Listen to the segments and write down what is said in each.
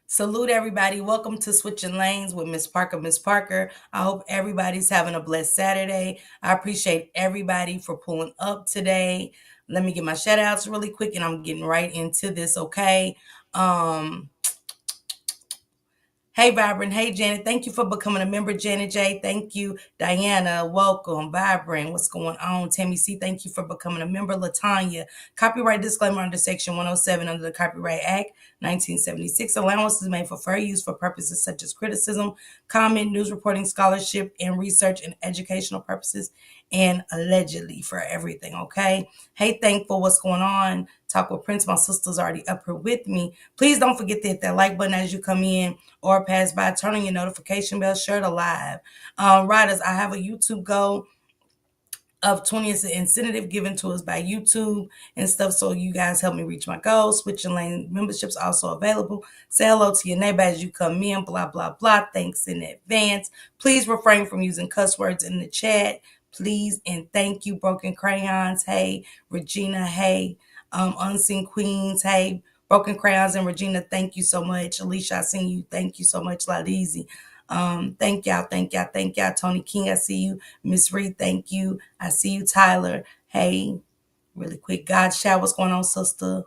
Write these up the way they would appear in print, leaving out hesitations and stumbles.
Salute everybody. Welcome to Switching Lanes with Miss Parker. Miss Parker, I hope everybody's having a blessed Saturday. I appreciate everybody for pulling up today. Let me get my shout outs really quick and I'm getting right into this, okay? Um, Hey, Vibrant. Hey, Janet. Thank you for becoming a member, Janet J. Thank you, Diana. Welcome, Vibrant. What's going on? Tammy C. Thank you for becoming a member, Latanya. Copyright disclaimer under Section 107 under the Copyright Act 1976. Allowance is made for fair use for purposes such as criticism, comment, news reporting, scholarship, and research and educational purposes, and allegedly for everything, okay? Hey, Thankful. What's going on? Talk with Prince. My sister's already up here with me. Please don't forget to hit that like button as you come in or pass by, turn on your notification bell, share it live. Riders, I have a YouTube goal of 20 incentive given to us by YouTube and stuff. So you guys help me reach my goals. Switching Lane memberships also available. Say hello to your neighbor as you come in, blah, blah, blah. Thanks in advance. Please refrain from using cuss words in the chat. Please and thank you, Broken Crayons. Hey, Regina. Hey, Unseen Queens. Hey, Broken Crayons and Regina. Thank you so much. Alicia, I seen you. Thank you so much. Ladizi. Thank y'all, thank y'all, thank y'all. Tony King, I see you. Miss Reed, thank you. I see you, Tyler. Hey, really quick. God Shout, what's going on, sister?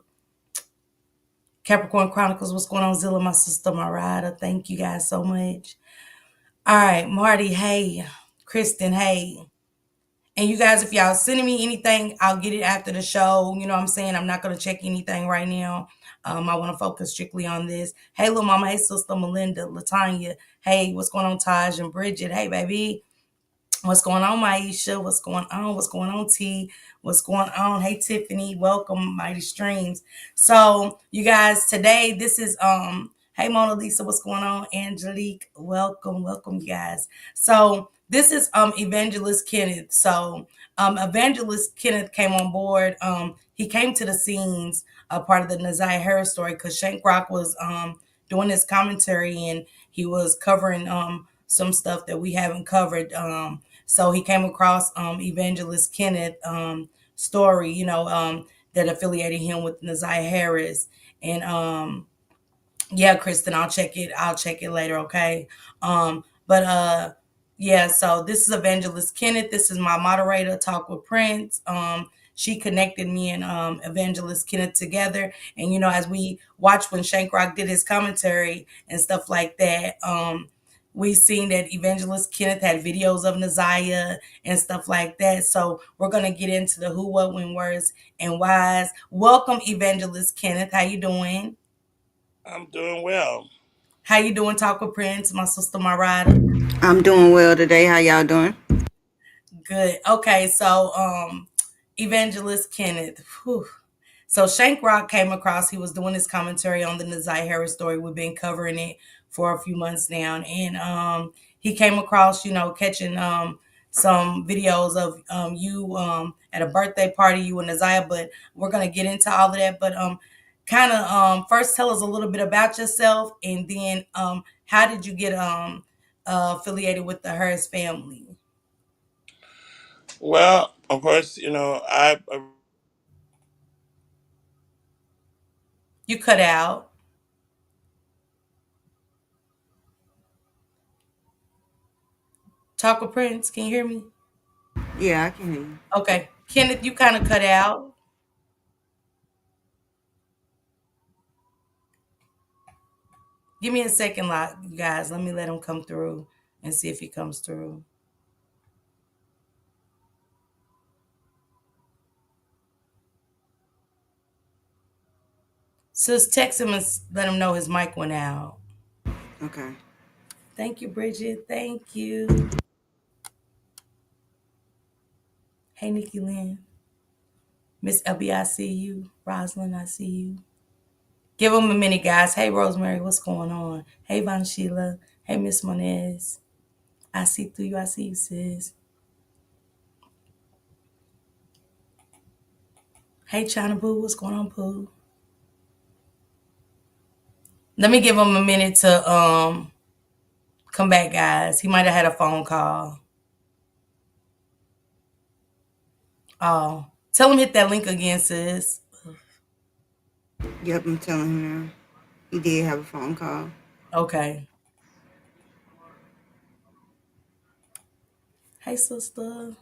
Capricorn Chronicles, what's going on, Zilla, my sister, my rider. Thank you guys so much. All right, Marty, hey. Kristen, hey. And you guys, if y'all sending me anything, I'll get it after the show. You know what I'm saying? I'm not going to check anything right now. I want to focus strictly on this. Hey, little mama. Hey, sister Melinda, Latanya. Hey, what's going on, Taj and Bridget? Hey, baby. What's going on, Maisha? What's going on? What's going on, T? What's going on? Hey, Tiffany. Welcome, Mighty Streams. So, you guys, today, this is, hey, Mona Lisa. What's going on? Angelique. Welcome, you guys. So, this is Evangelist Kenneth. So, Evangelist Kenneth came on board. He came to the scenes, part of the Naziah Harris story, because Shank Rock was doing his commentary and he was covering some stuff that we haven't covered. So he came across Evangelist Kenneth story, that affiliated him with Naziah Harris. And yeah, Kristen, I'll check it. I'll check it later, okay? But yeah, so this is Evangelist Kenneth. This is my moderator, Talk with Prince. She connected me and Evangelist Kenneth together. And as we watched when Shank Rock did his commentary and stuff like that, we seen that Evangelist Kenneth had videos of Naziah and stuff like that. So we're gonna get into the who, what, when, where's, and why's. Welcome, Evangelist Kenneth. How you doing? I'm doing well. How you doing, Talk with Prince? My sister, my rider. I'm doing well today. How y'all doing? Good. Okay, so Evangelist Kenneth. Whew. So Shank Rock came across. He was doing his commentary on the Naziah Harris story. We've been covering it for a few months now, and he came across, catching some videos of you at a birthday party, you and Naziah. But we're gonna get into all of that. But kind of first tell us a little bit about yourself, and then how did you get affiliated with the Harris family? Well, of course, I You cut out. Talk with Prince. Can you hear me? Yeah, I can hear you. Okay. Kenneth, you kind of cut out. Give me a second, you guys. Let me let him come through and see if he comes through. Sis, text him and let him know his mic went out. Okay. Thank you, Bridget. Thank you. Hey, Nikki Lynn. Miss LB, I see you. Rosalind, I see you. Give him a minute, guys. Hey, Rosemary, what's going on? Hey, Von Sheila. Hey, Miss Monez. I see through you. I see you, sis. Hey, China Boo. What's going on, Pooh? Let me give him a minute to come back, guys. He might have had a phone call. Oh, tell him hit that link again, sis. Yep, I'm telling him now. He did have a phone call. Okay. Hey, sister.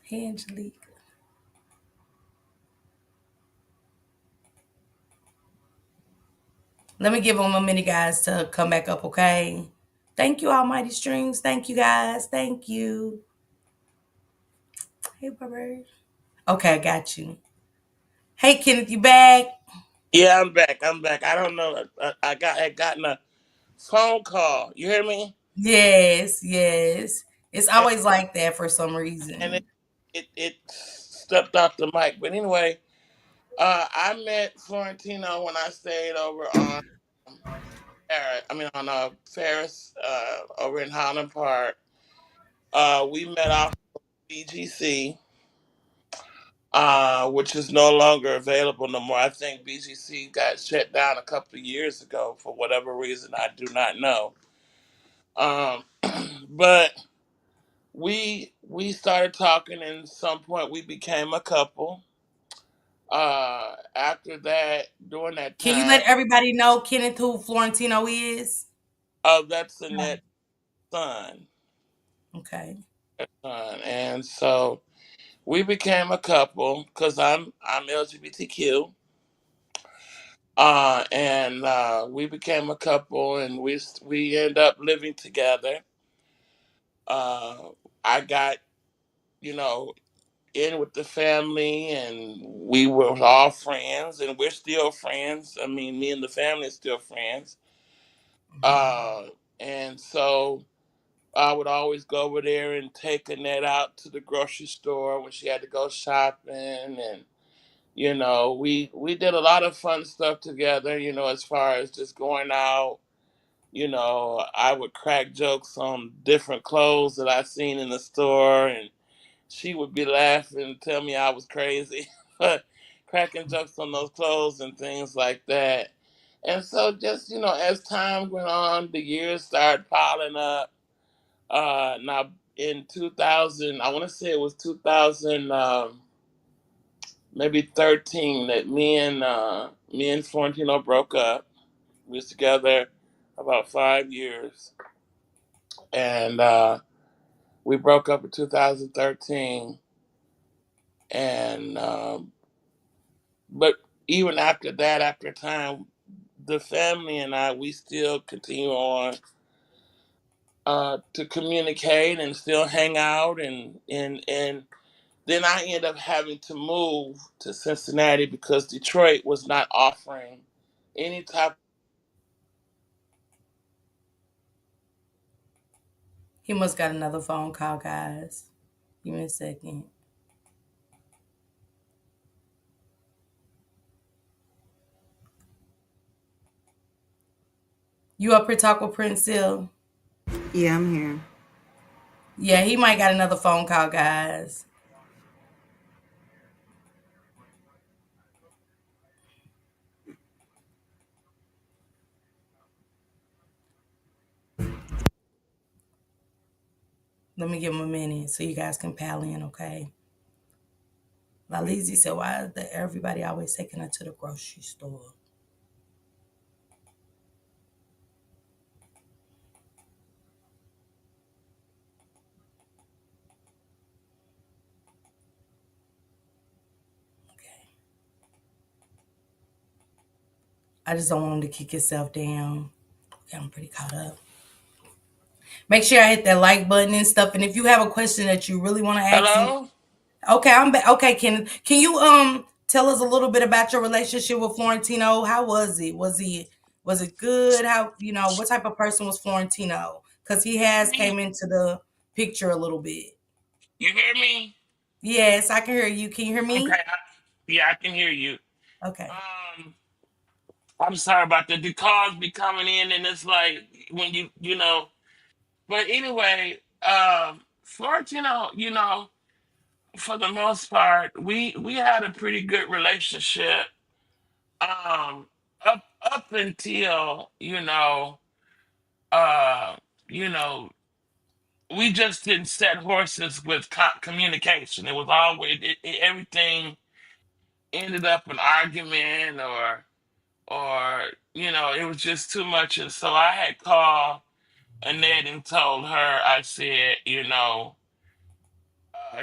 Hey, Angelique. Let me give them a minute, guys, to come back up, okay? Thank you, Almighty Strings. Thank you, guys. Thank you. Hey, Barbara. Okay, I got you. Hey, Kenneth, you back? Yeah, I'm back. I'm back. I don't know. I had gotten a phone call. You hear me? Yes, yes. It's And, always like that for some and reason. it stepped off the mic. But anyway, I met Florentino when I stayed over on on Ferris over in Highland Park. We met off BGC, which is no longer available no more. I think BGC got shut down a couple of years ago for whatever reason. I do not know. Um, but we started talking, and at some point we became a couple. After that, during that Can you time, let everybody know, Kenneth, who Florentino is? that's Annette's son, Okay. and so we became a couple because I'm LGBTQ. And we became a couple, and we end up living together. Uh, I got you know in with the family, and we were all friends, and we're still friends. I mean, me and the family are still friends. Uh, and so I would always go over there and take Annette out to the grocery store when she had to go shopping, and we did a lot of fun stuff together. As far as just going out. I would crack jokes on different clothes that I seen in the store, and she would be laughing and tell me I was crazy, but cracking jokes on those clothes and things like that. And so, just as time went on, the years started piling up. Now in 2000, I want to say it was 2000, maybe 13, that me and Florentino broke up. We was together about 5 years, and we broke up in 2013. And but even after that, after time, the family and I, we still continue on to communicate and still hang out, and then I end up having to move to Cincinnati because Detroit was not offering any type. He must got another phone call, guys. Give me a second. You up here talk with Prince Hill? Yeah, I'm here. Yeah, he might got another phone call, guys. Let me give him a minute so you guys can pal in, okay? Lalizi said, why is everybody always taking her to the grocery store? Okay. I just don't want him to kick himself down. Okay, I'm pretty caught up. Make sure I hit that like button and stuff. And if you have a question that you really want to ask me, Hello? okay, I'm back. Okay, can you tell us a little bit about your relationship with Florentino? How was it? Was it good? How what type of person was Florentino? Because he has Me? came into the picture a little bit. You hear me? Yes, I can hear you. Can you hear Okay. me? Yeah, I can hear you. Okay. Um, I'm sorry about that. The calls be coming in, and it's like when you. But anyway, Florentino, for the most part, we had a pretty good relationship. Um, up until uh, you know, we just didn't set horses with communication. It was always everything. ended up an argument or it was just too much. And so I had called Annette and told her, I said,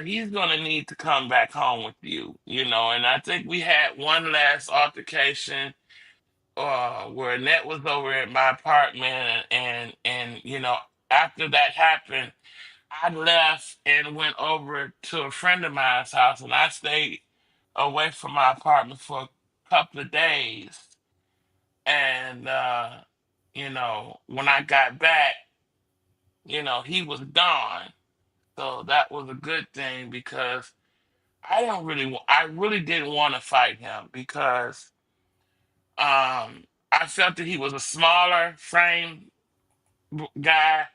he's gonna need to come back home with you, and I think we had one last altercation where Annette was over at my apartment, and after that happened, I left and went over to a friend of mine's house, and I stayed away from my apartment for a couple of days. And when I got back, he was gone. So that was a good thing because I really didn't want to fight him because I felt that he was a smaller frame guy.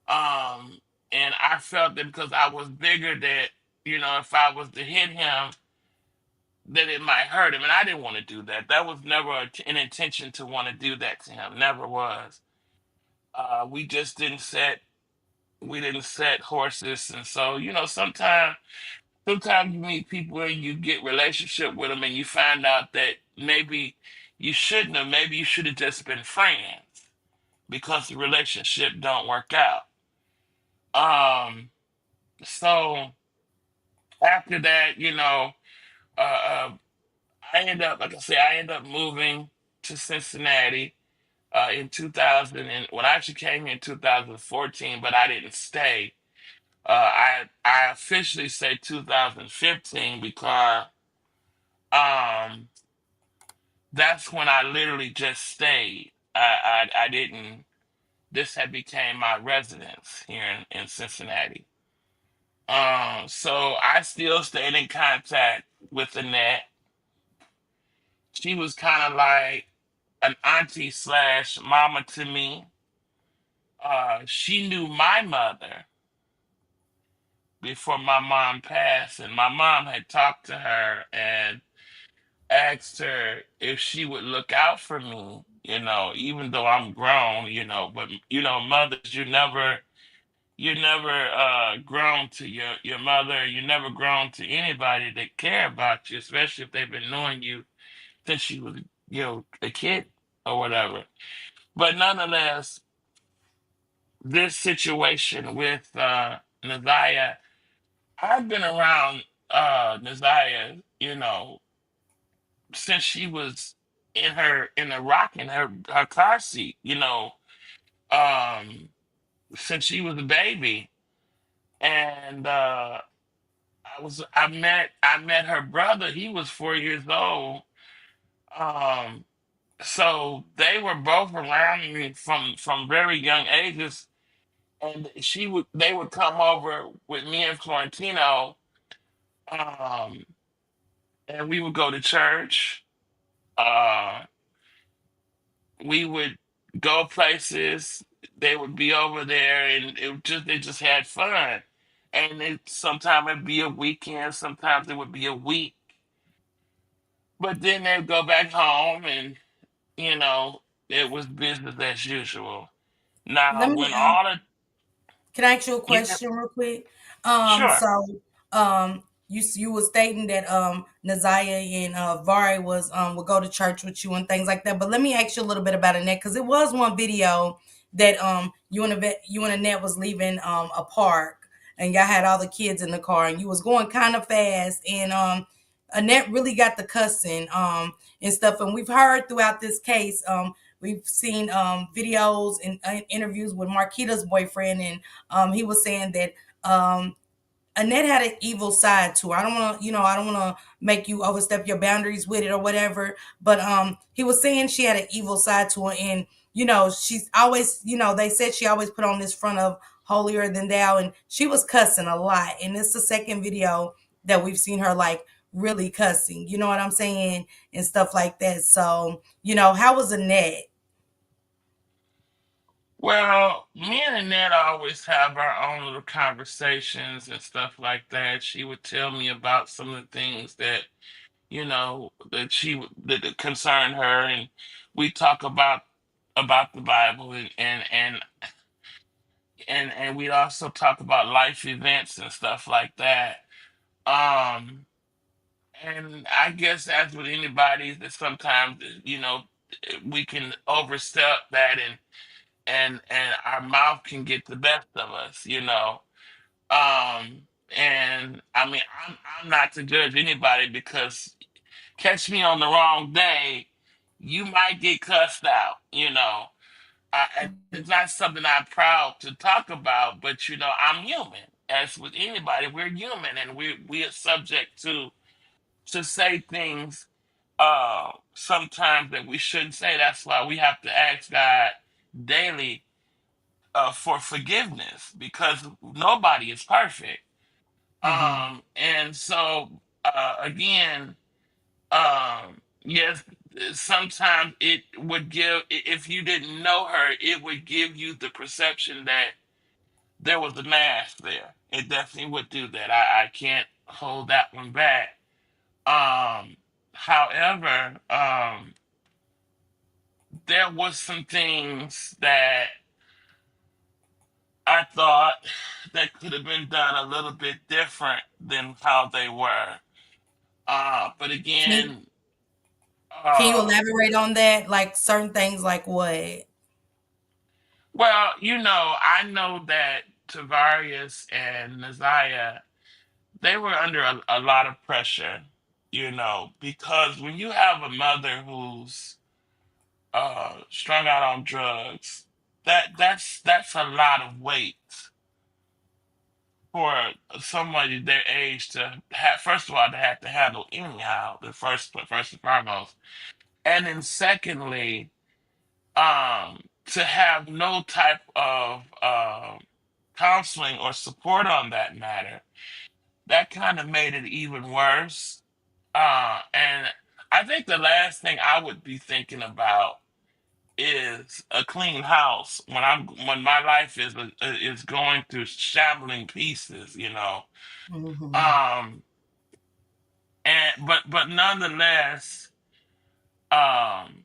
Um, and I felt that because I was bigger, that if I was to hit him, that it might hurt him, and I didn't want to do that. That was never an intention to want to do that to him. Never was. We just didn't set horses, and so sometimes you meet people and you get relationship with them, and you find out that maybe you shouldn't have. Maybe you should have just been friends because the relationship don't work out. Um, so after that, uh, uh, like I said, I ended up moving to Cincinnati in 2000, and when I actually came here in 2014, but I didn't stay. I officially say 2015 because um that's when I literally just stayed. I didn't. This had became my residence here in Cincinnati. So I still stayed in contact with Annette. She was kind of like an auntie slash mama to me. She knew my mother before my mom passed, and my mom had talked to her and asked her if she would look out for me, even though I'm grown, but mothers, you're never grown to your mother, you're never grown to anybody that care about you, especially if they've been knowing you since you was, a kid or whatever. But nonetheless, this situation with Naziah, I've been around Naziah, since she was in the rocking her car seat, um, since she was a baby. And I met her brother. He was 4 years old. Um, so they were both around me from very young ages, and they would come over with me and Florentino, um, and we would go to church. Uh, we would go places. They would be over there, and they just had fun. And sometimes it'd be a weekend, sometimes it would be a week. But then they'd go back home, and you know it was business as usual. Let Now, me when all the Can I ask you a yeah, question real quick? sure. You were stating that Naziah and Vari would go to church with you and things like that. But let me ask you a little bit about Annette because it was one video that you and Annette was leaving a park and y'all had all the kids in the car and you was going kind of fast and Annette really got the cussing and stuff. And we've heard throughout this case we've seen videos and interviews with Marquita's boyfriend, and he was saying that Annette had an evil side to her. I don't want to make you overstep your boundaries with it or whatever. But he was saying she had an evil side to her, and she's always, they said she always put on this front of holier than thou, and she was cussing a lot. And it's the second video that we've seen her like really cussing. You know what I'm saying, and stuff like that. So how was Annette? Well, me and Annette always have our own little conversations and stuff like that. She would tell me about some of the things that concern her, and we talk about the Bible, and we'd also talk about life events and stuff like that. Um, And I guess as with anybody, that sometimes we can overstep that, and our mouth can get the best of us. And I mean, I'm not to judge anybody, because catch me on the wrong day, you might get cussed out. And it's not something I'm proud to talk about, but I'm human. As with anybody, we're human, and we are subject to say things sometimes that we shouldn't say. That's why we have to ask God daily for forgiveness, because nobody is perfect. Mm-hmm. And so again, yes, sometimes it would if you didn't know her, it would give you the perception that there was a mask there. It definitely would do that. I can't hold that one back. Um, However, there was some things that I thought that could have been done a little bit different than how they were. But Can you again, can you uh, elaborate on that? Like certain things, like what? well, I know that Tavarius and Naziah, they were under a lot of pressure, because when you have a mother who's strung out on drugs, that's a lot of weight for somebody their age to have. First of all, to have to handle anyhow. The first and foremost, and then secondly, to have no type of counseling or support on that matter. That kind of made it even worse. And I think the last thing I would be thinking about is a clean house when my life is going through shambling pieces. Mm-hmm. Um, and but nonetheless, um,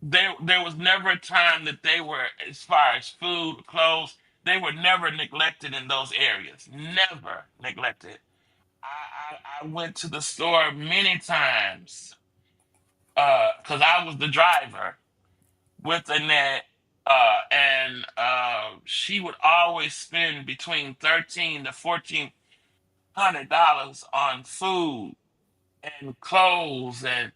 there was never a time that they were, as far as food, clothes, they were never neglected in those areas. Never neglected. I went to the store many times because I was the driver with Annette, and she would always spend between $1,300 to $1,400 on food and clothes and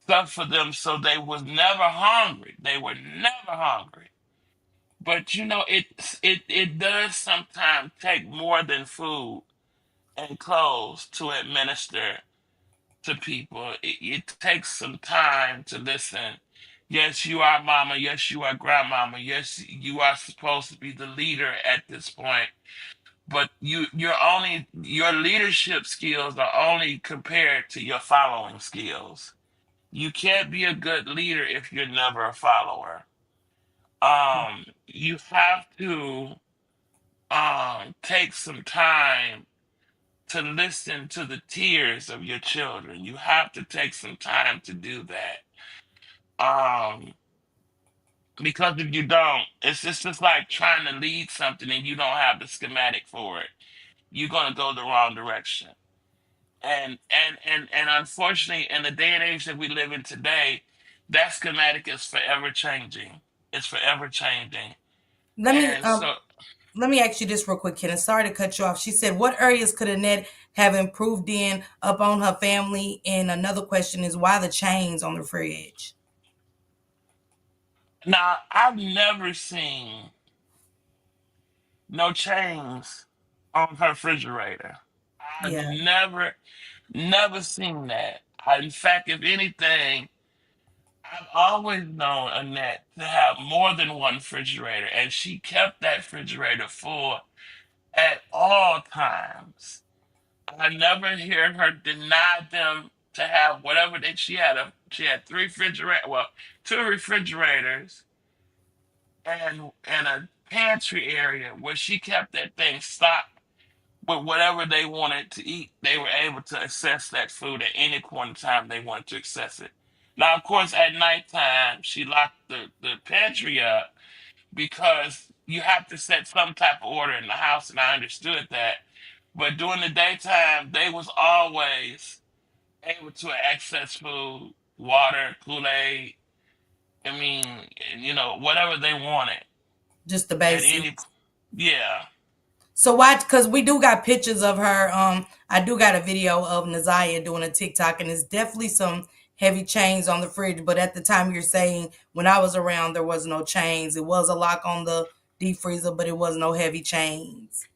stuff for them, so they was never hungry. They were never hungry. But it does sometimes take more than food and clothes to administer to people. It takes some time to listen. Yes, you are mama. Yes, you are grandmama. Yes, you are supposed to be the leader at this point. But your leadership skills are only compared to your following skills. You can't be a good leader if you're never a follower. You have to take some time to listen to the tears of your children. You have to take some time to do that. Um, because if you don't, it's just like trying to lead something and you don't have the schematic for it. You're gonna go the wrong direction. And unfortunately, in the day and age that we live in today, that schematic is forever changing. It's forever changing. Let me And um so let me ask you this real quick, Kenneth. Sorry to cut you off. She said, "What areas could Annette have improved in upon her family?" And another question is, "Why the chains on the fridge?" now I've never seen no chains on her refrigerator. I've Yeah. never seen that. In fact, if anything, I've always known Annette to have more than one refrigerator, and she kept that refrigerator full at all times. I never hear her deny them to have whatever that she had three refrigerator, well, two refrigerators and a pantry area where she kept that thing stocked with whatever they wanted to eat. They were able to access that food at any point in time they wanted to access it. Now, of course, at nighttime, she locked the pantry up because you have to set some type of order in the house, and I understood that. But during the daytime, they was always able to access food, water, Kool-Aid. I mean, whatever they wanted Just the at any. basics. Yeah. So why? Because we do got pictures of her. I do got a video of Naziah doing a TikTok, and it's definitely some heavy chains on the fridge. But at the time you're saying when I was around, there was no chains. It was a lock on the deep freezer, but it was no heavy chains.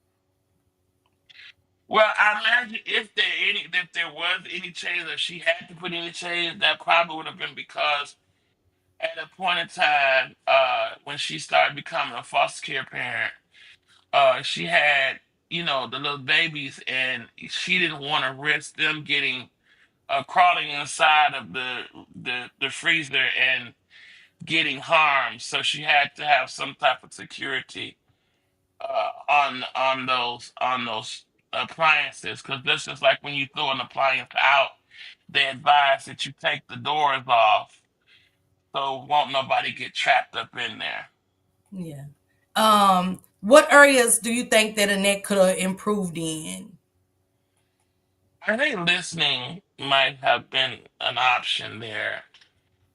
Well, I imagine if there was any change, if she had to put any change, that probably would have been because at a point in time, when she started becoming a foster care parent, she had, the little babies, and she didn't want to risk them getting crawling inside of the freezer and getting harmed. So she had to have some type of security on those appliances, because this is like when you throw an appliance out, they advise that you take the doors off so won't nobody get trapped up in there. Yeah. What areas do you think that Annette could have improved in? I think listening might have been an option there,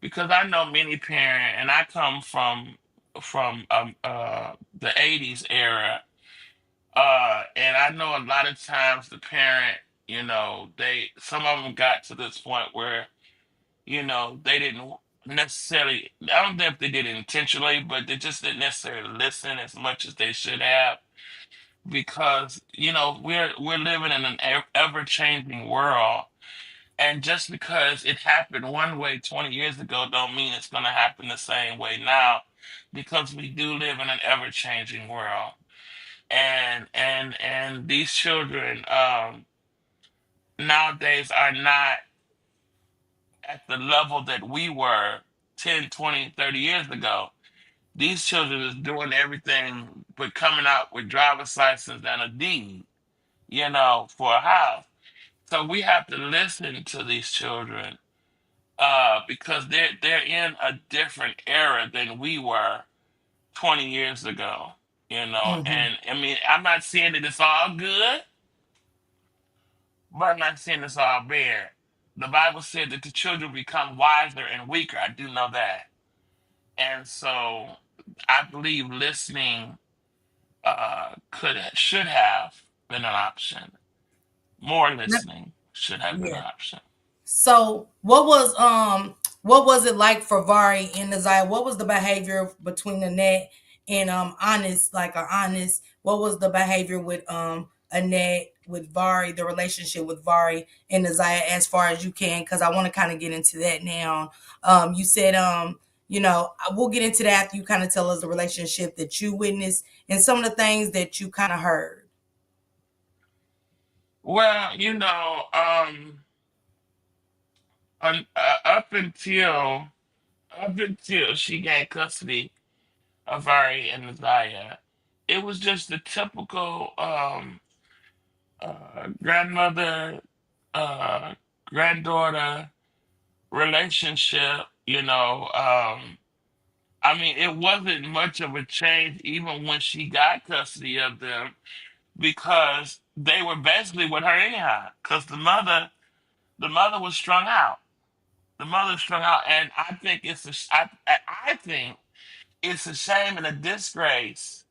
because I know many parents, and I come from the '80s era, and I know a lot of times the parent, they some of them got to this point where they didn't necessarily, I don't know if they did it intentionally, but they just didn't necessarily listen as much as they should have, because, we're living in an ever changing world. And just because it happened one way 20 years ago don't mean it's going to happen the same way now, because we do live in an ever changing world. And these children nowadays are not at the level that we were 10, 20, 30 years ago. These children is doing everything but coming out with driver's license and a deed, for a house. So we have to listen to these children, because they're in a different era than we were 20 years ago. Hmm. And I mean, I'm not saying that it's all good, but I'm not saying it's all bad. The Bible said that the children become wiser and weaker. I do know that. And so I believe listening should have been an option. More listening should have been an Yeah. option. So what was it like for Vari and Naziah? What was the behavior between Annette and Honest, like a Honest? What was the behavior with Annette with Vari, the relationship with Vari and Naziah as far as you can? Because I want to kind of get into that now. You said we'll get into that after you kind of tell us the relationship that you witnessed and some of the things that you kind of heard. Well, up until she gained custody of Ari and Naziah, it was just the typical grandmother, uh, granddaughter relationship. I mean, it wasn't much of a change even when she got custody of them, because they were basically with her anyhow. Because the mother was strung out. The mother strung out, and I think I think it's a shame and a disgrace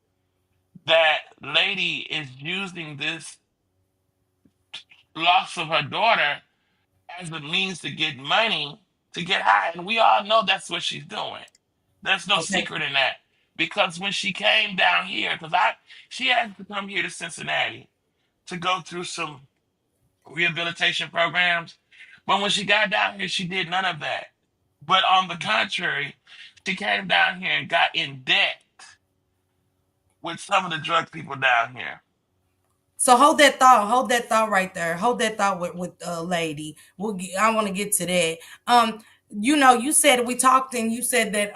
that lady is using this loss of her daughter as a means to get money to get high, and we all know that's what she's doing. There's no Okay. secret in that, because when she came down here, she had to come here to Cincinnati to go through some rehabilitation programs. But when she got down here, she did none of that. But on the contrary, she came down here and got in debt with some of the drug people down here. So hold that thought. Hold that thought right there. Hold that thought with lady. I want to get to that. You said we talked and you said that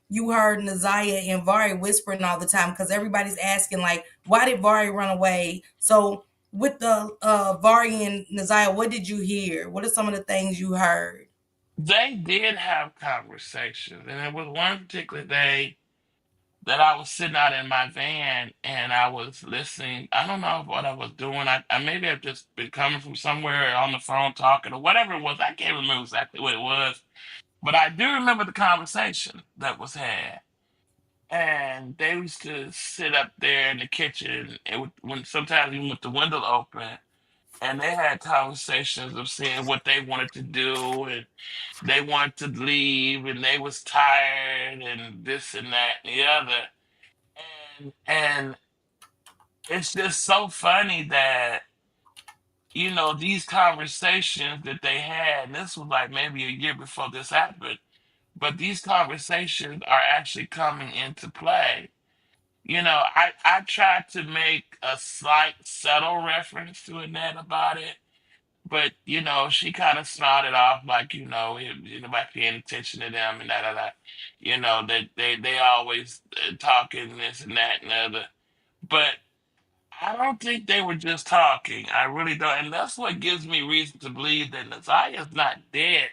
you heard Naziah and Vari whispering all the time because everybody's asking like, why did Vari run away? So with the Vari and Naziah, what did you hear? What are some of the things you heard? They did have conversations, and it was one particular day that I was sitting out in my van and I was listening. I don't know what I was doing. I maybe I've just been coming from somewhere on the phone talking or whatever it was. I can't remember exactly what it was, but I do remember the conversation that was had. And they used to sit up there in the kitchen and when sometimes even with the window open, and they had conversations of saying what they wanted to do and they wanted to leave and they was tired and this and that and the other. And it's just so funny that these conversations that they had, and this was like maybe a year before this happened, but these conversations are actually coming into play. I tried to make a slight subtle reference to Annette about it, but she kind of snarled it off like nobody paying attention to them and that. That they always talking this and that and the other. But I don't think they were just talking. I really don't. And that's what gives me reason to believe that Naziah's not dead,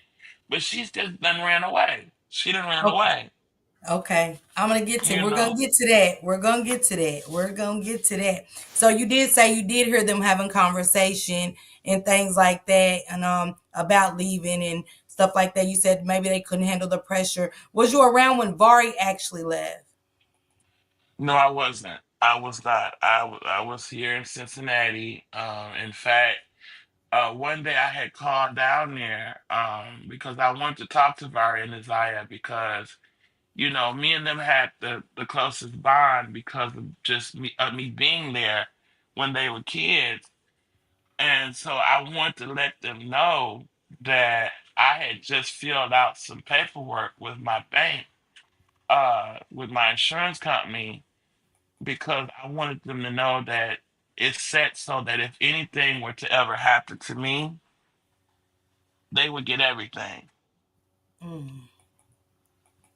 but she's just done ran away. She done ran Okay. away, Okay. I'm gonna get to you we're gonna know. get to that. We're gonna get to that. We're gonna get to that. So you did say you did hear them having conversation and things like that and about leaving and stuff like that. You said maybe they couldn't handle the pressure. Was you around when Vari actually left? No, I wasn't. I was not. I was here in Cincinnati. In fact, one day I had called down there because I wanted to talk to Vari and Naziah because me and them had the closest bond because of just me being there when they were kids. And so I want to let them know that I had just filled out some paperwork with my bank, with my insurance company, because I wanted them to know that it's set so that if anything were to ever happen to me, they would get everything. Mm.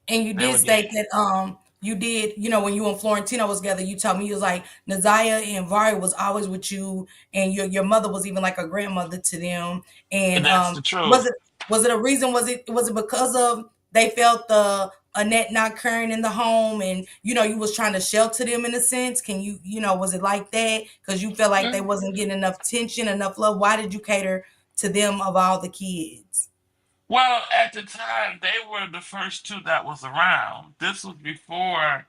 And you They did would get. state that you did, when you and Florentino was together, you told me you was like Naziah and Vari was always with you and your mother was even like a grandmother to them. And That's the was truth. it was it a reason, was it because of they felt the Annette not caring in the home and you was trying to shelter them in a sense? Can was it like that? Because you felt like they Mm. wasn't getting enough attention, enough love. Why did you cater to them of all the kids? Well, at the time, they were the first two that was around. This was before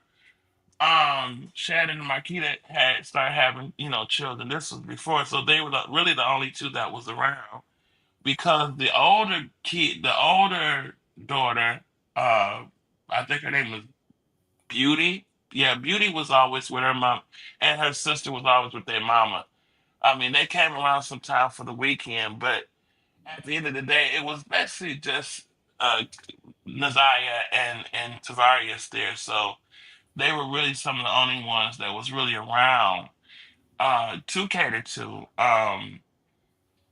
Shannon and Marquita had started having children. This was before, so they were really the only two that was around because the older daughter, uh, I think her name was Beauty. Yeah, Beauty was always with her mom, and her sister was always with their mama. I mean, they came around sometime for the weekend, but at the end of the day, it was basically just uh, Naziah and Tavarius there. So they were really some of the only ones that was really around to cater to.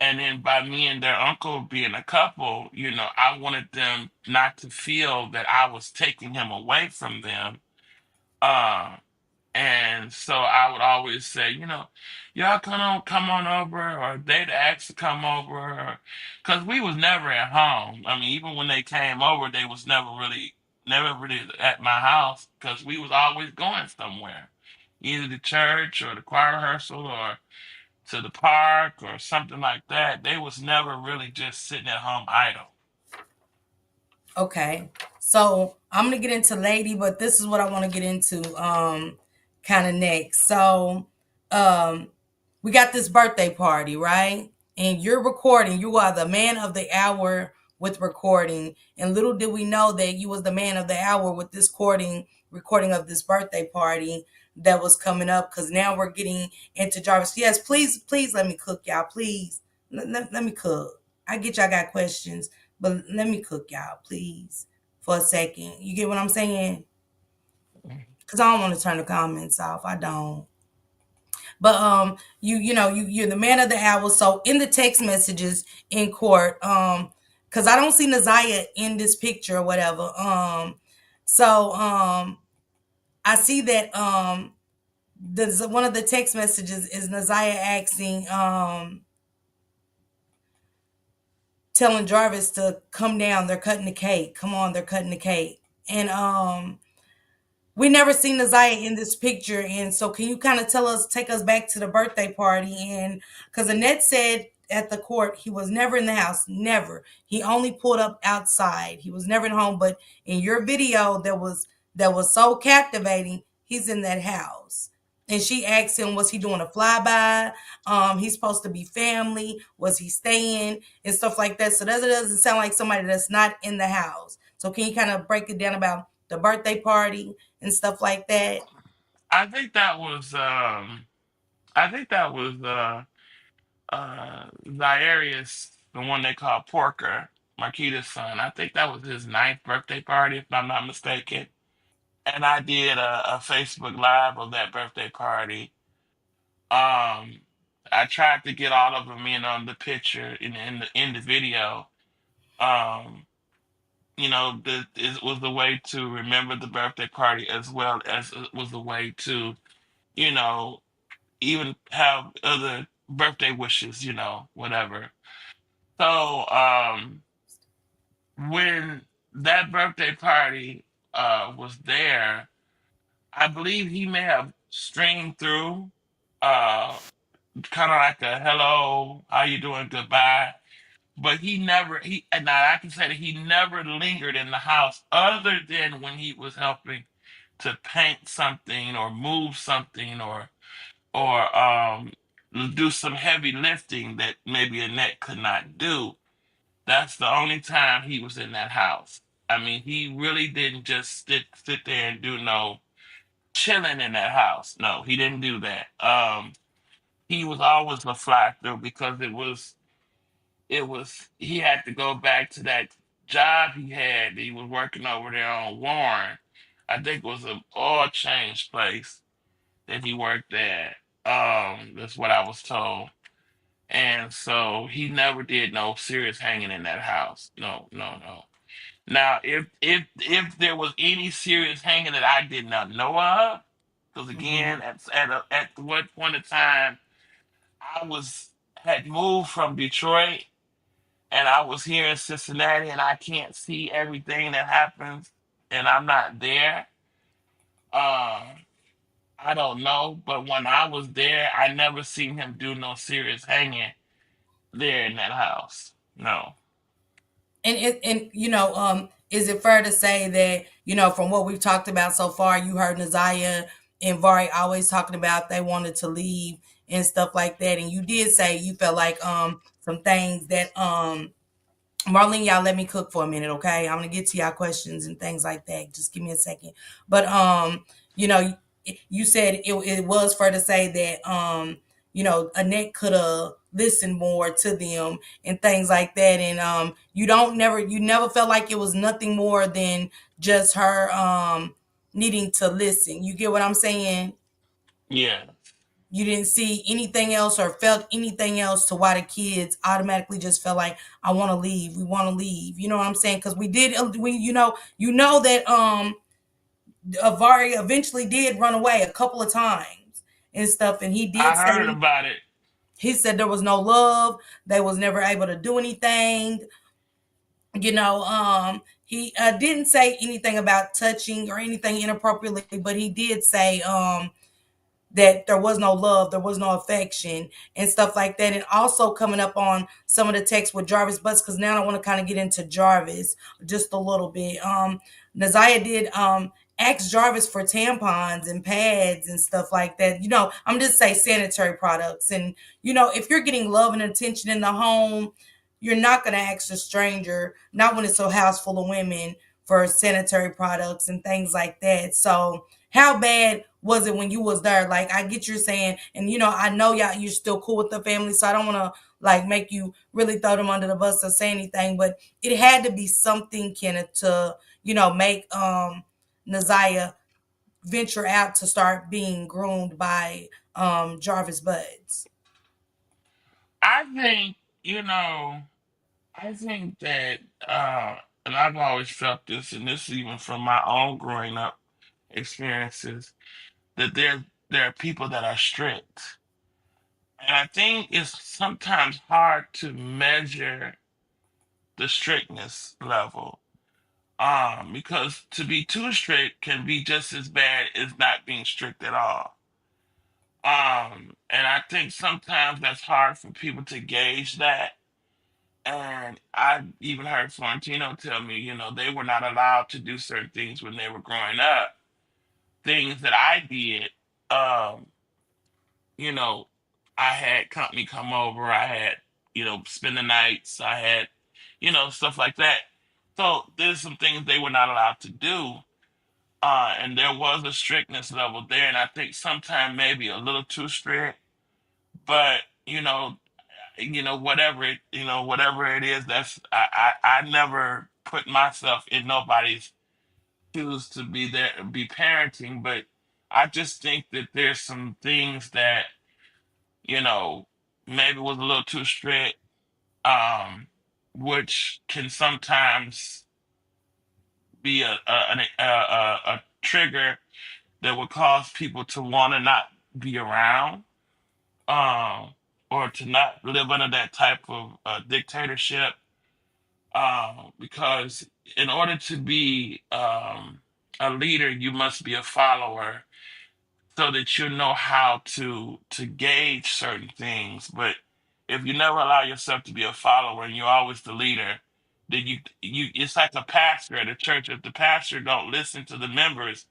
And then by me and their uncle being a couple, I wanted them not to feel that I was taking him away from them. Uh, and so I would always say, y'all come on over, or they'd ask to come over, because we was never at home. I mean, even when they came over, they was never really at my house, because we was always going somewhere, either to church or the choir rehearsal or to the park or something like that. They was never really just sitting at home idle. Okay. So I'm gonna get into lady, but this is what I want to get into kind of next. So um we got this birthday party, right? And you're recording. You are the man of the hour with recording. And little did we know that you was the man of the hour with this recording of this birthday party that was coming up. Cause now we're getting into Jarvis. Yes, please, please let me cook, y'all. Please. Let me cook. I get y'all got questions, but let me cook, y'all, please, for a second. You get what I'm saying? Cause I don't want to turn the comments off. I don't. But you're the man of the hour. So in the text messages in court, because I don't see Naziah in this picture or whatever. So I see that one of the text messages is Naziah asking, telling Jarvis to come down. They're cutting the cake. Come on, they're cutting the cake. And we never seen Naziah in this picture, and so can you kind of tell us, take us back to the birthday party? And because Annette said at the court he was never in the house, never. He only pulled up outside. He was never in home. But in your video, that was so captivating. He's in that house. And she asked him, was he doing a flyby? He's supposed to be family. Was he staying and stuff like that? So that doesn't sound like somebody that's not in the house. So can you kind of break it down about the birthday party and stuff like that? I think that was I think that was Zairius, the one they call Porker, Marquita's son. I think that was his ninth birthday party, if I'm not mistaken. And I did a Facebook Live of that birthday party. Um, I tried to get all of them in on the picture in the video. Um, it was a way to remember the birthday party as well as it was a way to, you know, even have other birthday wishes, whatever. So, when that birthday party was there, I believe he may have streamed through, uh, kind of like a hello, how you doing, goodbye. But now I can say that he never lingered in the house other than when he was helping to paint something or move something or do some heavy lifting that maybe Annette could not do. That's the only time he was in that house. I mean, he really didn't just sit there and do no chilling in that house. No, he didn't do that. He was always a fly through because it was he had to go back to that job he had. He was working over there on Warren. I think it was an oil change place that he worked at. That's what I was told. And so he never did no serious hanging in that house. No, no, no. Now, if there was any serious hanging that I did not know of, because Mm-hmm. again, at what point in time I had moved from Detroit and I was here in Cincinnati and I can't see everything that happens and I'm not there. Uh, I don't know, but when I was there, I never seen him do no serious hanging there in that house. No. And is it fair to say that, from what we've talked about so far, you heard Naziah and Vari always talking about they wanted to leave and stuff like that, and you did say you felt like some things that Marlene, y'all let me cook for a minute, okay? I'm gonna get to y'all questions and things like that. Just give me a second. But you know, you said it was fair to say that Annette could have listened more to them and things like that. And you never felt like it was nothing more than just her needing to listen. You get what I'm saying? Yeah. You didn't see anything else or felt anything else to why the kids automatically just felt like, I want to leave, we want to leave, you know what I'm saying? Because we that Avari eventually did run away a couple of times and stuff, and I heard about it. he said there was no love, they was never able to do anything. He didn't say anything about touching or anything inappropriately, but he did say that there was no love, there was no affection and stuff like that. And also coming up on some of the text with Jarvis Butts, because now I want to kind of get into Jarvis just a little bit. Naziah did ask Jarvis for tampons and pads and stuff like that. I'm just say sanitary products. And if you're getting love and attention in the home, you're not going to ask a stranger, not when it's a house full of women, for sanitary products and things like that. So how bad was it when you was there? Like, I get you're saying, and I know you're still cool with the family, so I don't want to like make you really throw them under the bus or say anything, but it had to be something, Kenneth, to make Naziah venture out to start being groomed by Jarvis Buds. I think, I think that, and I've always felt this, and this is even from my own growing up experiences, that there are people that are strict. And I think it's sometimes hard to measure the strictness level. Because to be too strict can be just as bad as not being strict at all. And I think sometimes that's hard for people to gauge that. And I even heard Florentino tell me, they were not allowed to do certain things when they were growing up. Things that I did, um, you know, I had company come over, I had, spend the nights, I had, stuff like that. So there's some things they were not allowed to do. And there was a strictness level there, and I think sometimes maybe a little too strict, but whatever it is, that's I never put myself in nobody's shoes to be there, be parenting, but I just think that there's some things that you know maybe was a little too strict, um, which can sometimes be a trigger that would cause people to want to not be around, um, or to not live under that type of dictatorship. Because in order to be a leader, you must be a follower, so that you know how to gauge certain things. But if you never allow yourself to be a follower and you're always the leader, then you it's like a pastor at a church. If the pastor don't listen to the members,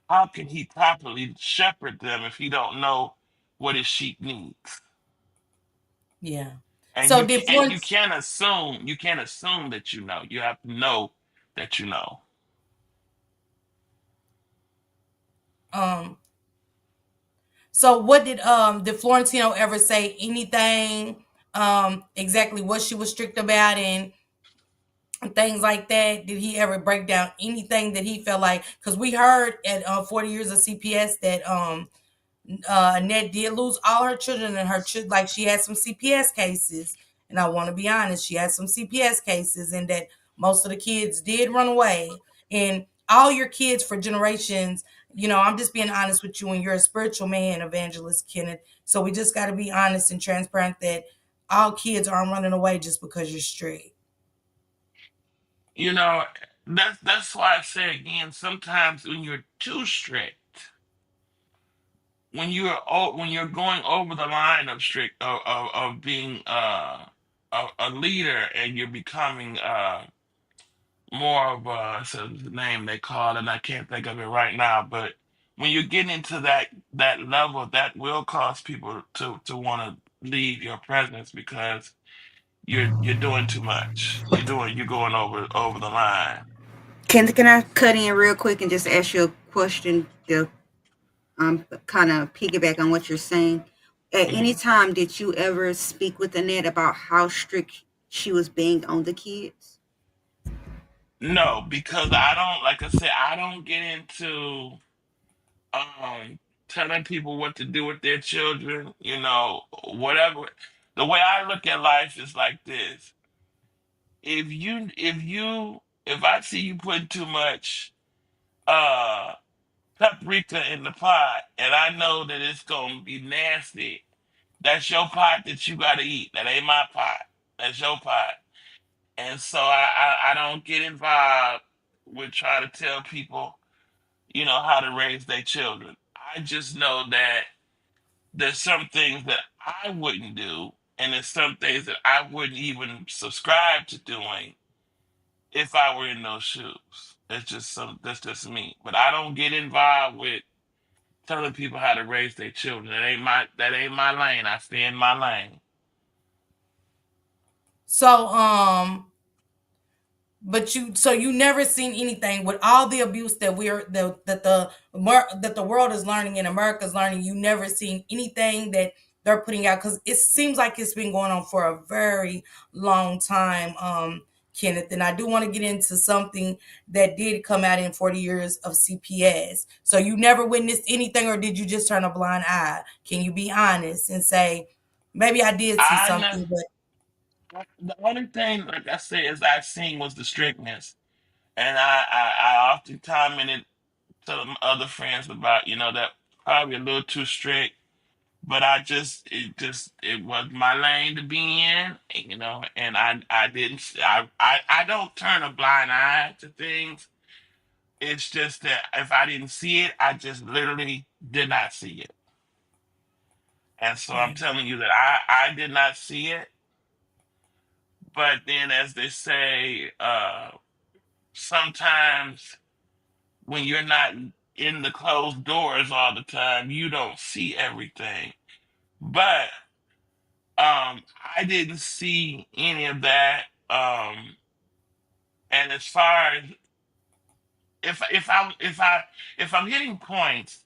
how can he properly shepherd them if he don't know what his sheep needs? Yeah. And So you did can't you Florence can't assume you can't assume that you know. You have to know that you know. um so what did Florentino ever say anything exactly what she was strict about and things like that? Did he ever break down anything that he felt like, because we heard at 40 years of CPS that Annette did lose all her children, and like she had some CPS cases. And I want to be honest, she had some CPS cases, and that most of the kids did run away. And all your kids for generations, I'm just being honest with you, and you're a spiritual man, Evangelist Kenneth. So we just got to be honest and transparent that all kids aren't running away just because you're strict. You know, that's why I say again, sometimes when you're too strict, when you're going over the line of strict of being a leader, and you're becoming more of it's a name they call it, and I can't think of it right now, but when you get into that level, that will cause people to want to leave your presence, because you're doing too much. You're going over the line. Can I cut in real quick and just ask you a question to kind of piggyback on what you're saying? At any Mhm. time, did you ever speak with Annette about how strict she was being on the kids? No, because I don't, like I said, I don't get into telling people what to do with their children, whatever. The way I look at life is like this. If I see you putting too much uh paprika in the pot, and I know that it's gonna be nasty, that's your pot that you gotta eat. That ain't my pot. That's your pot. And so I don't get involved with trying to tell people, how to raise their children. I just know that there's some things that I wouldn't do, and there's some things that I wouldn't even subscribe to doing if I were in those shoes. That's just me. But I don't get involved with telling people how to raise their children. That ain't my lane. I stay in my lane. So but you never seen anything with all the abuse that that the world is learning and America's learning. You never seen anything that they're putting out, because it seems like it's been going on for a very long time, Kenneth. And I do want to get into something that did come out in 40 years of CPS. So you never witnessed anything, or did you just turn a blind eye? Can you be honest and say, maybe I did see I know something, but the only thing, like I said, is I've seen was the strictness, and I often commented to other friends about, that probably a little too strict. but it was my lane to be in, and I didn't, I don't turn a blind eye to things. It's just that if I didn't see it, I just literally did not see it. And so I'm Right. telling you that I did not see it. But then, as they say, sometimes when you're not in the closed doors all the time, you don't see everything. But I didn't see any of that. And as far as if I'm hitting points,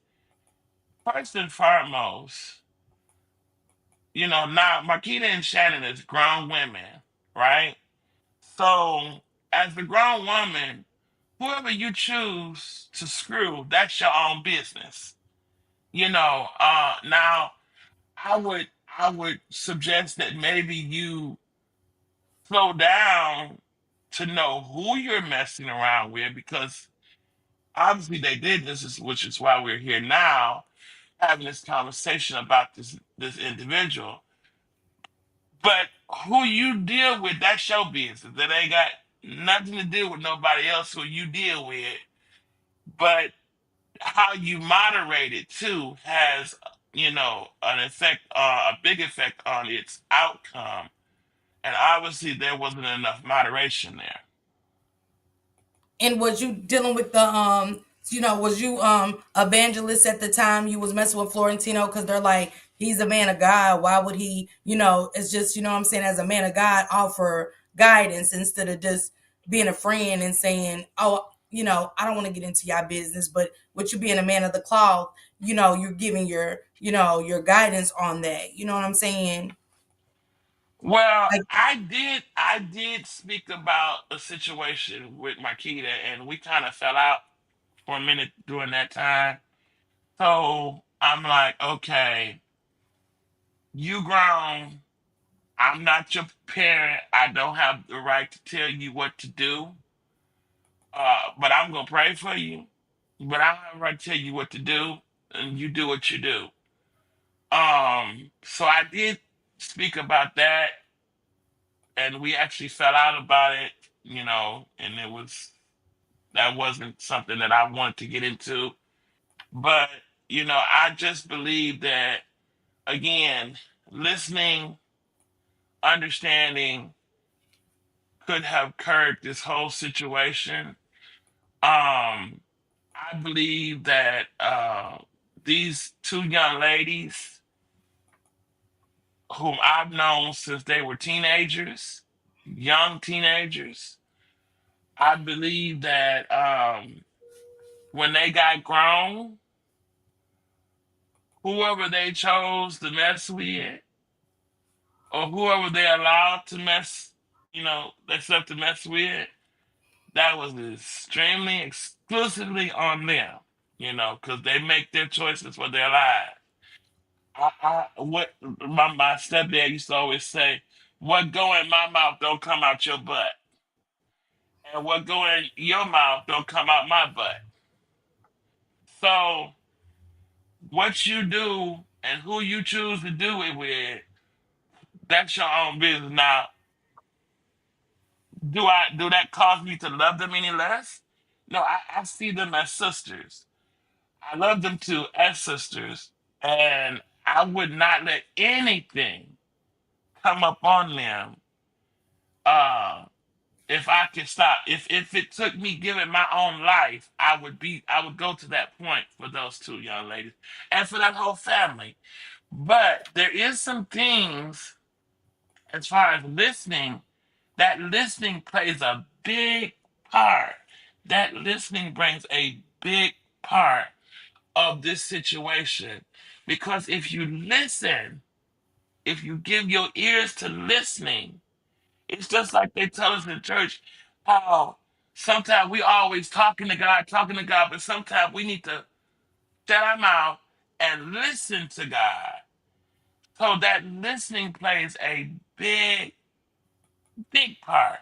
first and foremost, now Marquita and Shannon is grown women, right? So as a grown woman, whoever you choose to screw, that's your own business. Now I would I would suggest that maybe you slow down to know who you're messing around with, because obviously they did this, which is why we're here now having this conversation about this individual. But who you deal with, that's your business. That ain't got nothing to do with nobody else who you deal with. But how you moderate it too has, an effect, a big effect on its outcome. And obviously there wasn't enough moderation there. And was you dealing with the was you evangelist at the time you was messing with Florentino? Because they're like, he's a man of God, why would he, it's just, what I'm saying, as a man of God, offer guidance instead of just being a friend and saying, oh, I don't want to get into your business, but with you being a man of the cloth, you're giving your guidance on that, you know what I'm saying? Well, Like, I did speak about a situation with Marquita, and we kind of fell out for a minute during that time. So I'm like, okay, you grown. I'm not your parent. I don't have the right to tell you what to do. But I'm gonna pray for you. But I don't have the right to tell you what to do, and you do what you do. So I did speak about that, and we actually fell out about it, and that wasn't something that I wanted to get into. But, I just believe that, again, listening, understanding could have curbed this whole situation. Um, I believe that these two young ladies, whom I've known since they were teenagers, young teenagers, I believe that when they got grown, whoever they chose to mess with, or whoever they allowed to mess, themselves to mess with, that was extremely exclusively on them, because they make their choices for their lives. What my stepdad used to always say, what go in my mouth don't come out your butt. And what go in your mouth don't come out my butt. So what you do and who you choose to do it with, that's your own business. Now, do that cause me to love them any less? No, I see them as sisters. I love them too as sisters. And I would not let anything come up on them, uh if I could stop. If it took me giving my own life, I would go to that point for those two young ladies and for that whole family. But there is some things as far as listening, that listening plays a big part. That listening brings a big part of this situation. Because if you listen, if you give your ears to listening, it's just like they tell us in church how sometimes we always talking to God, but sometimes we need to shut our mouth and listen to God. So that listening plays a big, big part.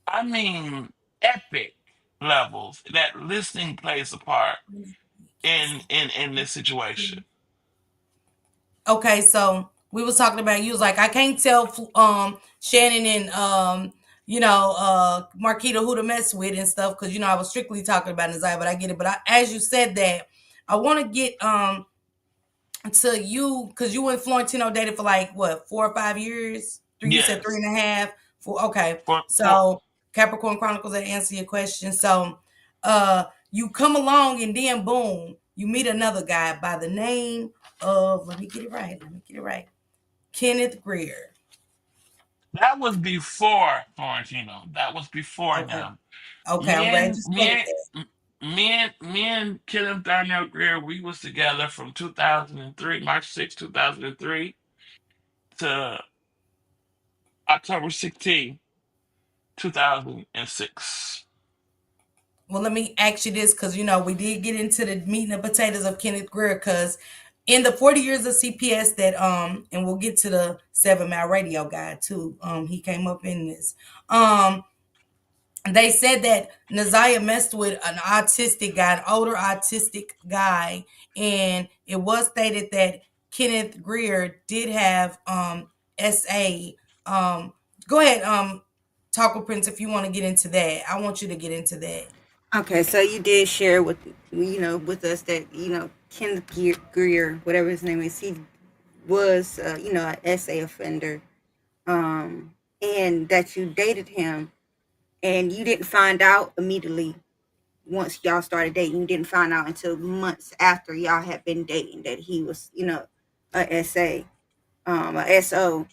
I mean, epic levels. That listening plays a part in this situation. Okay, so we was talking about, you was like, I can't tell Shannon and Marquita who to mess with and stuff, because I was strictly talking about Naziah, but I get it. But as you said that, I want to get to you, because you and Florentino dated for like what, 4 or 5 years? Three, you said three Yes. and a half. Four, okay. For So Capricorn Chronicles, that answer your question. So you come along and then boom, you meet another guy by the name of, let me get it right. Let me get it right. Kenneth Greer. that was before Florentino. That was before Okay. him. Okay, Me I'm glad and you me said and that. me and Kenneth Darnell Greer, we was together from 2003, March 6, 2003 to October 16, 2006. Well, let me ask you this, because we did get into the meat and the potatoes of Kenneth Greer, because in the 40 years of CPS that and we'll get to the 7 Mile Radio guy too. He came up in this. Um, they said that Naziah messed with an autistic guy, an older autistic guy, and it was stated that Kenneth Greer did have SA. Um, Go ahead, Taco Prince, if you want to get into that. I want you to get into that. Okay, so you did share with with us that Kenneth Greer, whatever his name is, he was an SA offender, and that you dated him, and you didn't find out immediately once y'all started dating. You didn't find out until months after y'all had been dating that he was a SA, a SO.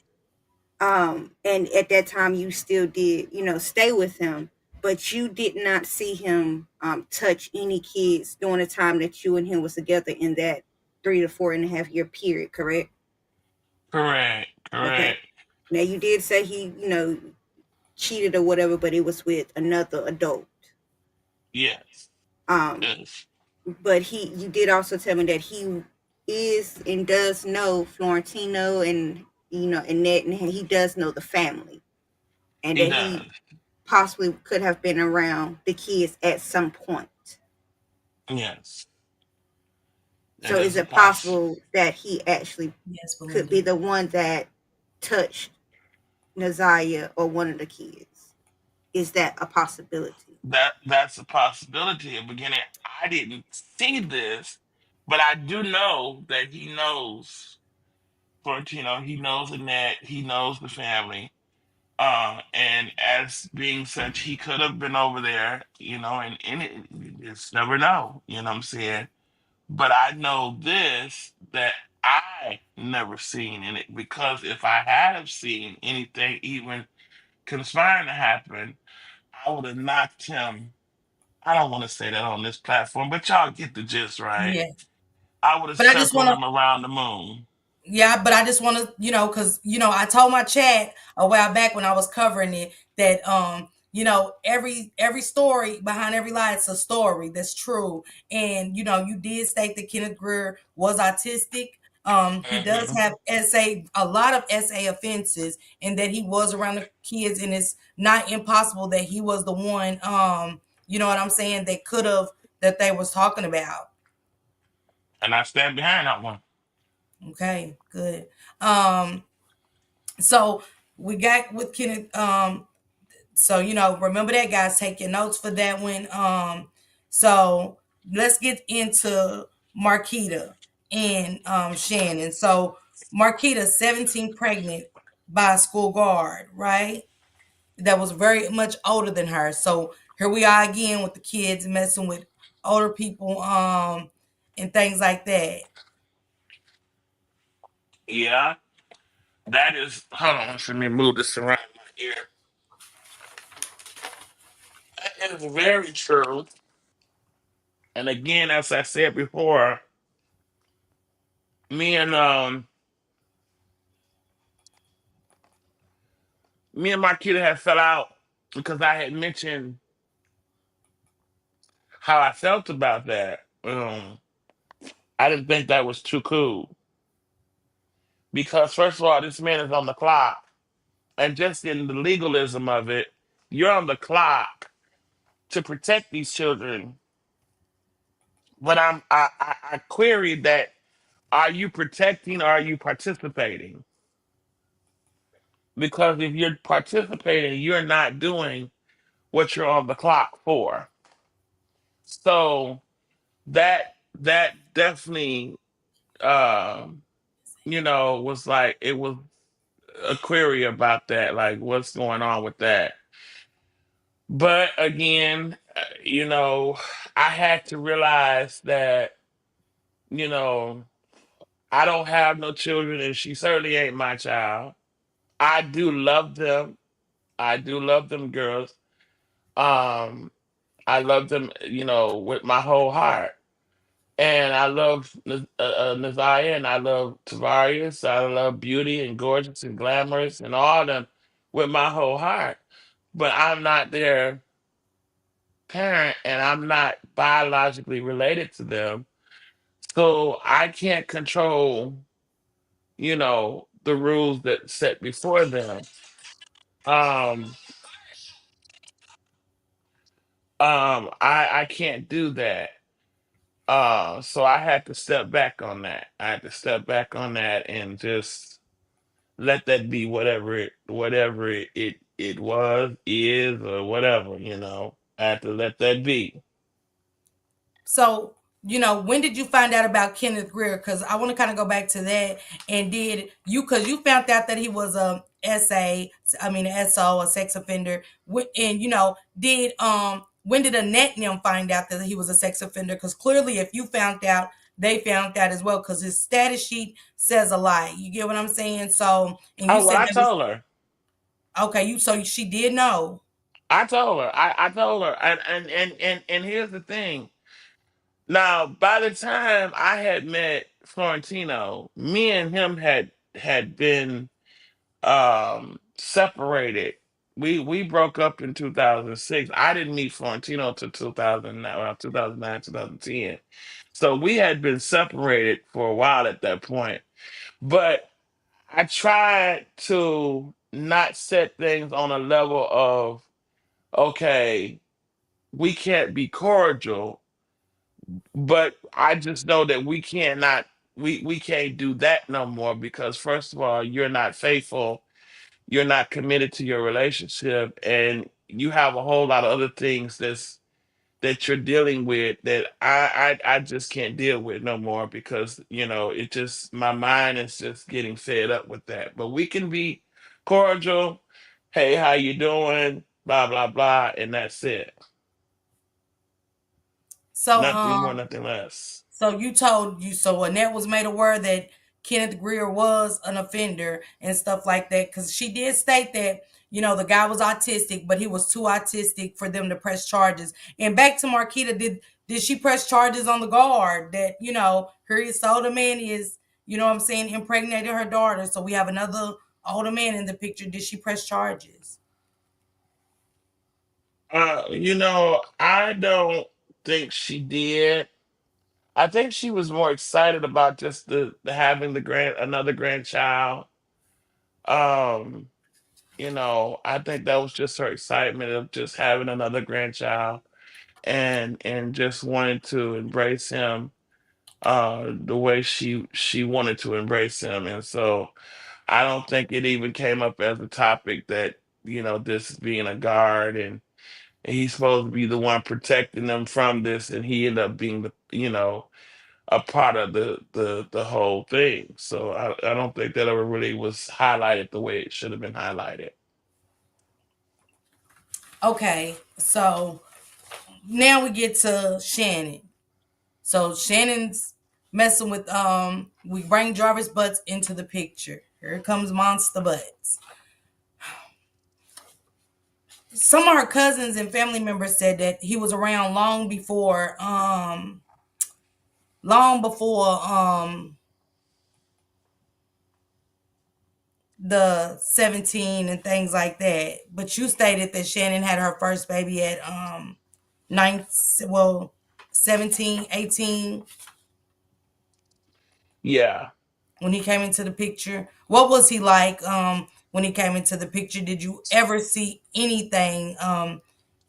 And at that time you still did stay with him, but you did not see him touch any kids during the time that you and him was together in that 3 to 4.5 year period, correct? Correct, Okay. correct. Now you did say he cheated or whatever, but it was with another adult. Yes, um yes, but you did also tell me that he is and does know Florentino and Annette, and he does know the family, and he that he does. possibly could have been around the kids at some point. Yes, that So is is a it poss. possible that he actually Yes, could be Belinda. the one that touched Naziah or one of the kids? Is that a possibility? That's a possibility. At the beginning, I didn't see this, but I do know that he knows Florentino. He knows Annette. He knows the family. And as being such, he could have been over there, and it, you just never know. You know what I'm saying? But I know this, that I never seen in it, because if I had have seen anything even conspiring to happen, I would have knocked him. I don't want to say that on this platform, but y'all get the gist, right? Yeah. I would have But I just circled want to, him around the moon. yeah, but I just want to, because I told my chat a while back when I was covering it that every story behind every lie, it's a story that's true. And you did state that Kenneth Greer was autistic. He does Hmm. have a lot of SA offenses, and that he was around the kids, and it's not impossible that he was the one. You know what I'm saying? That could have, that they was talking about. And I stand behind that one. Okay, good. Um, So we got with Kenneth. So remember that, guys. Take your notes for that one. So let's get into Marquita and Shannon. So Marquita, 17, pregnant by a school guard, right? That was very much older than her. So here we are again with the kids messing with older people, and things like that. Yeah, that is. Hold on, let me move this around my ear. That is very true. And again, as I said before, me and um me and Marquita had fell out because I had mentioned how I felt about that. I didn't think that was too cool, because first of all, this man is on the clock, and just in the legalism of it, you're on the clock to protect these children. But I queried that. Are you protecting or are you participating? Because if you're participating, you're not doing what you're on the clock for. So that definitely was like it was a query about that, like what's going on with that. But again, I had to realize that, you know, I don't have no children and she certainly ain't my child. I do love them. I do love them girls. Um, I love them, with my whole heart. And I love Naziah and I love Tavarius. I love Beauty and Gorgeous and Glamorous and all of them with my whole heart. But I'm not their parent and I'm not biologically related to them. So I can't control, the rules that set before them. Um, I can't do that. So I had to step back on that. I had to step back on that and just let that be whatever it was, is, or whatever. I had to let that be. So, when did you find out about Kenneth Greer? Because I want to kind of go back to that. And did you, because you found out that he was a SA, I mean, an SO, a sex offender. And, did, when did Annette and them find out that he was a sex offender? Because clearly, if you found out, they found out as well, because his status sheet says a lie. You get what I'm saying? So, and you Oh well, said I that was, told her. okay, so she did know. I told her. I told her. And here's the thing. Now, by the time I had met Florentino, me and him had been separated. We broke up in 2006. I didn't meet Florentino until 2009, 2009, 2010. So we had been separated for a while at that point. But I tried to not set things on a level of, okay, we can't be cordial, but I just know that we can't do that no more because first of all, you're not faithful, you're not committed to your relationship, and you have a whole lot of other things that you're dealing with that I just can't deal with no more because it just my mind is just getting fed up with that. But we can be cordial. Hey, how you doing? Blah blah blah, and that's it. So, Nothing more, nothing less. So so Annette was made aware that Kenneth Greer was an offender and stuff like that, because she did state that, the guy was autistic, but he was too autistic for them to press charges. And back to Marquita, did she press charges on the guard that, her older man is, what I'm saying, impregnated her daughter. So we have another older man in the picture. Did she press charges? I don't think she did. I think she was more excited about just the having another grandchild. Um, I think that was just her excitement of just having another grandchild and just wanting to embrace him the way she wanted to embrace him. And so I don't think it even came up as a topic that, this being a guard and he's supposed to be the one protecting them from this and he ended up being a part of the whole thing. So I don't think that ever really was highlighted the way it should have been highlighted. Okay, so now we get to Shannon. So Shannon's messing with we bring Jarvis Butts into the picture. Here comes Monster Butts. Some of her cousins and family members said that he was around long before the 17 and things like that. But you stated that Shannon had her first baby at 9, well, 17, 18, Yeah. when he came into the picture. What was he like when he came into the picture? Did you ever see anything,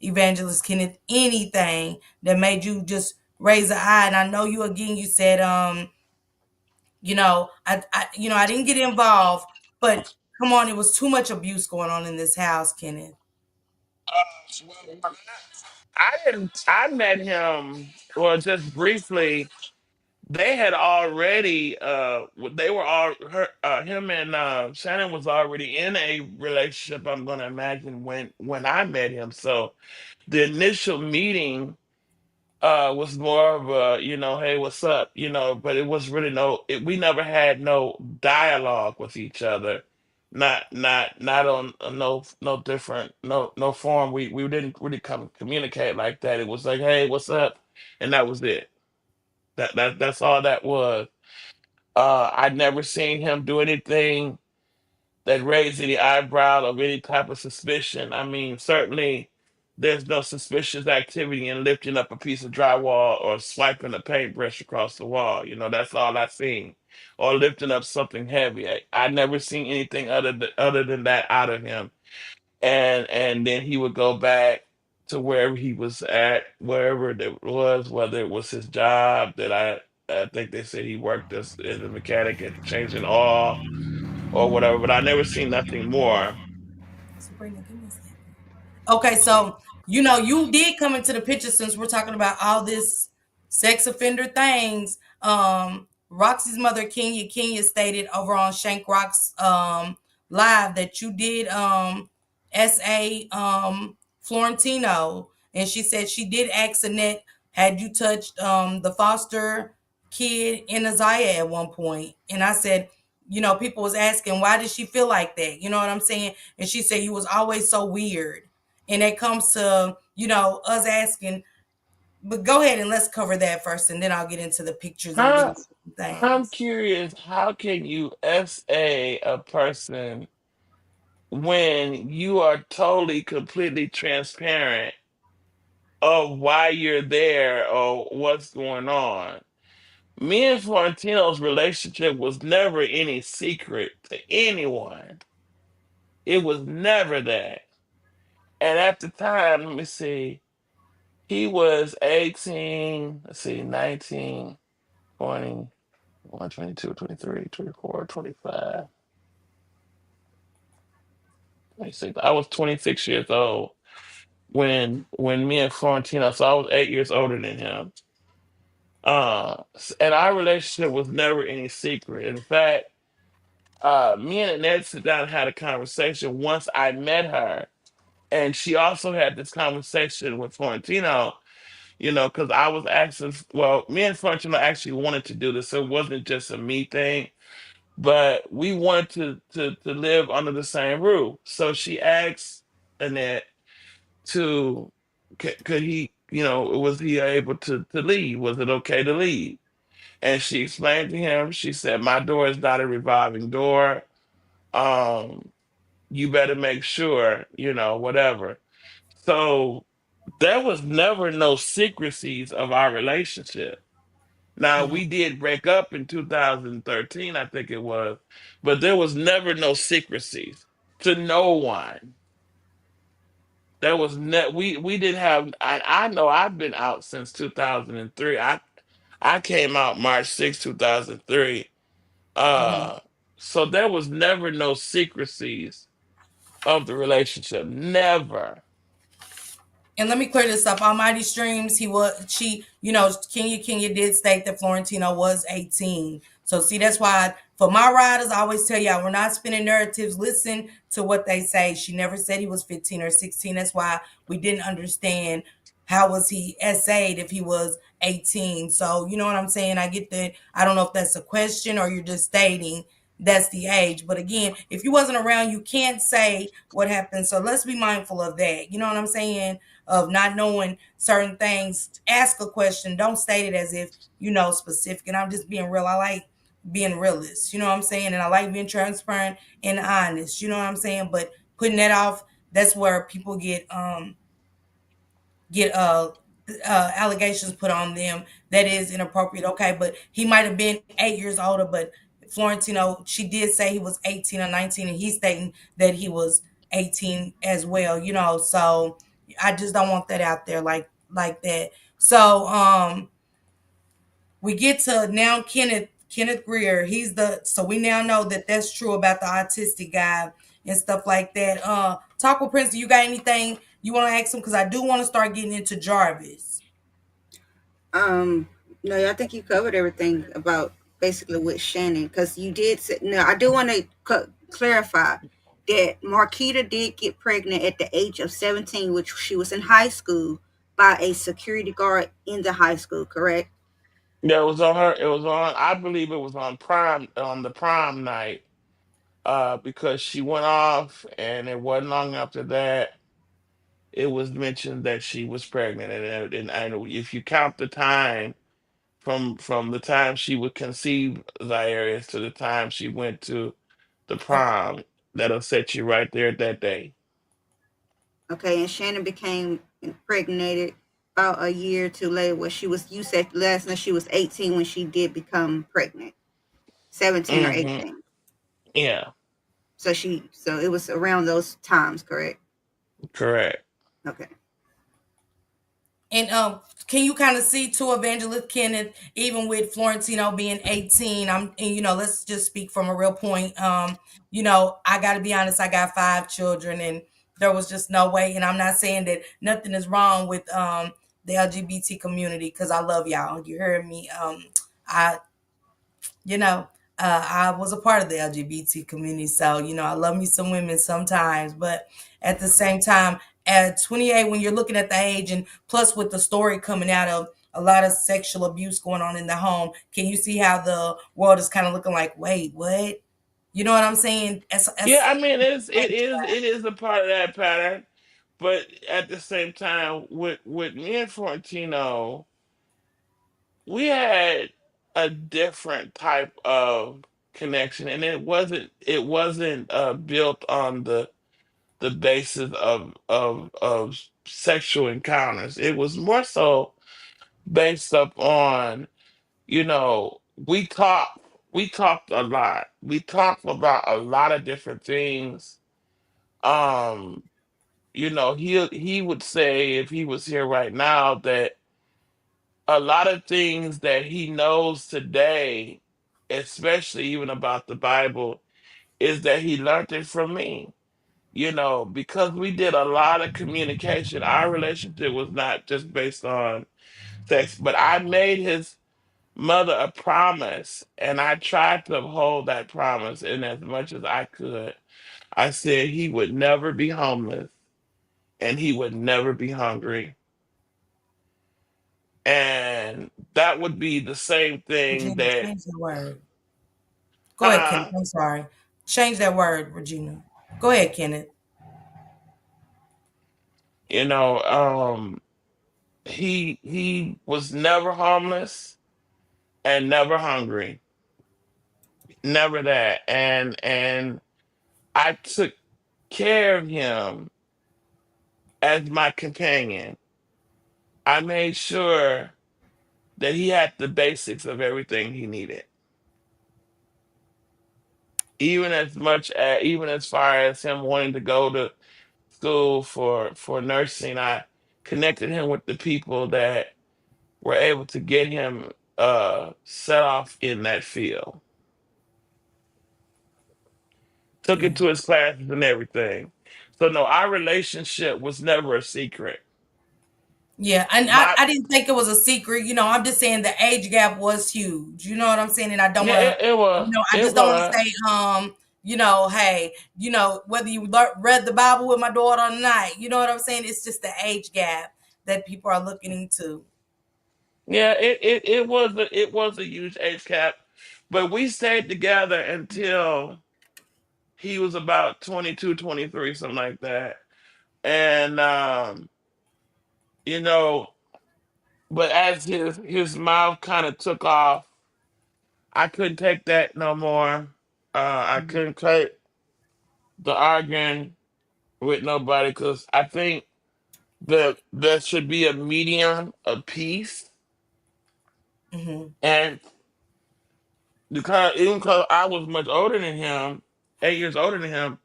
Evangelist Kenneth, anything that made you just raise an eye? And I know you, again, you said I didn't get involved, but come on, it was too much abuse going on in this house, Kenneth. Well, I didn't. I met him, well, just briefly. They had already. They were all. Him and Shannon was already in a relationship. I'm going to imagine when I met him. So the initial meeting was more of a, hey, what's up, but it was really we never had no dialogue with each other, not on no different, no form. We didn't really come communicate like that. It was like, hey, what's up, and that was it. That's all that was. I'd never seen him do anything that raised any eyebrow of any type of suspicion. I mean, certainly there's no suspicious activity in lifting up a piece of drywall or swiping a paintbrush across the wall. That's all I seen. Or lifting up something heavy. I never seen anything other than that out of him. And then he would go back to wherever he was at, wherever it was, whether it was his job that I think they said he worked as a mechanic at changing oil or whatever, but I never seen nothing more. Sabrina, give me a second. Okay, so you did come into the picture since we're talking about all this sex offender things. Roxy's mother, Kenya stated over on Shank Rock's live that you did SA Florentino, and she said she did ask Annette, had you touched the foster kid in Naziah at one point? And I said, people was asking why did she feel like that? You know what I'm saying? And she said you was always so weird. And it comes to, us asking, but go ahead and let's cover that first, and then I'll get into the pictures and Huh? videos and I'm things. curious, how can you SA a person when you are totally, completely transparent of why you're there or what's going on? Me and Florentino's relationship was never any secret to anyone. It was never that. And at the time, let me see, he was 18, let's see, 19, 20, 21, 22, 23, 24, 25, 26. I was 26 years old when me and Florentino, so I was 8 years older than him. And our relationship was never any secret. In fact, me and Annette sat down and had a conversation once I met her. And she also had this conversation with Florentino, because I was actually, well, me and Florentino actually wanted to do this. So it wasn't just a me thing, but we wanted to live under the same roof. So she asked Annette to, could he, was he able to leave? Was it okay to leave? And she explained to him, she said, my door is not a revolving door. Um, you better make sure, whatever. So there was never no secrecies of our relationship. Now Mhm. we did break up in 2013, I think it was, but there was never no secrecies to no one. There was we didn't have. I know I've been out since 2003. I came out March 6, 2003. Mhm. Uh, so there was never no secrecies of the relationship. Never. And let me clear this up. Almighty Streams, Kenya did state that Florentino was 18. So see, that's why for my riders, I always tell y'all, we're not spinning narratives. Listen to what they say. She never said he was 15 or 16. That's why we didn't understand how was he SA'd if he was 18. So you know what I'm saying? I get that. I don't know if that's a question or you're just stating that's the age. But again, if you wasn't around, you can't say what happened. So let's be mindful of that. You know what I'm saying? Of not knowing certain things. Ask a question. Don't state it as if you know specific. And I'm just being real. I like being realist. You know what I'm saying? And I like being transparent and honest. You know what I'm saying? But putting that off, that's where people get allegations put on them that is inappropriate. Okay, but he might have been 8 years older, but Florentino, she did say he was 18 or 19, and he's stating that he was 18 as well. So I just don't want that out there like that. So we get to now Kenneth. Kenneth Greer. He's the so we now know that that's true about the autistic guy and stuff like that. Talk with Prince. Do you got anything you want to ask him? Because I do want to start getting into Jarvis. Um, no, I think you covered everything about basically with Shannon because you did say, no, I do want to clarify that Marquita did get pregnant at the age of 17, which she was in high school by a security guard in the high school, correct? Yeah, it was on her. It was on. I believe it was on prime on the prom night. Because she went off, and it wasn't long after that it was mentioned that she was pregnant, and if you count the time from the time she would conceive Zaire to the time she went to the Okay. prom, that'll set you right there at that day. Okay, and Shannon became impregnated about a year or two later where she was, you said last night she was 18 when she did become pregnant. 17 or Hmm. 18. Yeah, So it was around those times, correct? correct. Okay. And can you kind of see to Evangelist Kenneth, even with Florentino being 18, and let's just speak from a real point. I gotta be honest, I got 5 children and there was just no way. And I'm not saying that nothing is wrong with the LGBT community because I love y'all. You heard me. I you know, I was a part of the LGBT community, so I love me some women sometimes, but at the same time, at 28, when you're looking at the age, and plus with the story coming out of a lot of sexual abuse going on in the home, can you see how the world is kind of looking like, wait, what? You know what I'm saying? Yeah, As I mean it is a part of that pattern, but at the same time, with me and Florentino, we had a different type of connection, and it wasn't built on the basis of sexual encounters. It was more so based up on, we talked a lot. We talked about a lot of different things. um he would say, if he was here right now, that a lot of things that he knows today, especially even about the Bible, is that he learned it from me. Because we did a lot of communication. Our relationship was not just based on sex, but I made his mother a promise, and I tried to uphold that promise in as much as I could. I said he would never be homeless and he would never be hungry. And that would be the same thing Regina, that, change that word. Go ahead, Kenneth. huh? I'm sorry. Change that word, Regina. Go ahead, Kenneth. You know, he was never homeless and never hungry. Never that. And I took care of him as my companion. I made sure that he had the basics of everything he needed. Even as far as him wanting to go to school for nursing, I connected him with the people that were able to get him set off in that field. Took Yeah. it to his classes and everything. So no, our relationship was never a secret. Yeah, and I, My I didn't think it was a secret. I'm just saying the age gap was huge. You know what I'm saying? And I don't Yeah, want to, it was. I It just don't want to was. say, hey, whether you read the Bible with my daughter or not. You know what I'm saying? It's just the age gap that people are looking into. Yeah, it was a huge age gap, but we stayed together until he was about 22, 23, something like that. And you know, but as his mouth kind of took off, I couldn't take that no more. I Mhm. couldn't take the arguing with nobody, because I think that there should be a medium of peace. Mhm. And because even because I was much older than him, 8 years older than him,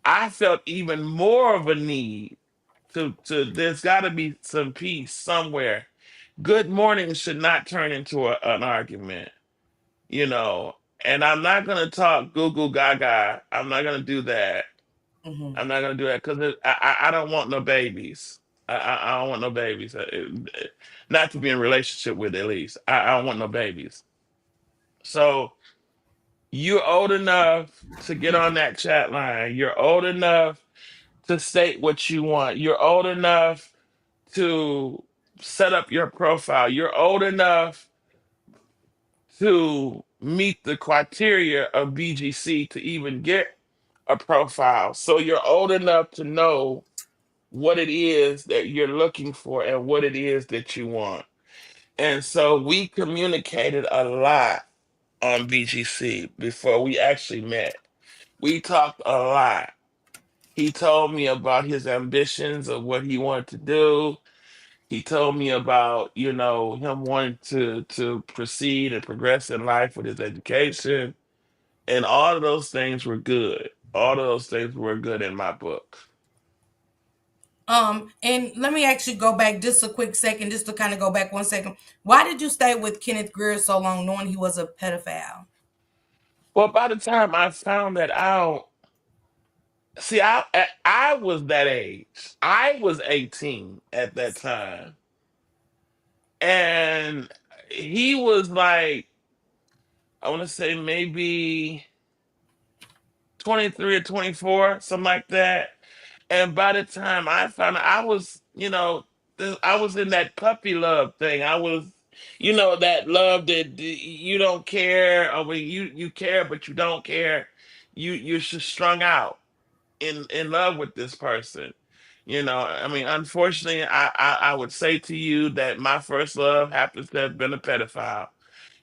I felt even more of a need to there's got to be some peace somewhere. Good morning should not turn into an argument. you know. And I'm not gonna talk goo goo gaga. I'm not gonna do that. Hmm. I'm not gonna do that because I don't want no babies. I don't want no babies. Not to be in a relationship with at least. I don't want no babies. So you're old enough to get on that chat line. You're old enough to state what you want. You're old enough to set up your profile. You're old enough to meet the criteria of BGC to even get a profile. So you're old enough to know what it is that you're looking for and what it is that you want. And so we communicated a lot on BGC before we actually met. We talked a lot. He told me about his ambitions of what he wanted to do. He told me about, him wanting to proceed and progress in life with his education. And all of those things were good. All of those things were good in my book. And let me actually go back just a quick second, just to kind of go back 1 second. Why did you stay with Kenneth Greer so long, knowing he was a pedophile? Well, by the time I found that out, see, I was that age. I was 18 at that time. And he was like, I want to say maybe 23 or 24, something like that. And by the time I found out, I was in that puppy love thing. I was, that love that you don't care, or when you care but you don't care. You're just strung out in love with this person. I mean, unfortunately, I would say to you that my first love happens to have been a pedophile.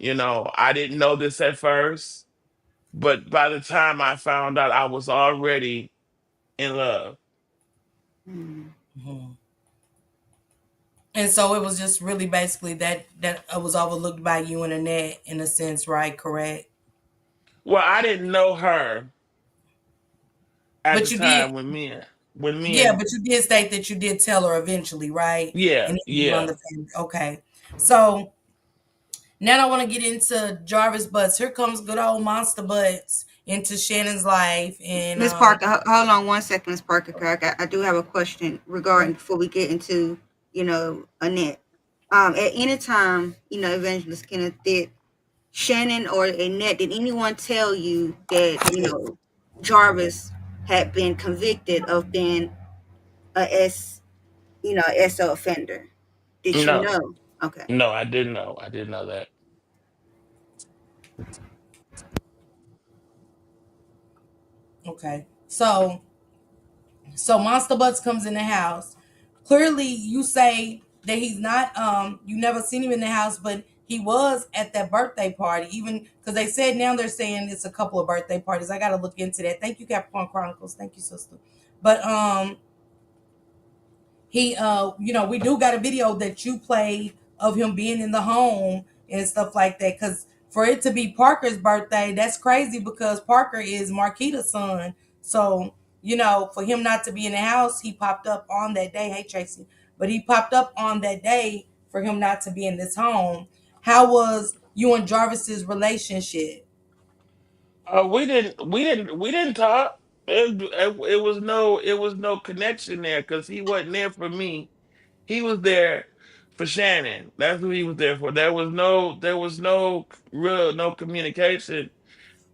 I didn't know this at first, but by the time I found out, I was already in love. Mm. Mhm. And so it was just really basically that it was overlooked by you and Annette in a sense, right? Correct. Well, I didn't know her at the But you did, time when me yeah. and But you did state that you did tell her eventually, right? yeah, And it was on yeah. the family. Okay. So now I want to get into Jarvis Butts. Here comes good old Monster Butts into Shannon's life, and Miss Parker, hold on 1 second, Miss Parker. 'Cause I do have a question regarding before we get into Annette. At any time, Evangelist Kenneth, did Shannon or Annette, did anyone tell you that Jarvis had been convicted of being a SO offender? Did you No, know? Okay. no, I didn't know. I didn't know that. okay. So Monster Butts comes in the house. Clearly, you say that he's not. You never seen him in the house, but he was at that birthday party. Even because they said now they're saying it's a couple of birthday parties. I got to look into that. Thank you, Capricorn Chronicles. Thank you, sister. But he we do got a video that you played of him being in the home and stuff like that, because for it to be Parker's birthday, that's crazy because Parker is Marquita's son. So for him not to be in the house, he popped up on that day. Hey, Tracy. But he popped up on that day for him not to be in this home. How was you and Jarvis's relationship? We didn't talk. It was no connection there because he wasn't there for me. He was there for Shannon. That's who he was there for. There was no real no communication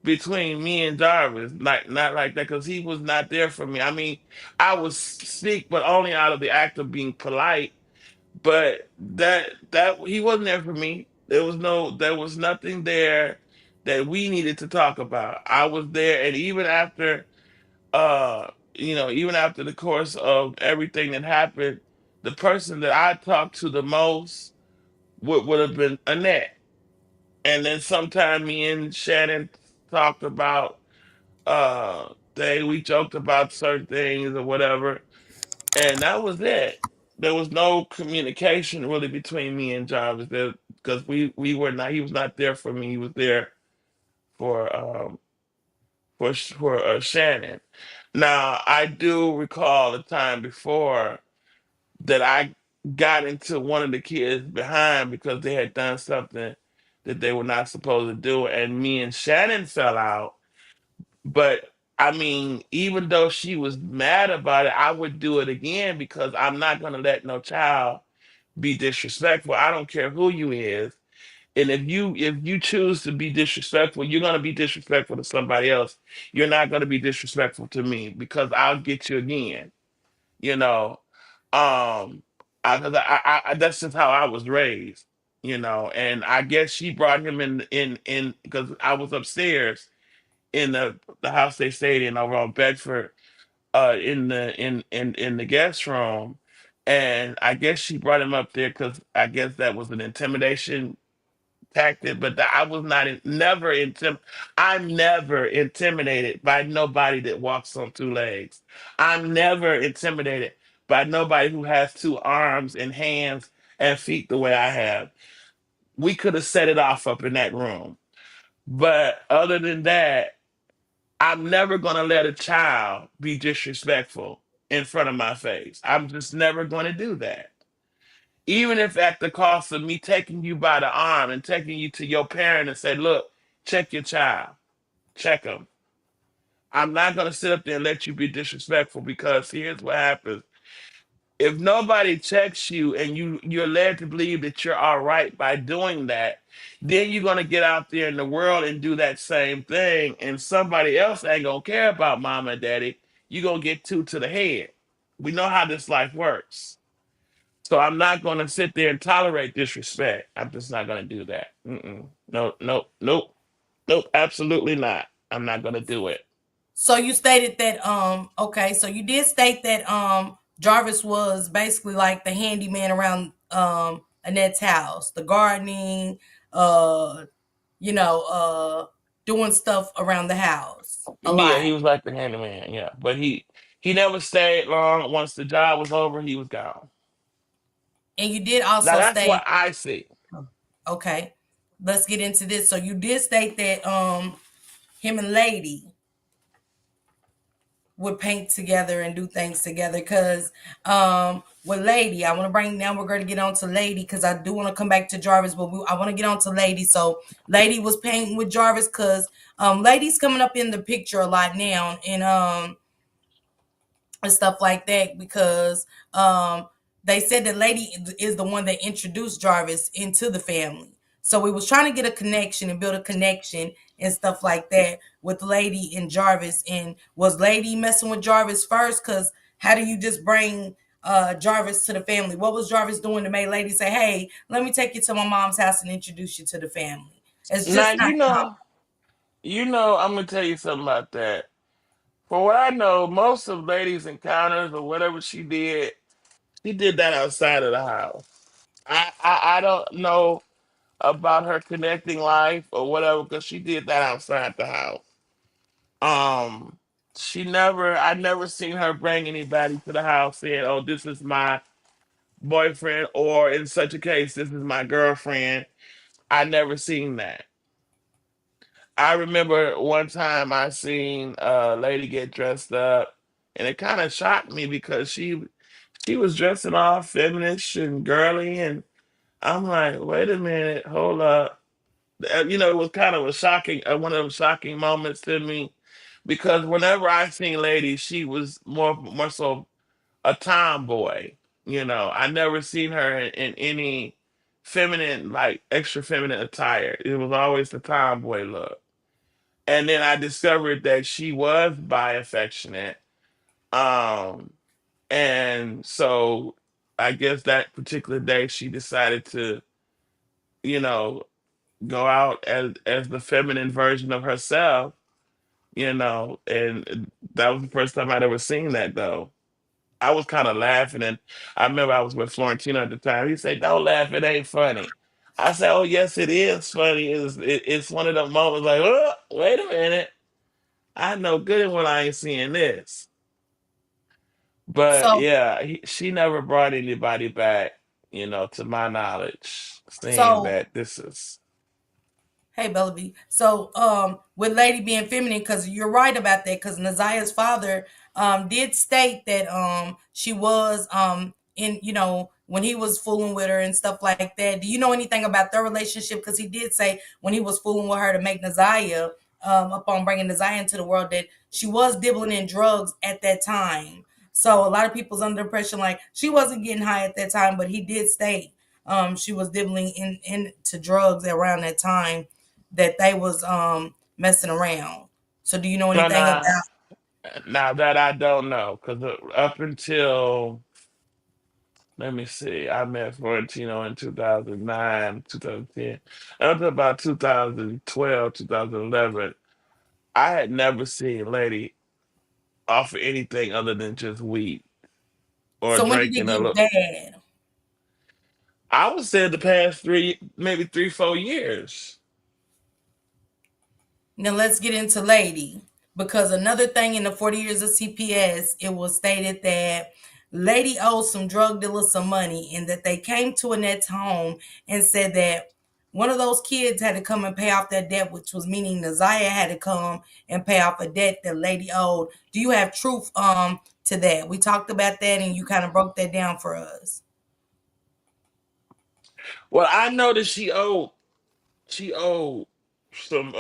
between me and Jarvis, like not like that, because he was not there for me. I mean, I was sick, but only out of the act of being polite. But that he wasn't there for me. There was nothing there that we needed to talk about. I was there, and even after the course of everything that happened, the person that I talked to the most would have been Annette. And then sometime me and Shannon talked about we joked about certain things or whatever, and that was it. There was no communication really between me and Jarvis there because we were not. He was not there for me. He was there for Shannon. Now I do recall a time before that I got into one of the kids behind because they had done something that they were not supposed to do, and me and Shannon fell out. But I mean, even though she was mad about it, I would do it again because I'm not gonna let no child be disrespectful. I don't care who you is. And if you choose to be disrespectful, you're gonna be disrespectful to somebody else. You're not gonna be disrespectful to me because I'll get you again. You know, um, 'cause that's just how I was raised. And I guess she brought him in because I was upstairs in the house they stayed in over on Bedford, in the guest room, and I guess she brought him up there because I guess that was an intimidation tactic. But I was not never I'm never intimidated by nobody that walks on two legs. I'm never intimidated by nobody who has two arms and hands and feet the way I have. We could have set it off up in that room. But other than that, I'm never going to let a child be disrespectful in front of my face. I'm just never going to do that. Even if at the cost of me taking you by the arm and taking you to your parent and say, look, check your child, check them. I'm not going to sit up there and let you be disrespectful because here's what happens. If nobody checks you and you're led to believe that you're all right by doing that, then you're gonna get out there in the world and do that same thing, and somebody else ain't gonna care about mama and daddy. You're gonna get two to the head. We know how this life works. So I'm not gonna sit there and tolerate disrespect. I'm just not gonna do that. Mm-mm. No, no, nope, nope, absolutely not. I'm not gonna do it. So you stated that okay, so you did state that Jarvis was basically like the handyman around Annette's house, the gardening, uh you know, doing stuff around the house a Yeah, lot. he was like the handyman. Yeah, but he never stayed long. Once the job was over, he was gone. And you did Now also that's what state, I see. okay, let's get into this. So you did state that him and Lady would paint together and do things together. Cause with Lady, I want to bring now we're going to get on to Lady because I do want to come back to Jarvis, but I want to get on to Lady. So Lady was painting with Jarvis because Lady's coming up in the picture a lot now, and stuff like that because they said that Lady is the one that introduced Jarvis into the family. So we was trying to get a connection and build a connection and stuff like that with Lady and Jarvis. And was Lady messing with Jarvis first? Because how do you just bring Jarvis to the family? What was Jarvis doing to make Lady say, "Hey, let me take you to my mom's house and introduce you to the family"? It's Now just not common. I'm gonna tell you something about that. For what I know, most of Lady's encounters or whatever she did that outside of the house. I don't know about her connecting life or whatever because she did that outside the house. Um, I never seen her bring anybody to the house saying, "Oh, this is my boyfriend," or in such a case, "This is my girlfriend." I never seen that. I remember one time I seen a lady get dressed up, and it kind of shocked me because she was dressing all feminine and girly, and I'm like, wait a minute, hold up. It was kind of a shocking, one of those shocking moments to me because whenever I seen ladies, she was more so a tomboy. I never seen her in any feminine, like extra feminine attire. It was always the tomboy look. And then I discovered that she was bi affectionate. Um, and so I guess that particular day she decided to, you know, go out as the feminine version of herself, and that was the first time I'd ever seen that though. I was kind of laughing, and I remember I was with Florentino at the time. He said, "Don't laugh, it ain't funny." I said, "Oh yes, it is funny. It's one of the moments like, oh, wait a minute. I know good and well I ain't seeing this." But So yeah, she never brought anybody back, to my knowledge, saying so that this is. Hey, Bellaby. So, with Lady being feminine, because you're right about that, because Naziah's father did state that she was in, when he was fooling with her and stuff like that. Do you know anything about their relationship? Because he did say when he was fooling with her to make Naziah, upon bringing Naziah into the world, that she was dibbling in drugs at that time. So a lot of people's under the impression like she wasn't getting high at that time, but he did state she was dibbling into drugs around that time that they was messing around. So do you know So anything now, about? now that I don't know, because up until, let me see, I met Florentino in 2009, 2010. Up to about 2012, 2011, I had never seen Lady offer anything other than just weed or So when did it drinking a get little. bad? I would say the past three, maybe 3, 4 years. Now let's get into Lady. Because another thing in the 40 years of CPS, it was stated that Lady owed some drug dealers some money and that they came to Annette's home and said that one of those kids had to come and pay off that debt, which was meaning Naziah had to come and pay off a debt that Lady owed. Do you have truth to that? We talked about that and you kind of broke that down for us. Well, I know that she owed some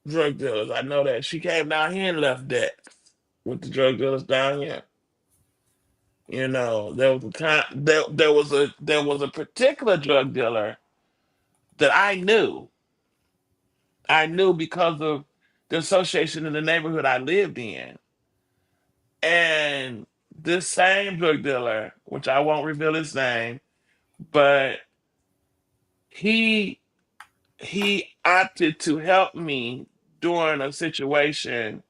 drug dealers. I know that she came down here and left debt with the drug dealers down here. There was a there was a particular drug dealer that I knew. I knew because of the association in the neighborhood I lived in. And this same drug dealer, which I won't reveal his name, but he he opted to help me during a situation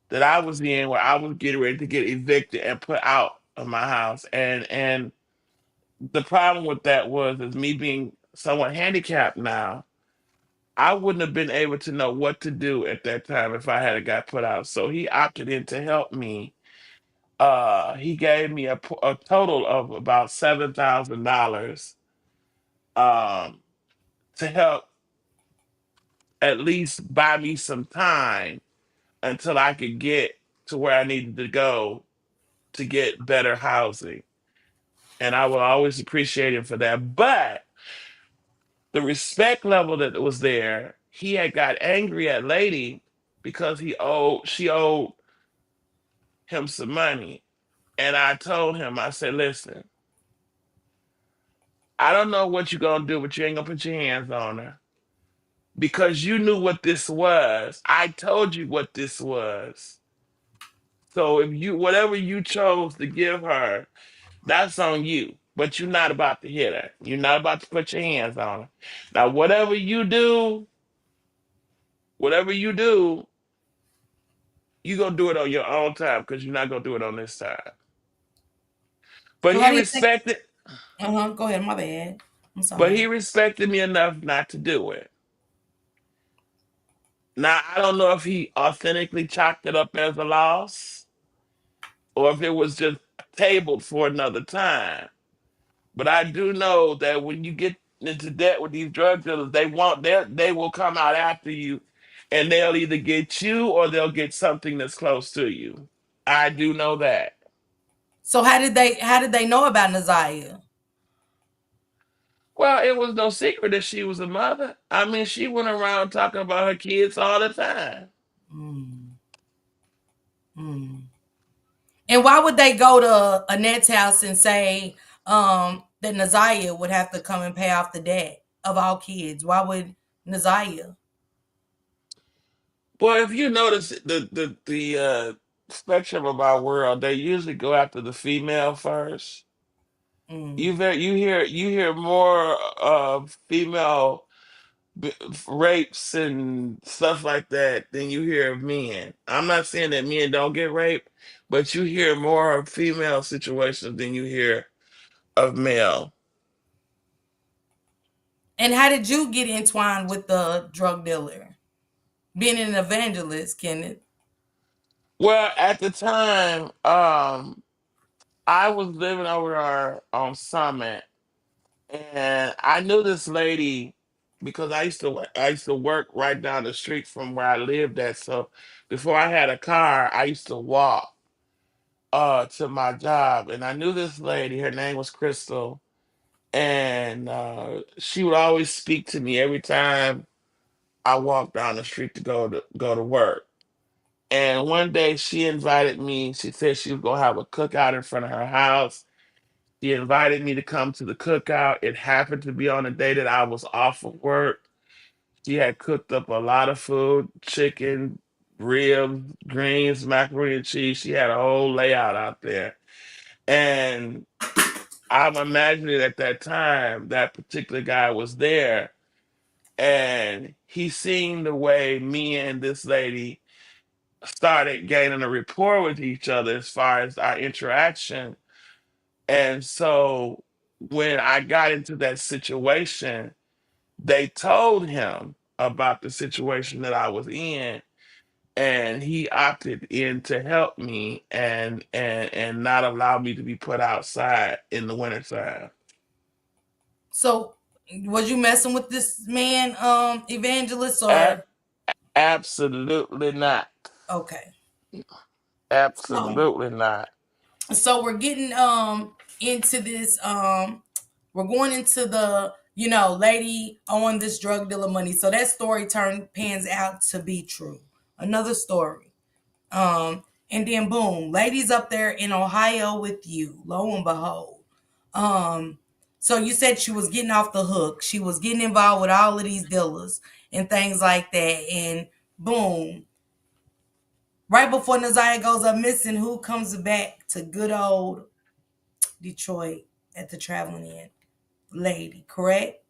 that I was in where I was getting ready to get evicted and put out of my house. And the problem with that was is me being somewhat handicapped now, I wouldn't have been able to know what to do at that time if I had got put out. So he opted in to help me. He gave me a total of about $7,000 um, to help at least buy me some time until I could get to where I needed to go to get better housing. And I will always appreciate him for that. But the respect level that was there, he had got angry at Lady because she owed him some money. And I told him, I said, listen, I don't know what you're gonna do, but you ain't gonna put your hands on her. Because you knew what this was. I told you what this was. So if you whatever you chose to give her, that's on you. But you're not about to hit her. You're not about to put your hands on her. Now, whatever you do, you're gonna do it on your own time because you're not gonna do it on this time. But So how he do you think? respected Go ahead. My bad. I'm but sorry. he respected me enough not to do it. Now I don't know if he authentically chalked it up as a loss or if it was just tabled for another time. But I do know that when you get into debt with these drug dealers, they will come out after you, and they'll either get you or they'll get something that's close to you. I do know that. So how did they know about Naziah? Well, it was no secret that she was a mother. I mean, she went around talking about her kids all the time. Mm, mm. And why would they go to Annette's house and say that Naziah would have to come and pay off the debt of all kids? Why would Naziah? Well, if you notice the spectrum of our world, they usually go after the female first. Mm. You hear more of female b- rapes and stuff like that than you hear of men. I'm not saying that men don't get raped, but you hear more of female situations than you hear of male. And how did you get entwined with the drug dealer? Being an evangelist, Kenneth. Well, at the time, I was living over on Summit, and I knew this lady because I used to work right down the street from where I lived at. So before I had a car, I used to walk. to my job, and I knew this lady. Her name was Crystal, and she would always speak to me every time I walked down the street to go to work. And one day she invited me. She said she was gonna have a cookout in front of her house. She invited me to come to the cookout. It happened to be on the day that I was off of work. She had cooked up a lot of food, chicken, ribs, greens, macaroni and cheese. She had a whole layout out there. And I'm imagining at that time that particular guy was there, and he seen the way me and this lady started gaining a rapport with each other as far as our interaction. And so when I got into that situation, they told him about the situation that I was in, and he opted in to help me and not allow me to be put outside in the wintertime. So, was you messing with this man, Evangelist, A- or absolutely not. okay? So, Absolutely not. so we're getting into this we're going into the lady on this drug dealer money. So that story pans out to be true. Another story. And then boom, ladies up there in Ohio with you. Lo and behold. Um, so you said she was getting off the hook. She was getting involved with all of these dealers and things like that. And boom, right before Naziah goes up missing, who comes back to good old Detroit at the Traveling Inn? Lady, correct?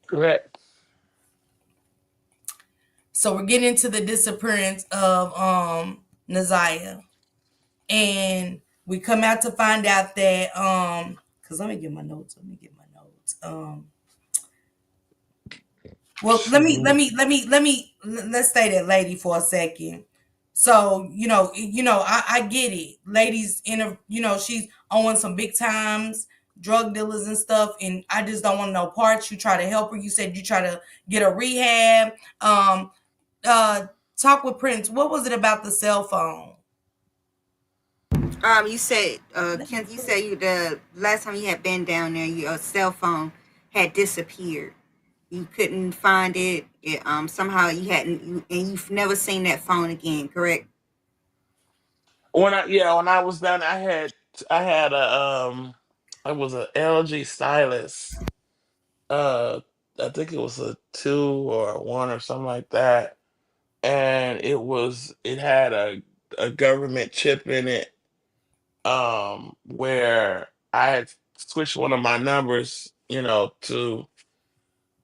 Correct. So we're getting into the disappearance of Naziah. And we come out to find out that because let me get my notes. Well, let's stay that lady for a second. So I get it. Ladies in a she's owing some big times, drug dealers and stuff, and I just don't want no parts. You try to help her. You said you try to get a rehab. Um, uh, talk with Prince. What was it about the cell phone? You said, Kenneth, you said you the last time you had been down there, your cell phone had disappeared. You couldn't find it. Somehow you hadn't, and you've never seen that phone again. Correct? When I was down, I had a it was a LG stylus. Uh, I think it was a two or a one or something like that, and it had a government chip in it, where I had switched one of my numbers, to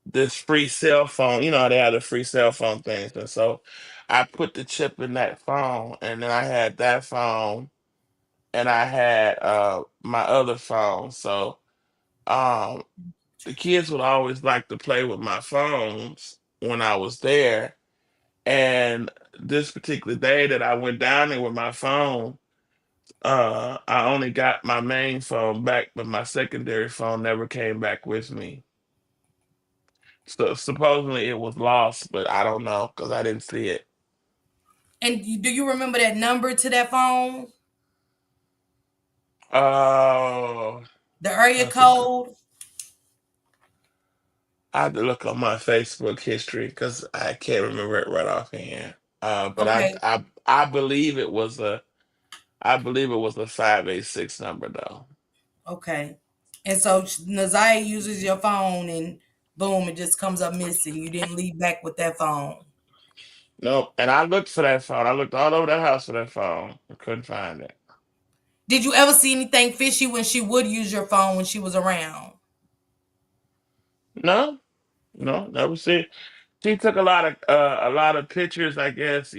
this free cell phone. You know, they had the free cell phone things. And so I put the chip in that phone, and then I had that phone, and I had my other phone. So um the kids would always like to play with my phones when I was there. And this particular day that I went down there with my phone, I only got my main phone back, but my secondary phone never came back with me. So supposedly it was lost, but I don't know because I didn't see it. And do you remember that number to that phone? Oh, The area that's a good. code? I have to look on my Facebook history because I can't remember it right offhand. But Okay, I believe it was a 586 number though. okay. And so Naziah uses your phone and boom, it just comes up missing. You didn't leave back with that phone. Nope. And I looked for that phone. I looked all over that house for that phone. I couldn't find it. Did you ever see anything fishy when she would use your phone when she was around? No, no, never see it. She took a lot of pictures, I guess,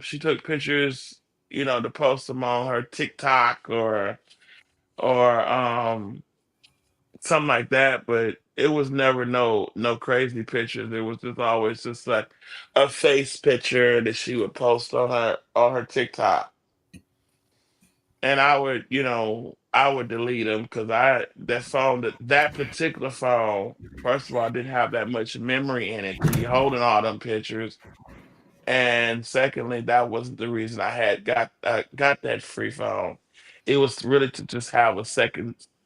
she took pictures, to post them on her TikTok or something like that, but it was never no crazy pictures. It was just always just like a face picture that she would post on her TikTok. And I would delete them because that particular phone, first of all, didn't have that much memory in it to be holding all them pictures. And secondly, that wasn't the reason I had got that free phone. It was really to just have a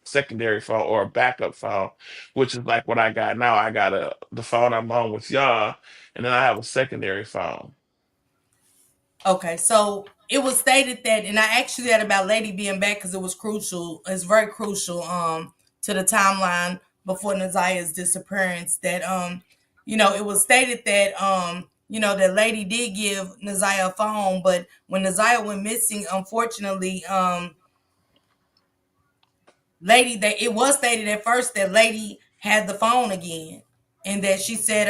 secondary phone or a backup phone, which is like what I got now. I got the phone I'm on with y'all, and then I have a secondary phone. Okay, so it was stated that, and I asked you that about Lady being back because it was crucial. It's very crucial to the timeline before Naziah's disappearance. That it was stated that that Lady did give Naziah a phone, but when Naziah went missing, unfortunately, Lady, that it was stated at first that Lady had the phone again, and that she said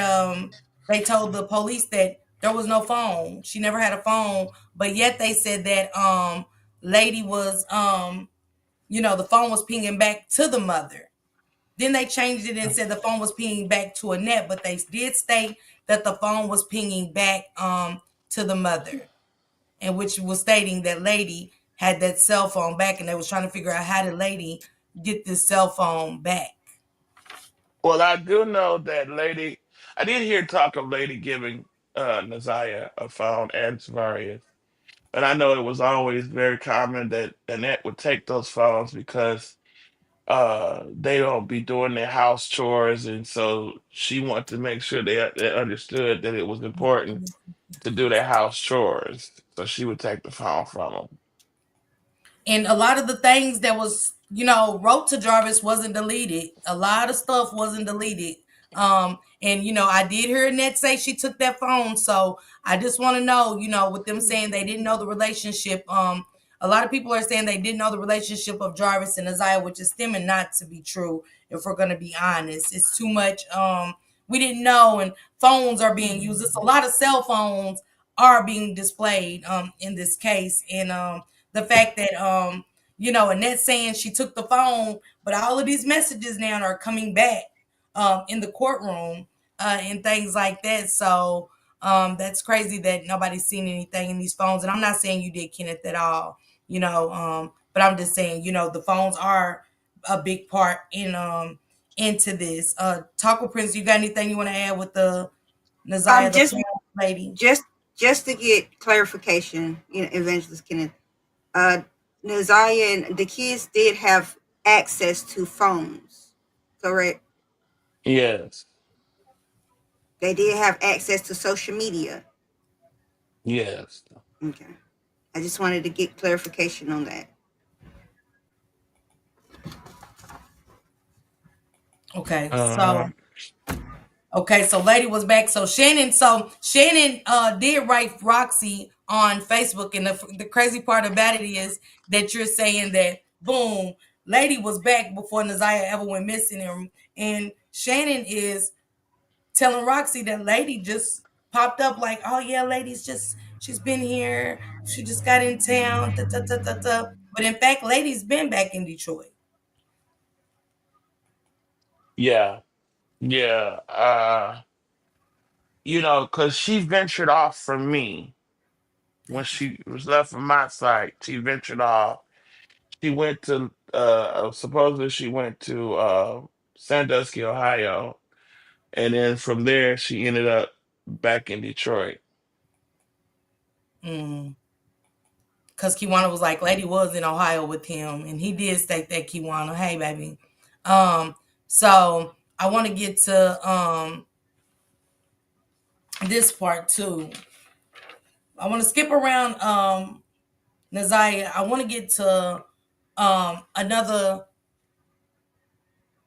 they told the police that there was no phone. She never had a phone, but yet they said that Lady was the phone was pinging back to the mother. Then they changed it and said the phone was pinging back to Annette, but they did state that the phone was pinging back to the mother, and which was stating that Lady had that cell phone back, and they was trying to figure out how did Lady get this cell phone back. Well, I do know that Lady. I did hear talk of Lady giving Naziah a phone and Tavarius. And I know it was always very common that Annette would take those phones because they don't be doing their house chores, and so she wanted to make sure they understood that it was important to do their house chores. So she would take the phone from them. And a lot of the things that was wrote to Jarvis wasn't deleted. A lot of stuff wasn't deleted. And I did hear Annette say she took that phone, so I just want to know, with them saying they didn't know the relationship. A lot of people are saying they didn't know the relationship of Jarvis and Naziah, which is stemming not to be true. If we're gonna be honest, it's too much. We didn't know, and phones are being used. It's a lot of cell phones are being displayed in this case, and the fact that Annette saying she took the phone, but all of these messages now are coming back in the courtroom and things like that. So that's crazy that nobody's seen anything in these phones. And I'm not saying you did, Kenneth, at all, but I'm just saying, the phones are a big part into this. Taco Prince, you got anything you want to add with the Naziah, the Just phone lady? just just to get clarification, Evangelist Kenneth, uh, Naziah and the kids did have access to phones, correct? Yes, They did have access to social media. yes. Okay, I just wanted to get clarification on that. Okay, Uh, so Lady was back. So Shannon did write Roxy on Facebook, and the crazy part about it is that you're saying that boom, Lady was back before Naziah ever went missing, and Shannon is telling Roxy that Lady just popped up like, oh yeah, she's been here, she just got in town, da, da, da, da, da. But in fact, Lady's been back in Detroit. yeah, yeah. Because she ventured off from me when she was left from my side. She ventured off. She went to supposedly she went to Sandusky, Ohio, and then from there she ended up back in Detroit. Mm. Because Kiwana was like, Lady was in Ohio with him, and he did state that, Kiwana, hey baby. Um, so I want to get to this part too. I want to skip around Naziah. I want to get to another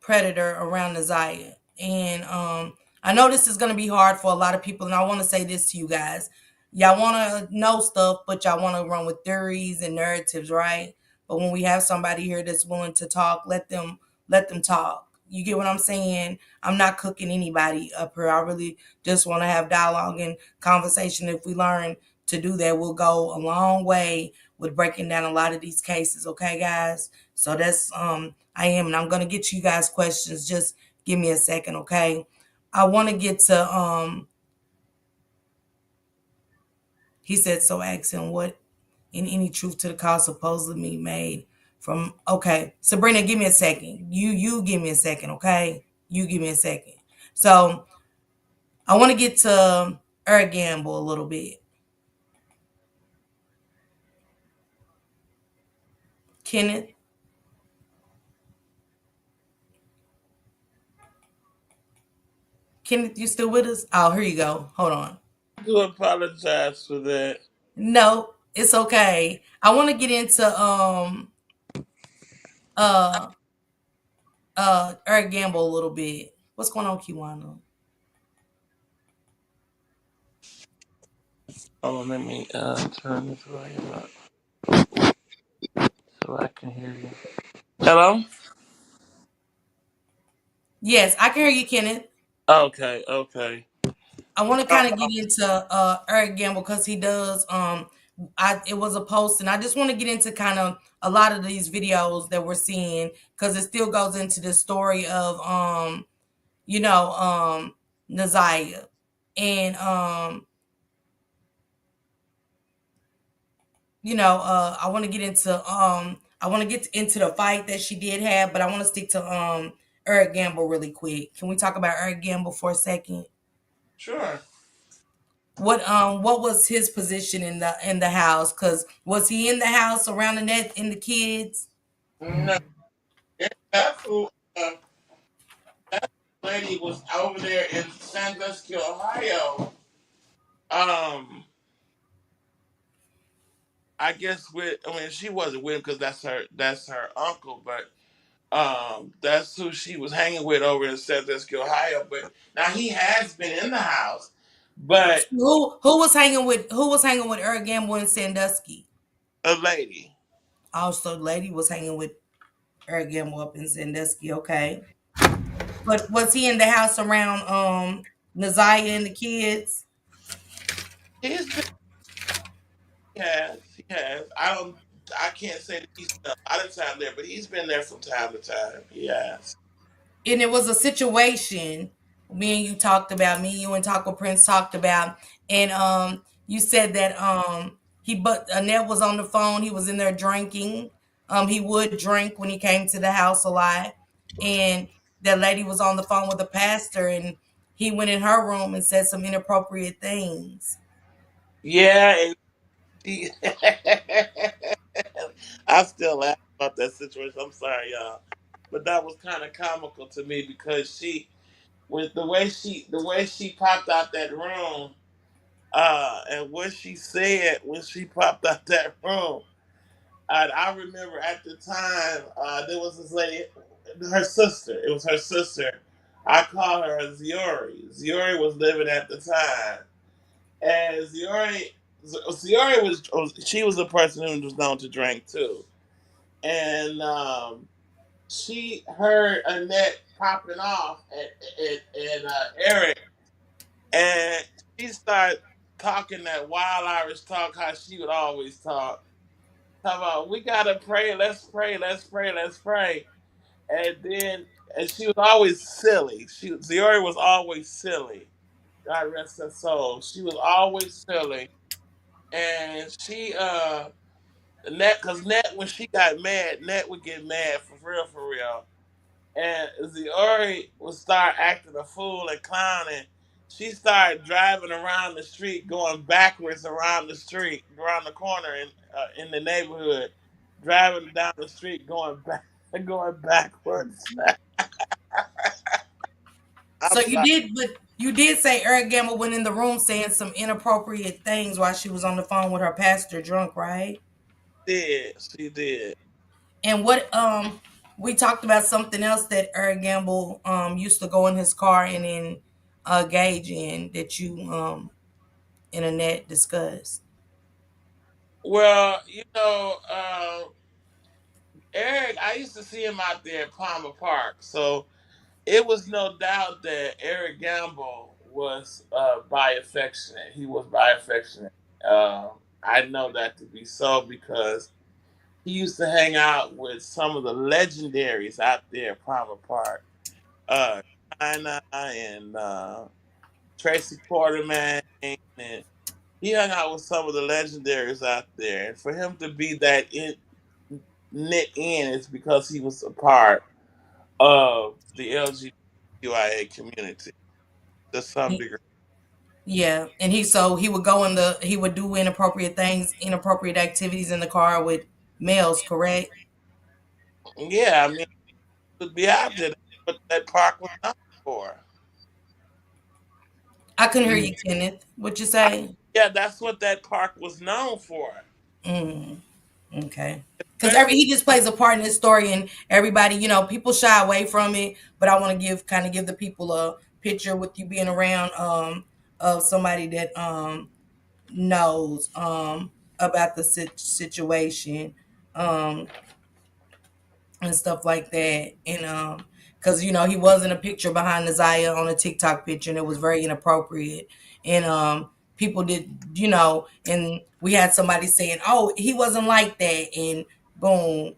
predator around Naziah. And I know this is going to be hard for a lot of people. And I want to say this to you guys. Y'all want to know stuff, but y'all want to run with theories and narratives, right? But when we have somebody here that's willing to talk, let them talk. You get what I'm saying? I'm not cooking anybody up here. I really just want to have dialogue and conversation. If we learn to do that, we'll go a long way with breaking down a lot of these cases. Okay, guys? So that's I am, and I'm gonna get you guys questions. Just give me a second, okay? I want to get to he said so. Ask him what in any truth to the call supposedly made from. Okay, Sabrina, give me a second. You give me a second, okay? You give me a second. So I want to get to Gamble a little bit. Kenneth, Kenneth, you still with us? Oh, here you go. Hold on. I do apologize for that. No, it's okay. I want to get into uh Gamble a little bit. What's going on, Kiwana? Oh, let me turn this right up so I can hear you. Hello? Yes, I can hear you, Kenneth. Okay, okay. I want to Uh, kind of get into Eric Gamble because he does I it was a post and I just want to get into kind of a lot of these videos that we're seeing because it still goes into the story of you know Naziah and I want to get into I want to get into the fight that she did have, but I want to stick to Eric Gamble really quick. Can we talk about Eric Gamble for a second? sure. What was his position in the house? Cause was he in the house around the net and the kids? No, that fool, that lady was over there in Sandusky, Ohio. Um, I guess with, I mean, she wasn't with him because that's her uncle, but that's who she was hanging with over in Sandusky, Ohio. But now he has been in the house, but Who was hanging with Eric Gamble and Sandusky? a lady. Also, lady was hanging with Eric Gamble up in Sandusky. Okay, but was he in the house around Naziah and the kids? He's been, he has. I can't say that he's spent a lot of time there, but he's been there from time to time. He has. And it was a situation me, you and Taco Prince talked about, and you said that but Annette was on the phone. He was in there drinking. He would drink when he came to the house a lot, and that lady was on the phone with the pastor, and he went in her room and said some inappropriate things. Yeah, and she. I still laugh about that situation. I'm sorry, y'all, but that was kind of comical to me because she, with the way she popped out that room, and what she said when she popped out that room. I remember at the time, there was this lady, her sister. It was her sister. I call her Ziori. Ziori was living at the time, and Ziori she was a person who was known to drink too, and she heard Annette popping off at Eric, and she started talking that wild Irish talk how she would always talk. Talk about we gotta pray, let's pray, let's pray, let's pray. And then and she was always silly. Ziori was always silly. God rest her soul. She was always silly. And Net, cause Net, when she got mad, Net would get mad for real, for real. And Ziori would start acting a fool and clowning. She started driving around the street, going backwards around the street, around the corner in the neighborhood, driving down the street, going back, going backwards. I'm So you sorry, did, but you did say Eric Gamble went in the room saying some inappropriate things while she was on the phone with her pastor drunk, right? she did. And what we talked about something else that Eric Gamble used to go in his car and then gauge in that you internet discussed. Well, Eric, I used to see him out there at Palmer Park, so it was no doubt that Eric Gamble was bi-affectionate. He was bi-affectionate. I know that to be so because he used to hang out with some of the legendaries out there at Palmer Park. Uh, China and Tracy Quarterman, and he hung out with some of the legendaries out there. And for him to be knit in is because he was a part of the LGBTQIA community to some degree. Yeah, and he would go in the he would do inappropriate things, inappropriate activities in the car with males, correct? Yeah, I mean, to be out there, that's what that park was known for. I couldn't hear Mm. you, Kenneth. What you I, say? yeah, that's what that park was known for. Mm, okay. Because Especially, he just plays a part in this story, and everybody, people shy away from it. But I want to give the people a picture with you being around of somebody that knows about the situation. Um, and stuff like that. And because he was in a picture behind Naziah on a TikTok picture, and it was very inappropriate. And people did, and we had somebody saying, "Oh, he wasn't like that," and boom,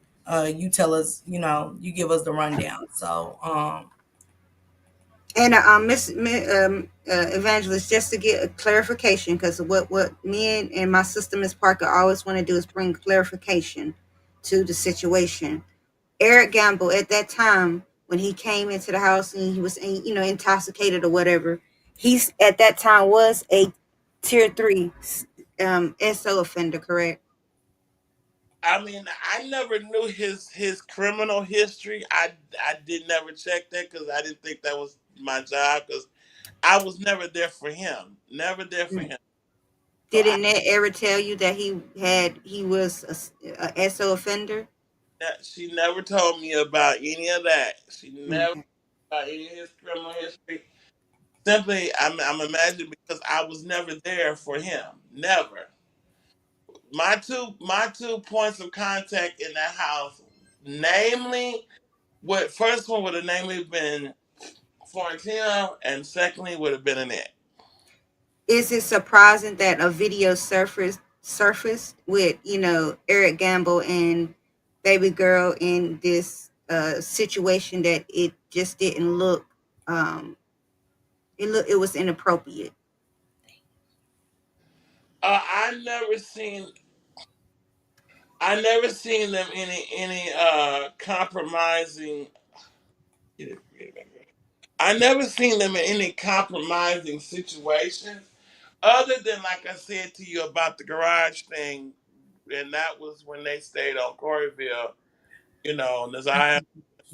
you tell us, you give us the rundown. So And Evangelist, just to get a clarification, because what me and my sister Miss Parker always want to do is bring clarification to the situation. Eric Gamble at that time when he came into the house and he was intoxicated or whatever, he's at that time was a tier 3 SO offender, correct? I mean, I never knew his criminal history. I did never check that because I didn't think that was my job because I was never there for him. Never there for Mm. him. So Did Annette ever tell you that he was a SO offender? she never told me about any of that. She never Okay. about any of his criminal history. Simply, I'm imagining because I was never there for him. Never. My two points of contact in that house, namely, what first one would have namely been Florentino, and secondly would have been Annette. Is it surprising that a video surfaced with Eric Gamble and baby girl in this situation that it just didn't look it was inappropriate? I never seen them any compromising. I never seen them in any compromising situations, other than like I said to you about the garage thing, and that was when they stayed on Coreyville. Naziah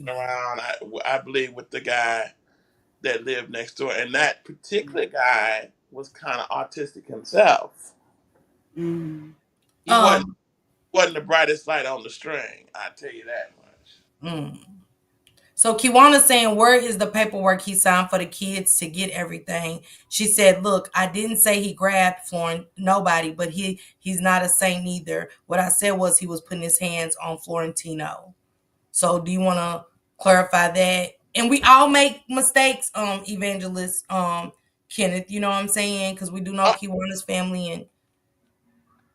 around, I believe, with the guy that lived next door, and that particular guy was kind of autistic himself. Mm. He wasn't um, wasn't the brightest light on the string. I tell you that much. mm. So Kiwana's saying, where is the paperwork he signed for the kids to get everything? She said, look, I didn't say he grabbed Florent, nobody, but he's not a saint either. What I said was he was putting his hands on Florentino. So do you want to clarify that? And we all make mistakes, evangelist, Kenneth, you know what I'm saying? Because we do know Oh, Kiwana's family and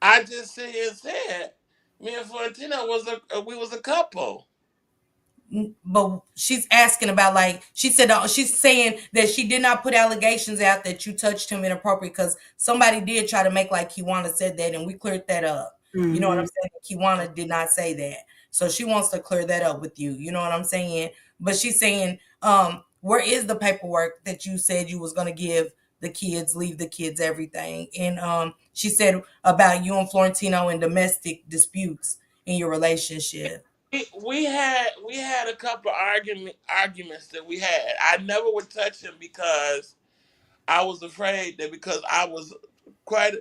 I just sit here and said, me and Florentino we was a couple. but she's asking about like she said she's saying that she did not put allegations out that you touched him inappropriate because somebody did try to make like Kiwana said that and we cleared that up. You know what I'm Hmm. saying? Kiwana did not say that, so she wants to clear that up with you. You know what I'm saying? But she's saying, where is the paperwork that you said you was gonna give the kids, leave the kids everything? And she said about you and Florentino and domestic disputes in your relationship. We had a couple of arguments that we had. I never would touch him because I was afraid that because I was quite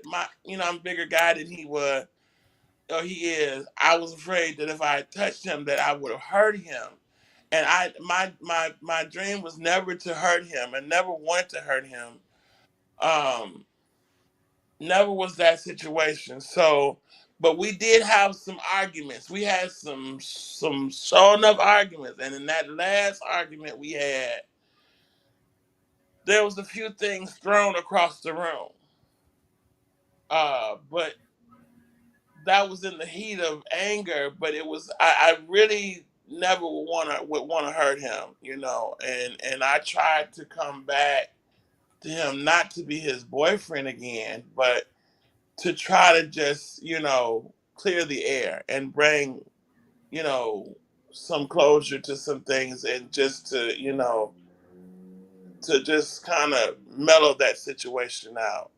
I'm a bigger guy than he was or he is. I was afraid that if I touched him that I would have hurt him. And my dream was never to hurt him and never wanted to hurt him. Um Never was that situation. So but we did have some arguments. We had some show enough arguments. And in that last argument we had, there was a few things thrown across the room. But that was in the heat of anger, but it was I really never would want to hurt him. And I tried to come back to him, not to be his boyfriend again, but to try to just clear the air and bring you know some closure to some things, and just to just kind of mellow that situation out.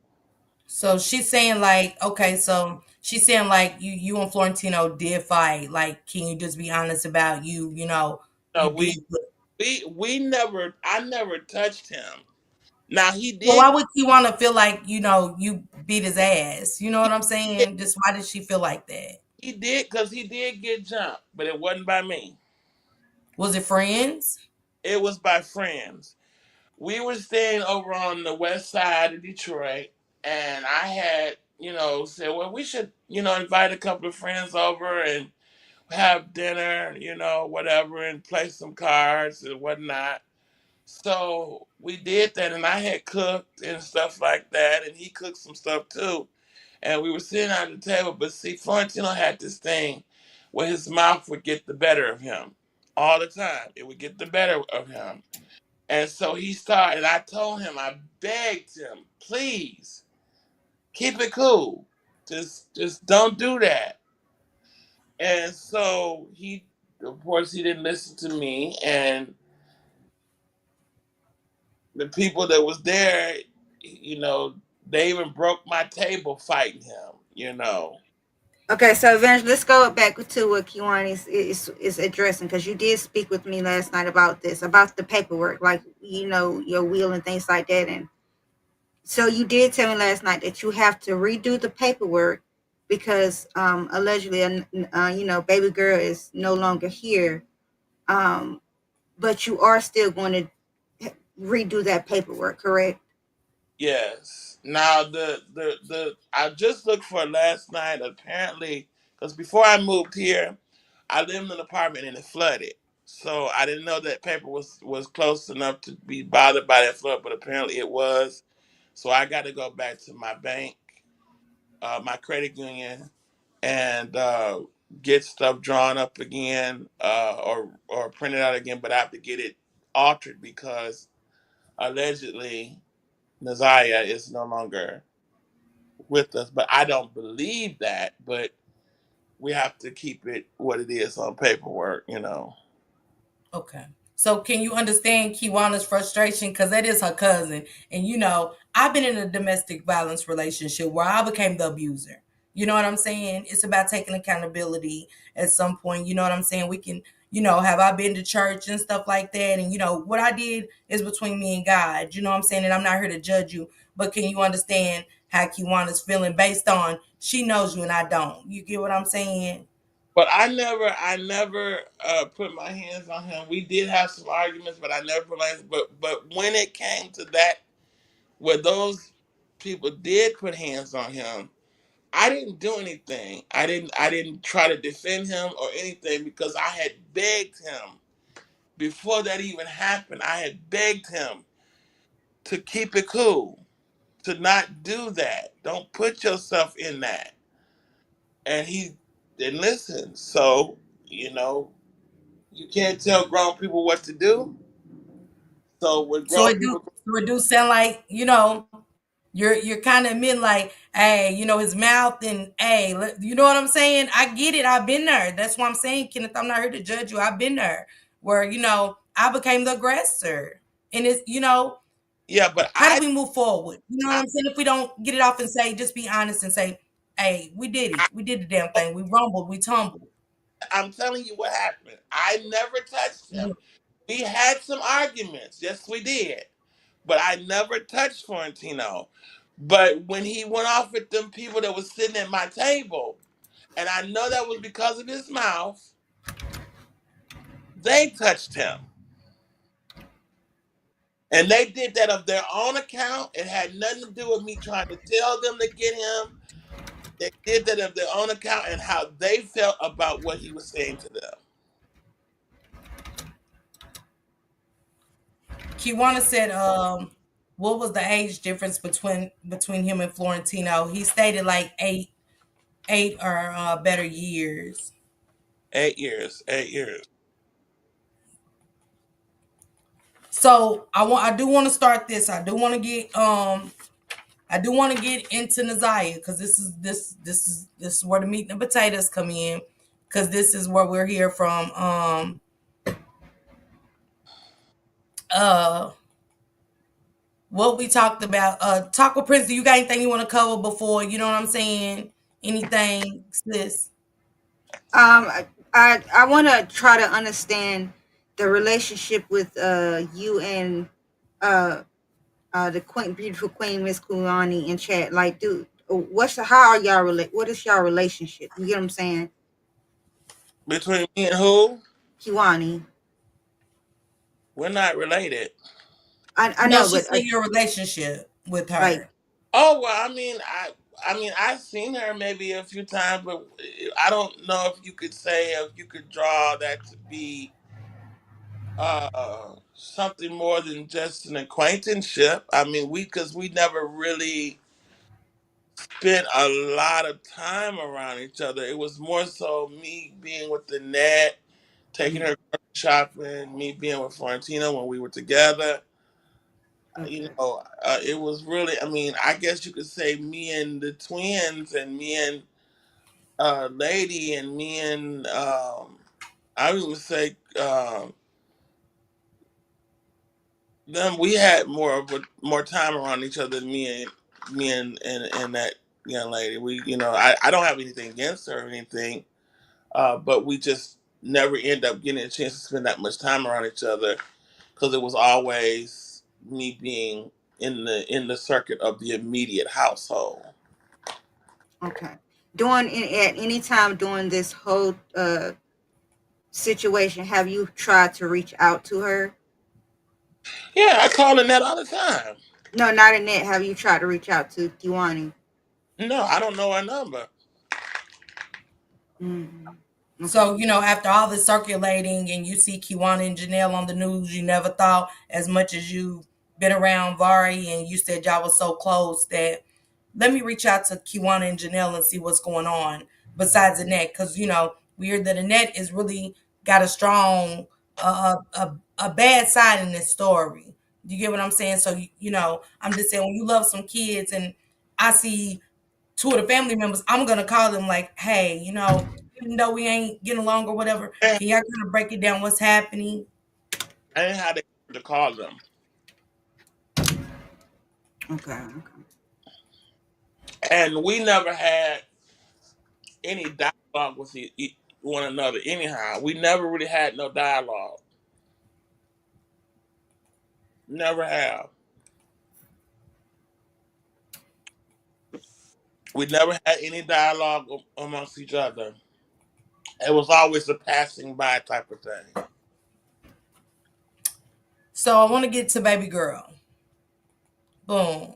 So she's saying like, okay, so she's saying like you and Florentino did fight. Like, can you just be honest about you No, did. we never. I never touched him. Now he So why did. would she want to feel like you beat his ass? You know He what I'm did, saying? Just why did she feel like that? he did because he did get jumped, but it wasn't by me. Was it friends? It was by friends. We were staying over on the west side of Detroit, and I had, said, well, we should, invite a couple of friends over and have dinner, whatever, and play some cards and whatnot. So we did that, and I had cooked and stuff like that, and he cooked some stuff too. And we were sitting at the table, but see, Florentino had this thing where his mouth would get the better of him all the time. It would get the better of him. And so he started, and I told him, I begged him, please keep it cool. Just don't do that. And so of course, he didn't listen to me. And the people that was there, you know, they even broke my table fighting him. Okay, so Evangelist, let's go back to what Kiwan is addressing, because you did speak with me last night about this, about the paperwork, like your will and things like that. And so you did tell me last night that you have to redo the paperwork because allegedly, baby girl is no longer here. Um, but you are still going to redo that paperwork, correct? Yes. Now the I just looked for it last night. Apparently, because before I moved here, I lived in an apartment and it flooded. So I didn't know that paper was close enough to be bothered by that flood, but apparently it was. So I got to go back to my bank, my credit union, and get stuff drawn up again, or printed out again. But I have to get it altered because allegedly Naziah is no longer with us. But I don't believe that. But we have to keep it what it is on paperwork. Okay. So can you understand Kiwana's frustration? Because that is her cousin. And I've been in a domestic violence relationship where I became the abuser. You know what I'm saying? It's about taking accountability at some point. You know what I'm saying? We can, have I been to church and stuff like that? And what I did is between me and God. You know what I'm saying? And I'm not here to judge you. But can you understand how Kiwana's feeling based on she knows you and I don't? You get what I'm saying? But I never put my hands on him. We did have some arguments, but I never put my hands. But when it came to that, where those people did put hands on him, I didn't do anything. I didn't try to defend him or anything because I had begged him before that even happened. I had begged him to keep it cool, to not do that. Don't put yourself in that. And he didn't listen. So, you know, you can't tell grown people what to do. So when So grown it do people, so it do sound like, you're kind of admitting like, hey, his mouth and hey, you know what I'm saying? I get it. I've been there. That's what I'm saying, Kenneth. I'm not here to judge you. I've been there where, I became the aggressor. And it's, yeah, but how do we move forward? You know what I'm saying? If we don't get it off and say, just be honest and say, hey, we did it. We did the damn thing. We rumbled, we tumbled. I'm telling you what happened. I never touched him. We had some arguments. Yes, we did. But I never touched Florentino. But when he went off with them people that was sitting at my table, and I know that was because of his mouth, they touched him. And they did that of their own account. It had nothing to do with me trying to tell them to get him. They did that of their own account and how they felt about what he was saying to them. Kiwana said, what was the age difference between him and Florentino? He stated like eight or better years. 8 years. 8 years. So I do want to start this. I do want to get into Naziah because this is where the meat and the potatoes come in, because this is where we're here from uh what we talked about. Talk with Prince. Do you got anything you want to cover before? You know what I'm saying? Anything, sis? I want to try to understand the relationship with you and uh the queen, beautiful queen, Miss Kulani in chat. Like, dude, how are y'all relate? What is y'all relationship? You get what I'm saying? Between me and who? Kiwani. We're not related. I No, know, she but said your relationship with like, her. Oh well, I mean, I've seen her maybe a few times, but I don't know if you could say if you could draw that to be something more than just an acquaintanceship. I mean, because we never really spent a lot of time around each other. It was more so me being with Annette, taking her shopping, me being with Florentino when we were together. You okay, know, it was really. I mean, I guess you could say me and the twins, and me and Lady, and me and I would even say them. We had more time around each other than me and that young lady. I don't have anything against her or anything, but we just never end up getting a chance to spend that much time around each other because it was always me being in the circuit of the immediate household. okay. At any time during this whole situation, have you tried to reach out to her? Yeah, I call Annette all the time. No, not Annette. Have you tried to reach out to Kiwani? No, I don't know her number. Mm, okay. So, after all the circulating and you see Kiwana and Janelle on the news, you never thought, as much as you been around Vari and you said y'all was so close, that let me reach out to Kiwana and Janelle and see what's going on besides Annette. Because, we heard that Annette is really got a strong, a bad side in this story. You get what I'm saying? So, I'm just saying, when you love some kids and I see two of the family members, I'm gonna call them like, hey, even though we ain't getting along or whatever, And can y'all kind of break it down what's happening? I didn't have to call them, Okay. Okay. and we never had any dialogue with one another. Anyhow, we never really had no dialogue. Never have. We never had any dialogue amongst each other. It was always a passing by type of thing. So I want to get to baby girl. Boom.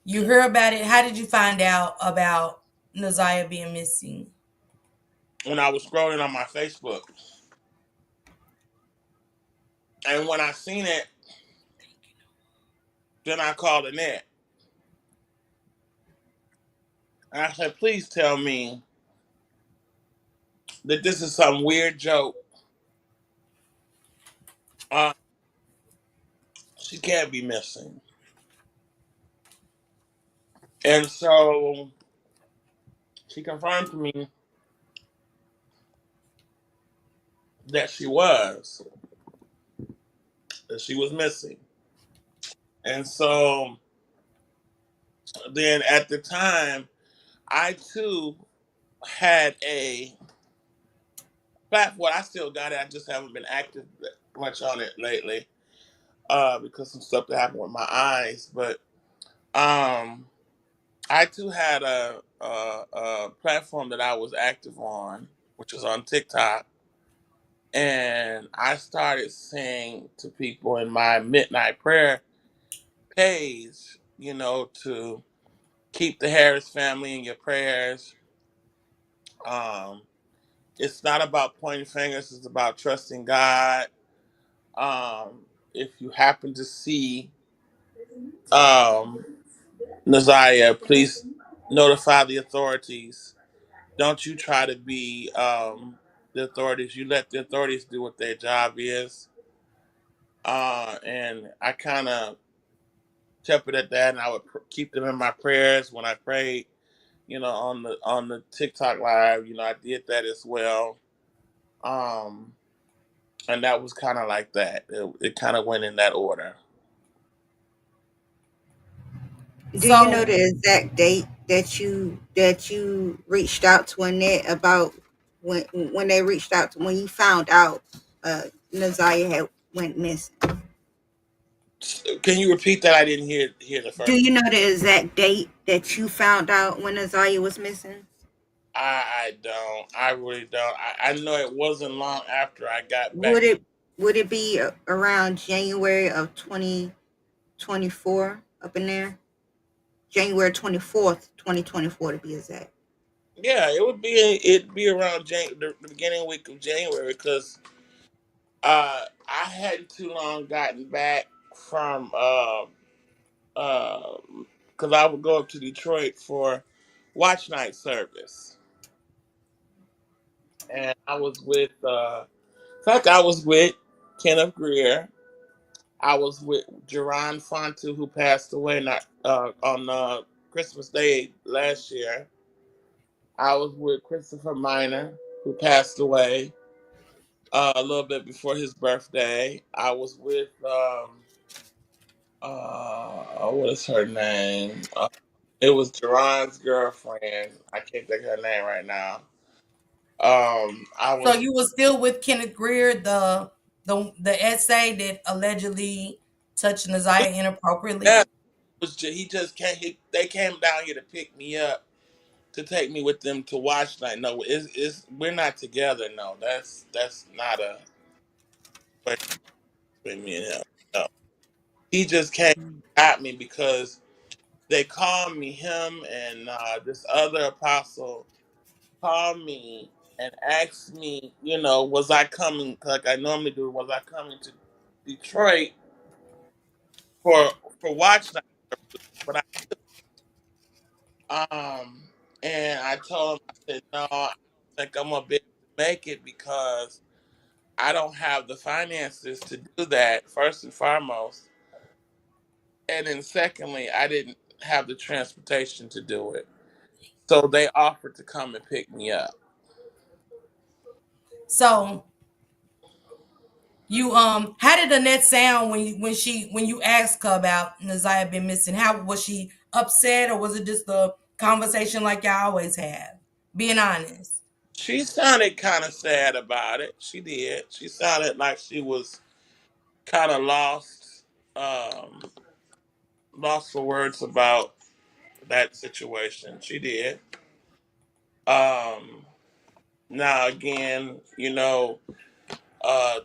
You hear about it. How did you find out about Naziah being missing? When I was scrolling on my Facebook, and when I seen it, then I called Annette, and I said, "Please tell me that this is some weird joke. Uh, she can't be missing." And so she confirmed to me that she was missing. And so then at the time, I too had a platform. I still got it. I just haven't been active much on it lately because some stuff that happened with my eyes. But um, I too had a platform that I was active on, which was on TikTok. And I started saying to people in my midnight prayer page, to keep the Harris family in your prayers. Um, it's not about pointing fingers, it's about trusting God. If you happen to see um, Naziah, please notify the authorities. Don't you try to be the authorities. You let the authorities do what their job is. And I kind of kept it at that, and I would keep them in my prayers when I prayed. On the TikTok live, I did that as well. Um, and that was kind of like that. It kind of went in that order. Do you know So the exact date that you reached out to Annette about when they reached out to when you found out Naziah had went missing? Can you repeat that? I didn't hear the Do first. you know the exact date that you found out when Naziah was missing? I don't. I really don't. I know it wasn't long after I got back. Would it be around January of 2024 up in there? January 24th, 2024 to be exact. Yeah, it would be. It'd be around the beginning week of January because I hadn't too long gotten back from uh because I would go up to Detroit for watch night service, and I was with in fact I was with Kenneth Greer. I was with Jerron Fontu, who passed away not on Christmas Day last year. I was with Christopher Miner, who passed away a little bit before his birthday. I was with what is her name? It was Jerron's girlfriend. I can't think of her name right now. I so was you were still with Kenneth Greer, the essay that allegedly touched Naziah yeah, inappropriately. he just came. They came down here to pick me up to take me with them to watch night. No, it's we're not together. No, that's not a question between me and him. No, he just came at me because they called me. Him and this other apostle called me and asked me, was I coming like I normally do? Was I coming to Detroit for watch night? But and I told him, I said, no, I don't think I'm gonna be able to make it because I don't have the finances to do that, first and foremost. And then secondly, I didn't have the transportation to do it. So they offered to come and pick me up. So you how did Annette sound when you asked her about Naziah been missing? How was she upset, or was it just a conversation like y'all always have? Being honest. She sounded kind of sad about it. She did. She sounded like she was kind of lost for words about that situation. She did. Um, Now again,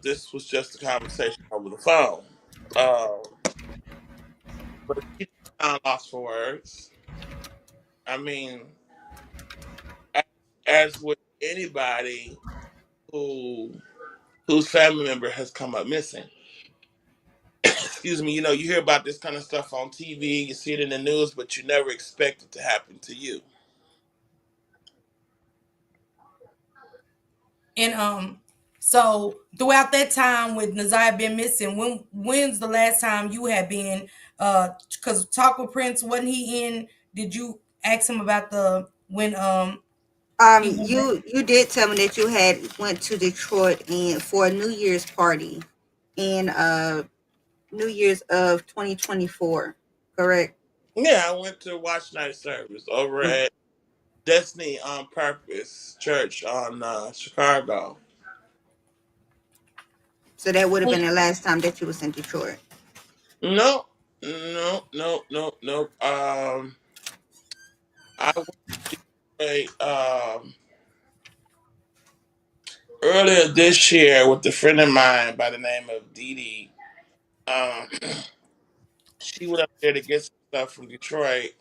this was just a conversation over the phone. But she did sound lost for words. I mean, as, as with anybody who whose family member has come up missing. Excuse me, you hear about this kind of stuff on TV, you see it in the news, but you never expect it to happen to you. And so throughout that time with Naziah been missing, when's the last time you had been because Talk with Prince, wasn't he in? Did you ask him about the when he went back? You did tell me that you had went to Detroit and for a New Year's party in New Year's of 2024, correct? Yeah, I went to watch night service over at Destiny on Purpose Church on Chicago. So that would have been the last time that you was in Detroit. No, no, no, no, no. I went to Detroit earlier this year with a friend of mine by the name of Dee Dee. Um, she went up there to get some stuff from Detroit,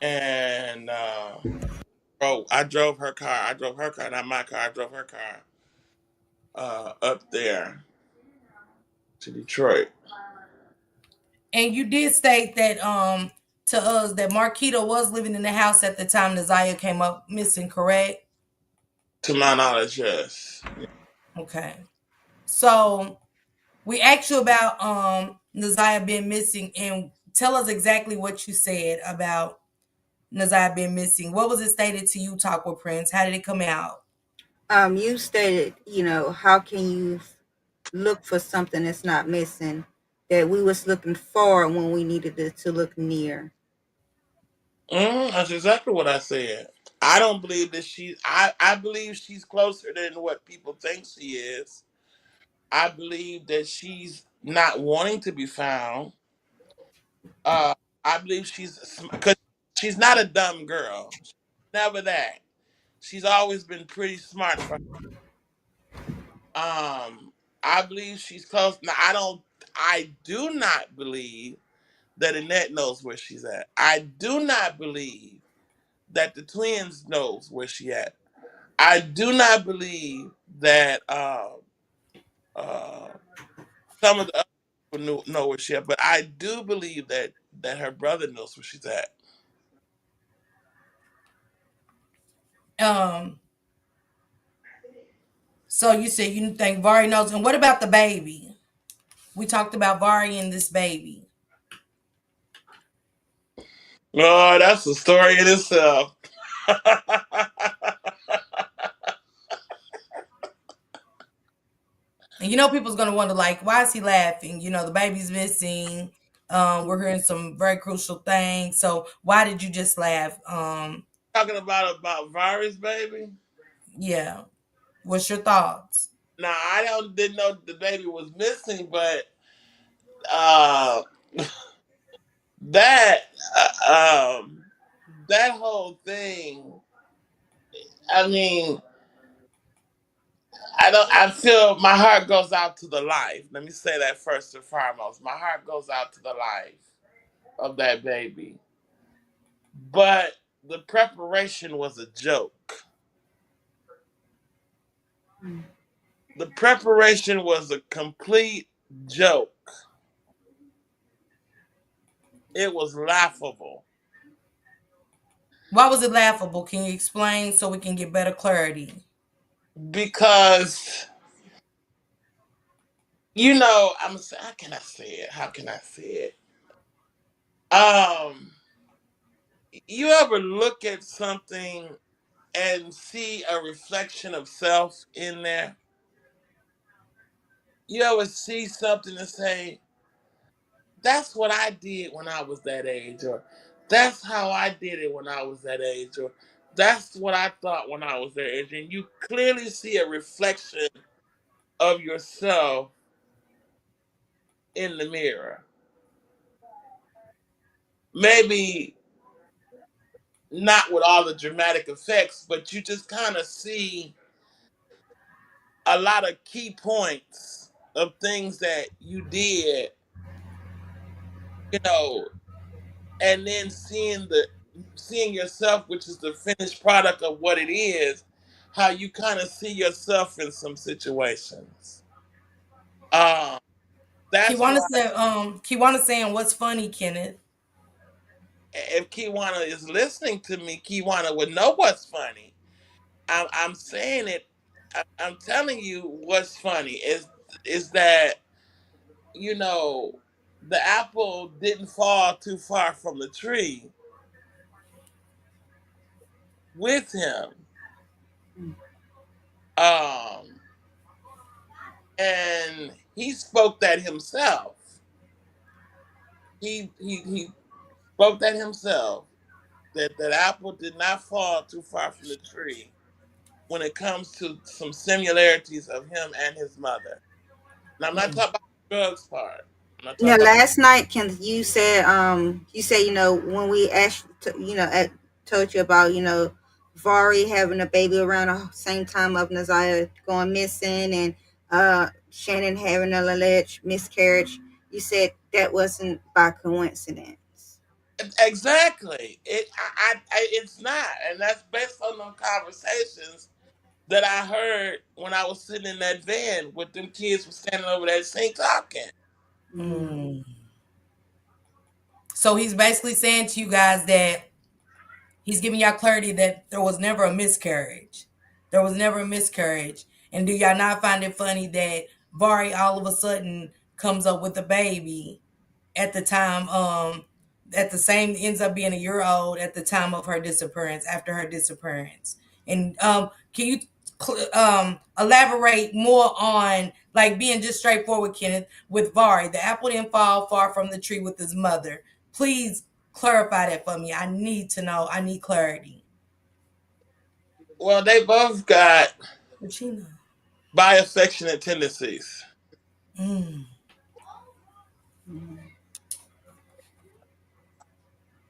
and I drove her car. I drove her car, not my car. I drove her car up there to Detroit. And you did state that to us that Marquita was living in the house at the time Naziah came up missing, correct? To my knowledge, yes. Okay. So we asked you about Naziah being missing, and tell us exactly what you said about Naziah being missing. What was it stated to you, Talk with Prince? How did it come out? You stated, how can you look for something that's not missing that we was looking for when we needed it to look near. That's exactly what I said. I don't believe that I believe she's closer than what people think she is. I believe that she's not wanting to be found. Uh, I believe because she's not a dumb girl. Never that. She's always been pretty smart for. I believe she's close. Now I don't. I do not believe that Annette knows where she's at. I do not believe that the twins knows where she at. I do not believe that uh, some of the other people know where she at, but I do believe that her brother knows where she's at. Um, so you said you think Vari knows, and what about the baby? We talked about Vari and this baby. Oh, that's a story in itself. And people's gonna wonder, like, why is he laughing? The baby's missing. We're hearing some very crucial things. So why did you just laugh? Talking about virus, baby. Yeah. What's your thoughts? Now I didn't know the baby was missing, but uh, that that whole thing. I mean, I don't. I feel my heart goes out to the life. Let me say that first and foremost. My heart goes out to the life of that baby. But the preparation was a joke. Mm. The preparation was a complete joke. It was laughable Why was it laughable? Can you explain so we can get better clarity? because how can I say it? How can I say it? Um, you ever look at something and see a reflection of self in there? You ever see something and say, that's what I did when I was that age, or that's how I did it when I was that age, or that's what I thought when I was that age, and you clearly see a reflection of yourself in the mirror. Maybe not with all the dramatic effects, but you just kind of see a lot of key points of things that you did, you know, and then seeing yourself, which is the finished product of what it is, how you kind of see yourself in some situations. Um, that's Kiwana why said, Kiwana saying, what's funny, Kenneth? if Kiwana is listening to me, Kiwana would know what's funny. I'm saying it. I'm telling you what's funny is that you know the apple didn't fall too far from the tree with him. Mm. Um, and he spoke that himself. He spoke that himself. That apple did not fall too far from the tree when it comes to some similarities of him and his mother. And I'm not Mm. talking about the drugs part. I'm not Now, talking about last night, Kenneth, you said, when we asked, told you about, Vari having a baby around the same time of Naziah going missing, and Shannon having an alleged miscarriage. You said that wasn't by coincidence. exactly. It's not, and that's based on the conversations that I heard when I was sitting in that van with them kids was standing over that sink talking. Mm. Mm. So he's basically saying to you guys that he's giving y'all clarity that there was never a miscarriage. There was never a miscarriage. And do y'all not find it funny that Vari all of a sudden comes up with a baby at the time, at the same ends up being a year old at the time of her disappearance, after her disappearance? And can you elaborate more on, like, being just straightforward, Kenneth, with Vari? The apple didn't fall far from the tree with his mother. Please Clarify that for me. I need to know. I need clarity. Well, they both got Regina. bi-affectionate tendencies. Mm.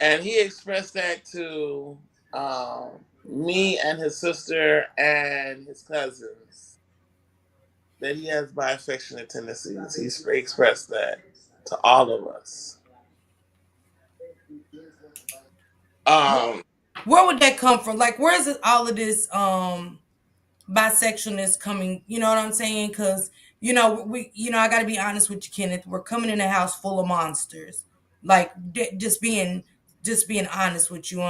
And he expressed that to me and his sister and his cousins, that he has bi-affectionate tendencies. He expressed that to all of us. Um, Where would that come from? Like, where is it, all of this bisexualness coming? You know what I'm saying? Because I got to be honest with you, Kenneth. We're coming in a house full of monsters. Like, just being honest with you.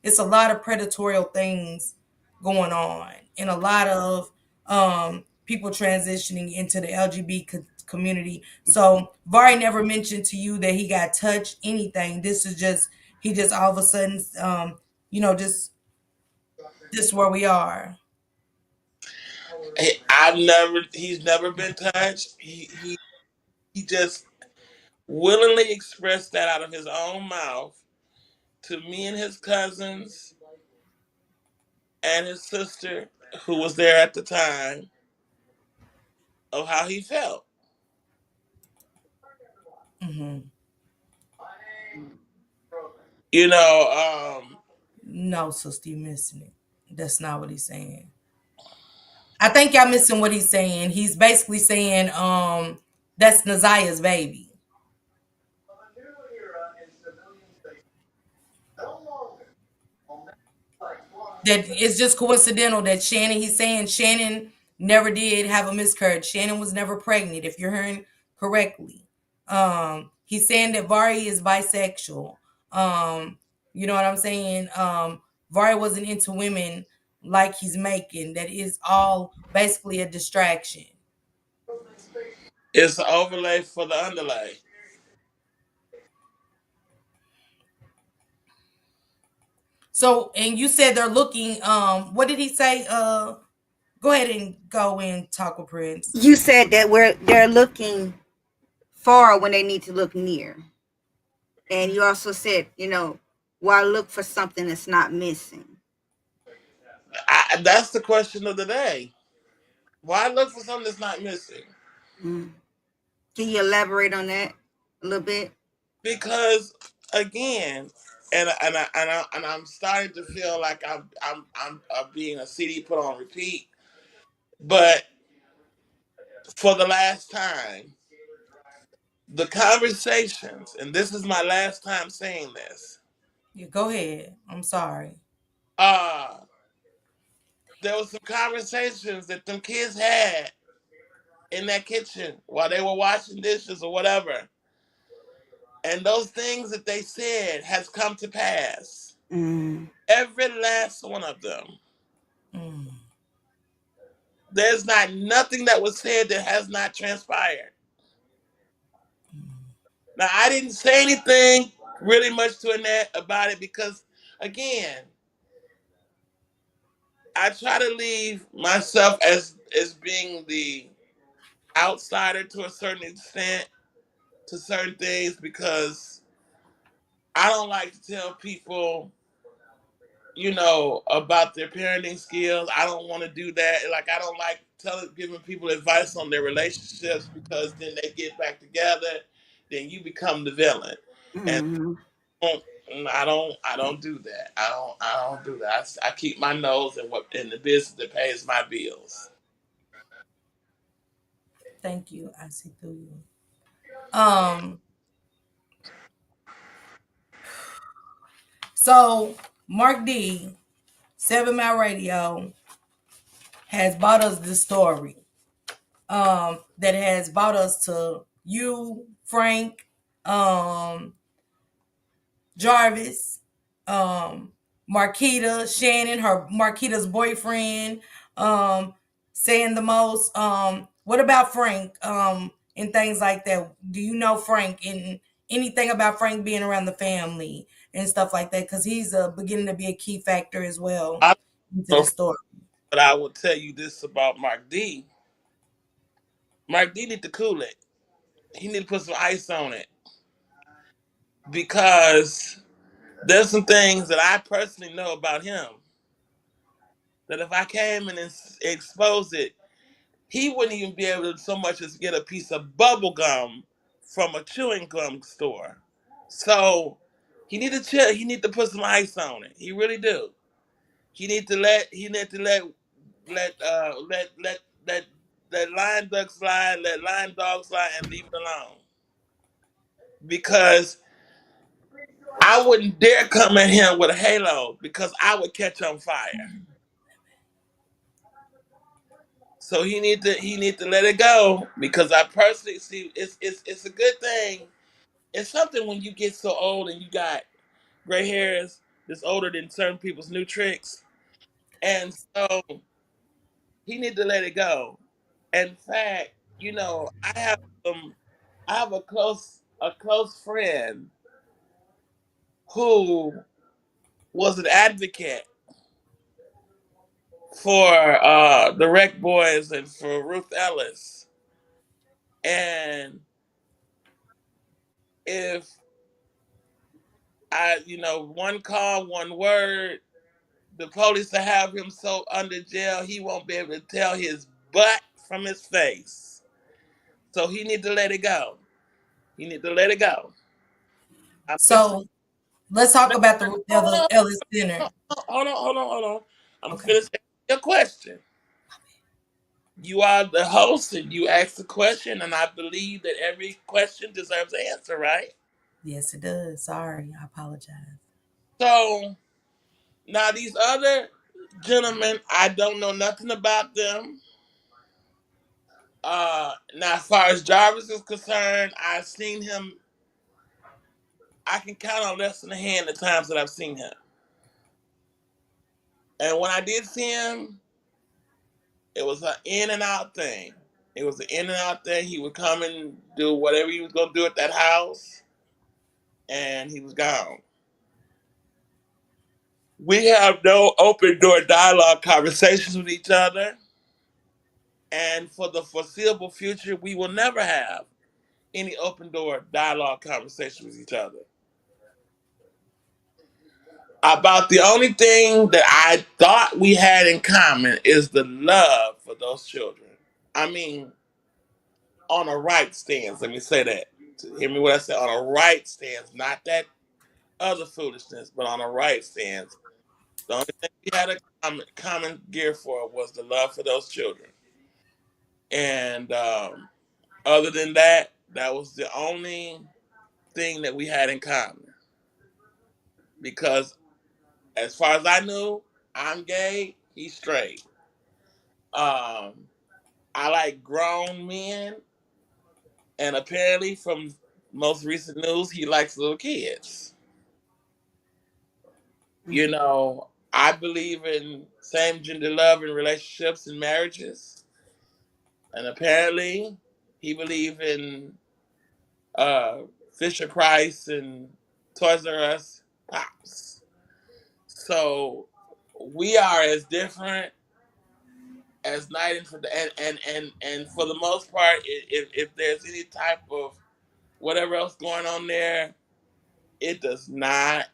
It's a lot of predatorial things going on, and a lot of people transitioning into the community. So Vari never mentioned to you that he got touched, anything. This is just he just all of a sudden, just this where we are. he's never been touched. He just willingly expressed that out of his own mouth to me and his cousins and his sister, who was there at the time, of how he felt. Hmm. You know, No, sister, you missing it. That's not what he's saying. I think y'all missing what he's saying. He's basically saying, that's Naziah's baby. That it's just coincidental that he's saying Shannon never did have a miscarriage. Shannon was never pregnant, if you're hearing correctly. He's saying that Vari is bisexual. You know what I'm saying? Vari wasn't into women like he's making. That is all basically a distraction. it's an overlay for the underlay. So, and you said they're looking. What did he say? Go ahead and go and talk with Prince. You said that they're looking far when they need to look near. And you also said, why look for something that's not missing? That's the question of the day. Why look for something that's not missing? Mm. Can you elaborate on that a little bit? Because again, and I'm starting to feel like I'm being a CD put on repeat. But for the last time, the conversations, and this is my last time saying this. Yeah, go ahead. I'm sorry. Uh there was some conversations that them kids had in that kitchen while they were washing dishes or whatever. And those things that they said has come to pass. Mm. Every last one of them. Mm. There's not nothing that was said that has not transpired. Now I didn't say anything really much to Annette about it because again, I try to leave myself as being the outsider to a certain extent to certain things because I don't like to tell people, about their parenting skills. I don't want to do that. Like I don't like giving people advice on their relationships because then they get back together, then you become the villain. And Mm. don't- I don't do that. I don't do that. I keep my nose in the business that pays my bills. Thank you. I see through you. Um, so Mark D, 7 Mile Radio, has brought us this story. That has brought us to you, Frank, um, Jarvis, um, Marquita, Shannon, her Marquita's boyfriend, saying the most. What about Frank? And things like that. Do you know Frank and anything about Frank being around the family and stuff like that? Because he's beginning to be a key factor as well I into the don't know, story. but I will tell you this about Mark D. Mark D need to cool it. He need to put some ice on it because There's some things that I personally know about him that if I came and exposed it, he wouldn't even be able to so much as get a piece of bubble gum from a chewing gum store. So he need to chill. He need to put some ice on it. He really do. He need to let let lion duck slide, let lion dog slide, and leave it alone. Because I wouldn't dare come at him with a halo because I would catch on fire. So he need to let it go because I personally see it's a good thing. It's something when you get so old and you got gray hairs that's older than certain people's new tricks, and so he need to let it go. In fact, you know, some I have a close friend who was an advocate for the Wreck Boys and for Ruth Ellis. And if you know, one call, one word, the police will have him so under jail he won't be able to tell his butt from his face. So he need to let it go. He need to let it go. I'm just So let's talk about the Ruth hold on, Ellis Center. hold on. I'm Okay. finished your question. You are the host and you ask the question, and I believe that every question deserves an answer, right? Yes, it does. Sorry, I apologize. So now these other gentlemen, I don't know nothing about them. Now as far as Jarvis is concerned, I've seen him. I can count on less than a hand the times that I've seen him. And when I did see him, it was an in and out thing. It was an in and out thing. He would come and do whatever he was gonna do at that house, and he was gone. We have no open door dialogue conversations with each other, and for the foreseeable future, we will never have any open door dialogue conversations with each other. About the only thing that I thought we had in common is the love for those children. I mean, on a right stance, let me say that. Hear me what I said, on a right stance, not that other foolishness, but on a right stance. The only thing we had a common gear for was the love for those children. And other than that, that was the only thing that we had in common. Because as far as I knew, I'm gay, he's straight. Um, I like grown men, and apparently, from most recent news, he likes little kids. You know, I believe in same gender love in relationships and marriages, and apparently, he believe in uh, Fisher Price and Toys R Us pops. So we are as different as night and for the and for the most part, if there's any type of whatever else going on there, it does not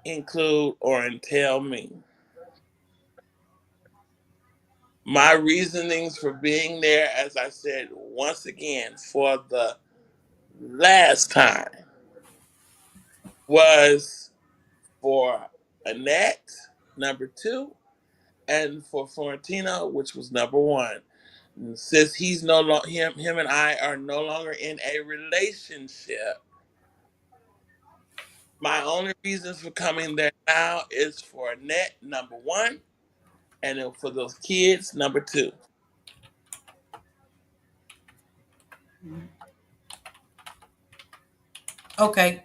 include or entail me. My reasonings for being there, as I said once again for the last time, was for Annette, number two, and for Florentino, which was number one. And since he's no longer him and I are no longer in a relationship, my only reasons for coming there now is for Annette, number one, and then for those kids, number two. Okay.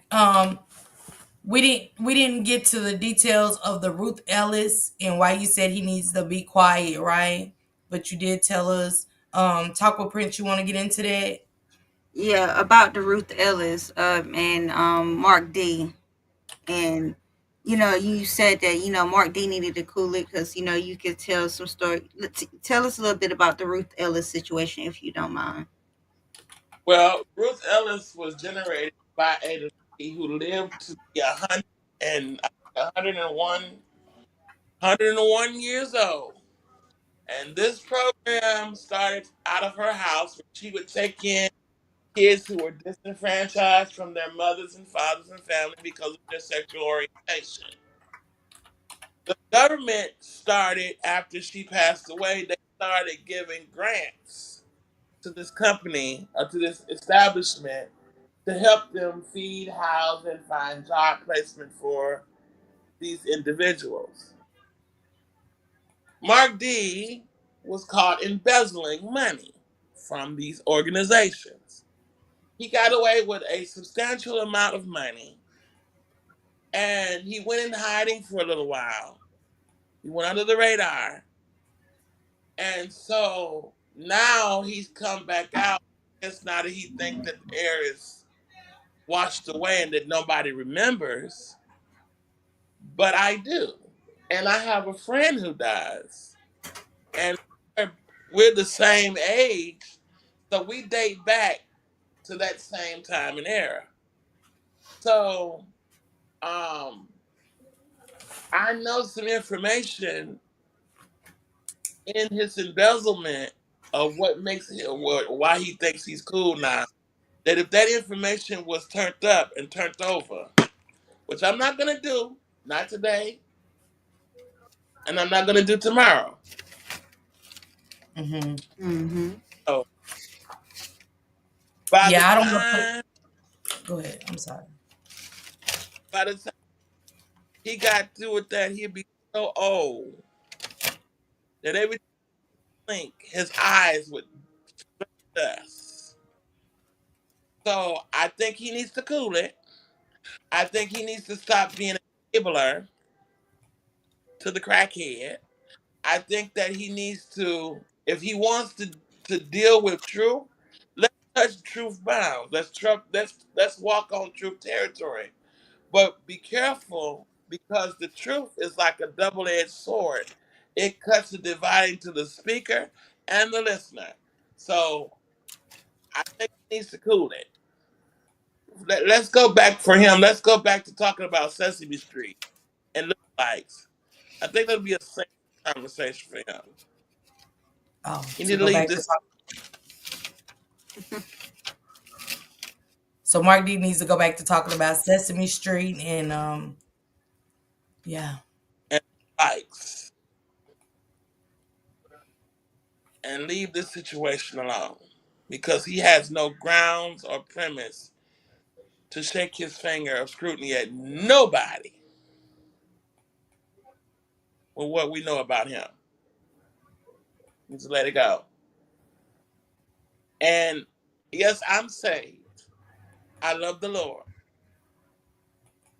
We didn't get to the details of the Ruth Ellis and why you said he needs to be quiet, right? But you did tell us. Taco Prince, you want to get into that? Yeah, about the Ruth Ellis and Mark D. And you said that Mark D needed to cool it because you could tell some story. Tell us a little bit about the Ruth Ellis situation, if you don't mind. Well, Ruth Ellis was generated by a lady who lived to be 100. and 101, 101 years old. And this program started out of her house where she would take in kids who were disenfranchised from their mothers and fathers and family because of their sexual orientation. The government started, after she passed away, they started giving grants to this company or to this establishment to help them feed, house, and find job placement for these individuals. Mark D was caught embezzling money from these organizations. He got away with a substantial amount of money, and he went in hiding for a little while. He went under the radar. And so now he's come back out. It's now that he thinks that the air is washed away and that nobody remembers. But I do. And I have a friend who does. And we're the same age. So we date back to that same time and era. So um, I know some information in his embezzlement of what makes him, why he thinks he's cool now. That if that information was turned up and turned over, which I'm not gonna do, not today, and I'm not gonna do tomorrow. Mm-hmm. Mm-hmm. So by the Yeah, I don't want to put. time, Go ahead. I'm sorry. by the time he got through with that, he'd be so old that every blink his eyes would dust. So I think he needs to cool it. I think he needs to stop being an enabler to the crackhead. I think that he needs to, if he wants to deal with truth, let's touch truth bounds. Let's walk on truth territory. But be careful because the truth is like a double-edged sword. It cuts the dividing to the speaker and the listener. So I think he needs to cool it. Let's go back for him. Let's go back to talking about Sesame Street and lookalikes. I think that'll be a safe conversation for him. Oh, You to need to go leave back to this talk. So Mark D needs to go back to talking about Sesame Street and yeah. and likes and leave this situation alone because he has no grounds or premise to shake his finger of scrutiny at nobody with what we know about him. Just let it go. And yes, I'm saved. I love the Lord.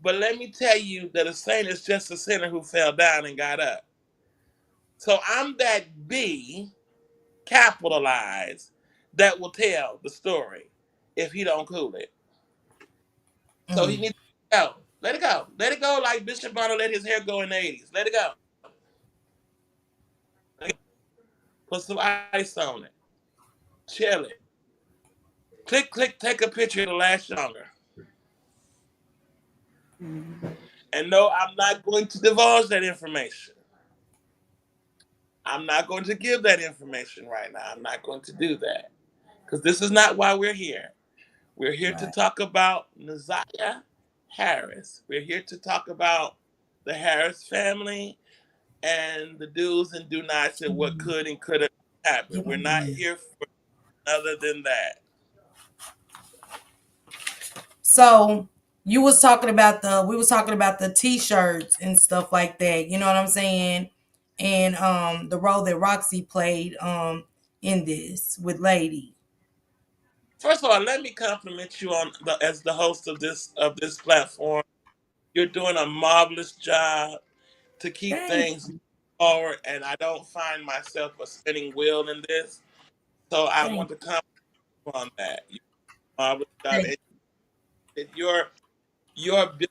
But let me tell you that a saint is just a sinner who fell down and got up. So I'm that B, capitalized, that will tell the story if he don't cool it. So he Mm. needs to go. Let it go. Let it go like Bishop Bonner let his hair go in the 80s. Let it go. Put some ice on it. Chill it. Click, click, take a picture to last longer. Mm-hmm. And no, I'm not going to divulge that information. I'm not going to give that information right now. I'm not going to do that. Because this is not why we're here. We're here to Right. talk about Naziah Harris. We're here to talk about the Harris family and the do's and do nots and what Mhm. could and could have happened. Give We're me not one. here for other than that. So you was talking about the we was talking about the t-shirts and stuff like that. You know what I'm saying? And the role that Roxy played in this with Lady. First of all, let me compliment you on as the host of this platform. You're doing a marvelous job to keep Thank things you. forward, and I don't find myself a spinning wheel in this. So I Thank want to compliment you on that. You do a marvelous job, you. and that your ability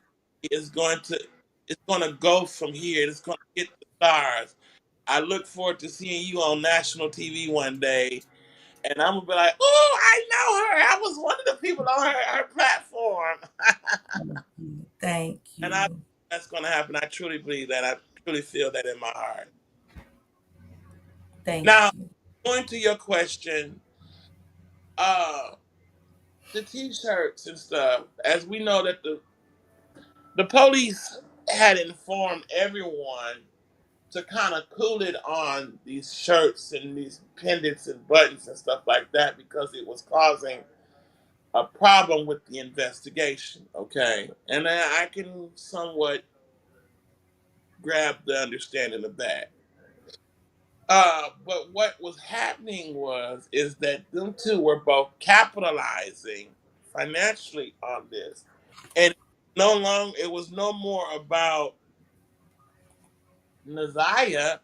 is going to it's going to go from here. It's going to hit the stars. I look forward to seeing you on national TV one day, and I'm gonna be like, "Oh, I know her. I was one of the people on her platform." Thank you. Thank And I you. that's going to happen. I truly believe that. I truly feel that in my heart. Thank Now, you. going to your question, uh, the T-shirts and stuff. As we know that the police had informed everyone to kind of cool it on these shirts and these pendants and buttons and stuff like that because it was causing a problem with the investigation. Okay, and I can somewhat grab the understanding of that. But what was happening is that them two were both capitalizing financially on this, and it was no more about Naziah,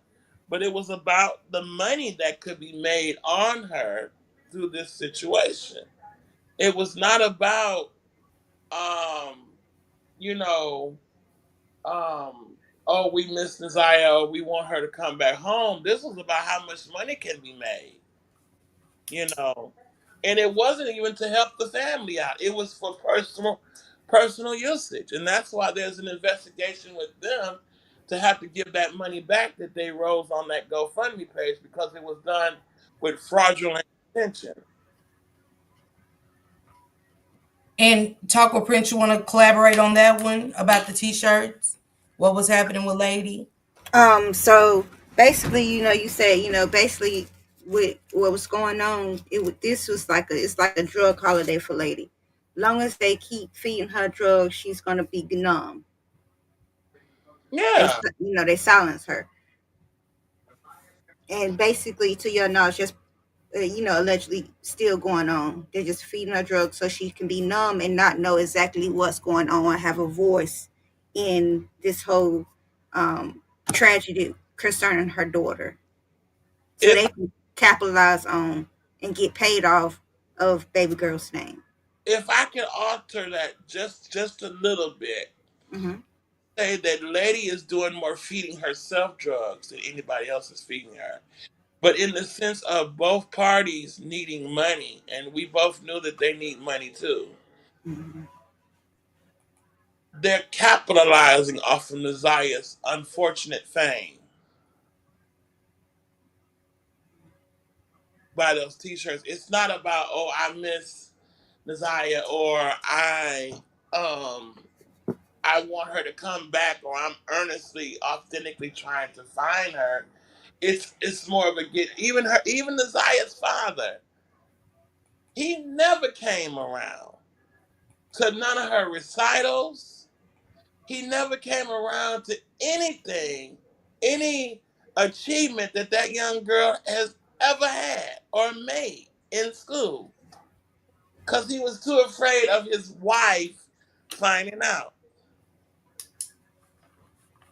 but it was about the money that could be made on her through this situation. It was not about um, you know, oh, we miss Naziah, or we want her to come back home. This was about how much money can be made, you know. And it wasn't even to help the family out. It was for personal usage. And that's why there's an investigation with them to have to give that money back that they rose on that GoFundMe page because it was done with fraudulent intention. And Taco Prince, you want to collaborate on that one about the t-shirts? What was happening with Lady? So basically, you said, basically with what was going on, this was it's like a drug holiday for Lady. Long as they keep feeding her drugs, she's gonna be numb. They, Yeah. they silence her, and basically, to your knowledge, just allegedly still going on. They're just feeding her drugs so she can be numb and not know exactly what's going on, have a voice in this whole tragedy concerning her daughter. So If they can capitalize on and get paid off of baby girl's name. if I could alter that just a little bit, Hmm. say that lady is doing more feeding herself drugs than anybody else is feeding her. But in the sense of both parties needing money, and we both knew that they need money too, Hmm. they're capitalizing off of Naziah's unfortunate fame by those t-shirts. It's not about, oh, I miss Naziah, or um I want her to come back, or I'm earnestly, authentically trying to find her. It's more of a get. Even Naziah's father, he never came around to none of her recitals. He never came around to anything, any achievement that that young girl has ever had or made in school, because he was too afraid of his wife finding out.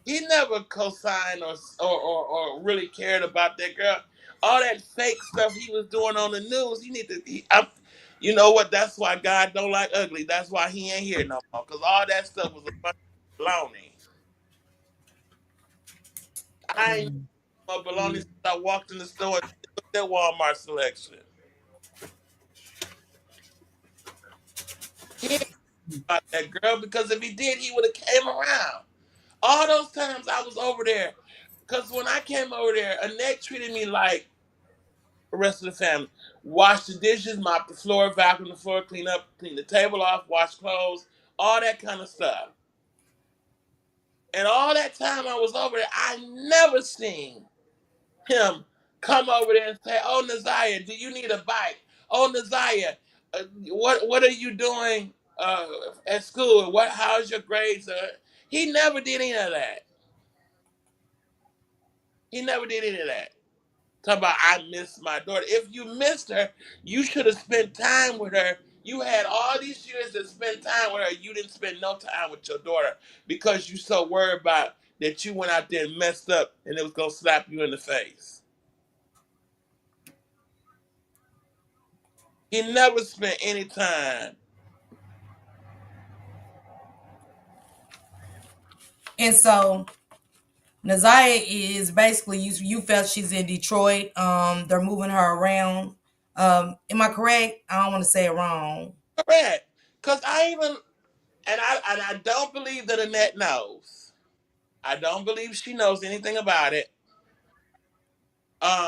He never co-signed or really cared about that girl. All that fake stuff he was doing on the news, you know what? That's why God don't like ugly. That's why he ain't here no more. Cause all that stuff was a bunch of baloney. I ain't no baloney since I walked in the store and looked at Walmart selection. He ain't about that girl, because if he did, he would have came around. All those times I was over there, because when I came over there, Annette treated me like the rest of the family. Wash the dishes, mop the floor, vacuum the floor, clean the table off, wash clothes, all that kind of stuff. And all that time I was over there, I never seen him come over there and say, "Oh, Naziah, do you need a bike? Oh, Naziah, what are you doing at school? How's your grades?" He never did any of that. He never did any of that. Talk about, I miss my daughter. If you missed her, you should have spent time with her. You had all these years to spend time with her. You didn't spend no time with your daughter because you so worried about that you went out there and messed up and it was gonna slap you in the face. He never spent any time. And so Naziah is basically, you felt she's in Detroit. They're moving her around. Am I correct? I don't want to say it wrong. Correct. Cause I even and I don't believe that Annette knows. I don't believe she knows anything about it.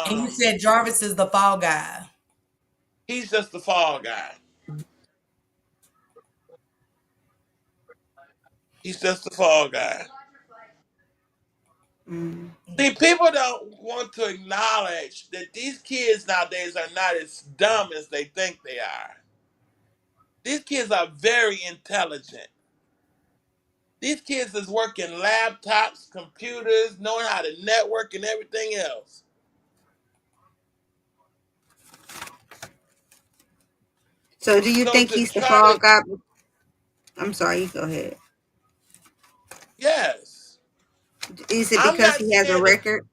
And you Um, said Jarvis is the fall guy. he's just the fall guy. He's just the fall guy. Mm. See, people don't want to acknowledge that these kids nowadays are not as dumb as they think they are. These kids are very intelligent. These kids is working laptops, computers, knowing how to network and everything else. So do you So think to he's the try fall to, guy? I'm sorry, you go ahead. yes, Is it I'm because not he has a saying that. record?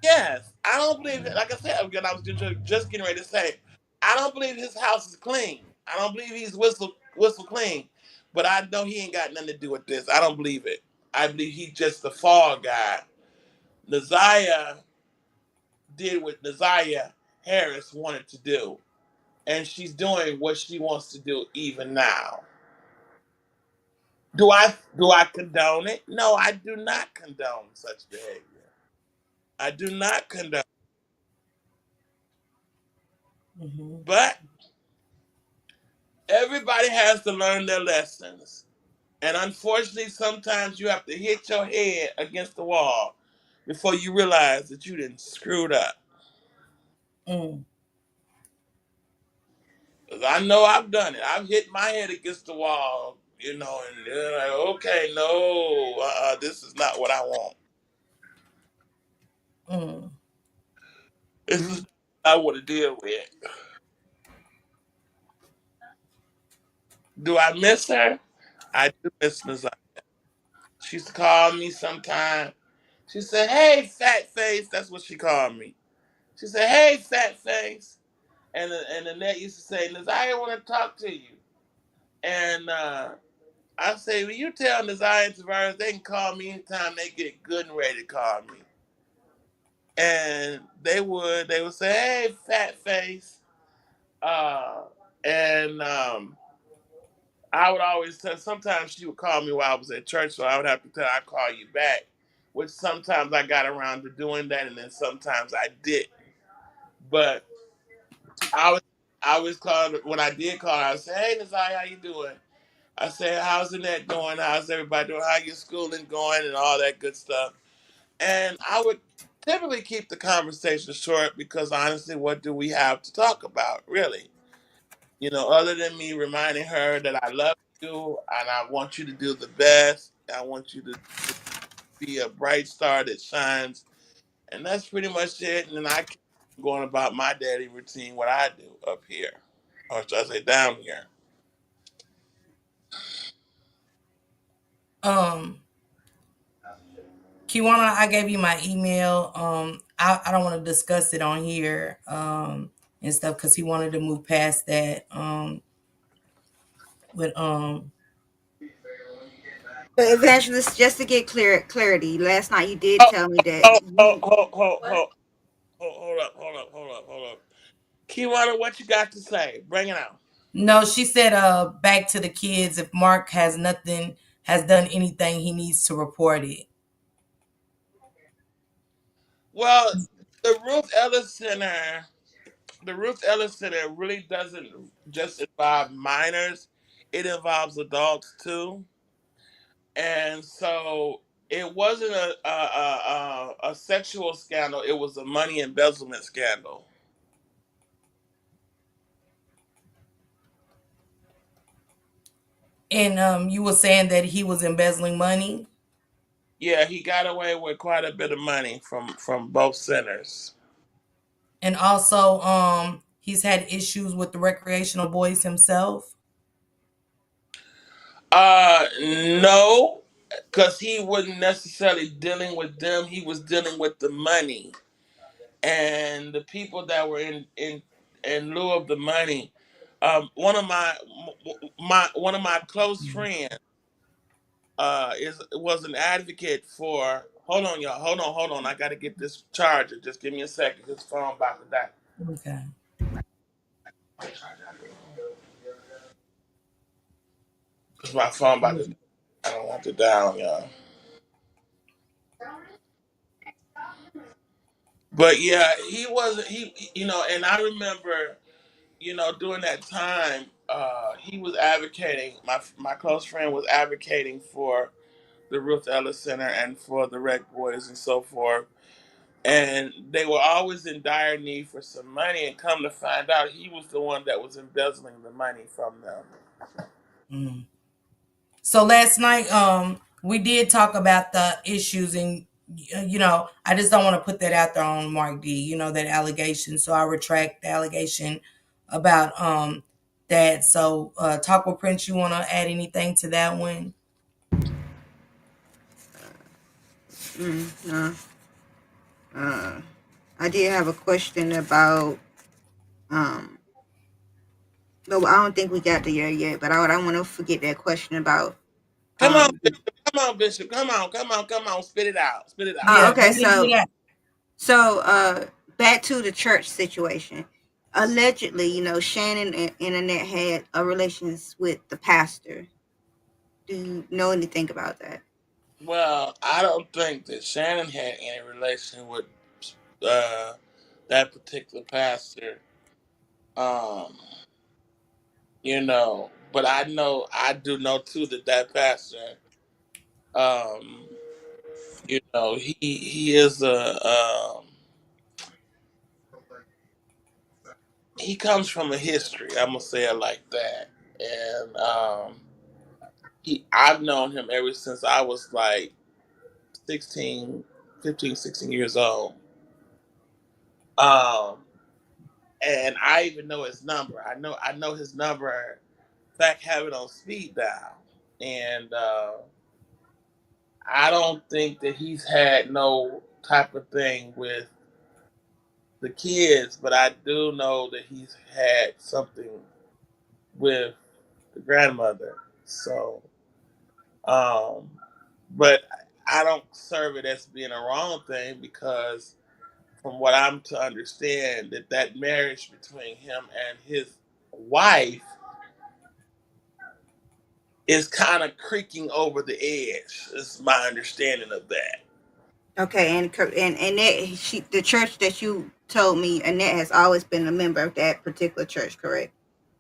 Yes, I don't believe it. Like I said, again, I was just getting ready to say, I don't believe his house is clean. I don't believe he's whistle clean. But I know he ain't got nothing to do with this. I don't believe it. I believe he's just the fall guy. Naziah did what Naziah Harris wanted to do, and she's doing what she wants to do even now. Do I condone it? No, I do not condone such behavior. I do not condone. Hmm. But everybody has to learn their lessons. And unfortunately, sometimes you have to hit your head against the wall before you realize that you didn't screwed up. Mm. 'Cause I know I've done it. I've hit my head against the wall, and they're like, okay, no, this is not what I want. Mm. This is what I want to deal with. Do I miss her? I do miss Naziah. She used to call me sometime. She said, hey, fat face. That's what she called me. She said, hey, fat face. And Annette used to say, Naziah want to talk to you. And I say, well, you tell Naziah and Tavares they can call me anytime they get good and ready to call me. And they would say, hey, fat face. Uh, and I would always tell, sometimes she would call me while I was at church, so I would have to tell her, I'll call you back. Which sometimes I got around to doing that, and then sometimes I didn't. But I was I always called when I did call her, I said, hey, Naziah, how you doing? I said, how's Annette going? How's everybody doing? How your schooling going and all that good stuff? And I would typically keep the conversation short because honestly, what do we have to talk about, really? Other than me reminding her that I love you and I want you to do the best. I want you to be a bright star that shines. And that's pretty much it. And then I keep going about my daily routine, what I do up here, or should I say down here. Um, Kiwana, I gave you my email. I don't want to discuss it on here and stuff because he wanted to move past that. With But Evangelist, just to get clarity, last night you did Oh, tell me that oh, oh, you. hold up, hold up. Kiwana, what you got to say? Bring it out. No, she said back to the kids. If Mark has done anything, he needs to report it. Well, the Ruth Ellis Center, the Ruth Ellis Center really doesn't just involve minors; it involves adults too. And so it wasn't a sexual scandal; it was a money embezzlement scandal. And you were saying that he was embezzling money, Yeah, he got away with quite a bit of money from both centers. and also he's had issues with the recreational boys himself. No, because he wasn't necessarily dealing with them. He was dealing with the money and the people that were in lieu of the money. One of my close friends is was an advocate for. Hold on, y'all. Hold on. I got to get this charger. Just give me a second. This phone about to die. Okay. Cause my phone about to. I don't want to down, y'all. But yeah, he wasn't. And I remember, during that time, he was advocating. My close friend was advocating for the Ruth Ellis Center and for the Rec Boys and so forth. And they were always in dire need for some money. And come to find out, he was the one that was embezzling the money from them. Mm. So last night, we did talk about the issues, and I just don't want to put that out there on Mark D. That allegation, so I retract the allegation about that. So, talk with Prince. You want to add anything to that one? No. I did have a question about um no, I don't think we got to there yet, but I don't want to forget that question about Come on, the, Bishop. Come on, Bishop. Come on, come on, come on. Spit it out. Spit it out. Yeah, okay, go ahead and get so it out. back to the church situation. Allegedly, Shannon and Annette had a relations with the pastor. Do you know anything about that? Well, I don't think that Shannon had any relation with uh, that particular pastor. Um, but I do know too that that pastor, um, he is he comes from a history. I'm gonna say it like that, and I've known him ever since I was like 16, 15, 16 years old. Um, and I even know his number. I know his number. In fact, have it on speed dial, and I don't think that he's had no type of thing with the kids, but I do know that he's had something with the grandmother. So, um, but I don't serve it as being a wrong thing because, from what I'm to understand, that marriage between him and his wife is kind of creaking over the edge. Is my understanding of that. Okay, and that the church that you told me, Annette has always been a member of that particular church, correct?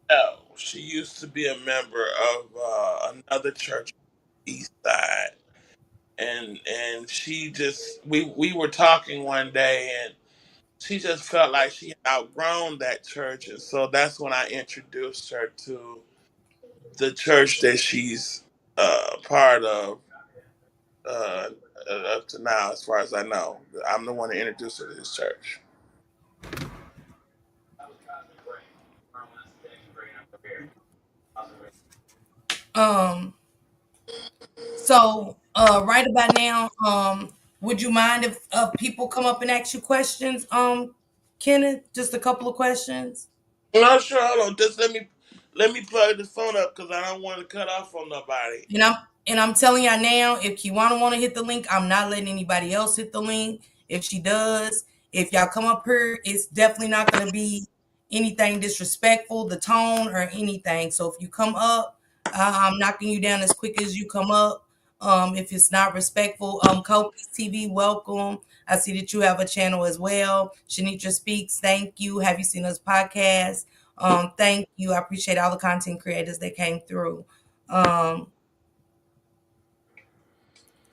No, she used to be a member of another church on the east side, and she just we were talking one day, and she just felt like she had outgrown that church, and so that's when I introduced her to the church that she's part of uh, up to now, as far as I know. I'm the one that introduced her to this church. Um, so right about now, would you mind if people come up and ask you questions, Kenneth? Just a couple of questions. No, sure. Hold on. Just let me plug this phone up because I don't want to cut off on nobody. And I'm telling y'all now, if Kiwana want to hit the link, I'm not letting anybody else hit the link. If she does, if y'all come up here, it's definitely not going to be anything disrespectful, the tone or anything. So if you come up, I'm knocking you down as quick as you come up. If it's not respectful, Kobe's TV, welcome. I see that you have a channel as well. Shanitra Speaks, thank you. Have you seen us podcast? Thank you. I appreciate all the content creators that came through. Um,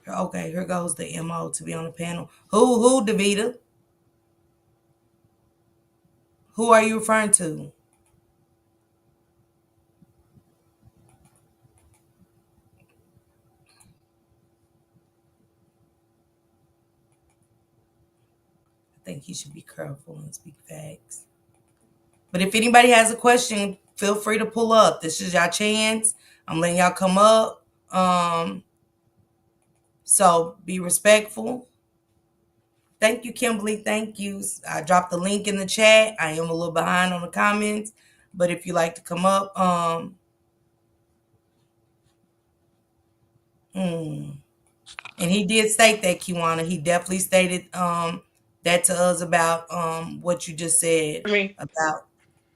Okay, here goes the MO to be on the panel. Who, Davita? Who are you referring to? I think he should be careful and speak facts. But if anybody has a question, feel free to pull up. This is your chance. I'm letting y'all come up. So be respectful. Thank you, Kimberly. Thank you. I dropped the link in the chat. I am a little behind on the comments, but if you like to come up, mm, and he did state that, Kiwana. He definitely stated that to us about what you just said I mean, about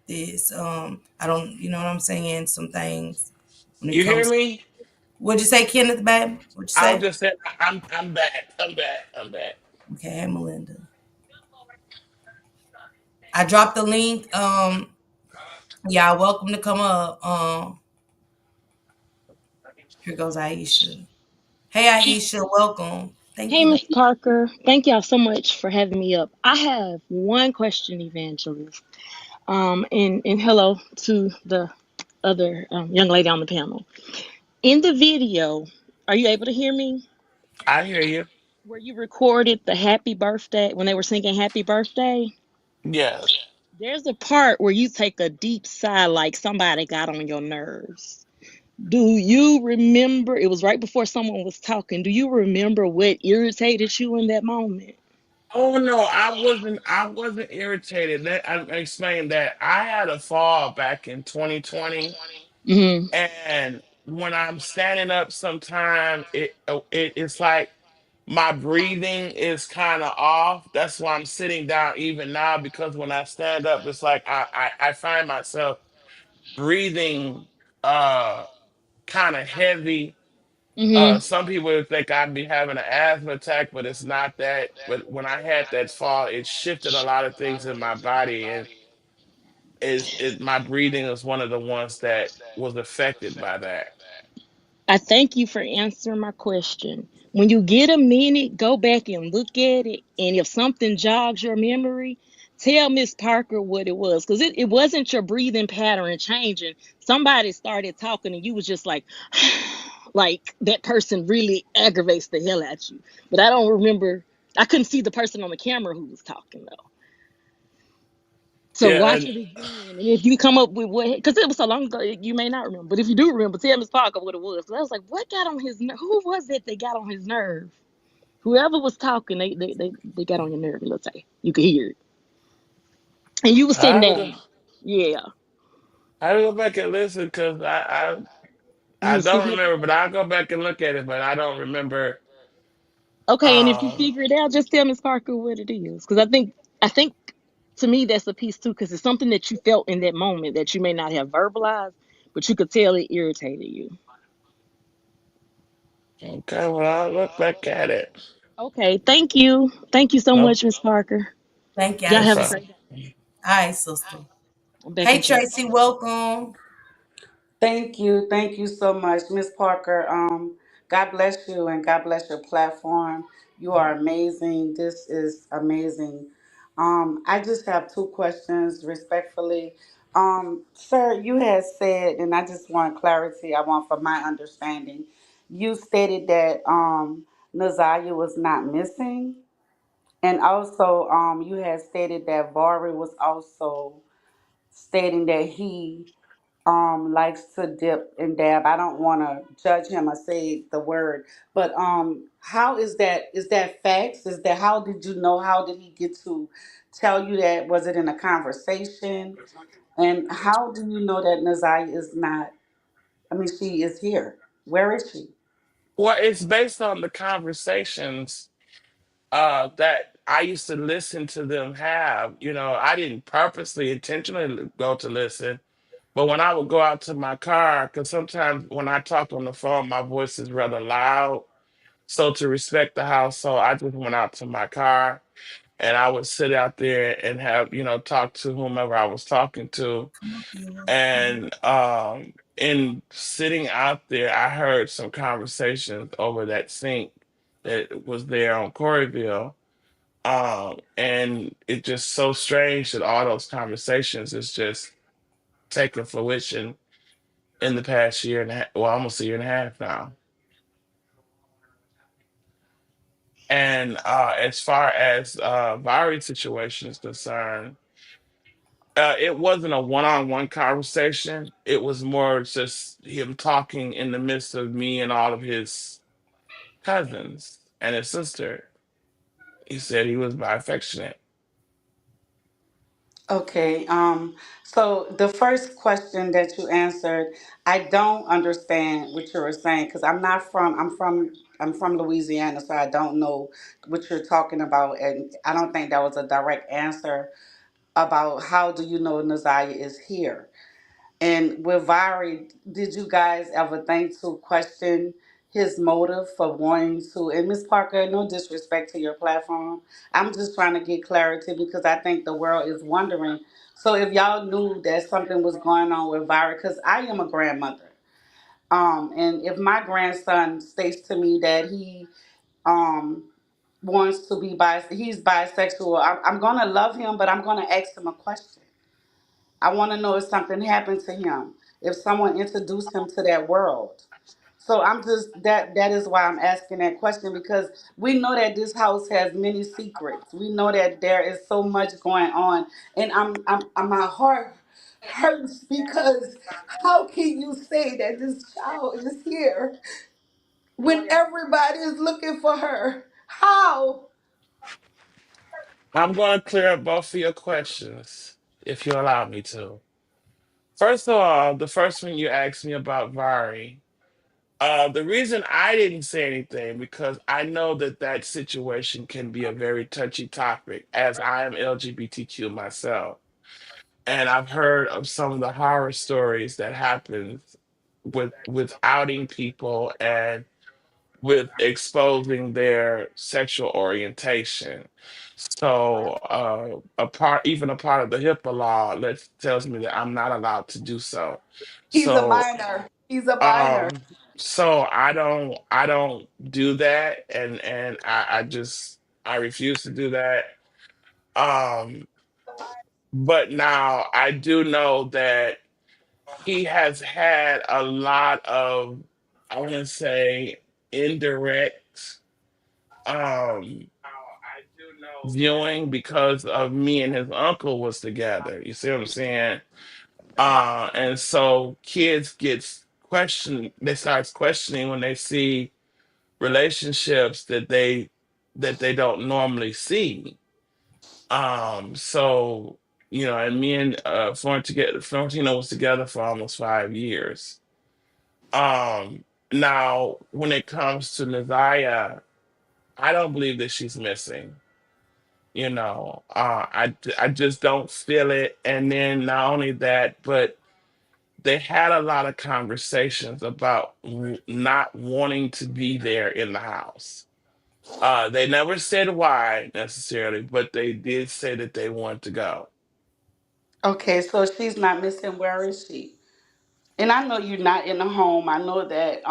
this. I don't, you know what I'm saying? Some things when it you hear comes. me? What'd you say, Kenneth, babe? What'd you I was say? just saying, I'm back. I'm back. I'm back. Okay, hey, Melinda. I dropped the link. Y'all welcome to come up. Here goes Aisha. Hey Aisha, welcome. Thank Hey, you. Miss Parker. Thank y'all so much for having me up. I have one question, Evangelist. And hello to the other young lady on the panel. In the video, are you able to hear me? I hear you. Where you recorded the happy birthday when they were singing happy birthday? Yes. There's a part where you take a deep sigh like somebody got on your nerves. Do you remember? It was right before someone was talking. Do you remember what irritated you in that moment? Oh no, I wasn't irritated. I explained that I had a fall back in 2020, Hmm. and when I'm standing up, sometime it's like my breathing is kind of off. That's why I'm sitting down even now, because when I stand up, it's like I find myself breathing uh kind of heavy. Hmm. Some people would think I'd be having an asthma attack, but it's not that. But when I had that fall, it shifted a lot of things in my body, and my breathing is one of the ones that was affected by that. I thank you for answering my question. When you get a minute, go back and look at it. And if something jogs your memory, tell Miss Parker what it was. Because it wasn't your breathing pattern changing. Somebody started talking and you was just like, like that person really aggravates the hell out you. But I don't remember. I couldn't see the person on the camera who was talking though. So Yeah, watch and it again. And if you come up with what, because it was so long ago, you may not remember. But if you do remember, tell Miss Parker what it was. 'Cause I was like, what got on his nerve? Who was it that got on his nerve? Whoever was talking, they got on your nerve, let's say. You could hear it. And you was I sitting have to go. down. Yeah. I have to go back and listen because I You don't see remember, but I'll go back and look at it. But I don't remember. okay, and if you Um, figure it out, just tell Miss Parker what it is. Because I think to me that's a piece too, because it's something that you felt in that moment that you may not have verbalized, but you could tell it irritated you. okay, well I'll look back at it. Okay, thank you. Thank you so No, much, Miss Parker. Thank you, Y'all no have a Aisha. great problem. day. All right, sister. I'm back Hey in chat. Tracy, welcome. Thank you so much, Miss Parker. God bless you and God bless your platform. You are amazing. This is amazing. I just have two questions, respectfully. Sir, you had said, and I just want clarity. I want for my understanding. You stated that Naziah was not missing, and also you had stated that Vari was also stating that he likes to dip and dab. I don't want to judge him or say the word, but how is that? Is that facts? Is that how did you know? How did he get to tell you that? Was it in a conversation? And how do you know that Naziah is not? I mean, she is here. Where is she? Well, it's based on the conversations that I used to listen to them have. I didn't purposely, intentionally go to listen, but when I would go out to my car, because sometimes when I talk on the phone, my voice is rather loud. So to respect the house, so I just went out to my car and I would sit out there and have, talk to whomever I was talking to. Come up here. And in sitting out there, I heard some conversations over that sink that was there on Coreyville. And it's just so strange that all those conversations is just taking fruition in the past year and a half, well, almost a year and a half now. And as far as Vari's situation is concerned, it wasn't a one-on-one conversation. It was more just him talking in the midst of me and all of his cousins and his sister. He said he was bi affectionate. Okay. So the first question that you answered, I don't understand what you were saying because I'm not from. I'm from Louisiana, so I don't know what you're talking about, and I don't think that was a direct answer about how do you know Naziah is here. And with Vari, did you guys ever think to question his motive for wanting to. And Miss Parker, no disrespect to your platform, I'm just trying to get clarity because I think the world is wondering. So if y'all knew that something was going on with Vira, because I am a grandmother, and if my grandson states to me that he um wants to be he's bisexual, I'm gonna love him, but I'm gonna ask him a question. I want to know if something happened to him, if someone introduced him to that world. So I'm just that is why I'm asking that question, because we know that this house has many secrets. We know that there is so much going on, and my heart hurts because how can you say that this child is here when everybody is looking for her? How? I'm going to clear up both of your questions, if you allow me to. First of all, the first one you asked me about Vari. The reason I didn't say anything because I know that that situation can be a very touchy topic, as I am LGBTQ myself, and I've heard of some of the horror stories that happen with outing people and with exposing their sexual orientation. So, even a part of the HIPAA law that tells me that I'm not allowed to do so. He's a So, minor. He's a minor. um, so I don't do that, and I refuse to do that. Um, but now I do know that he has had a lot of, I want to say, indirect um viewing because of me and his uncle was together. You see what I'm saying? And so kids gets questioned, they starts questioning when they see relationships that they don't normally see. So and me and Florentino was together for almost 5 years. Now when it comes to Naziah, I don't believe that she's missing. I just don't feel it. And then not only that, but they had a lot of conversations about not wanting to be there in the house. They never said why necessarily, but they did say that they wanted to go. Okay, so she's not missing. Where is she? And I know you're not in the home. I know that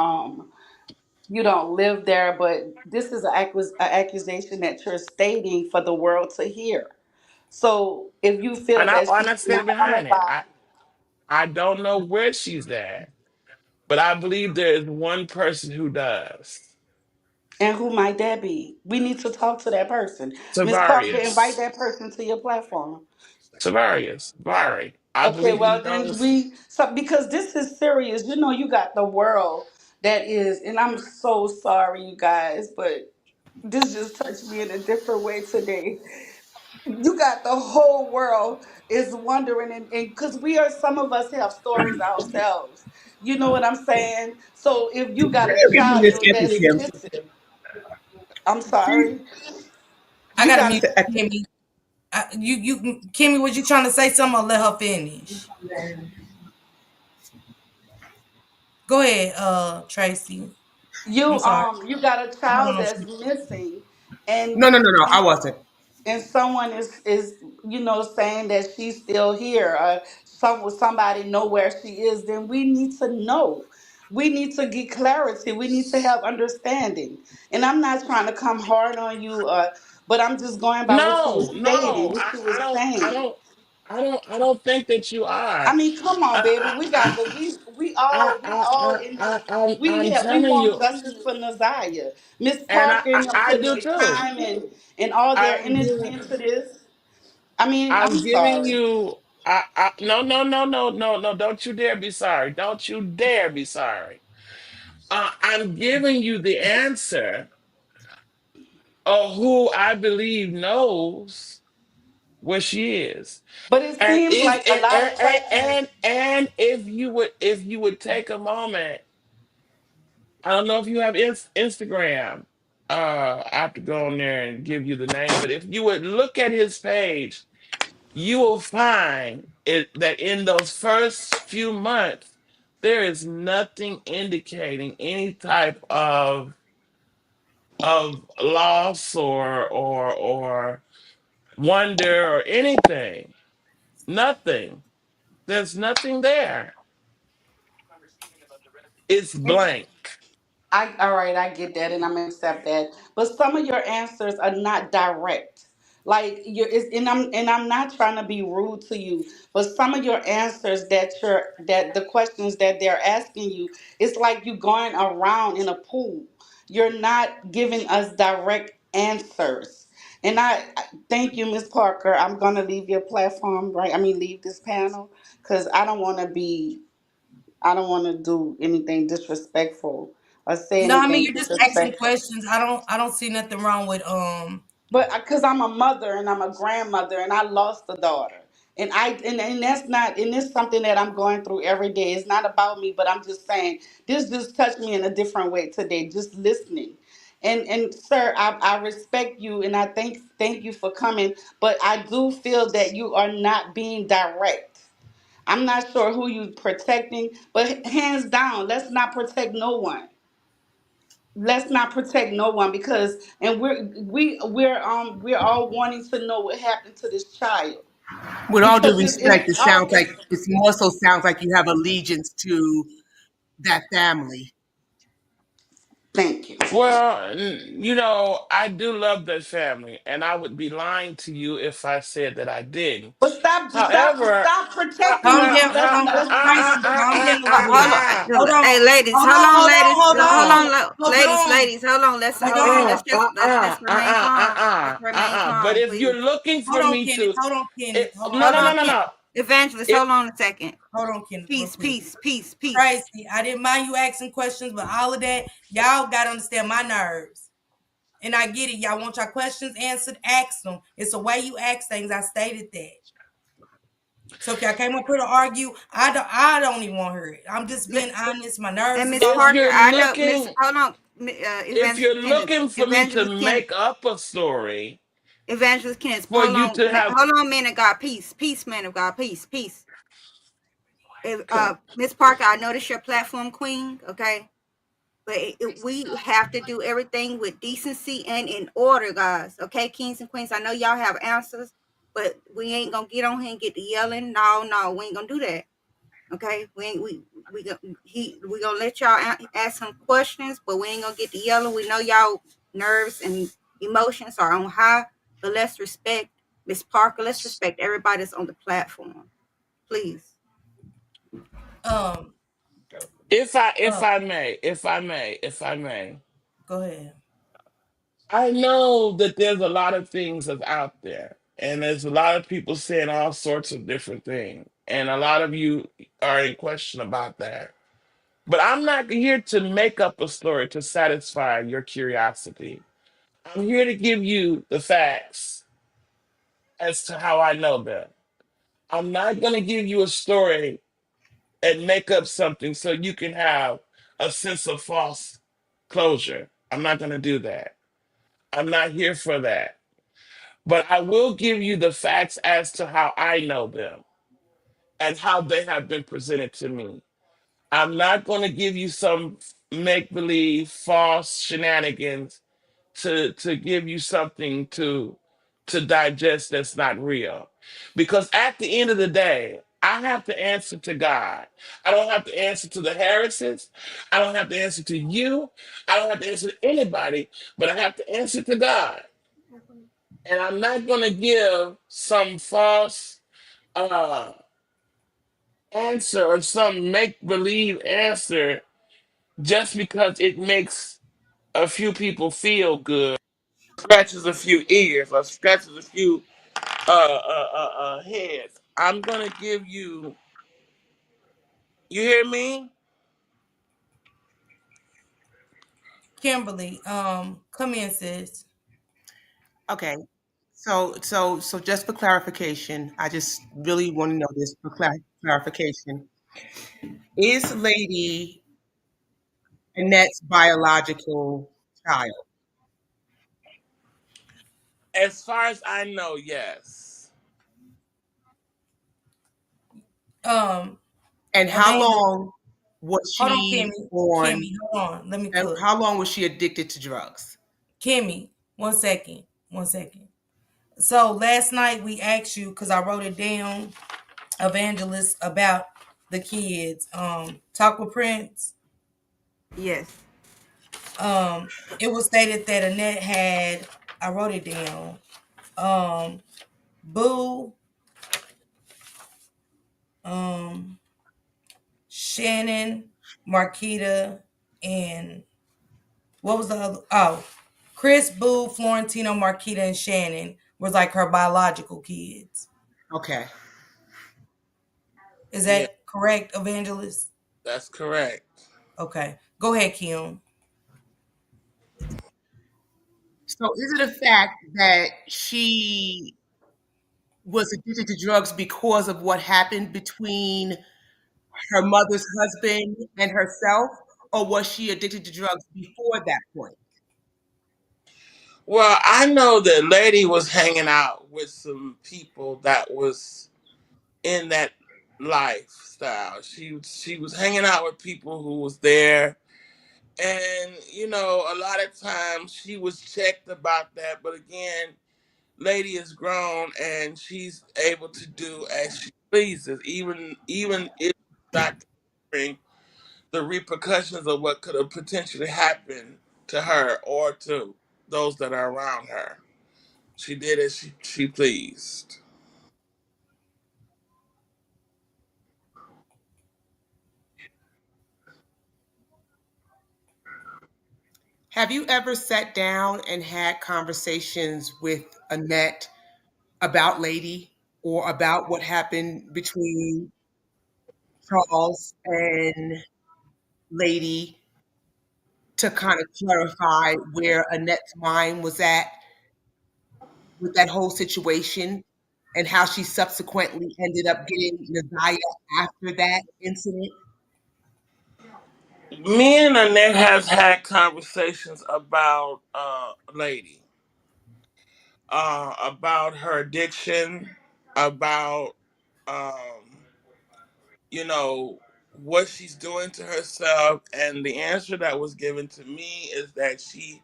you don't live there, but this is an accusation that you're stating for the world to hear. So if you feel And I that and she's I in stand the behind it. alibi, I don't know where she's at, but I believe there is one person who does. and who might that be? We need to talk to that person. Miss Parker, invite Tavarius. that person to your platform. Tavarius. Vari. I Okay, believe he well then knows. because this is serious. You know, you got the world that is, and I'm so sorry, you guys, but this just touched me in a different way today. You got the whole world is wondering, and because we are, some of us have stories ourselves. You know what I'm saying? So if you got a child that's missing, I'm sorry, I you gotta got mute Kimmy. Kimmy, was you trying to say something or let her finish? Go ahead, Tracy. I'm sorry. you got a I don't child know. that's missing, and No, no, no, no. I wasn't. someone is saying that she's still here, or somebody know where she is, then we need to know. We need to get clarity. We need to have understanding. And I'm not trying to come hard on you, but I'm just going by what you were No, stating, no, what I, you were I don't, I saying. don't, I don't think that you I are. mean, come on, baby. I, We got I, the we all in this. I'm We telling want you, justice for Naziah. Miss and I, Parker I, and them I put do their too. time and all their I'm energy giving, into this. I mean, I'm I'm giving sorry. you. No, no, no, no, no, no! Don't you dare be sorry! Don't you dare be sorry! I'm giving you the answer of who I believe knows where she is. But it And seems if like a lot of questions. and if you would take a moment, I don't know if you have Instagram. I have to go on there and give you the name, but if you would look at his page, you will find it that in those first few months, There is nothing indicating any type of loss or wonder or anything. Nothing. There's nothing there. It's blank. I all right, I get that, and I'm gonna accept that. But some of your answers are not direct. Like and I'm not trying to be rude to you, but some of your answers that the questions that they're asking you, it's like you going around in a pool. You're not giving us direct answers. And I thank you, Miss Parker. I'm gonna leave your platform, right? I mean, leave this panel because I don't want to do anything disrespectful or say No, I mean anything you're just asking disrespectful. questions. I don't see nothing wrong with But because I'm a mother and I'm a grandmother and I lost a daughter. And that's not and it's something that I'm going through every day. It's not about me, but I'm just saying this just touched me in a different way today, just listening. And sir, I respect you and I thank you for coming, but I do feel that you are not being direct. I'm not sure who you protecting, but hands down, let's not protect no one. Let's not protect no one because and we're all wanting to know what happened to this child With all due because respect, it all sounds like it's more so sounds like you have allegiance to that family. thank you. Well, I do love that family, and I would be lying to you if I said that I didn't. But However, stop ha, protecting calm them. down, ha, Let's ha, calm, let's Tracy, calm down, Hold on, hold on, hey ladies, hold hold on, on, hold on, ladies, hold hold on, on, hold ladies, on, ladies, hold on. Let's hold hold on. on, Let's remain calm. Let's remain But calm, if you're please. looking hold for on, me Kenneth, to, hold on, Kenneth, it, hold on, no, Hold no, Kenneth, no, on, no, no. Evangelist. It, Hold on a second. hold on, Kenneth, real Peace, quick. peace, peace, peace. Tracy, I didn't mind you asking questions, but all of that, y'all gotta understand my nerves. And I get it. Y'all want your questions answered, ask them. It's the way you ask things. I stated that. So if y'all came up here to argue, I don't even want to hear it. I'm just being honest. My nerves And is Miss if on. Parker, you're I know Miss. looking, Hold on, if Evangelist you're Kenneth, looking for me to Evangelist Kenneth, make up a story Evangelist Kenneth. for you to have, Hold on, man of God, peace, peace, man of God, peace, peace. okay. Miss Parker, I notice your platform queen, okay? But we have to do everything with decency and in order, guys. Okay, kings and queens. I know y'all have answers, but we ain't gonna get on here and get to yelling. No, no, we ain't gonna do that. Okay, we ain't we gonna let y'all ask some questions, but we ain't gonna get to yelling. We know y'all nerves and emotions are on high, but let's respect Miss Parker. Let's respect everybody that's on the platform, please. Um, If uh, I may, if I may, go ahead. I know that there's a lot of things that's out there, and there's a lot of people saying all sorts of different things, and a lot of you are in question about that. But I'm not here to make up a story to satisfy your curiosity. I'm here to give you the facts as to how I know them. I'm not going to give you a story and make up something so you can have a sense of false closure. I'm not going to do that. I'm not here for that. But I will give you the facts as to how I know them and how they have been presented to me. I'm not going to give you some make believe false shenanigans to give you something to digest that's not real. Because at the end of the day, I have to answer to God. I don't have to answer to the Harrises. I don't have to answer to you. I don't have to answer to anybody, but I have to answer to God. And I'm not going to give some false uh, answer or some make believe answer just because it makes a few people feel good, scratches a few ears, or scratches a few heads. I'm going to give you, you hear me? Kimberly, come in, sis. Okay. So just for clarification, I just really want to know this for clarification. Is Lady Annette's biological child? As far as I know, yes. Um, And how Evangelist, long? was Hold on, she Kimmy. on, Kimmy, hold on. Let me and cook. how long was she addicted to drugs? Kimmy, 1 second. 1 second. So last night we asked you because I wrote it down, Evangelist, about the kids. Talk with Prince. Yes. Um, it was stated that Annette had. I wrote it down. Um, Boo, um, Shannon, Marquita, and what was the other? Oh, Chris, Boo, Florentino, Marquita, and Shannon was like her biological kids. Okay. Is Yeah, that correct, Evangelist? that's correct. Okay, go ahead, Kim. So is it a fact that she was addicted to drugs because of what happened between her mother's husband and herself, or was she addicted to drugs before that point? Well, I know that lady was hanging out with some people that was in that lifestyle. She was hanging out with people who was there, and a lot of times she was checked about that. But again, lady is grown and she's able to do as she pleases, even if not considering the repercussions of what could have potentially happened to her or to those that are around her. She did as she pleased. Have you ever sat down and had conversations with Annette about Lady or about what happened between Charles and Lady to kind of clarify where Annette's mind was at with that whole situation and how she subsequently ended up getting Naziah after that incident? Me and Annette has had conversations about lady, about her addiction, about um, you know what she's doing to herself, and the answer that was given to me is that she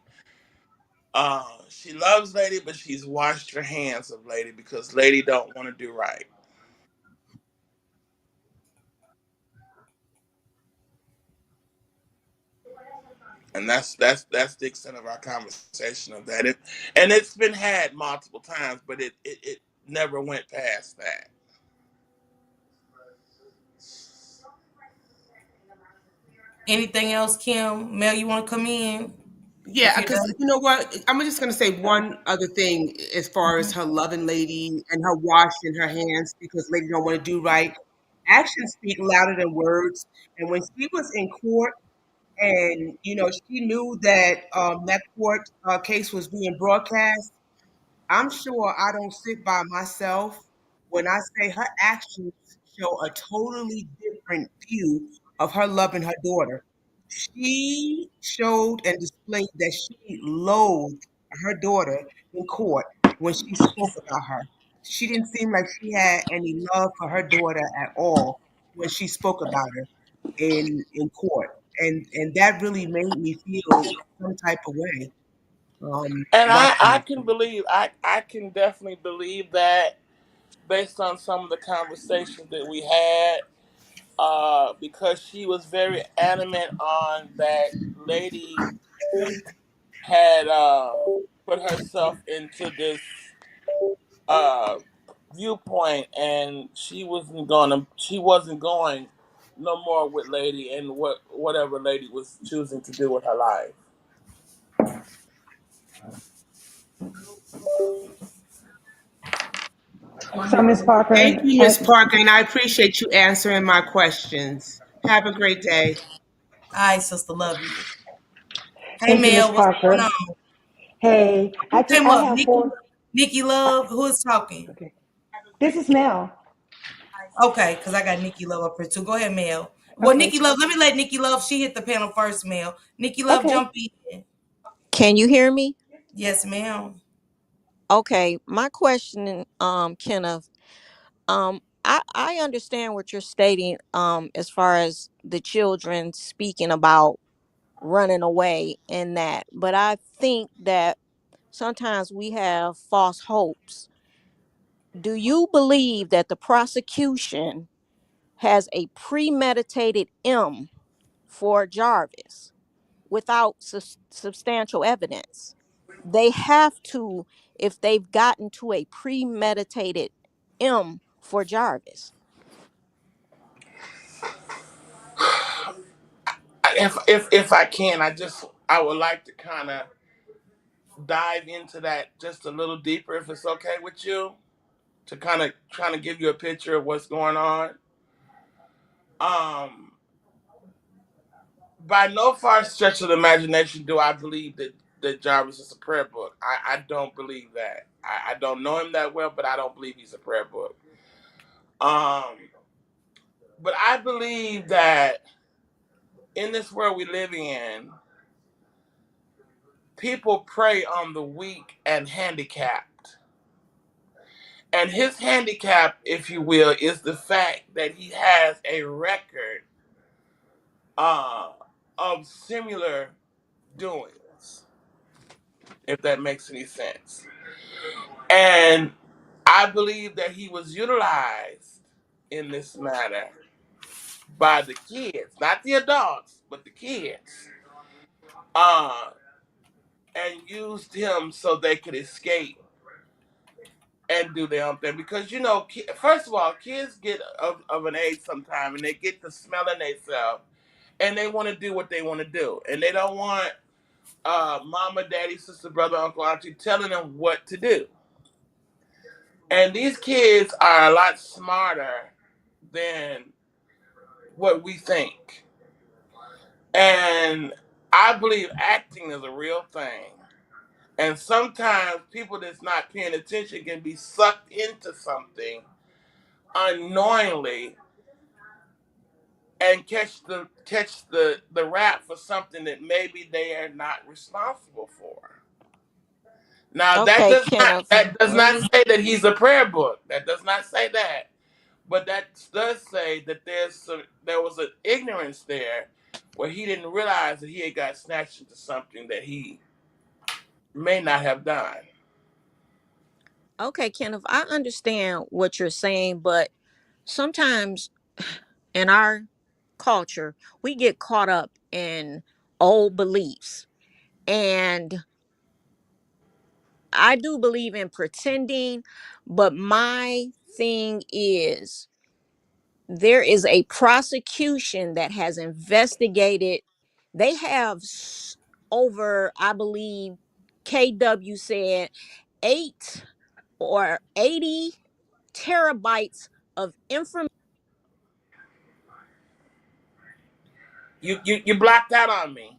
loves lady, but she's washed her hands of lady because lady don't want to do right. And that's the extent of our conversation of that. And it's been had multiple times, but it never went past that. Anything else, Kim? Mel, you want to come in if Yeah, you're because done? you know what? I'm just going to say one other thing as far as her loving Lady and her washing her hands because Lady don't want to do right. Actions speak louder than words. And when she was in court, and she knew that that court case was being broadcast, I'm sure I don't sit by myself when I say her actions show a totally different view of her loving her daughter. She showed and displayed that she loathed her daughter in court when she spoke about her. She didn't seem like she had any love for her daughter at all when she spoke about her in court. And that really made me feel some type of way And watching I that. can believe I can definitely believe that based on some of the conversations that we had, because she was very adamant on that lady had put herself into this uh, viewpoint, and she wasn't going no more with lady and whatever lady was choosing to do with her life. So, Miss Thank Parker, you, Miss Parker, and I appreciate you answering my questions. Have a great day. All right, sister, love you. Hey, thank you, Miss Mel, what's going Parker. on? Hey, Who came I up? have Nikki, four. Nikki I, Love. Who is talking? okay, this is Mel. Okay, because I got Nikki Love up here too. Go ahead, Mel. Well, Okay, Nikki Love, let me let Nikki Love. She hit the panel first, Mel. Nikki Love, okay. jump in. Can you hear me? Yes, ma'am. Okay, my question, Kenneth, I understand what you're stating, as far as the children speaking about running away and that, but I think that sometimes we have false hopes. Do you believe that the prosecution has a premeditated M for Jarvis without substantial evidence? They have to, if they've gotten to a premeditated M for Jarvis. If I can, I would like to kind of dive into that just a little deeper, if it's okay with you, to kind of give you a picture of what's going on. Um, by no far stretch of the imagination do I believe that Jarvis is a prayer book. I don't believe that. I don't know him that well, but I don't believe he's a prayer book. Um, but I believe that in this world we live in, people prey on the weak and handicapped. And his handicap, if you will, is the fact that he has a record uh, of similar doings, if that makes any sense. And I believe that he was utilized in this matter by the kids, not the adults, but the kids, uh, and used him so they could escape and do their own thing. Because, first of all, kids get of an age sometime and they get to smelling themselves and they want to do what they want to do. And they don't want mama, daddy, sister, brother, uncle, auntie telling them what to do. And these kids are a lot smarter than what we think. And I believe acting is a real thing. And sometimes people that's not paying attention can be sucked into something unknowingly and catch the rap for something that maybe they are not responsible for. Now that Okay, does not Kenneth, that does let not me. say that he's a prayer book. That does not say that. But that does say that there was an ignorance there where he didn't realize that he had got snatched into something that he may not have done. Okay, Kenneth, I understand what you're saying, but sometimes in our culture, we get caught up in old beliefs. And I do believe in pretending, but my thing is there is a prosecution that has investigated. They have over, I believe, KW said 8 or 80 terabytes of information. You blocked out on me.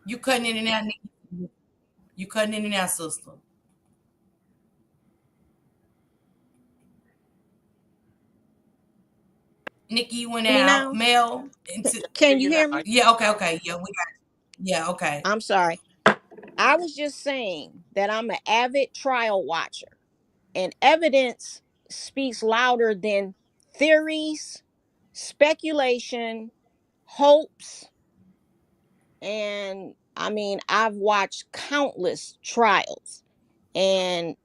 You cutting in and out, Nikki. You cutting in and out, sister. Nikki, you went Me out. now? Mel, into Hear Can you you hear now. me? yeah, okay. Yeah, we got yeah, okay. I'm sorry. I was just saying that I'm an avid trial watcher, and evidence speaks louder than theories, speculation, hopes, and I mean, I've watched countless trials, and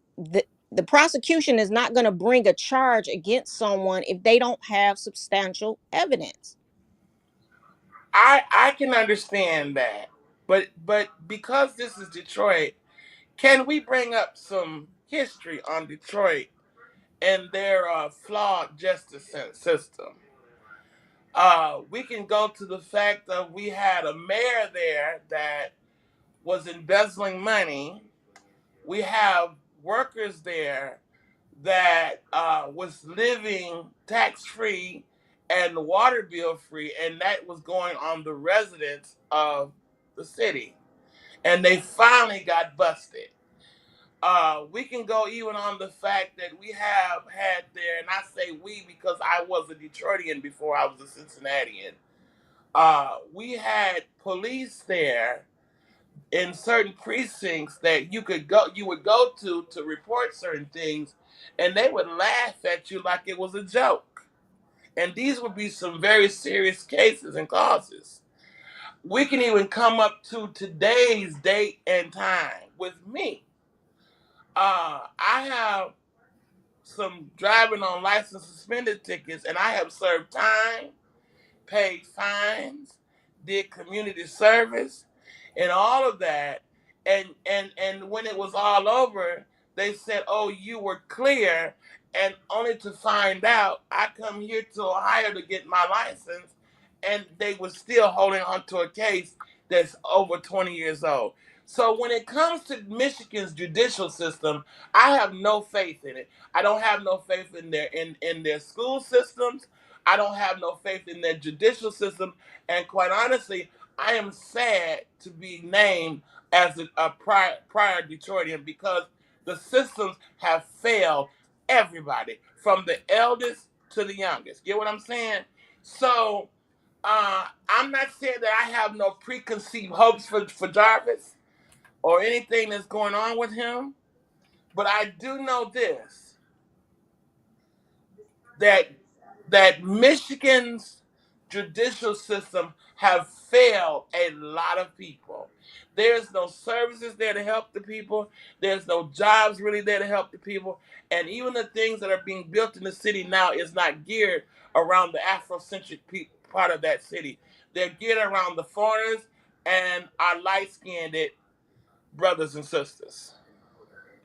the prosecution is not going to bring a charge against someone if they don't have substantial evidence. I can understand that, but because this is Detroit, can we bring up some history on Detroit and their flawed justice system? We can go to the fact that we had a mayor there that was embezzling money. We have workers there that was living tax free and water bill free, and that was going on the residents of the city. And they finally got busted. We can go even on the fact that we have had there, and I say we because I was a Detroitian before I was a Cincinnatian. We had police there in certain precincts that you would go to report certain things, and they would laugh at you like it was a joke. And these would be some very serious cases and causes. We can even come up to today's date and time with me. I have some driving on license suspended tickets, and I have served time, paid fines, did community service, and all of that. And when it was all over, they said, "Oh, you were clear," and only to find out I come here to Ohio to get my license, and they were still holding on to a case that's over 20 years old. So when it comes to Michigan's judicial system, I have no faith in it. I don't have no faith in their school systems. I don't have no faith in their judicial system. And quite honestly, I am sad to be named as a prior Detroitian because the systems have failed everybody, from the eldest to the youngest. Get what I'm saying? So I'm not saying that I have no preconceived hopes for Jarvis or anything that's going on with him, but I do know this, that Michigan's judicial system have failed a lot of people. There's no services there to help the people. There's no jobs really there to help the people. And even the things that are being built in the city now is not geared around the Afrocentric part of that city. They're geared around the foreigners and our light-skinned brothers and sisters.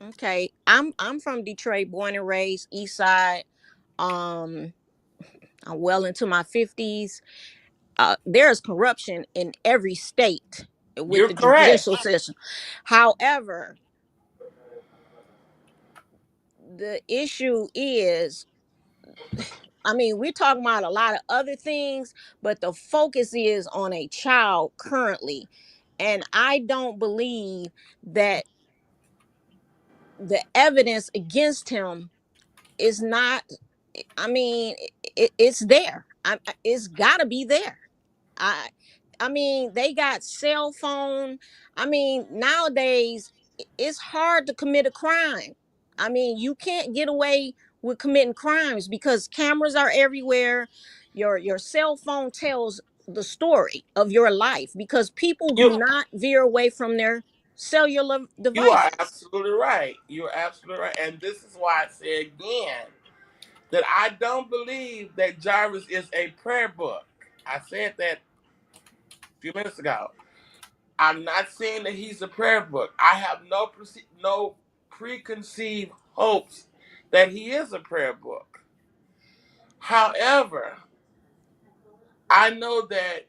Okay, I'm from Detroit, born and raised, East Side. Um, I'm well into my 50s. There's corruption in every state with You're the correct. judicial system. However, the issue is, I mean, we're talking about a lot of other things, but the focus is on a child currently. And I don't believe that the evidence against him is not, I mean, it's there. It's got to be there. I I mean, they got cell phone. I mean, nowadays it's hard to commit a crime. I mean, you can't get away with committing crimes because cameras are everywhere. Your cell phone tells the story of your life because people do You not veer away from their cellular You are devices. absolutely right. You are absolutely right. And this is why I say again that I don't believe that Jarvis is a prayer book. I said that a few minutes ago. I'm not saying that he's a prayer book. I have no preconceived hopes that he is a prayer book. However, I know that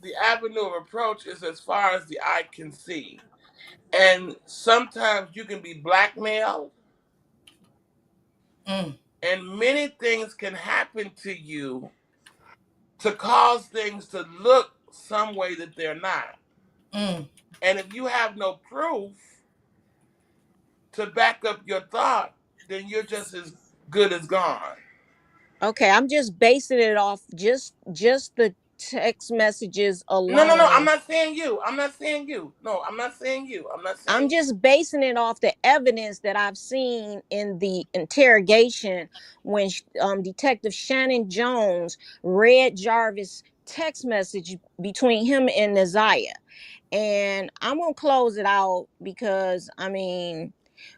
the avenue of approach is as far as the eye can see. And sometimes you can be blackmailed, Mm, and many things can happen to you to cause things to look some way that they're not. mm. And if you have no proof to back up your thought, then you're just as good as gone. Okay, I'm just basing it off just the text messages No, no, no. I'm alone. not saying you. I'm not saying you. No, I'm not saying you. I'm not I'm saying you. just basing it off the evidence that I've seen in the interrogation when Detective Shannon Jones read Jarvis' text message between him and Naziah. And I'm gonna close it out because I mean,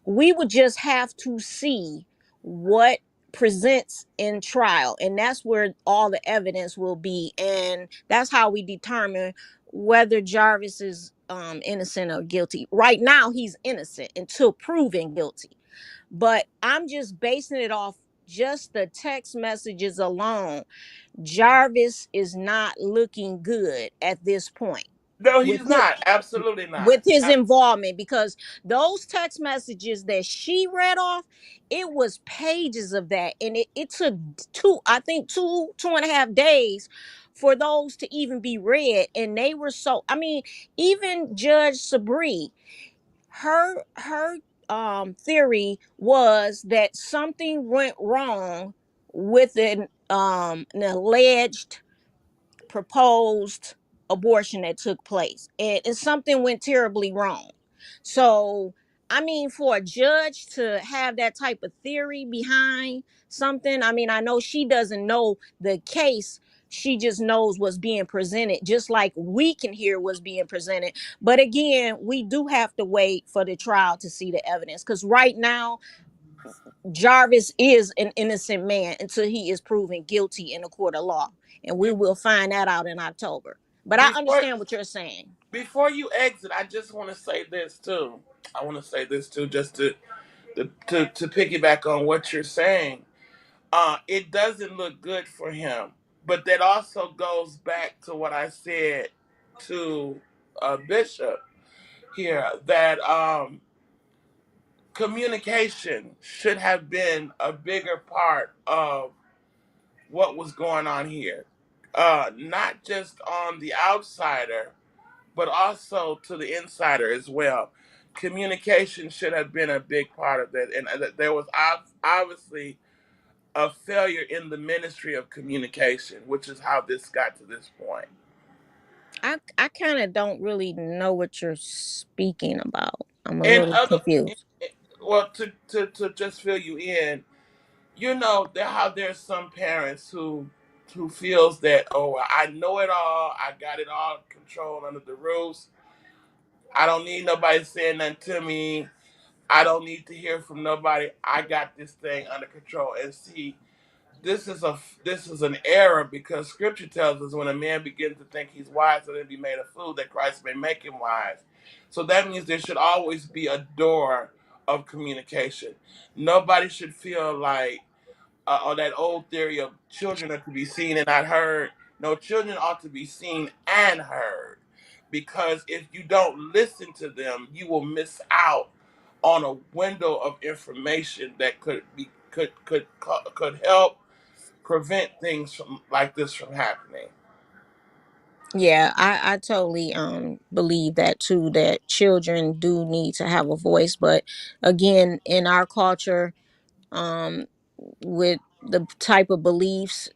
we would just have to see what presents in trial, and that's where all the evidence will be, and that's how we determine whether Jarvis is innocent or guilty. Right now, he's innocent until proven guilty. But I'm just basing it off just the text messages alone. Jarvis is not looking good at this point No, with he's his, not. Absolutely not. with his involvement because those text messages that she read off, it was pages of that, and it took I think two and a half days for those to even be read, and they were so, I mean, even Judge Sabri, her theory was that something went wrong with an alleged proposed abortion that took place, and something went terribly wrong. So I mean, for a judge to have that type of theory behind something, I mean, I know she doesn't know the case. She just knows what's being presented, just like we can hear what's being presented. But again, we do have to wait for the trial to see the evidence. Because right now, Jarvis is an innocent man until he is proven guilty in a court of law. And we Be- will find that out in October. But I Before understand what you're saying. before you exit, I just want to say this too. I want to say this too, just to piggyback on what you're saying. It doesn't look good for him, but that also goes back to what I said to Bishop here, that communication should have been a bigger part of what was going on here, not just on the outsider, but also to the insider as well. Communication should have been a big part of that, and there was obviously a failure in the ministry of communication, which is how this got to this point. I kind of don't really know what you're speaking about. I'm a And little other, confused. well, to just fill you in, how there's some parents who feels that, oh, I know it all, I got it all controlled under the rules. I don't need nobody saying nothing to me. I don't need to hear from nobody. I got this thing under control. And see, this is an error, because Scripture tells us when a man begins to think he's wise, so then be made a fool, that Christ may make him wise. So that means there should always be a door of communication. Nobody should feel like, or that old theory of children are to be seen and not heard. No, children ought to be seen and heard, because if you don't listen to them, you will miss out on a window of information that could help prevent things from like this from happening. Yeah, I totally believe that too, that children do need to have a voice. But again, in our culture, um with the type of beliefs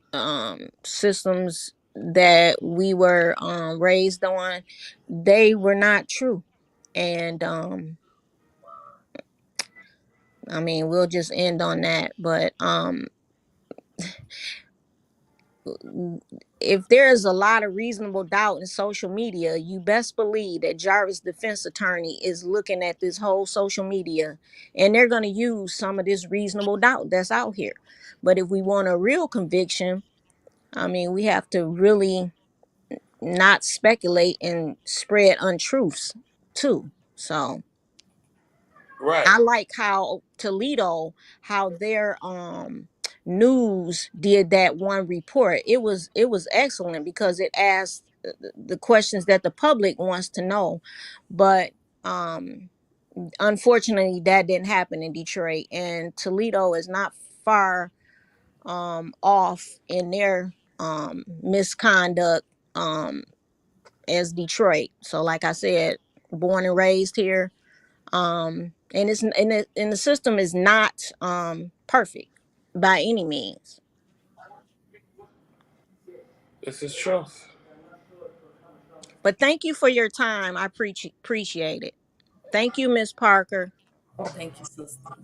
systems that we were raised on, they were not true. And I mean, we'll just end on that. But if there is a lot of reasonable doubt in social media, you best believe that Jarvis' defense attorney is looking at this whole social media, and they're going to use some of this reasonable doubt that's out here. But if we want a real conviction, I mean, we have to really not speculate and spread untruths too. So Right. I like how Toledo, how their news did that one report. It was excellent because it asked the questions that the public wants to know. But um unfortunately that didn't happen in Detroit, and Toledo is not far off in their misconduct as Detroit. So like I said, born and raised here, and the system is not perfect by any means. This is truth. But thank you for your time. I appreciate it. Thank you, Miss Parker. Thank you, sister.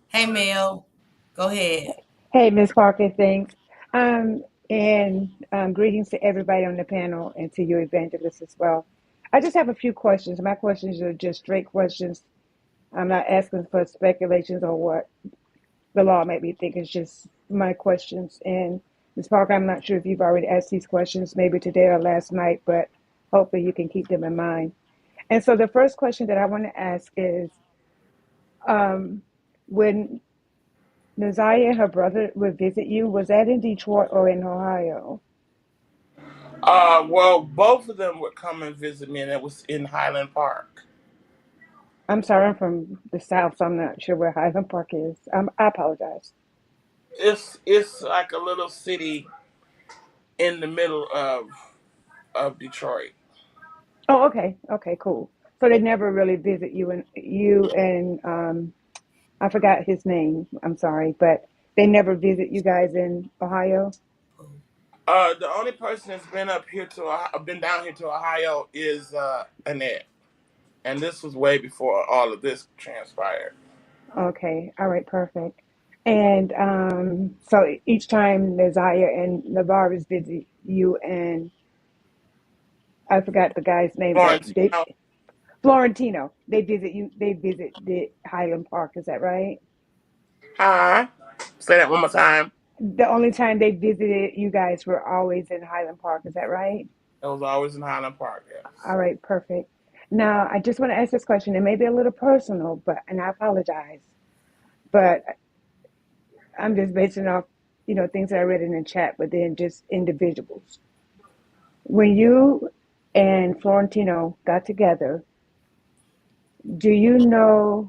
Hey, Mel. Go ahead. Hey, Miss Parker, thanks. And greetings to everybody on the panel and to your evangelist as well. I just have a few questions. My questions are just straight questions. I'm not asking for speculations or what the law made me think. It's just my questions. And Ms. Parker, I'm not sure if you've already asked these questions, maybe today or last night, but hopefully you can keep them in mind. And so the first question that I want to ask is, when Naziah and her brother would visit you, was that in Detroit or in Ohio? Well, both of them would come and visit me, and it was in Highland Park. I'm sorry, I'm from the South, so I'm not sure where Highland Park is. I apologize. It's like a little city in the middle of Detroit. Oh, okay. Okay, cool. So they never really visit you and I forgot his name. I'm sorry, but they never visit you guys in Ohio. The only person that's been up here to been down here to Ohio is Annette. And this was way before all of this transpired. Okay. All right. Perfect. And so each time Naziah and Navarez visit you, and I forgot the guy's name, but they Florentino, Florentino, they visit you. They visit the Highland Park. Is that right? huh? Say that one more time. The only time they visited you guys were always in Highland Park. Is that right? It was always in Highland Park, yes. All right. Perfect. Now, I just want to ask this question. It may be a little personal, but and I apologize, but I'm just basing off, things that I read in the chat, but then just individuals. When you and Florentino got together, do you know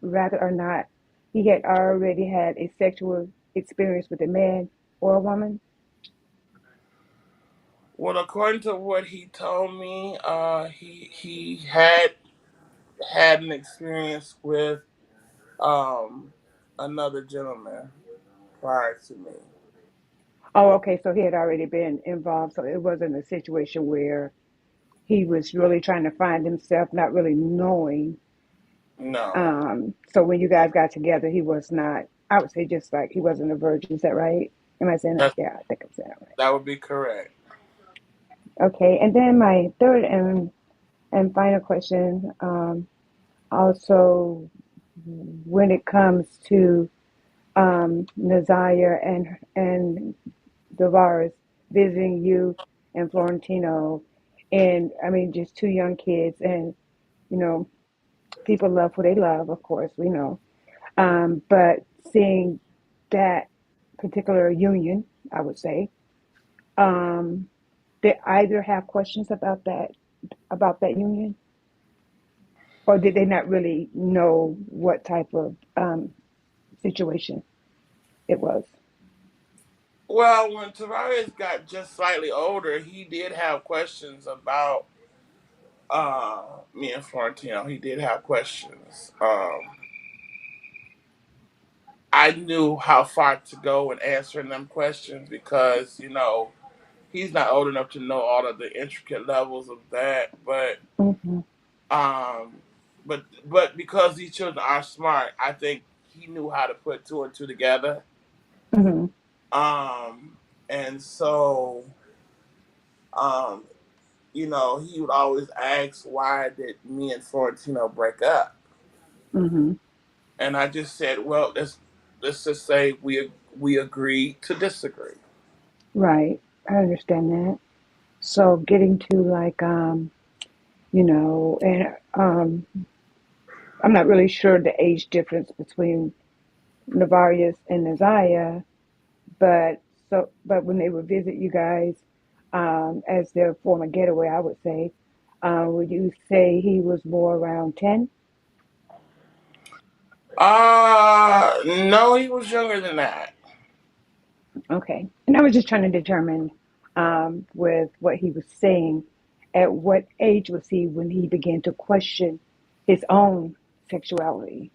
rather or not he had already had a sexual experience with a man or a woman? Well, according to what he told me, he had an experience with um another gentleman prior to me. Oh, okay. So he had already been involved. So it wasn't a situation where he was really trying to find himself, not really knowing. No, So when you guys got together, he was not, I would say just like he wasn't a virgin. Is that right? Am I saying that? that Yeah, I think I'm saying that that would be correct. right. Okay. And then my third and final question, also when it comes to Naziah and Davaris visiting you and Florentino, and I mean just two young kids, and you know people love who they love, of course we know, but seeing that particular union, I would say, um, they either have questions about that union, or did they not really know what type of situation it was? Well, when Tavares got just slightly older, he did have questions about me and Florentino. He did have questions. I knew how far to go in answering them questions because he's not old enough to know all of the intricate levels of that, Hmm. um, but because these children are smart, I think he knew how to put two and two together. Hmm. Um, and so um, he would always ask why did me and Florentino break up, Hmm. and I just said, well, let's just say we agreed to disagree. Right, I understand that. So getting to like and I'm not really sure the age difference between Navarius and Naziah, but when they would visit you guys as their former getaway, I would say, would you say he was more around 10? No, he was younger than that. Okay. And I was just trying to determine with what he was saying, at what age was he when he began to question his own sexuality,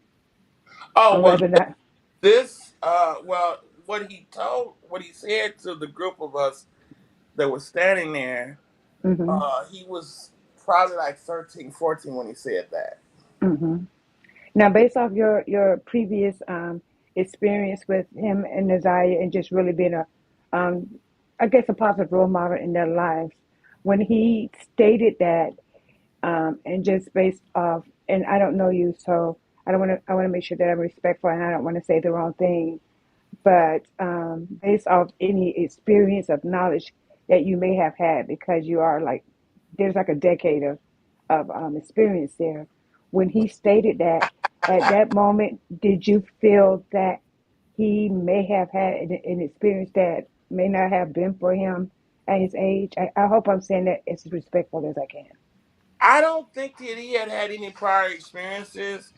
Oh or well, whether or not. well, what he said to the group of us that was standing there, Hmm. he was probably like 13, 14 when he said that. Hmm. Now, based off your previous experience with him and Naziah, and just really being um, I guess, a positive role model in their lives, when he stated that, and just based off, and I don't know you, so I want to make sure that I'm respectful, and I don't want to say the wrong thing, but based off any experience of knowledge that you may have had, because you are like, there's like a decade of experience there. When he stated that, at that moment, did you feel that he may have had an experience that may not have been for him at his age? I hope I'm saying that as respectful as I can. I don't think that he had had any prior experiences.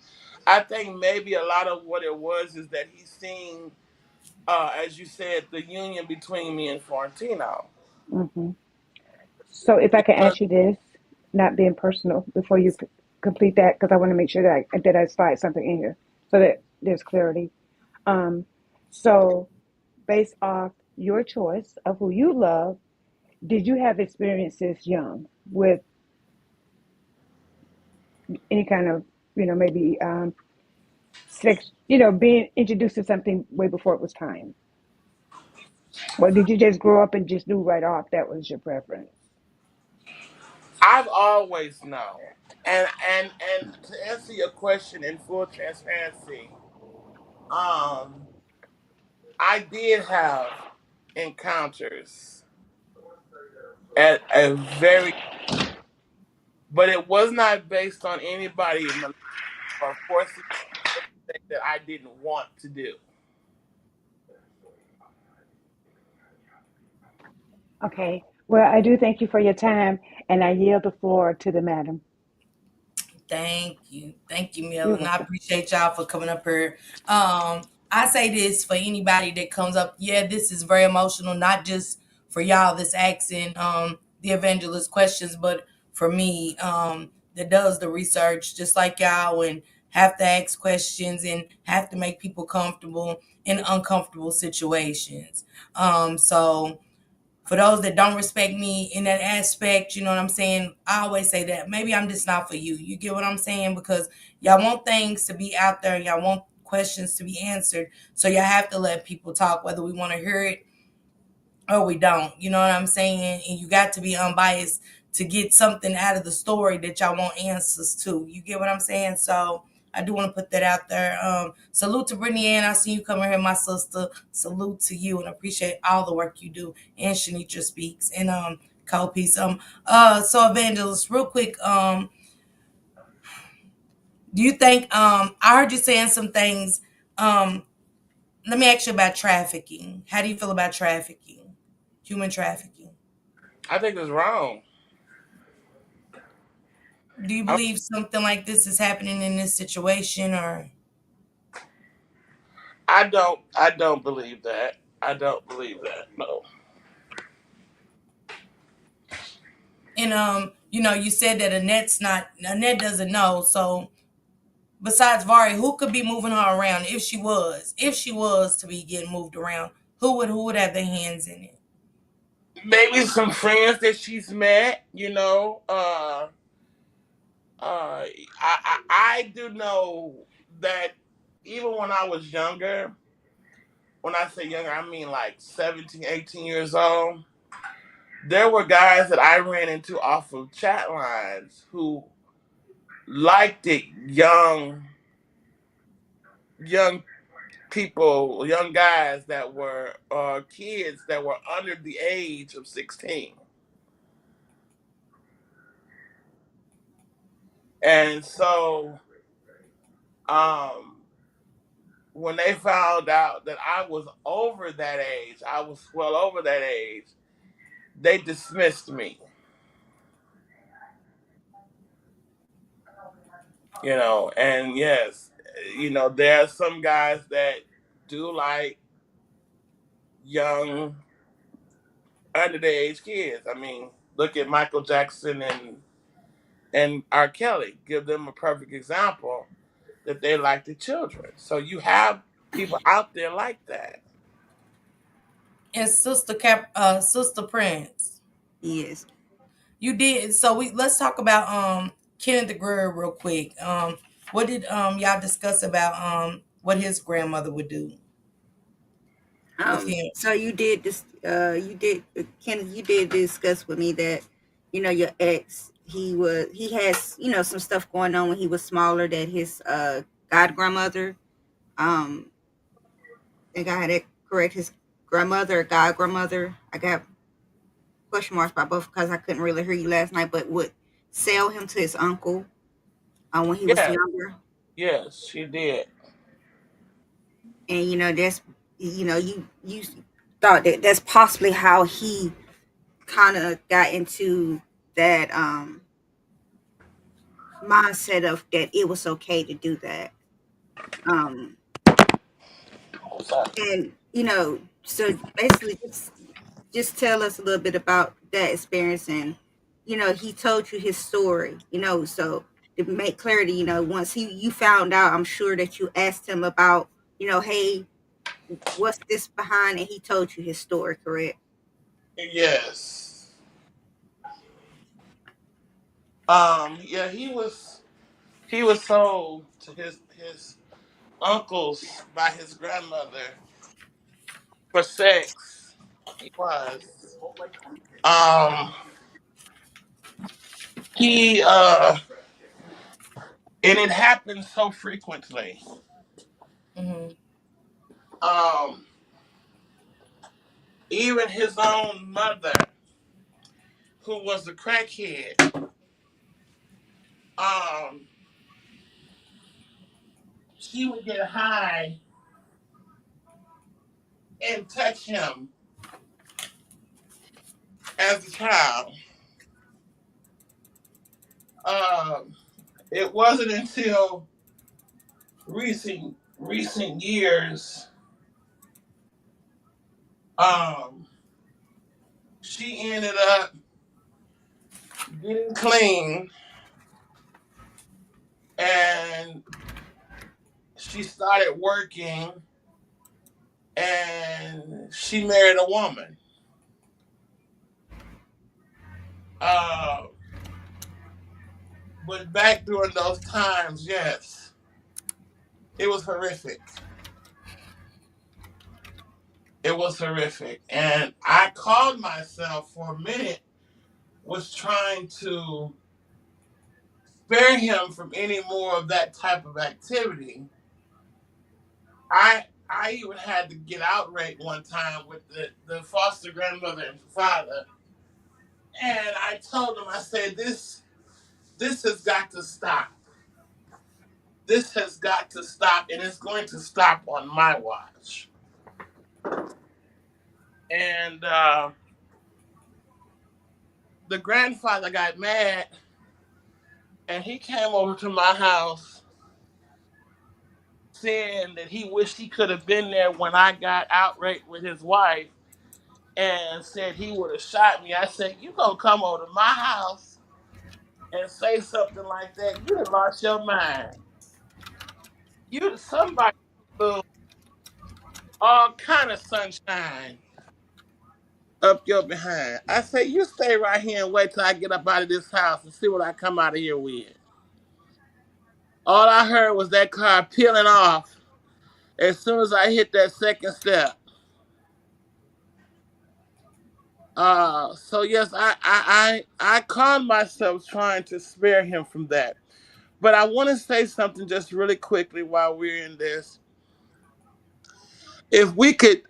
I think maybe a lot of what it was is that he's seen, as you said, the union between me and Florentino. Hmm. So if I can Because ask you this, not being personal, before you complete that, because I want to make sure that I slide something in here so that there's clarity. Um, so based off your choice of who you love, did you have experiences young with any kind of, maybe sex, being introduced to something way before it was time? Or did you just grow up and just knew right off that was your preference? I've always known. And to answer your question in full transparency, um, I did have encounters at a very, but it was not based on anybody or forcing anything that I didn't want to do. Okay. Well, I do thank you for your time, and I yield the floor to the madam. Thank you. Thank you, Mill. You're And I welcome. appreciate y'all for coming up here. I say this for anybody that comes up. Yeah, this is very emotional, not just for y'all that's asking the evangelist questions, but for me, that does the research, just like y'all, and have to ask questions and have to make people comfortable in uncomfortable situations. So for those that don't respect me in that aspect, you know what I'm saying? I always say that maybe I'm just not for you. You get what I'm saying? Because y'all want things to be out there, y'all want questions to be answered. So y'all have to let people talk, whether we want to hear it or we don't. You know what I'm saying? And you got to be unbiased to get something out of the story that y'all want answers to. You get what I'm saying? So I do want to put that out there. Salute to Brittany Ann. I see you coming here, my sister. Salute to you and appreciate all the work you do. And Shanitra speaks and Cold Piece. So Evangelist, real quick, do you think I heard you saying some things. Um Let me ask you about trafficking. How do you feel about trafficking? Human trafficking? I think it's wrong. Do you I, believe something like this is happening in this situation, or I don't believe that. I don't believe that. No. and you said that Annette doesn't know. So besides Vari, who could be moving her around if she was to be getting moved around? Who would have their hands in it? Maybe some friends that she's met, I do know that even when I was younger, when I say younger, I mean like 17, 18 years old, there were guys that I ran into off of chat lines who liked it young people, young guys that were kids that were under the age of 16. And so um, when they found out that I was over that age, I was well over that age, they dismissed me. And yes, there are some guys that do like young under the age kids. I mean, look at Michael Jackson and R. Kelly. Give them a perfect example that they like the children. So you have people out there like that. And Sister Prince, Yes. you did. So let's talk about Kenneth Greer real quick. What did y'all discuss about what his grandmother would do with him? So you did this. You did, Kenneth. You did discuss with me that your ex. He has some stuff going on when he was smaller. That his god grandmother. I think I had it correct. His grandmother or god grandmother. I got question marks by both because I couldn't really hear you last night. But would sell him to his uncle when he was Yeah, younger. yes, she did. And that's you thought that that's possibly how he kind of got into that mindset of that it was okay to do that. Um, and so basically, just tell us a little bit about that experience. And he told you his story. So to make clarity, once you found out, I'm sure that you asked him about, hey, what's this behind, and he told you his story, correct? Yes. Yeah, he was. he was sold to his uncles by his grandmother for sex. He was. Um, he and it happened so frequently. Mm-hmm. Um, even his own mother, who was a crackhead, um, she would get high and touch him as a child. Um, it wasn't until recent years um, she ended up getting clean and she started working and she married a woman. Uh, but back during those times, yes, it was horrific. It was horrific. And I called myself for a minute, was trying to spare him from any more of that type of activity. I even had to get outright one time with the foster grandmother and father. And I told them, I said, this has got to stop. This has got to stop, and it's going to stop on my watch. And the grandfather got mad, and he came over to my house saying that he wished he could have been there when I got outright with his wife, and said he would have shot me. I said, "You gonna come over to my house and say something like that? You done lost your mind. You somebody blew all kind of sunshine up your behind." I say, "You stay right here and wait till I get up out of this house and see what I come out of here with." All I heard was that car peeling off as soon as I hit that second step. So yes, I caught myself trying to spare him from that. But I want to say something just really quickly while we're in this. If we could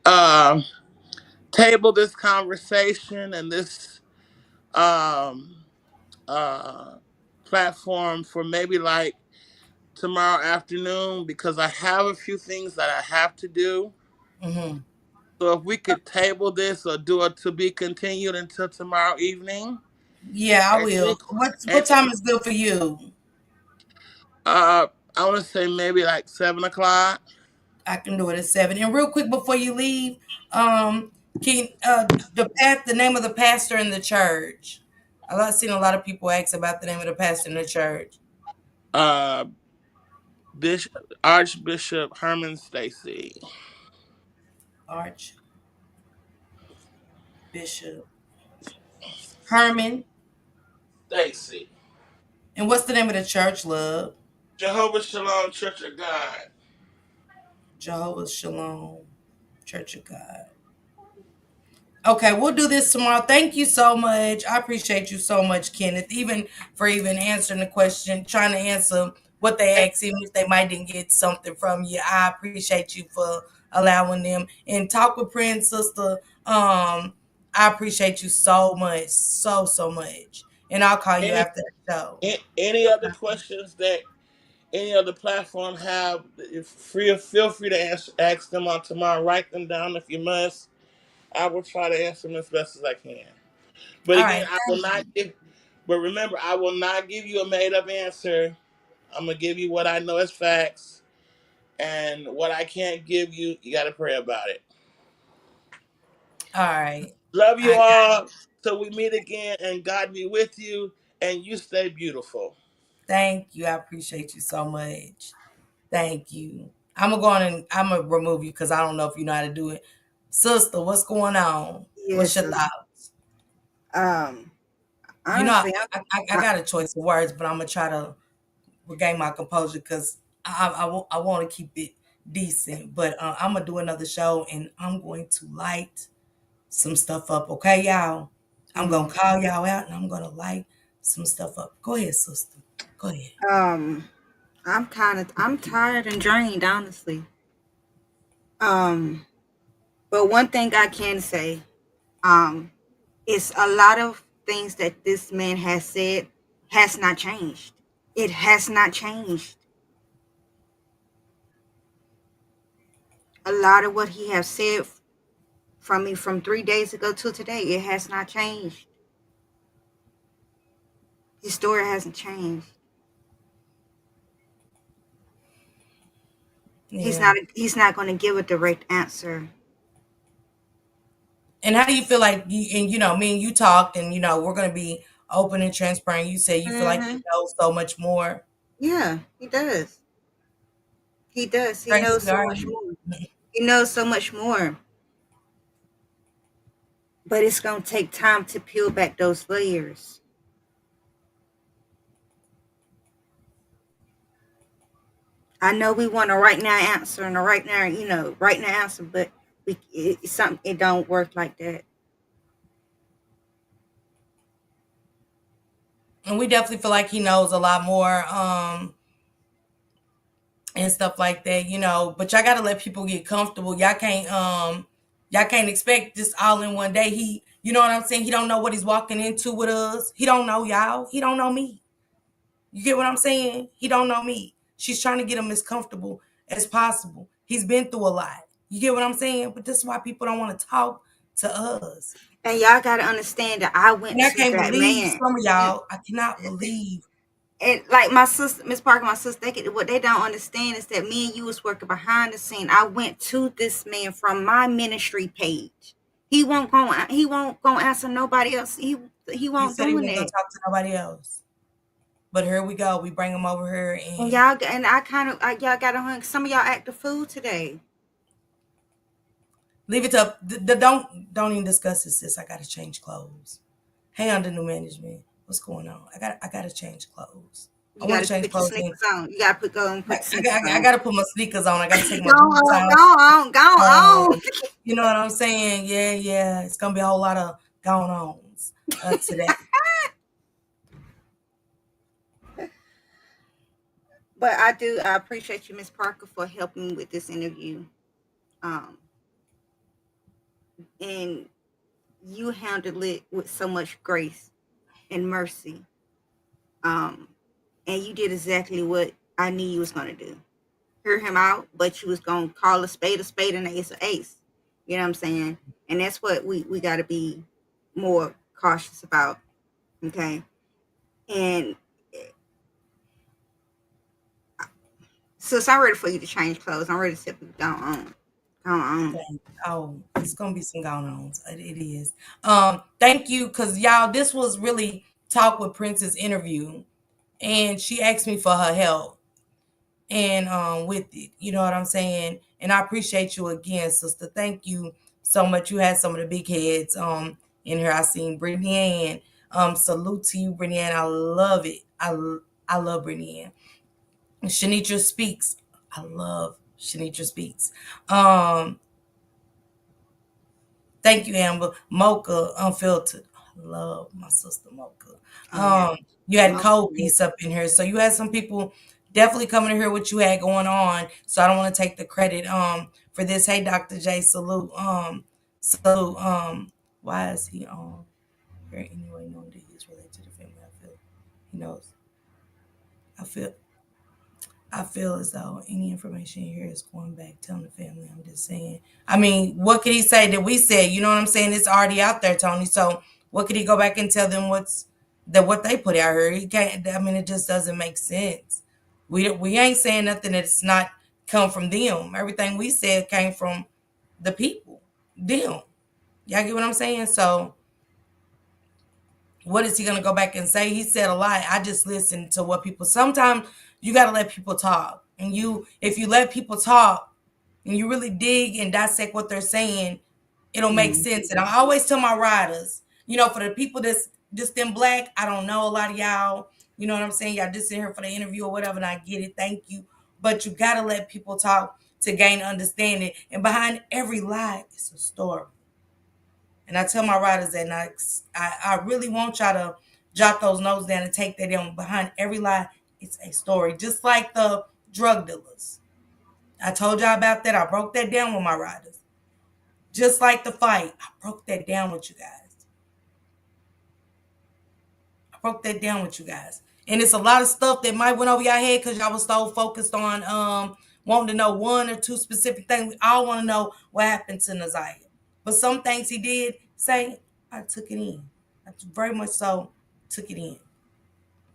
table this conversation and this um, uh, platform for maybe like tomorrow afternoon, because I have a few things that I have to do. Mm-hmm. So if we could table this or do it to be continued until tomorrow evening, Yeah, I and will. we What and time is good for you? uh, I want to say maybe like 7 o'clock. I can do it at 7. And real quick before you leave, can the name of the pastor in the church? I've seen a lot of people ask about the name of the pastor in the church. Uh, Bishop Archbishop Herman Stacy. Archbishop Herman. Stacy. And what's the name of the church, love? Jehovah Shalom Church of God. Jehovah's Shalom Church of God. Okay, we'll do this tomorrow. Thank you so much. I appreciate you so much, Kenneth, even for even answering the question, trying to answer what they asked, even if they might didn't get something from you. I appreciate you for allowing them. And talk with Prince, sister. I appreciate you so much, so much. And I'll call you Any after the show. any other questions that any other platform have? If free, feel free to ask them on tomorrow. Write them down if you must. I will try to answer them as best as I can. But All again, right, I will thank not you. give. But remember, I will not give you a made up answer. I'm gonna give you what I know as facts, and what I can't give you, you got to pray about it. All right. Love you I got all. Till we meet again, and God be with you, and you stay beautiful. thank you. I appreciate you so much. Thank you. I'm gonna go on and I'm gonna remove you because I don't know if you know how to do it. Sister, what's going on? What's Yes, your sis. thoughts? Um, You know, honestly, I got a choice of words, but I'm gonna try to. regain my composure because I want to keep it decent. But I'm gonna do another show and I'm going to light some stuff up. Okay, y'all. I'm gonna Mm. call y'all out and I'm gonna light some stuff up. Go ahead, sister. Go ahead. Um, I'm tired and drained, honestly. Um, but one thing I can say, um, is a lot of things that this man has said has not changed. It has not changed. A lot of what he has said from me from 3 days ago to today, it has not changed. His story hasn't changed. Yeah. He's not going to give a direct answer. And how do you feel like you and me and you talked and we're gonna be open and transparent. You say you feel like he Hmm. knows so much more. Yeah, he does. He does. He Crazy, knows so are much you? more. He knows so much more. But it's going to take time to peel back those layers. I know we want a right now answer and a right now, right now answer, but it don't work like that. And we definitely feel like he knows a lot more, and stuff like that, But y'all gotta let people get comfortable. Y'all can't expect this all in one day. You know what I'm saying? He don't know what he's walking into with us. He don't know y'all. He don't know me. You get what I'm saying? He don't know me. She's trying to get him as comfortable as possible. He's been through a lot. You get what I'm saying? But this is why people don't want to talk to us. And y'all got to understand that I went And I to can't that believe man. some of You, y'all. I cannot believe. and like my sister, Miss Parker, my sister, what they don't understand is that me and you was working behind the scene. I went to this man from my ministry page. He won't go answer nobody else. He He won't said he doing wasn't gonna that. talk to nobody else. But here we go. We bring him over here And and y'all and I kind of y'all got on some of y'all act the fool today. leave it up. Don't even discuss this, sis. I gotta change clothes. Hey, under new management, what's going on? I gotta change clothes. I You want got to to change put your clothes in. sneakers on. You got to go and put the sneakers I on. gotta put my sneakers on. I gotta take Go my boots on, go off. on, go on. You know what I'm saying? Yeah, yeah. It's gonna be a whole lot of going ons today. But I appreciate you, Miss Parker, for helping me with this interview. Um, and you handled it with so much grace and mercy. Um, and you did exactly what I knew you was gonna do. Hear him out, but you was gonna call a spade, and an ace a ace. You know what I'm saying? And that's what we got to be more cautious about. Okay. And so I'm ready for you to change clothes. I'm ready to sit people down on. Go on. Oh, it's gonna be some going ons. It is. Thank you, cause y'all, this was really Talk with Princess interview, and she asked me for her help and with it. You know what I'm saying? And I appreciate you again, sister. Thank you so much. You had some of the big heads in here. I seen Brittany Ann. Salute to you, Brittany Ann. I love it. I love Brittany Ann. Shanitra Speaks. I love Shanitra Speaks. Um, Thank you, Amber. Mocha Unfiltered. I love my sister Mocha. Oh yeah. You had a Most cold piece up in here. So you had some people definitely coming to hear what you had going on. So I don't want to take the credit for this. Hey Dr. J, salute. Salute. Why is he on here anyway, knowing that he's related to the family? I feel he knows. I feel I feel as though any information here is going back telling the family. I'm just saying. I mean, what could he say that we said? You know what I'm saying? It's already out there, Tony. So what could he go back and tell them what they put out here? He can't. I mean, it just doesn't make sense. We ain't saying nothing that's not come from them. Everything we said came from the people, them. Y'all get what I'm saying? So what is he gonna go back and say? He said a lot. I just listened to what people. Sometimes you gotta let people talk, and if you let people talk and you really dig and dissect what they're saying, it'll make mm, sense. And I always tell my riders, for the people just in black. I don't know a lot of y'all. You know what I'm saying? Y'all just in here for the interview or whatever, and I get it. Thank you. But you gotta let people talk to gain understanding. And behind every lie is a story. And I tell my writers that, and I really want y'all to jot those notes down and take that down. Behind every lie, it's a story. Just like the drug dealers. I told y'all about that. I broke that down with my writers. Just like the fight, I broke that down with you guys. I broke that down with you guys. And it's a lot of stuff that might went over your head because y'all was so focused on wanting to know one or two specific things. We all want to know what happened to Naziah. But some things he did say, I took it in. I very much so took it in.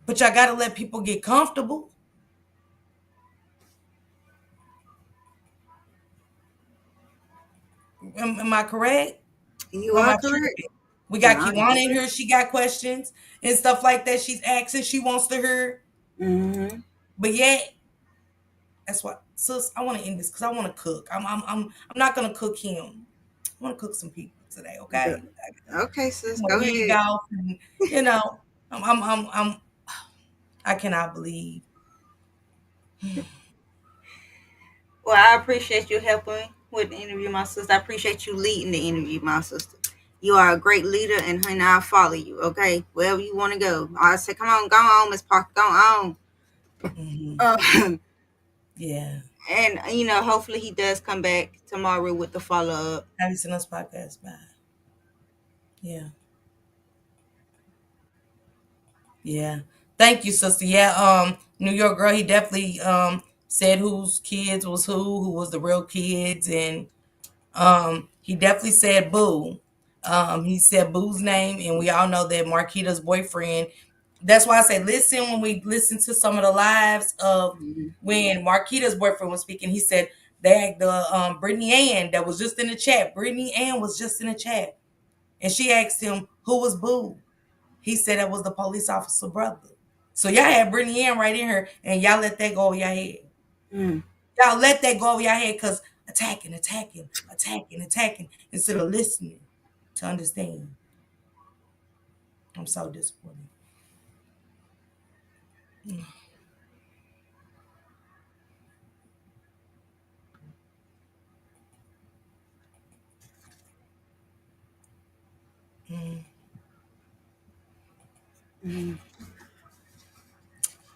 But y'all gotta let people get comfortable. Am I correct? You Or am are I correct. tripping? We got No, Kiwana in here. She got questions and stuff like that. She's asking. She wants to hear. mm-hmm. But yet, that's why, sis. I want to end this because I want to cook. I'm not gonna cook him. I want to cook some people today. Okay. Okay, I sis, want go to lead ahead. off, and you know, I'm I cannot believe. Well, I appreciate you helping with the interview, my sister. I appreciate you leading the interview, my sister. You are a great leader, and honey, I'll follow you. Okay, wherever you want to go. I say, come on, go on, Miss Parker, go on. Hmm. Uh, Yeah. and hopefully he does come back tomorrow with the follow up. Have you seen us podcast? Bye. Yeah. Yeah. Thank you, sister. Yeah, New York girl, he definitely said whose kids was who was the real kids, and he definitely said Boo. He said Boo's name, and we all know that Marquita's boyfriend. That's why I say listen when we listen to some of the lives of Mhm. when Marquita's boyfriend was speaking. He said they the Brittany Ann that was just in the chat. Brittany Ann was just in the chat, and she asked him who was Boo. He said it was the police officer brother. So y'all had Brittany Ann right in here, and y'all let that go over your head. Mm. Y'all let that go over your head because attacking instead of listening to understand. I'm so disappointed. Mm. Mm.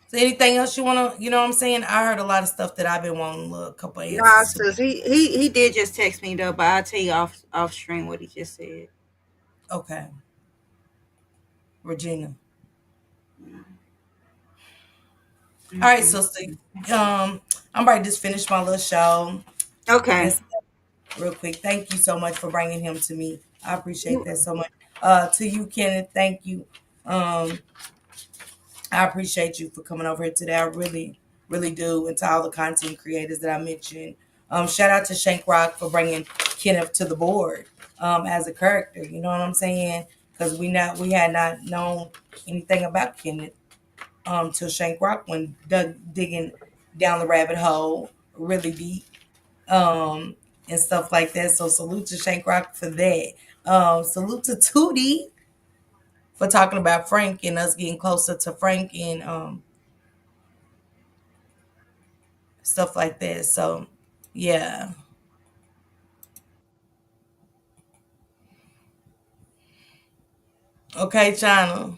So anything else you wanna, you know what I'm saying? I heard a lot of stuff that I've been wanting a couple of Nah, answers to. sis, he did just text me though, but I'll tell you off stream what he just said. Okay, Regina. All right, Mm-mm. sister. I'm ready to just finish my little show Okay. and stuff real quick. Thank you so much for bringing him to me. I appreciate You, that so much. To you, Kenneth, thank you. I appreciate you for coming over here today. I really, really do. And to all the content creators that I mentioned. Shout out to Shank Rock for bringing Kenneth to the board as a character. You know what I'm saying? Because we had not known anything about Kenneth till Shank Rock went digging down the rabbit hole really deep and stuff like that. So salute to Shank Rock for that. Salute to Tootie for talking about Frank and us getting closer to Frank and stuff like that. So, yeah. Okay, China.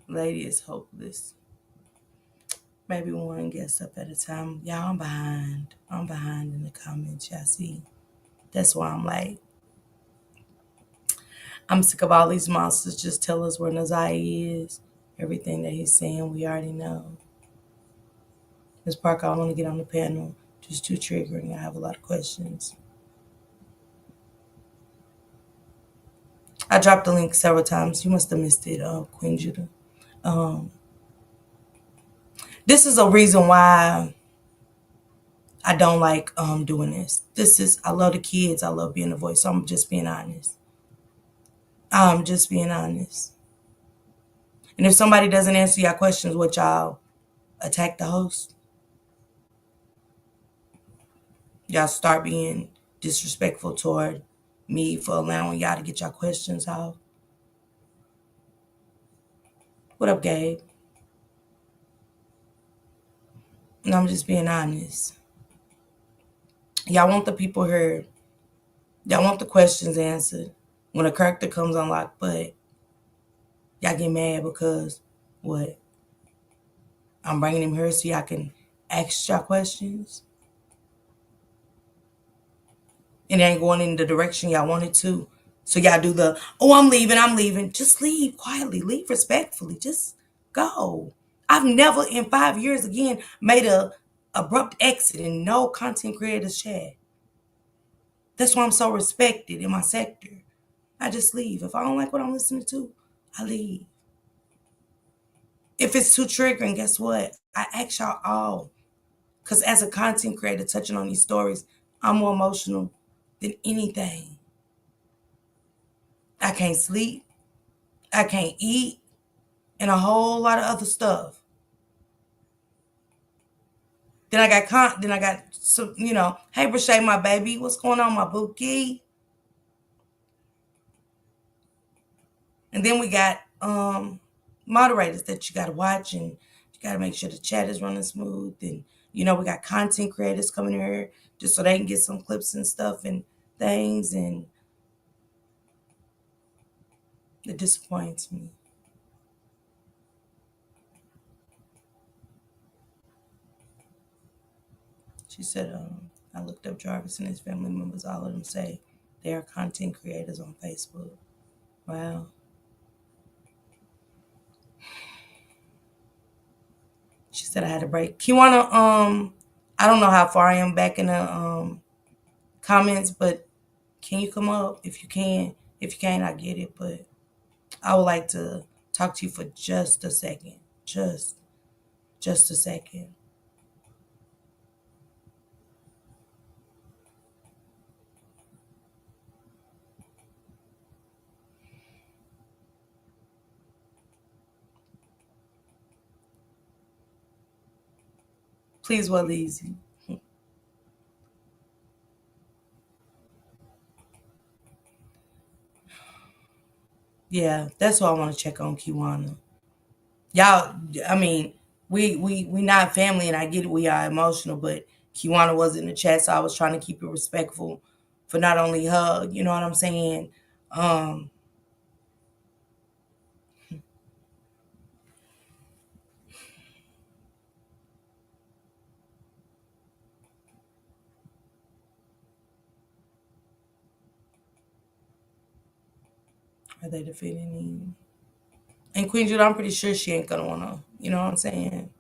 Lady is hopeless. Maybe one guest up at a time. Y'all, I'm behind. I'm behind in the comments. Y'all see? That's why I'm like, I'm sick of all these monsters. Just tell us where Naziah is. Everything that he's saying, we already know. Ms. Parker, I want to get on the panel. Just too triggering. I have a lot of questions. I dropped the link several times. You must have missed it, Queen Judah. Um, this is a reason why I don't like doing this. I love the kids. I love being a voice. So I'm just being honest. I'm just being honest. And if somebody doesn't answer your questions, what y'all attack the host? Y'all start being disrespectful toward me for allowing y'all to get y'all questions off. What up, Gabe? And I'm just being honest. Y'all want the people heard. Y'all want the questions answered when a character comes unlocked, but y'all get mad because what? I'm bringing him here so y'all can ask y'all questions. And it ain't going in the direction y'all wanted to. So y'all do the, oh, I'm leaving. Just leave quietly. Leave respectfully. Just go. I've never in 5 years again made a abrupt exit in no content creators chat. That's why I'm so respected in my sector. I just leave. If I don't like what I'm listening to, I leave. If it's too triggering, guess what? I ask y'all all. Because as a content creator touching on these stories, I'm more emotional than anything. I can't sleep. I can't eat. And a whole lot of other stuff. Then I got some, hey, Brashay, my baby, what's going on, my bookie? And then we got moderators that you got to watch, and you got to make sure the chat is running smooth. And, we got content creators coming here just so they can get some clips and stuff and things. And it disappoints me. She said, I looked up Jarvis and his family members. All of them say they are content creators on Facebook. Wow. She said I had a break. Kiwana, I don't know how far I am back in the comments, but can you come up if you can? If you can't, I get it. But I would like to talk to you for just a second. Just a second. Please, well, easy. Yeah, that's what I want to check on, Kiwana. Y'all, I mean, we not family, and I get it. We are emotional, but Kiwana was in the chat, so I was trying to keep it respectful for not only her. You know what I'm saying? Are they defending me? And Queen Judah, I'm pretty sure she ain't gonna wanna. You know what I'm saying?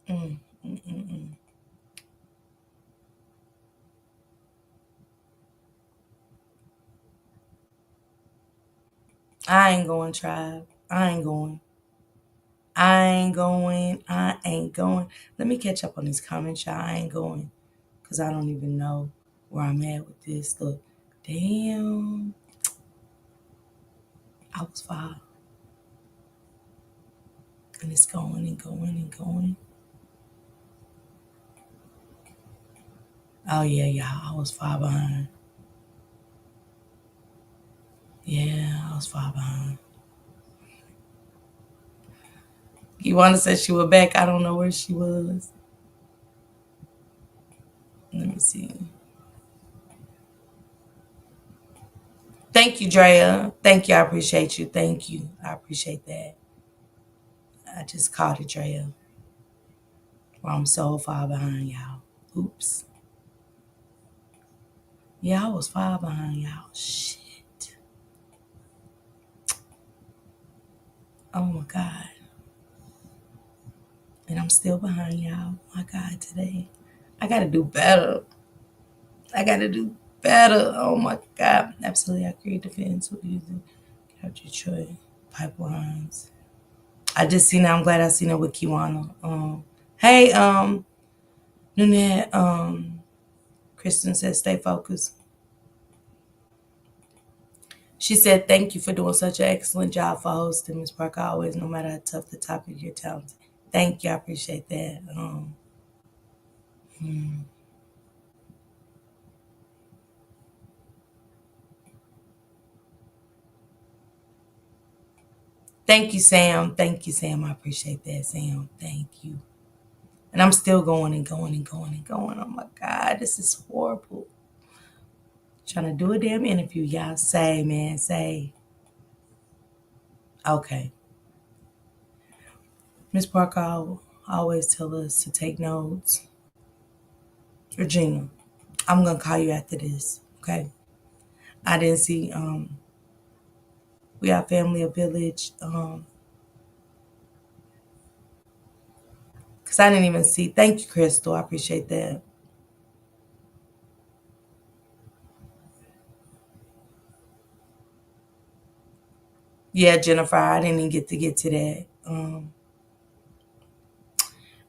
Mm, mm, mm, mm. I ain't going, tribe. I ain't going. I ain't going. I ain't going. Let me catch up on these comments, y'all. I ain't going. Because I don't even know where I'm at with this. Look, damn. I was 5. And it's going and going and going. Oh, yeah, y'all. I was 5 behind. Yeah, I was 5 behind. Kiwana said she was back. I don't know where she was. Let me see. Thank you, Drea. Thank you. I appreciate you. Thank you. I appreciate that. I just called it, Drea. Well, I'm so far behind y'all. Oops. Yeah, I was 5 behind y'all. Shit. Oh my God. And I'm still behind y'all. My God, today. I gotta do better. I gotta do better. Oh my God. Absolutely. I create defense with using Detroit pipelines. I just seen it. I'm glad I seen it with Kiwana. Hey, Nunette, Kristen says stay focused. She said, "Thank you for doing such an excellent job for hosting, Miss Parker. Always, no matter how tough the topic, you're talented. Thank you. I appreciate that. Thank you, Sam. Thank you, Sam. I appreciate that, Sam. Thank you. And I'm still going and going and going and going. Oh my God, this is horrible. Trying to do a damn interview, y'all. Say, man, say. Okay. Miss Parker always tell us to take notes. Regina, I'm gonna call you after this. Okay. I didn't see we are family, a village. Cause I didn't even see. Thank you, Crystal. I appreciate that. Yeah, Jennifer, I didn't even get to that.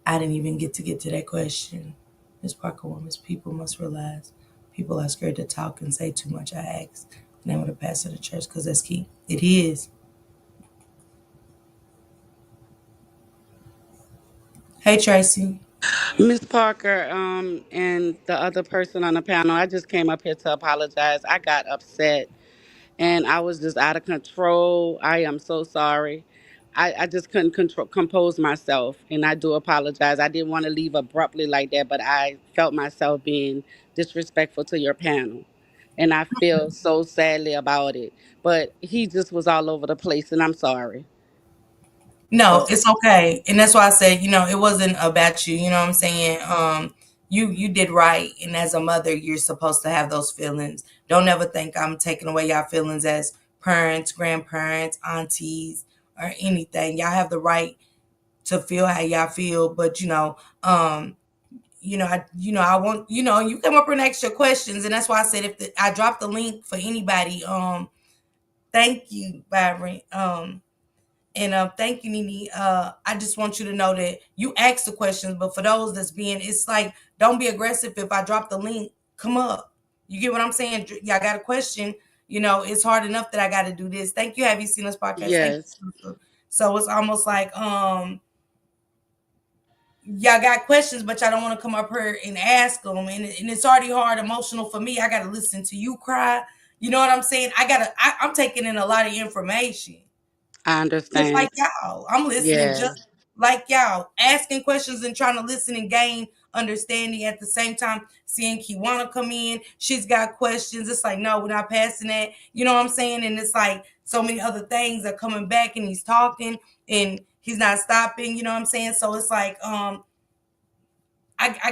I didn't even get to that question. Miss Parker Woman's people must realize people are scared to talk and say too much. I ask the name of the pastor of the church because that's key. It is. Hey, Tracy. Miss Parker, and the other person on the panel, I just came up here to apologize. I got upset and I was just out of control. I am so sorry. I just couldn't compose myself, and I do apologize. I didn't want to leave abruptly like that, but I felt myself being disrespectful to your panel, and I feel so sadly about it. But he just was all over the place, and I'm sorry. No, So it's okay. And that's why I said, it wasn't about you. You know what I'm saying? You did right. And as a mother, you're supposed to have those feelings. Don't ever think I'm taking away y'all feelings as parents, grandparents, aunties, or anything. Y'all have the right to feel how y'all feel. But I want, you come up and ask your questions. And that's why I said I dropped the link for anybody. Thank you, Byron. And thank you, Nene. I just want you to know that you ask the questions, but for those that's it's like, don't be aggressive. If I drop the link, come up. You get what I'm saying? Y'all got a question. It's hard enough that I got to do this. Thank you. Have you seen this podcast? Thank yes, you, sister. So it's almost like y'all got questions, but y'all don't want to come up here and ask them, and it's already hard, emotional for me. I got to listen to you cry. You know what I'm saying? I'm taking in a lot of information. I Just understand. like y'all. I'm listening Yeah, just like y'all, asking questions and trying to listen and gain understanding at the same time. Seeing Kiwana come in, she's got questions. It's like, no, we're not passing that. You know what I'm saying? And it's like so many other things are coming back and he's talking and he's not stopping. You know what I'm saying? So it's like, I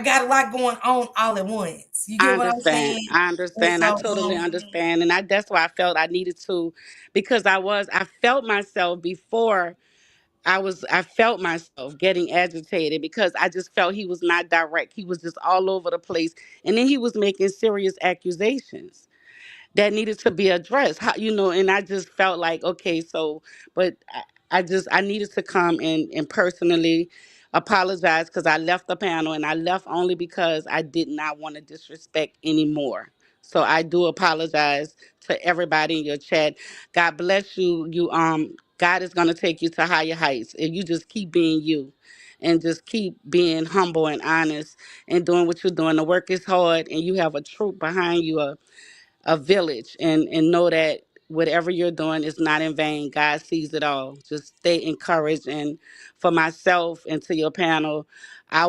got a lot going on all at once. You I get what I'm understand. saying? I And understand. I so, totally understand. And that's why I felt I needed to, because I felt myself before I felt myself getting agitated because I just felt he was not direct. He was just all over the place. And then he was making serious accusations that needed to be addressed. And I just felt like, okay, so, but I needed to come and personally apologize because I left the panel, and I left only because I did not want to disrespect anymore. So I do apologize to everybody in your chat. God bless you. God is gonna take you to higher heights if you just keep being you. And just keep being humble and honest and doing what you're doing. The work is hard, and you have a troop behind you, a village, and know that whatever you're doing is not in vain. God sees it all. Just stay encouraged. And for myself and to your panel, I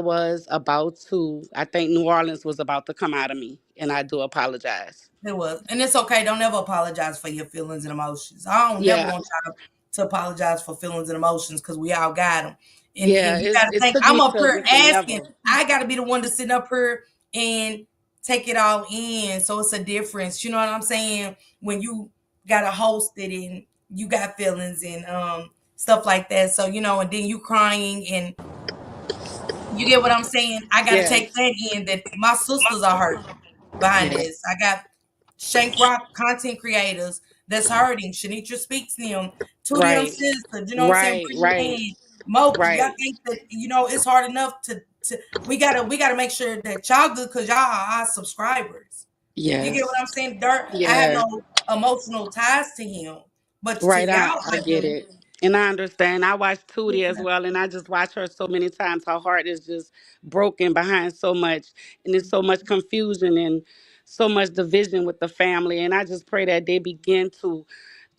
think New Orleans was about to come out of me, and I do apologize. it was. And it's okay. Don't ever apologize for your feelings and emotions. I don't never Yeah, want y'all to apologize for feelings and emotions because we all got them. And yeah, you got to it think, took I'm me up to a here different asking. level. I got to be the one to sit up here and take it all in. So it's a difference. You know what I'm saying? When you got to host it and you got feelings and stuff like that. So, and then you crying and you get what I'm saying? I got to Yeah, take that in that my sisters are hurting behind yeah, this. I got Shank Rock content creators that's hurting. Shanitra speaks to them. Two of them right, sisters, you know what I'm saying? right, right, Brittany, Moki. Y'all right. think that, it's hard enough to we gotta make sure that y'all good because y'all are our subscribers. You get what Yes, I'm saying? Dirt. I have no yes, emotional ties to him. But to Right, y'all, I like get the it. And I understand. I watch Tootie as well, and I just watch her so many times. Her heart is just broken behind so much, and there's so much confusion and so much division with the family. And I just pray that they begin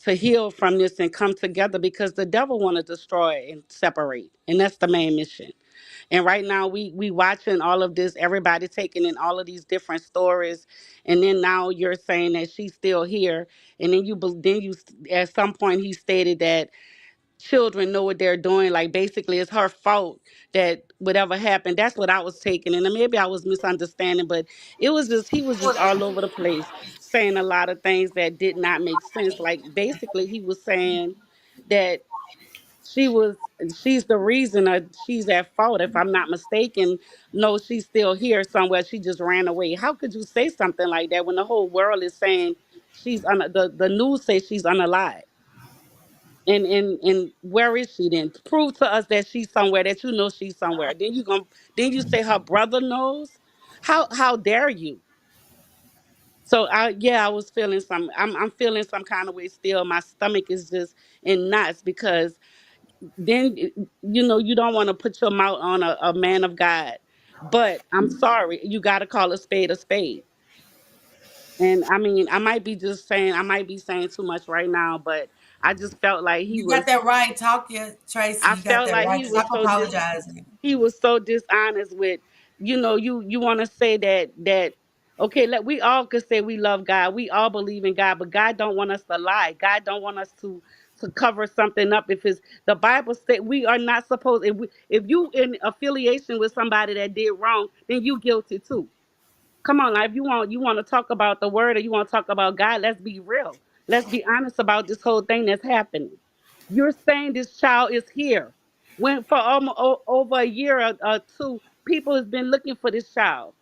to heal from this and come together because the devil want to destroy and separate, and that's the main mission. And right now we watching all of this, everybody taking in all of these different stories, and then now you're saying that she's still here, and then you at some point he stated that children know what they're doing, like basically it's her fault that whatever happened. That's what I was taking, and maybe I was misunderstanding, but it was just he was just all over the place saying a lot of things that did not make sense. Like basically he was saying that she was she's the reason, she's at fault if I'm not mistaken. No, she's still here somewhere, she just ran away. How could you say something like that when the whole world is saying the news says she's unalive? And where is she then? Prove to us that she's somewhere, that you know she's somewhere. Then you say her brother knows. How dare you? So I was feeling I'm feeling some kind of way still. My stomach is just in knots because then you don't want to put your mouth on a man of God. But I'm sorry, you got to call a spade a spade. And I mean, I might be saying too much right now, but I just felt like you got that right. Talk your Tracy. I You got felt that like right. Stop apologizing. he was so dishonest with, you want to say that okay, we all could say we love God, we all believe in God, but God don't want us to lie. God don't want us to cover something up. If it's the Bible said we are not supposed, if you in affiliation with somebody that did wrong, then you guilty too. Come on, now, if you want to talk about the word or you want to talk about God, let's be real. Let's be honest about this whole thing that's happening. You're saying this child is here. When for almost over a year or two, people has been looking for this child.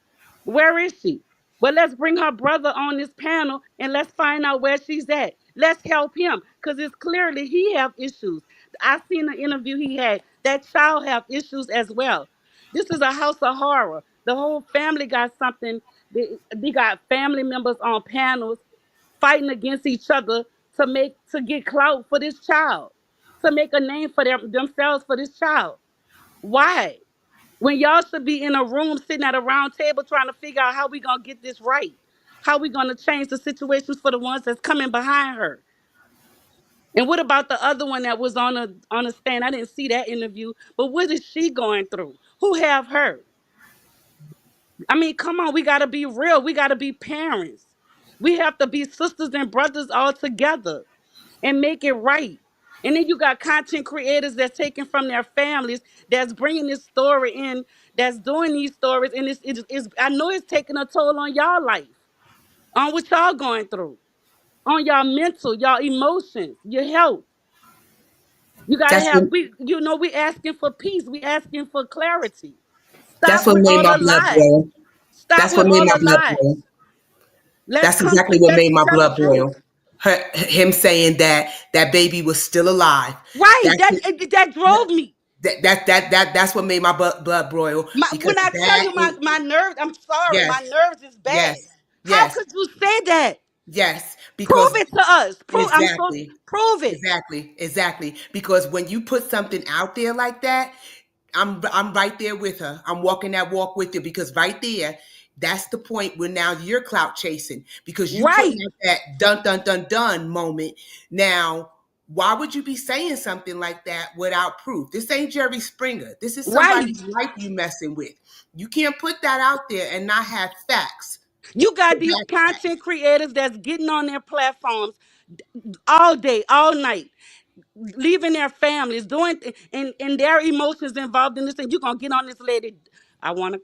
Where is she? Well, let's bring her brother on this panel and let's find out where she's at. Let's help him because it's clearly he have issues. I seen the interview he had. That child have issues as well. This is a house of horror. The whole family got something. They got family members on panels fighting against each other to get clout for this child, to make a name for themselves for this child. Why? When y'all should be in a room sitting at a round table trying to figure out how we gonna get this right, how we gonna change the situations for the ones that's coming behind her. And what about the other one that was on a stand? I didn't see that interview, but what is she going through? Who have her? I mean, come on, we gotta be real. We gotta be parents. We have to be sisters and brothers all together and make it right. And then you got content creators that's taking from their families, that's bringing this story in, that's doing these stories, and it's I know it's taking a toll on y'all life, on what y'all going through, on y'all mental, y'all emotions, your health. You gotta That's have what we asking for peace, we asking for clarity. that's Stop what with made all my the blood lies. boil. Stop That's with what made all my the blood boil. lies. Let's That's come exactly to what let's made my tell the blood truth. boil. Him saying that that baby was still alive. Right. That's That drove me. that's what made my blood boil because When I tell that you is my nerves, I'm sorry, yes, my nerves is bad. yes, How yes, could you say that? yes. Prove Because it to us. exactly, Prove it. exactly. Because when you put something out there like that, I'm right there with her. I'm walking that walk with her because right there, that's the point where now you're clout chasing because you putting Right. out that dun dun dun dun moment. Now, why would you be saying something like that without proof? This ain't Jerry Springer. This is Right. somebody's life you messing with. You can't put that out there and not have facts You to got these back that. content creators that's getting on their platforms all day, all night, leaving their families, doing and their emotions involved in this thing. You're gonna get on this lady. I wanna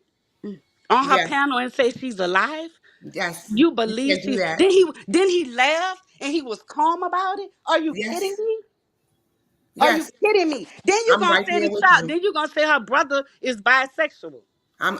on her Yes, panel and say she's alive. yes. You You believe can't do she's that. then he laughed and he was calm about it? Are you kidding Yes, me? Are you yes. kidding me? Then you I'm gonna right say there the with child, you. then you gonna say her brother is bisexual.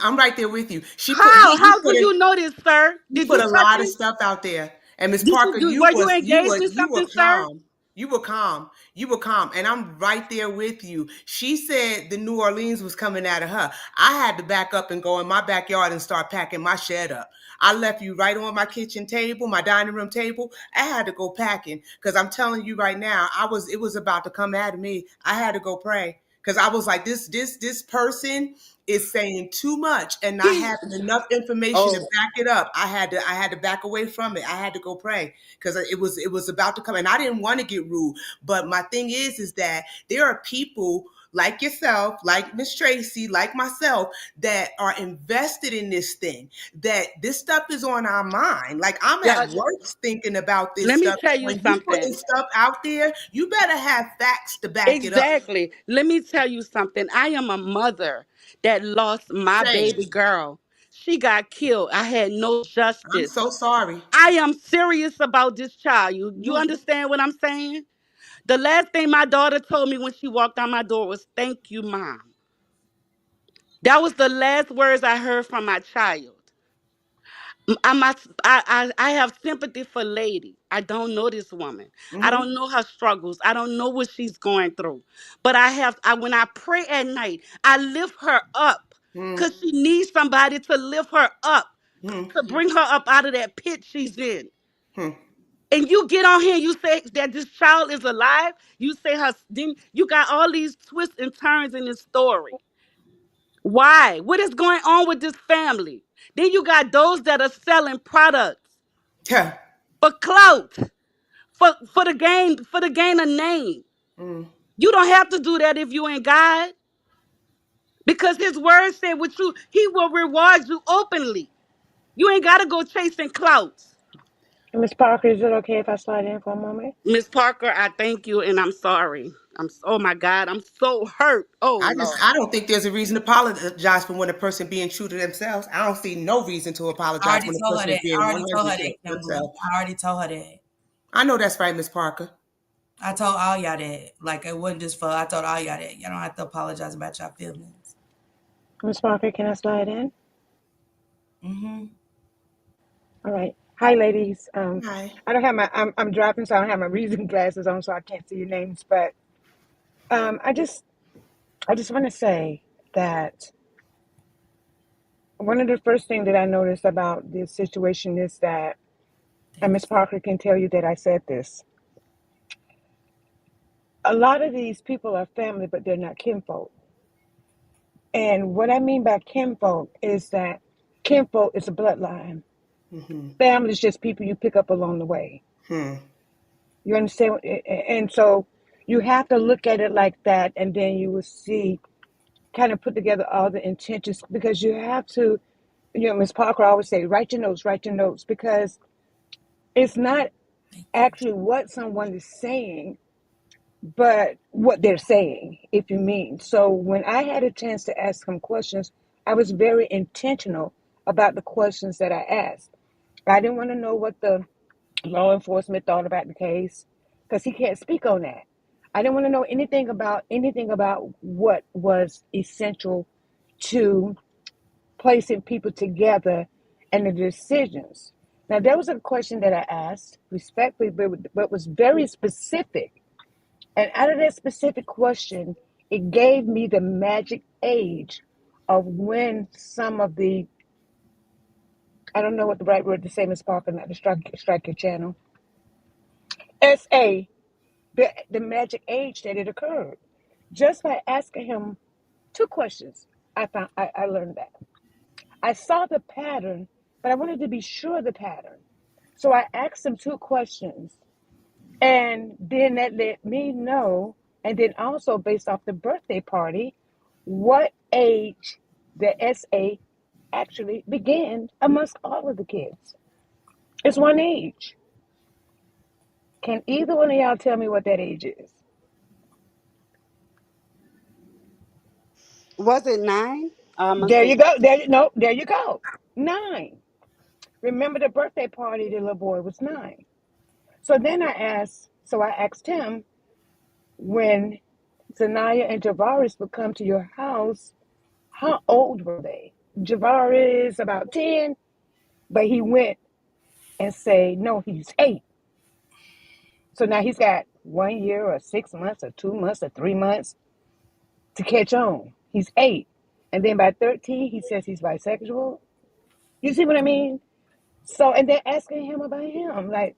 I'm right there with you. She put How? he How do put in you know this, sir? he Did put you a touch lot of him? stuff out there. And Miss Did you Parker, do were you engaged in you were something, sir? calm. You were calm. You were calm. And I'm right there with you. She said the New Orleans was coming out of her. I had to back up and go in my backyard and start packing my shed up. I left you right on my kitchen table, my dining room table. I had to go packing because I'm telling you right now, it was about to come at me. I had to go pray because I was like, this person is saying too much and not He, having enough information to oh, back it up. I had to back away from it. I had to go pray because it was about to come, and I didn't want to get rude. But my thing is that there are people like yourself, like Miss Tracy, like myself, that are invested in this thing. That this stuff is on our mind. Like I'm yeah, at work thinking about this let me stuff. tell you When you putting something. stuff out there, you better have facts to back it up. Exactly. Let me tell you something. I am a mother that lost my Same. baby girl. She got killed. I had no I'm justice. so sorry. I am serious about this child. You Mhm. understand what I'm saying? The last thing my daughter told me when she walked out my door was "Thank you, Mom." That was the last words I heard from my child. I have sympathy for Lady. I don't know this woman. I Mhm. don't know her struggles. I don't know what she's going through. But when I pray at night, I lift her up Mhm. because she needs somebody to lift her up, Mhm. to bring her up out of that pit she's in. Mhm. And you get on here and you say that this child is alive. You say her, then you got all these twists and turns in this story. Why? What is going on with this family? Then you got those that are selling products Yeah. for clout, for the gain of name. Mhm. You don't have to do that if you ain't God, because His word said with you, He will reward you openly. You ain't got to go chasing clouts. Miss Parker, is it okay if I slide in for a moment? Miss Parker, I thank you and I'm sorry. Oh my God, I'm so hurt. Oh I Lord. don't think there's a reason to apologize for when a person being true to themselves. I don't see no reason to I apologize already when a told her person is that. being I already told her that, 100% Kimberly. themselves. I already told her that. I know that's right, Miss Parker. I told all y'all that. Like it wasn't just for. I told all y'all that. Y'all don't have to apologize about y'all feelings. Miss Parker, can I slide in? Mm-hmm. All right. Hi, ladies. Hi. I don't have I'm driving, so I don't have my reading glasses on, so I can't see your names. But um, I just, I just want to say that one of the first things that I noticed about this situation is that, and Miss Thank you. Parker can tell you that I said this. A lot of these people are family, but they're not kinfolk. And what I mean by kinfolk is that kinfolk is a bloodline. Mm-hmm. Family is just people you pick up along the way. Hmm. You understand? And so you have to look at it like that, and then you will see, kind of put together all the intentions, because you have to, Ms. Parker always say, write your notes, because it's not Thank you. actually what someone is saying, but what they're saying, if you mean. So when I had a chance to ask him questions, I was very intentional about the questions that I asked. I didn't want to know what the law enforcement thought about the case, because he can't speak on that. I didn't want to know anything about what was essential to placing people together and the decisions. Now, there was a question that I asked respectfully, but was very specific. And out of that specific question, it gave me the magic age of when some of the, I don't know what the right word to say, Ms. Parker, not to strike your channel, SA, the magic age that it occurred. Just by asking him two questions, I learned that. I saw the pattern, but I wanted to be sure of the pattern. So I asked him two questions, and then that let me know, and then also based off the birthday party, what age the SA actually began amongst all of the kids. It's one age. Can either one of y'all tell me what that age is? Was it 9? I'm gonna There say you go. No, there you go. 9. Remember the birthday party, the little boy was 9. So I asked him, when Zanaya and Javaris would come to your house, how old were they? Javaris about 10, but he went and say, no, he's 8. So now he's got 1 year or 6 months or 2 months or 3 months to catch on. He's 8. And then by 13, he says he's bisexual. You see what I mean? So, and they're asking him about him. Like,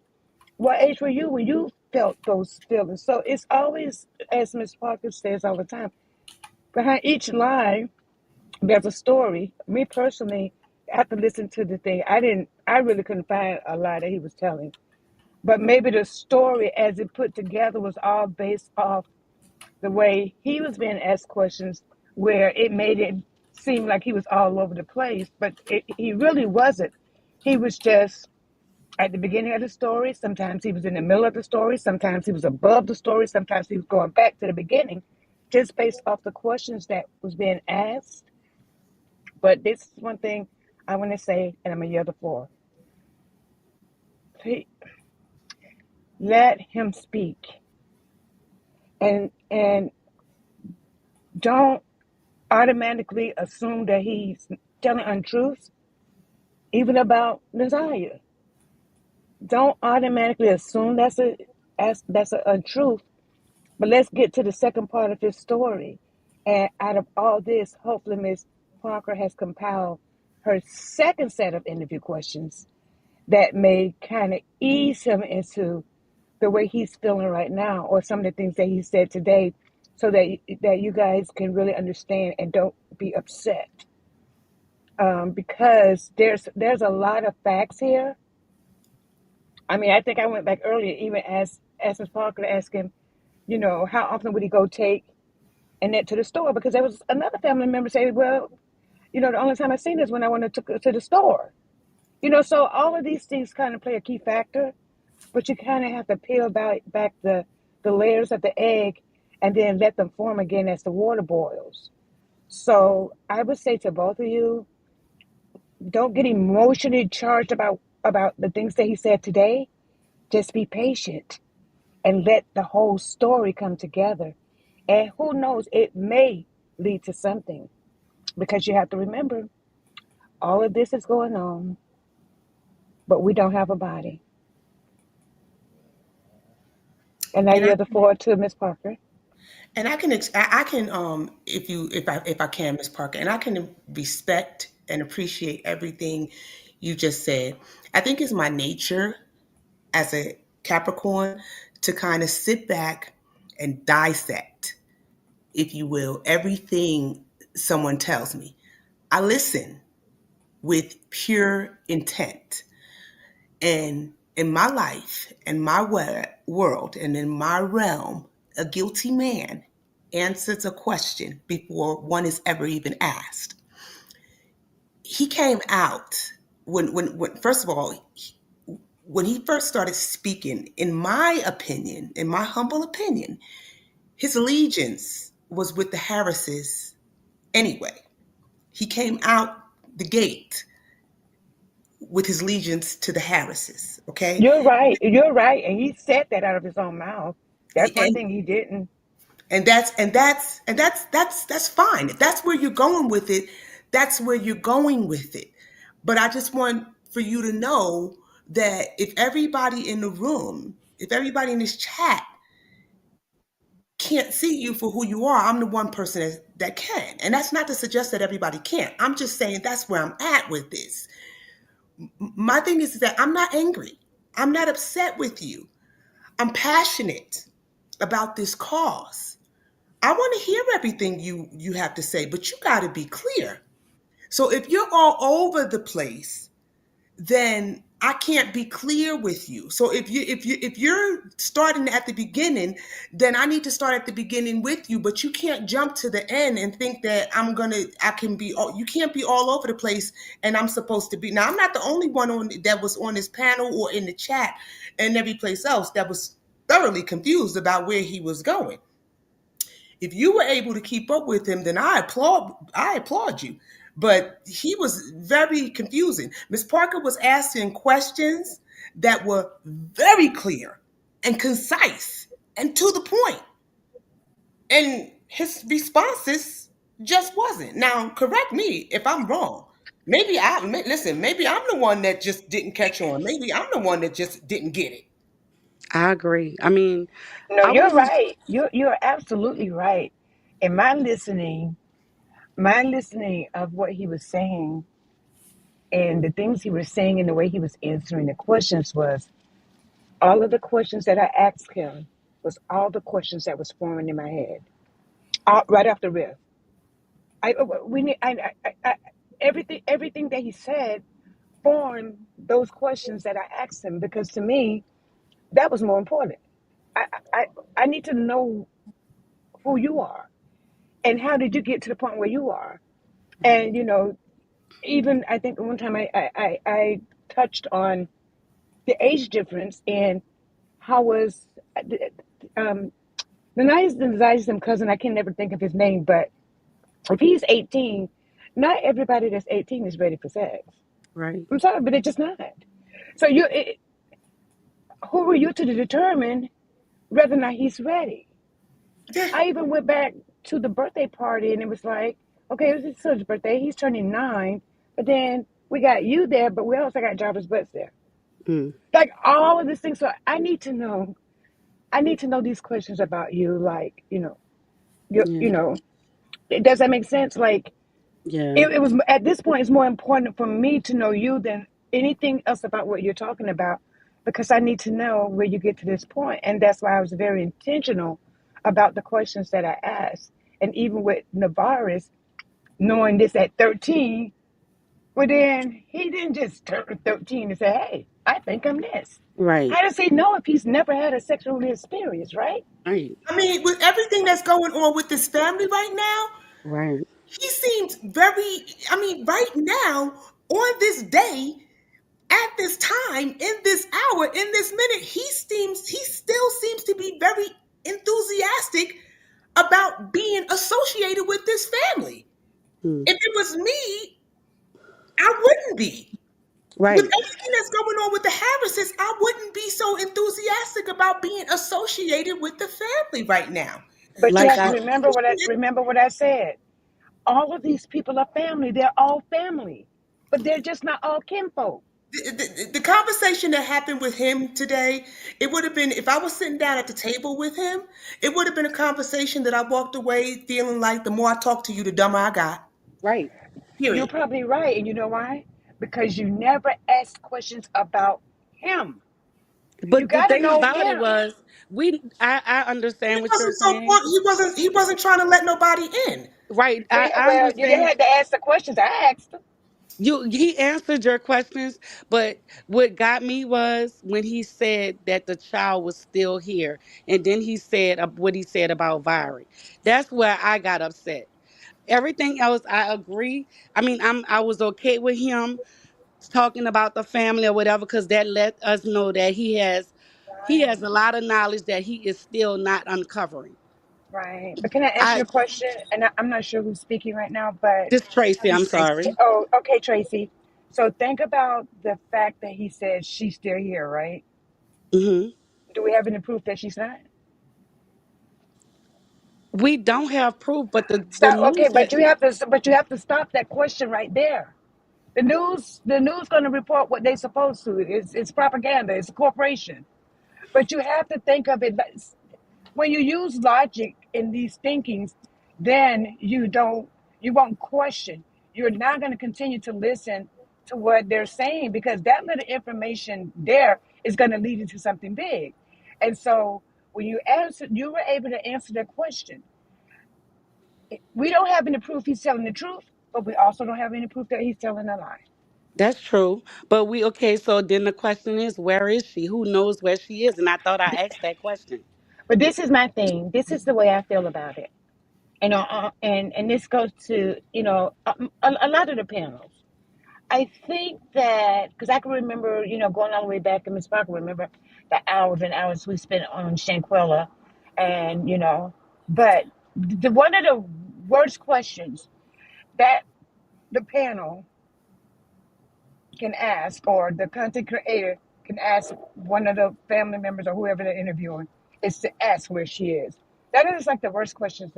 what age were you when you felt those feelings? So it's always, as Miss Parker says all the time, behind each lie, there's a story. Me personally, after listening to the thing, I really couldn't find a lie that he was telling. But maybe the story as it put together was all based off the way he was being asked questions where it made it seem like he was all over the place, but he really wasn't. He was just at the beginning of the story. Sometimes he was in the middle of the story. Sometimes he was above the story. Sometimes he was going back to the beginning, just based off the questions that was being asked. But this is one thing I want to say, and I'm going to yield the floor. Let him speak, and don't automatically assume that he's telling untruths, even about Naziah. Don't automatically assume that's a untruth. But let's get to the second part of his story. And out of all this, hopefully Ms. Parker has compiled her second set of interview questions that may kind of ease him into the way he's feeling right now, or some of the things that he said today, so that you guys can really understand and don't be upset. Because there's a lot of facts here. I mean, I think I went back earlier, even as Ms. Parker asked him, how often would he go take Annette to the store? Because there was another family member say, well, the only time I seen this when I went to the store. So all of these things kind of play a key factor, but you kind of have to peel back the layers of the egg and then let them form again as the water boils. So I would say to both of you, don't get emotionally charged about the things that he said today. Just be patient and let the whole story come together. And who knows, it may lead to something, because you have to remember, all of this is going on, but we don't have a body. And I And I yield the floor to Miss Parker. and I can if I can, Miss Parker, and I can respect and appreciate everything you just said. I think it's my nature as a Capricorn to kind of sit back and dissect, if you will, everything someone tells me. I listen with pure intent. And in my life, in my world, and in my realm, a guilty man answers a question before one is ever even asked. He came out when first of all, when he first started speaking, in my opinion, in my humble opinion, his allegiance was with the Harrises anyway. He came out the gate with his allegiance to the Harrises, okay? You're right. You're right. And he said that out of his own mouth. That's one And thing he didn't. that's fine. If that's where you're going with it, that's where you're going with it. But I just want for you to know that if everybody in the room, if everybody in this chat can't see you for who you are, I'm the one person that can. And that's not to suggest that everybody can't. I'm just saying that's where I'm at with this. My thing is that I'm not angry. I'm not upset with you. I'm passionate about this cause. I want to hear everything you have to say, but you got to be clear. So if you're all over the place, then I can't be clear with you. So if you're starting at the beginning, then I need to start at the beginning with you, but you can't jump to the end and think that I can be you can't be all over the place and I'm supposed to be. Now, I'm not the only one that was on this panel or in the chat and every place else that was thoroughly confused about where he was going. If you were able to keep up with him, then I applaud you. But he was very confusing. Miss Parker was asking questions that were very clear and concise and to the point. And his responses just wasn't. Now, correct me if I'm wrong. Listen, maybe I'm the one that just didn't catch on. Maybe I'm the one that just didn't get it. I agree. I mean, No, I you're wasn't right. You're absolutely right. And my listening of what he was saying and the things he was saying and the way he was answering the questions was all of the questions that I asked him was all the questions that was forming in my head. Right off the rip. I we need I everything that he said formed those questions that I asked him because to me that was more important. I I I need to know who you are and how did you get to the point where you are. And even I think one time I touched on the age difference and how was um Naziah's cousin. I can never think of his name, but if he's 18, not everybody that's 18 is ready for sex. right. I'm sorry, but it's just not. So who are you to determine whether or not he's ready? Yeah. I even went back to the birthday party and it was like, okay, it was his son's birthday. He's turning 9, but then we got you there, but we also got Jarvis Butts there. Mm, Like all of these things. So I need to know. I need to know these questions about you. Like yeah, does that make sense? Like yeah, it was at this point. It's more important for me to know you than anything else about what you're talking about, because I need to know where you get to this point, and that's why I was very intentional about the questions that I asked, and even with Navarez knowing this at 13. Well, then he didn't just turn 13 and say, "Hey, I think I'm this." right, How does he know if he's never had a sexual experience, right? right, I mean, with everything that's going on with this family right now, right, he seems very, I mean, right now, on this day, at this time, in this hour, in this minute, he still seems to be very enthusiastic about being associated with this family. mm, If it was me, I wouldn't be. With right. everything that's going on with the Harrises, I wouldn't be so enthusiastic about being associated with the family right now. But you The Like have to I, remember what I said. All of these people are family. They're all family, but they're just not all kinfolk. the conversation that happened with him today, it would have been, if I was sitting down at the table with him, it would have been a conversation that I walked away feeling like the more I talk to you, the dumber I got. right. You're Period. probably right, and you know why? Because you never asked questions about him. You But the got to thing know about it him. was, I He understand what you're wasn't so saying. he wasn't trying to let nobody in. Right, Well, yeah, I well, you didn't understand. have to ask the questions I asked. He answered your questions, but what got me was when he said that the child was still here, and then he said what he said about Viri. That's where I got upset. Everything else, I agree. I mean, I was okay with him talking about the family or whatever, because that let us know that he has a lot of knowledge that he is still not uncovering. Right. But can I answer I your question? And I'm not sure who's speaking right now, but This Tracy, Miss I'm Tracy. sorry. oh, okay, Tracy. So think about the fact that he said she's still here, right? Hmm. Do we have any proof that she's not? We don't have proof, but the Stop. Okay, news but that you have to stop that question right there. The news going to report what they're supposed to. It's propaganda. It's a corporation. But you have to think of it when you use logic in these thinkings, then you won't question. You're not going to continue to listen to what they're saying because that little information there is going to lead you to something big. And so when you were able to answer that question. We don't have any proof he's telling the truth, but we also don't have any proof that he's telling a lie. That's true. But okay, so then the question is, where is she? Who knows where she is? And I thought I asked that question. But this is my thing. This is the way I feel about it. And this goes to a lot of the panels. I think that because I can remember going all the way back, and Miss Parker remember the hours and hours we spent on Shanquella, and but one of the worst questions that the panel can ask, or the content creator can ask one of the family members or whoever they're interviewing, is to ask where she is. That is like the worst questions.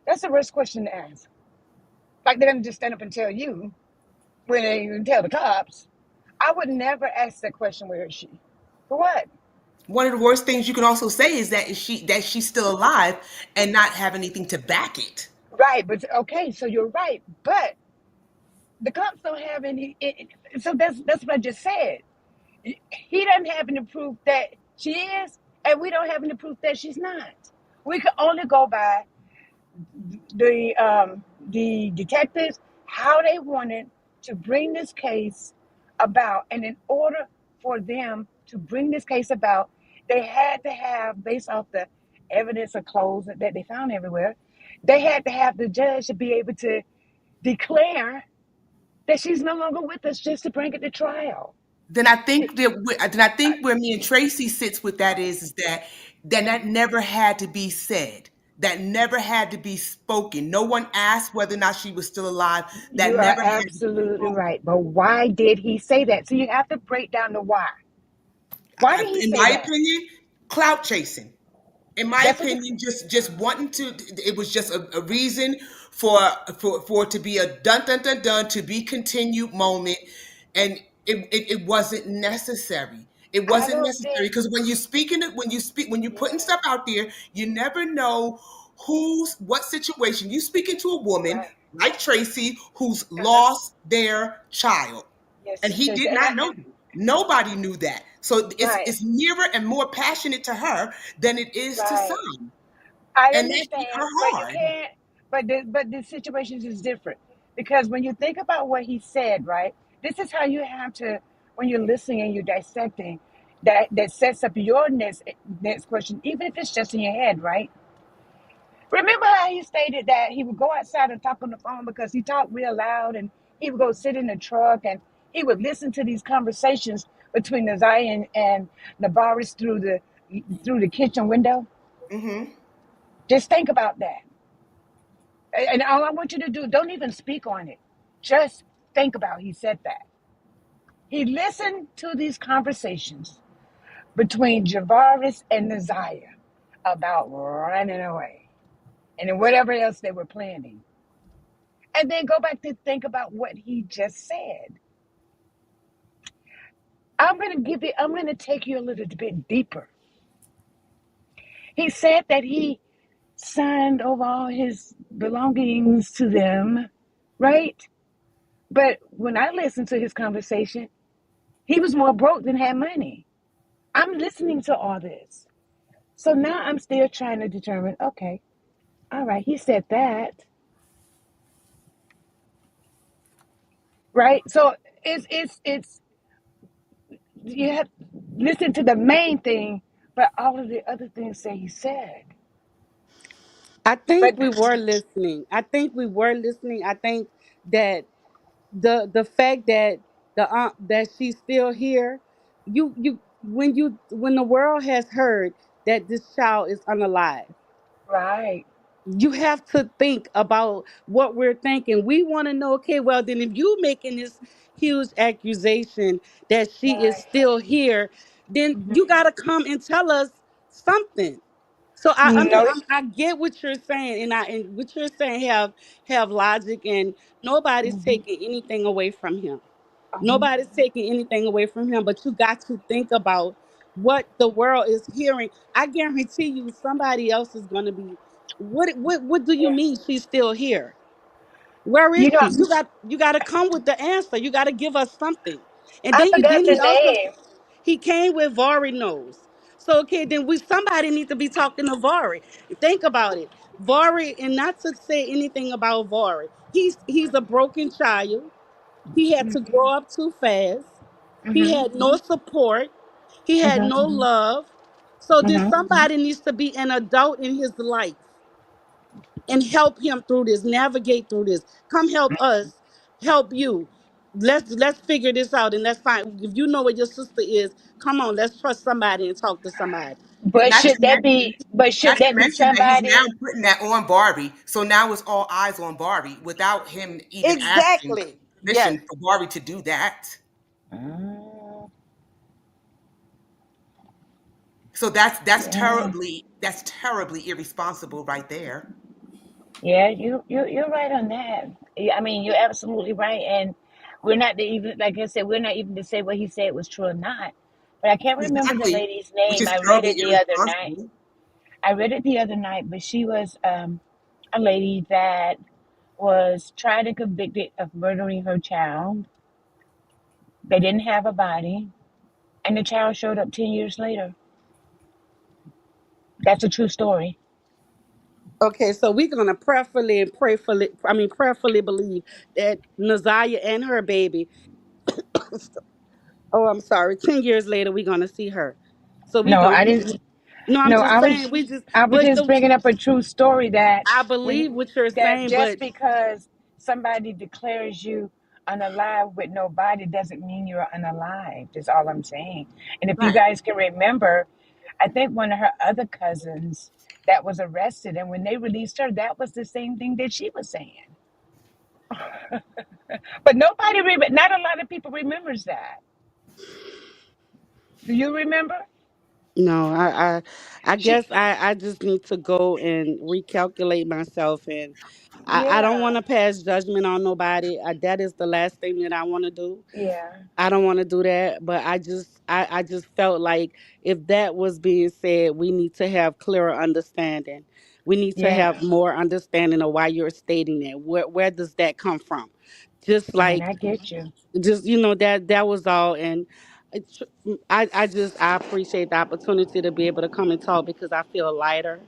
That's the worst question to ask. Like they're gonna just stand up and tell you when they even tell the cops. I would never ask that question, where is she? For what? One of the worst things you can also say is that she's still alive and not have anything to back it. Right, but okay, so you're right, but the cops don't have any. So that's what I just said. He doesn't have any proof that she is, and we don't have any proof that she's not. We can only go by the detectives, how they wanted to bring this case about, and in order for them to bring this case about, they had to have, based off the evidence of clothes that they found everywhere, they had to have the judge to be able to declare that she's no longer with us just to bring it to trial. Then I think where me and Tracy sits with that is that that never had to be said. That never had to be spoken. No one asked whether or not she was still alive. That You are never had to be absolutely spoken. right. But why did he say that? So you have to break down the why. Why did he In say my that? opinion, clout chasing. In my That's what you, opinion, just wanting to. It was just a reason for for it to be a dun dun dun dun to be continued moment, and it wasn't necessary. It I wasn't don't necessary think, because when you're putting yeah, stuff out there, you never know who's what situation. You speaking to a woman right. like Tracy who's Uh-huh. lost their child, and Yes, he yes, did not know that. Nobody knew that. So right, it's nearer and more passionate to her than it is to right. some. I And that hit understand, her but you hard. can't. But the situations is different because when you think about what he said, right? This is how you have to when you're listening and you're dissecting. That sets up your next question, even if it's just in your head, right? Remember how he stated that he would go outside and talk on the phone because he talked real loud, and he would go sit in the truck and he would listen to these conversations between Naziah and Navaris through the kitchen window. Hmm. Just think about that. And all I want you to do, don't even speak on it. Just think about he said that. He listened to these conversations between Javaris and Naziah about running away and then whatever else they were planning. And then go back to think about what he just said. I'm gonna take you a little bit deeper. He said that he signed over all his belongings to them, right? But when I listened to his conversation, he was more broke than had money. I'm listening to all this. So now I'm still trying to determine, okay, all right, he said that, right? So it's you have to listen to the main thing, but all of the other things that he said. I think But we were listening. I think we were listening. I think that the fact that the that she's still here, when the world has heard that this child is unalive, right, you have to think about what we're thinking. We want to know, okay, well, then if you making this huge accusation that she is right. still here, then you got to come and tell us something. So No, I get what you're saying, and what you're saying have logic, and nobody's taking anything away from him. Nobody's taking anything away from him, but you got to think about what the world is hearing. I guarantee you, somebody else is going to be. What do you yeah. mean she's still here? Where is You know, she? You got to come with the answer. You got to give us something. And I then forgot the he also name. he came with Vari knows. So okay, then we somebody need to be talking to Vari. Think about it. Vari, and not to say anything about Vari. He's a broken child. He had to grow up too fast. He Mm-hmm, had no support. He had mm-hmm, no love. So this mm-hmm. somebody needs to be an adult in his life and help him through this, navigate through this. Come help us, help you. Let's figure this out and let's find if you know where your sister is, come on, let's trust somebody and talk to somebody. But Not to should that mention, be? But not should to that be mention that he's now somebody? putting that on Barbie. So now it's all eyes on Barbie without him even asking Exactly. Yes. permission for Barbie to do that. Mm, So yeah, that's terribly irresponsible right there. yeah. You're right on that. Yeah, I mean, you're absolutely right. And we're not to even, like I said, we're not even to say what he said was true or not. but I can't remember the Exactly. lady's Which name. is I read terribly it the other night. irresponsible. I read it the other night, but she was a lady that was tried and convicted of murdering her child. They didn't have a body, and the child showed up 10 years later. That's a true story. Okay, so we're gonna prayerfully and prayerfully, prayerfully believe that Naziah and her baby. Oh, I'm sorry. 10 years later, we're gonna see her. So we No, gonna. I didn't. No, I'm No, just saying. We just. I was But just the. bringing up a true story that I when believe what you're that saying, just but because somebody declares you unalive with no body doesn't mean you're unalived. Is all I'm saying. And if you right. guys can remember, I think one of her other cousins that was arrested, and when they released her, that was the same thing that she was saying. But not a lot of people remembers that. Do you remember? No, I She, guess I just need to go and recalculate myself, and I don't yeah, want to pass judgment on nobody. That is the last thing that I want to do. yeah, I don't want to do that, but I just felt like if that was being said, we need to have clearer understanding. We need to yeah. have more understanding of why you're stating that. Where does that come from? Just And like I get you. just that was all, and it's, I appreciate the opportunity to be able to come and talk because I feel lighter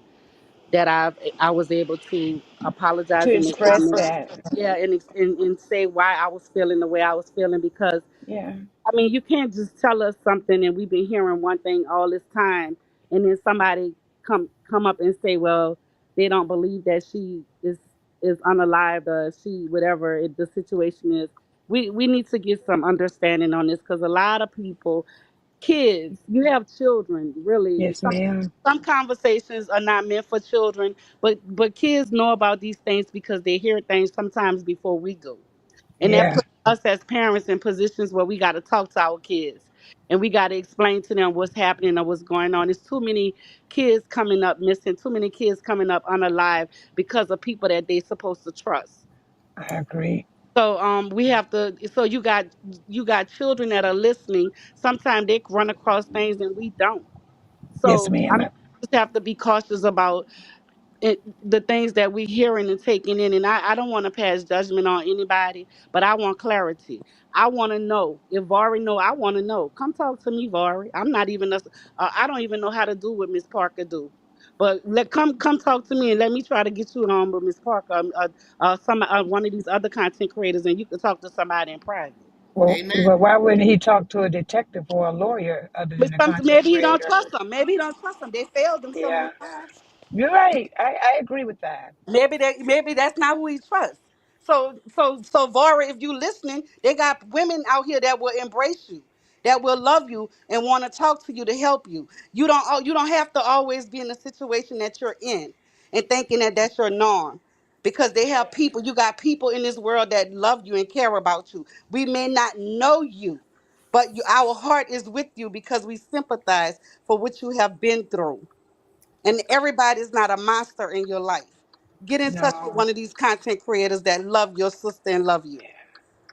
that I was able to apologize To and make express comments, that. yeah, and say why I was feeling the way I was feeling because Yeah, I mean, you can't just tell us something and we've been hearing one thing all this time, and then somebody come up and say, well, they don't believe that she is unalived or she whatever the situation is. We need to get some understanding on this because a lot of people, kids, you have children, really, and yes, ma'am. some conversations are not meant for children, but kids know about these things because they hear things sometimes before we do. And that Yeah, puts us as parents in positions where we got to talk to our kids and we got to explain to them what's happening or what's going on. There's too many kids coming up missing, too many kids coming up unalive because of people that they supposed to trust. I agree. So we have to so you got children that are listening. Sometimes they run across things and we don't. Yes, So I ma'am. mean we just have to be cautious about the things that we hearing and taking in, and I don't want to pass judgment on anybody, but I want clarity. I want to know if Vari know. I want to know. Come talk to me, Vari. I'm not even I don't even know how to do what Miss Parker do, but come talk to me and let me try to get you on with Miss Parker, some one of these other content creators, and you can talk to somebody in private. Amen. Well, why wouldn't he talk to a detective or a lawyer other But than a content maybe he don't creator? trust them. Maybe he don't trust them. They failed him so many Yeah, times. you're right. I agree with that. Maybe that's not who he trusts. So Vara, if you listening, they got women out here that will embrace you, that will love you and want to talk to you to help you. You don't have to always be in the situation that you're in and thinking that that's your norm. Because they have people, you got people in this world that love you and care about you. We may not know you, but our heart is with you because we sympathize for what you have been through. And everybody's not a monster in your life. Get in touch with No. one of these content creators that love your sister and love you.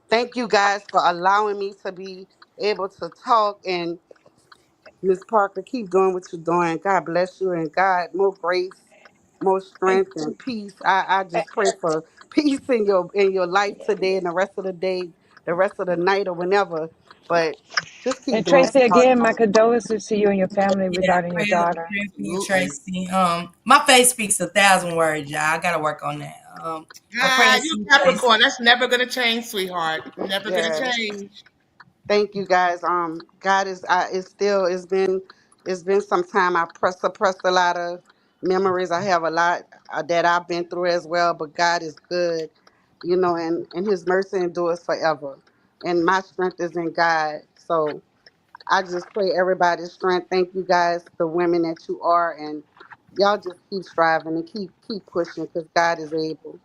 Thank you guys for allowing me to be able to talk. And Miss Parker, keep doing what you're doing. God bless you and God more grace, more And, strength and peace. I just pray for peace in your life today and the rest of the day, the rest of the night or whenever. But just keep and doing what Tracy, you're again, my doing. condolences to you and your family Yeah, regarding your daughter. pray for you, Absolutely. Tracy. My face speaks 1,000 words, y'all. I gotta work on that. But Ah, prayers to you you, Tracy. Capricorn. That's never gonna change, sweetheart. Never gonna Yeah. change. Thank you guys. God is it's still it's been some time. I suppressed a lot of memories. I have a lot that I've been through as well, but God is good, and His mercy endures forever. And my strength is in God. So I just pray everybody's strength. Thank you guys, the women that you are, and y'all just keep striving and keep pushing because God is able.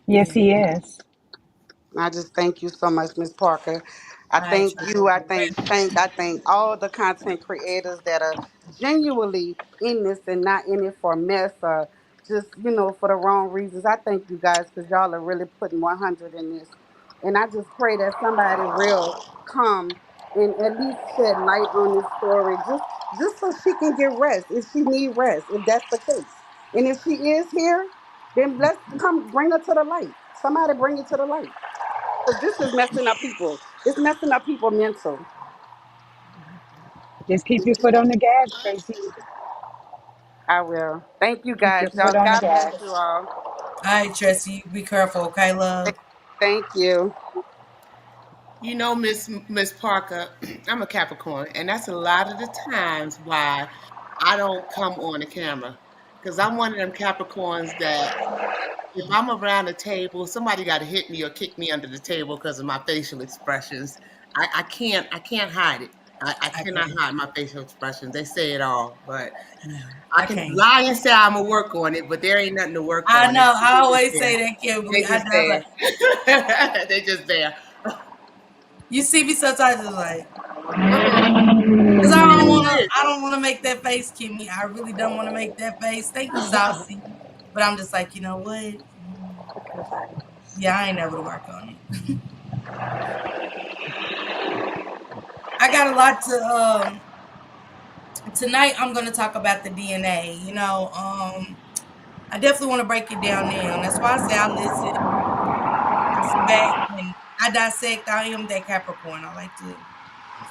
Yes, he is. I just thank you so much, Miss Parker. I All right, thank Tracy. you. I thank Shank. I thank all the content creators that are genuinely in this and not in it for mess or just, for the wrong reasons. I thank you guys because y'all are really putting 100 in this. And I just pray that somebody real come and at least shed light on this story, just so she can get rest if she need rest, if that's the case. And if she is here, then let's come bring her to the light. Somebody bring her to the light. Because this is messing up people. It's messing up people mental. Just keep your foot on the gas, Tracy. I will. Thank you Keep guys. your foot Y'all, on the God bless gas. you all. All right, Tracy, be careful, okay, love? Thank you. You know, Miss Parker, I'm a Capricorn, and that's a lot of the times why I don't come on the camera because I'm one of them Capricorns that if I'm around a table, somebody got to hit me or kick me under the table because of my facial expressions. I can't hide it. I I cannot can't. hide my facial expressions. They say it all, but No, I I can can't. lie and say I'm gonna work on it, but there ain't nothing to work I on. They know. I just always there. say that, Kimberly. They I just know. Like, there. They just there. you see me sometimes, it's like, Uh-huh. cause I It don't is want to. weird. I don't want to make that face, Kimmy. I really don't want to make that face. Thank you, Saucy. But I'm just like, you know what? Yeah, I ain't able to work on it. I got a lot to. Tonight I'm going to talk about the DNA. I definitely want to break it down now. And that's why I say I listen. I sit back and I dissect. I am that Capricorn. I like to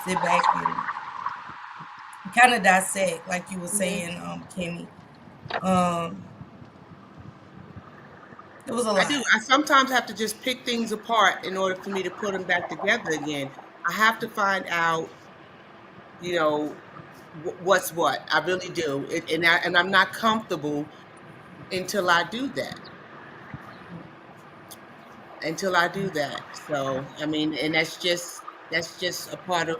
sit back and kind of dissect, like you were Mhm. saying, Kimmy. Um, it was a I lot. do. I sometimes have to just pick things apart in order for me to put them back together again. I have to find out, you know, what's what. I really do, and I'm not comfortable until I do that. Until I do that. So I mean, and that's just a part of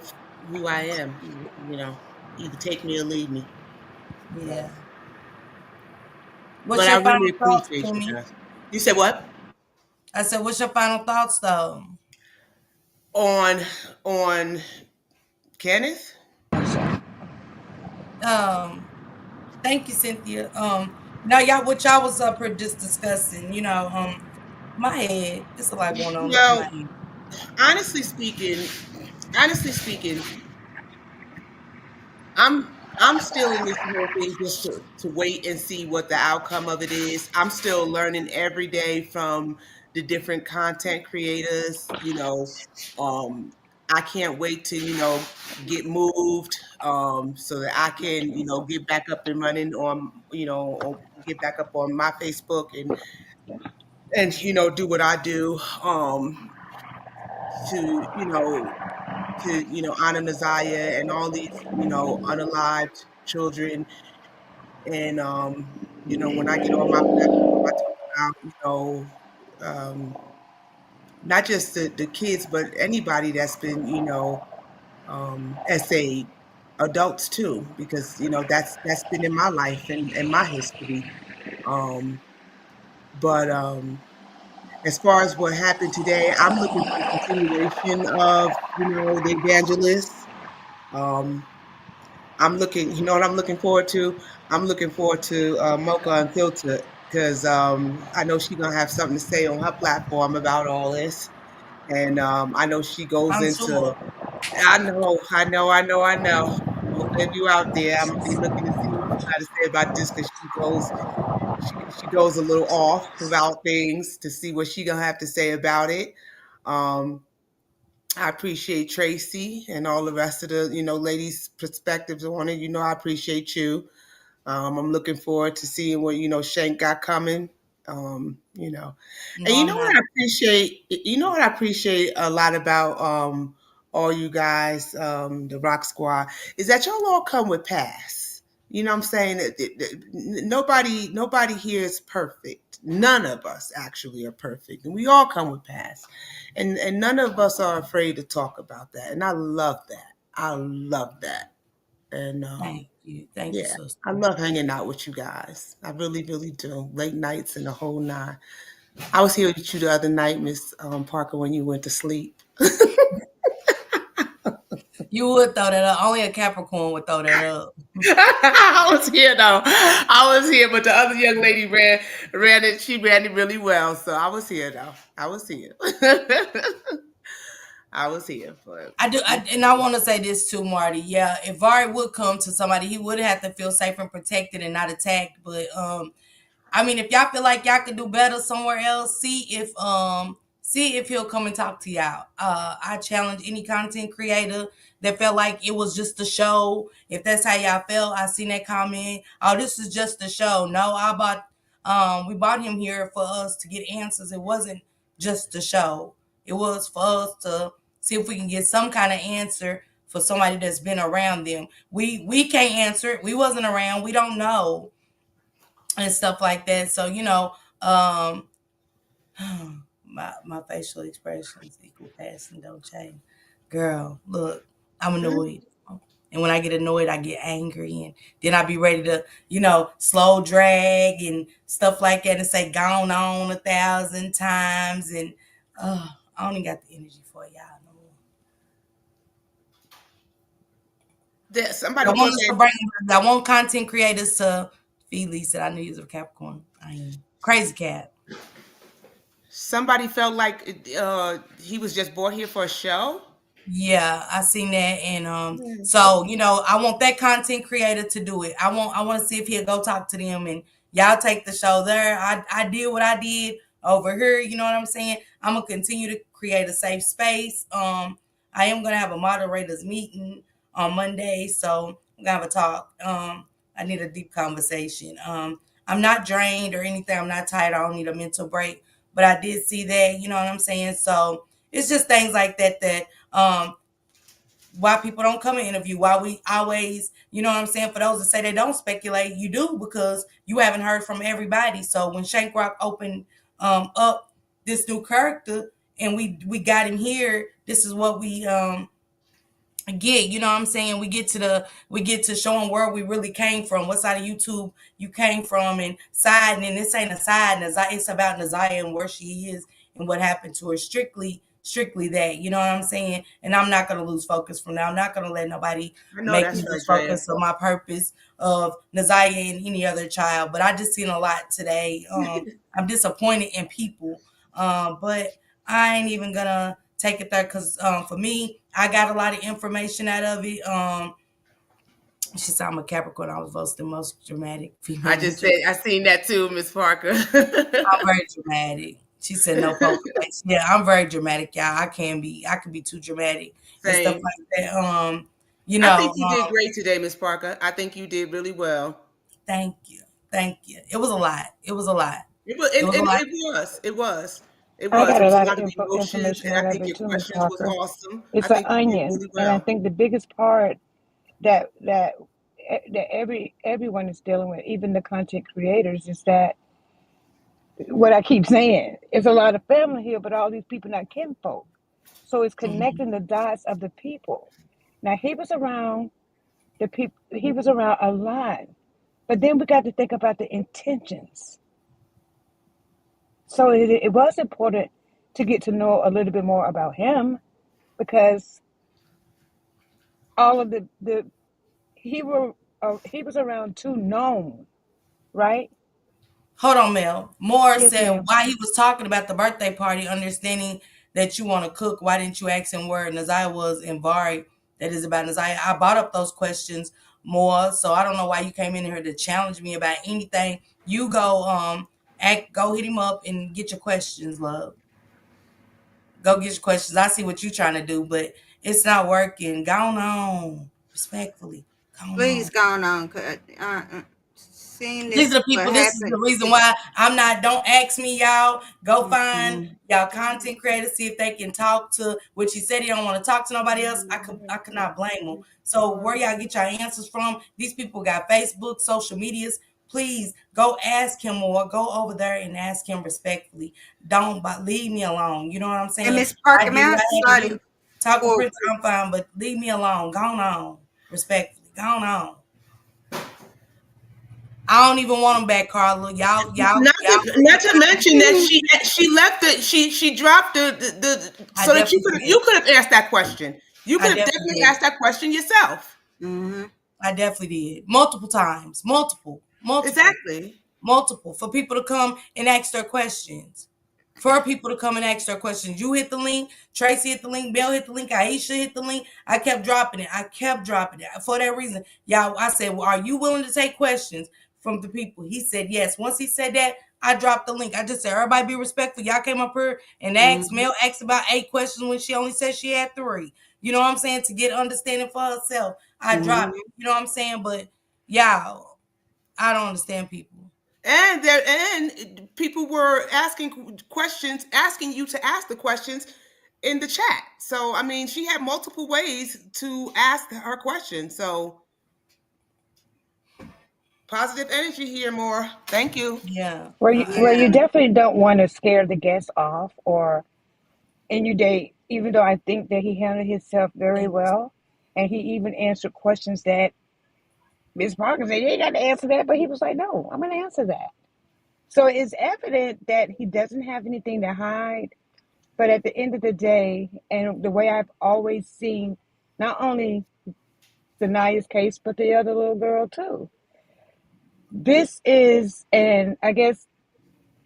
who I am. You know, either take me or leave me. Yeah. So, What's but I your really final thoughts, appreciate you Kimmy? guys. You said what? I said, what's your final thoughts, though? On on Kenneth? Um, Thank you, Cynthia. Now y'all, what y'all was up here just discussing, my head, it's a lot going on with my Well, head. honestly speaking, honestly speaking, I'm still in this whole thing just to wait and see what the outcome of it is. I'm still learning every day from the different content creators. I can't wait to get moved so that I can get back up and running on or get back up on my Facebook and do what I do to honor Naziah and all these unalived children. And when I get on my platform, I talk about not just the kids, but anybody that's been essayed, adults too, because that's been in my life and my history. Um, but as far as what happened today, I'm looking for a continuation of the evangelists. Um, I'm looking, you know what I'm looking forward to? I'm looking forward to Mocha Unfiltered because I know she's gonna have something to say on her platform about all this, and I know she goes I'm into. sure. I know. Mocha, if you out there, I'm gonna be looking to see what you got to say about this because she goes a little off about things to see what she gonna have to say about it. Um, I appreciate Tracy and all the rest of the, ladies' perspectives on it. I appreciate you. I'm looking forward to seeing what, Shank got coming. And No, I'm not. you know what I appreciate a lot about all you guys, the Rock Squad, is that y'all all come with past. You know what I'm saying? Nobody here is perfect. None of us actually are perfect. And we all come with past. And none of us are afraid to talk about that. And I love that. I love that. And Thank you. Thank you, yeah, sister. I love hanging out with you guys. I really, really do. Late nights and the whole nine. I was here with you the other night, Miss Parker, when you went to sleep. You would throw that up. Only a Capricorn would throw that up. I was here though. I was here, but the other young lady ran it. She ran it really well, so I was here though. I was here. I was here, but I do, and I want to say this too, Marty. Yeah, if Vari would come to somebody, he would have to feel safe and protected and not attacked. But I mean, if y'all feel like y'all could do better somewhere else, see if he'll come and talk to y'all. I challenge any content creator that felt like it was just a show. If that's how y'all felt, I seen that comment. Oh, this is just a show. No, we bought him here for us to get answers. It wasn't just a show. It was for us to see if we can get some kind of answer for somebody that's been around them. We can't answer it. We wasn't around. We don't know and stuff like that. So um, my facial expressions equal past and don't change. Girl, look, I'm annoyed. And when I get annoyed, I get angry, and then I be ready to, slow drag and stuff like that, and say "gone on" 1,000 times, and I don't even got the energy for y'all no more. somebody put that. I want content creators to feed Lisa. I knew he was a Capricorn. I am crazy cat. Somebody felt like he was just brought here for a show. Yeah, I seen that, and so I want that content creator to do it. I want to see if he'll go talk to them, and y'all take the show there. I did what I did over here. You know what I'm saying? I'm gonna continue to create a safe space. I am gonna have a moderators meeting on Monday, so I'm gonna have a talk. I need a deep conversation. I'm not drained or anything. I'm not tired. I don't need a mental break, but I did see that. You know what I'm saying? So it's just things like that um why people don't come and interview, why we always, you know what I'm saying, for those that say they don't speculate, you do, because you haven't heard from everybody. So when Shank Rock opened up this new character and we got him here, this is what we get, you know what I'm saying? We get to showing where we really came from, what side of YouTube you came from, and and this ain't a side, it's about Naziah and where she is and what happened to her. Strictly that, you know what I'm saying? And I'm not gonna lose focus from that. I'm not gonna let nobody I know make that's me right, lose Drea. focus on my purpose of Naziah and any other child. But I just seen a lot today. I'm disappointed in people. But I ain't even gonna take it there because for me, I got a lot of information out of it. She said I'm a Capricorn. I was voted the most dramatic I female in just said I seen that too, Miss Parker. I'm very dramatic. She said no poker face. Yeah, I'm very dramatic, y'all. I could be too dramatic and stuff Same. like that. I think you did great today, Miss Parker. I think you did really well. Thank you. Thank you. It was a lot. It was a lot. It was, It and was a lot. it I was. got It a was a lot lot of of emotions, information and I out of think it your too, Miss questions was Parker. awesome. I It's an think you did onion, really and I well. think the biggest part that everyone is dealing with, even the content creators, is that what I keep saying. It's a lot of family here, but all these people not kinfolk. So it's Mhm. connecting the dots of the people. Now he was around the people. He was around a lot, but then we got to think about the intentions. So it was important to get to know a little bit more about him because all of the he was around too known, right? Hold on, Mel. Moore Yes, said ma'am. why he was talking about the birthday party, understanding that you want to cook. Why didn't you ask him where Naziah was and Vari? That is about Naziah. I brought up those questions more, so I don't know why you came in here to challenge me about anything. You go go hit him up and get your questions, love. Go get your questions. I see what you're trying to do, but it's not working. Go on. Respectfully. Go Please on. go on. Seeing These this are the what people. This is the happened. reason why I'm not. Don't ask me, y'all. Go find Mm-mm. y'all content creators. See if they can talk to. Which he said he don't want to talk to nobody else. I could not blame him. So where y'all get your answers from? These people got Facebook, social medias. Please go ask him or go over there and ask him respectfully. Don't leave me alone. You know what I'm And saying? Miss I Parker, may did I what I had to slightly do. Talking for Prince, I'm fine, but leave me alone. Go on, respectfully. Go on. I don't even want them back, Carla. Not to mention that she left the she dropped the I so that definitely did. you could have asked that question. You I could have definitely definitely did. asked that question yourself. mm-hmm. I definitely did. Multiple times. Multiple. Exactly. Multiple. For people to come and ask their questions. for people to come and ask their questions. You hit the link, Tracy hit the link, Bell hit the link, Aisha hit the link. I kept dropping it. I kept dropping it. For that reason, y'all, I said, well, are you willing to take questions from the people? He said yes. Once he said that, I dropped the link. I just said, everybody be respectful. Y'all came up here and asked, Mm-hmm. Mel asked about 8 questions when she only said she had 3. You know what I'm saying? To get understanding for herself. I dropped it. Mm-hmm. You know what I'm saying? But y'all, I don't understand people. And people were asking questions, asking you to ask the questions in the chat. So I mean, she had multiple ways to ask her question. So positive energy here, more. Thank you. Yeah. Well, Yeah. you definitely don't want to scare the guests off or in your date, even though I think that he handled himself very Thank well. And he even answered questions that Miss Parker said, you ain't got to answer that. But he was like, no, I'm going to answer that. So it's evident that he doesn't have anything to hide. But at the end of the day, and the way I've always seen not only Denia's case, but the other little girl too. This is, and I guess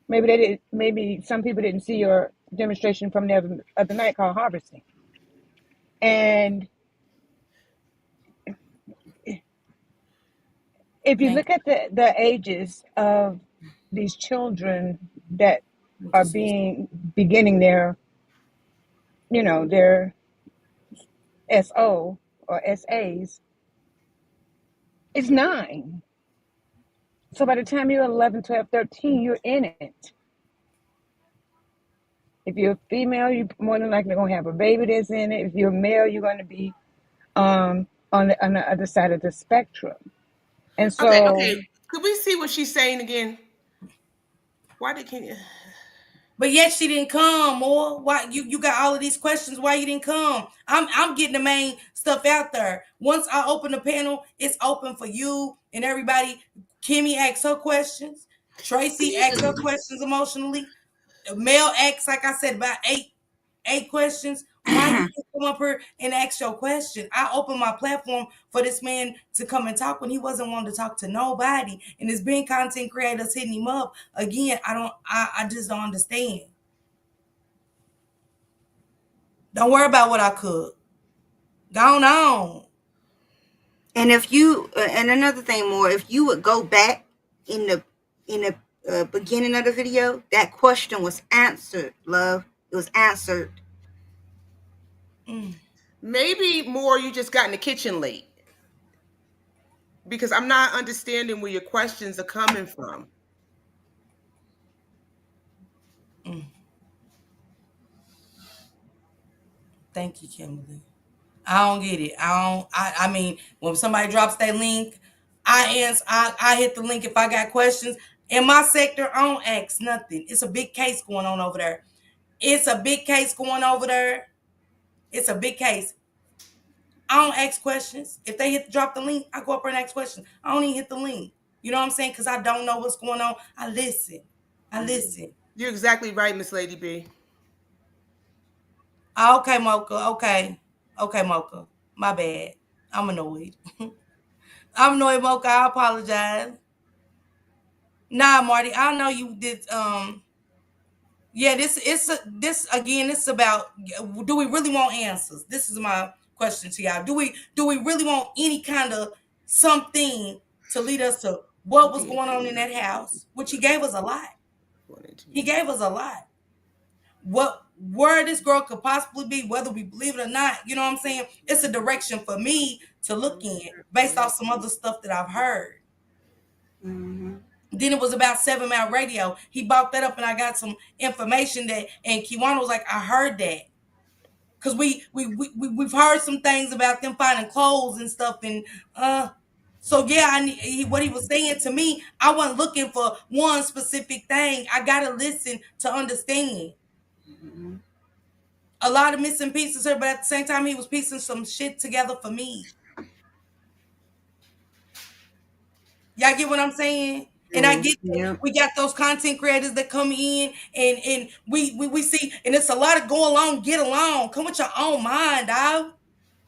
maybe they did. Maybe some people didn't see your demonstration from the other night called harvesting. And if you thank look at the ages of these children that are you. beginning their, their SO or SAs, it's 9. So by the time you're 11, 12, 13, you're in it. If you're a female, you're more than likely going to have a baby that's in it. If you're a male, you're going to be on the other side of the spectrum. And Okay, okay. so, Could we see what she's saying again? Why did can you? But yet she didn't come, or why you got all of these questions, why you didn't come? I'm getting the main stuff out there. Once I open the panel, it's open for you and everybody. Kimmy asks her questions. Tracy asks her questions emotionally. Mel asks, like I said, about eight questions. Why you didn't come up here and ask your question? I opened my platform for this man to come and talk when he wasn't wanting to talk to nobody. And it's been content creators hitting him up. Again, I just don't understand. Don't worry about what I cook. Gone on. And if you and another thing more, if you would go back in the beginning of the video, that question was answered, love. It was answered. Mm, Maybe more. You just got in the kitchen late because I'm not understanding where your questions are coming from. mm. Thank you, Kimberly. I don't get it. I mean, when somebody drops that link, I answer. I hit the link if I got questions. In my sector, I don't ask nothing. It's a big case going on over there. It's a big case going over there. It's a big case. I don't ask questions. If they drop the link, I go up there and ask questions. I don't even hit the link. You know what I'm saying? Because I don't know what's going on. I listen. I listen. You're exactly right, Miss Lady B. Okay, Mocha. Okay. Okay, Mocha. My bad. I'm annoyed. I'm annoyed, Mocha. I apologize. Nah, Marty. I know you did. Yeah. This again. This is about. Do we really want answers? This is my question to y'all. Do we really want any kind of something to lead us to what was going on in that house? Which he gave us a lot. He gave us a lot. What where this girl could possibly be, whether we believe it or not, you know what I'm saying? It's a direction for me to look in based off some other stuff that I've heard. Mm-hmm. Then it was about 7 Mile Radio. He bought that up and I got some information that and Kiwana was like, I heard that. Cause we've heard some things about them finding clothes and stuff and so yeah, what he was saying to me, I wasn't looking for one specific thing. I gotta listen to understand. Mm-hmm. A lot of missing pieces here, but at the same time, he was piecing some shit together for me. Y'all get what I'm saying? And I get that Yeah. we got those content creators that come in and we see, and it's a lot of go along, get along. Come with your own mind, dog.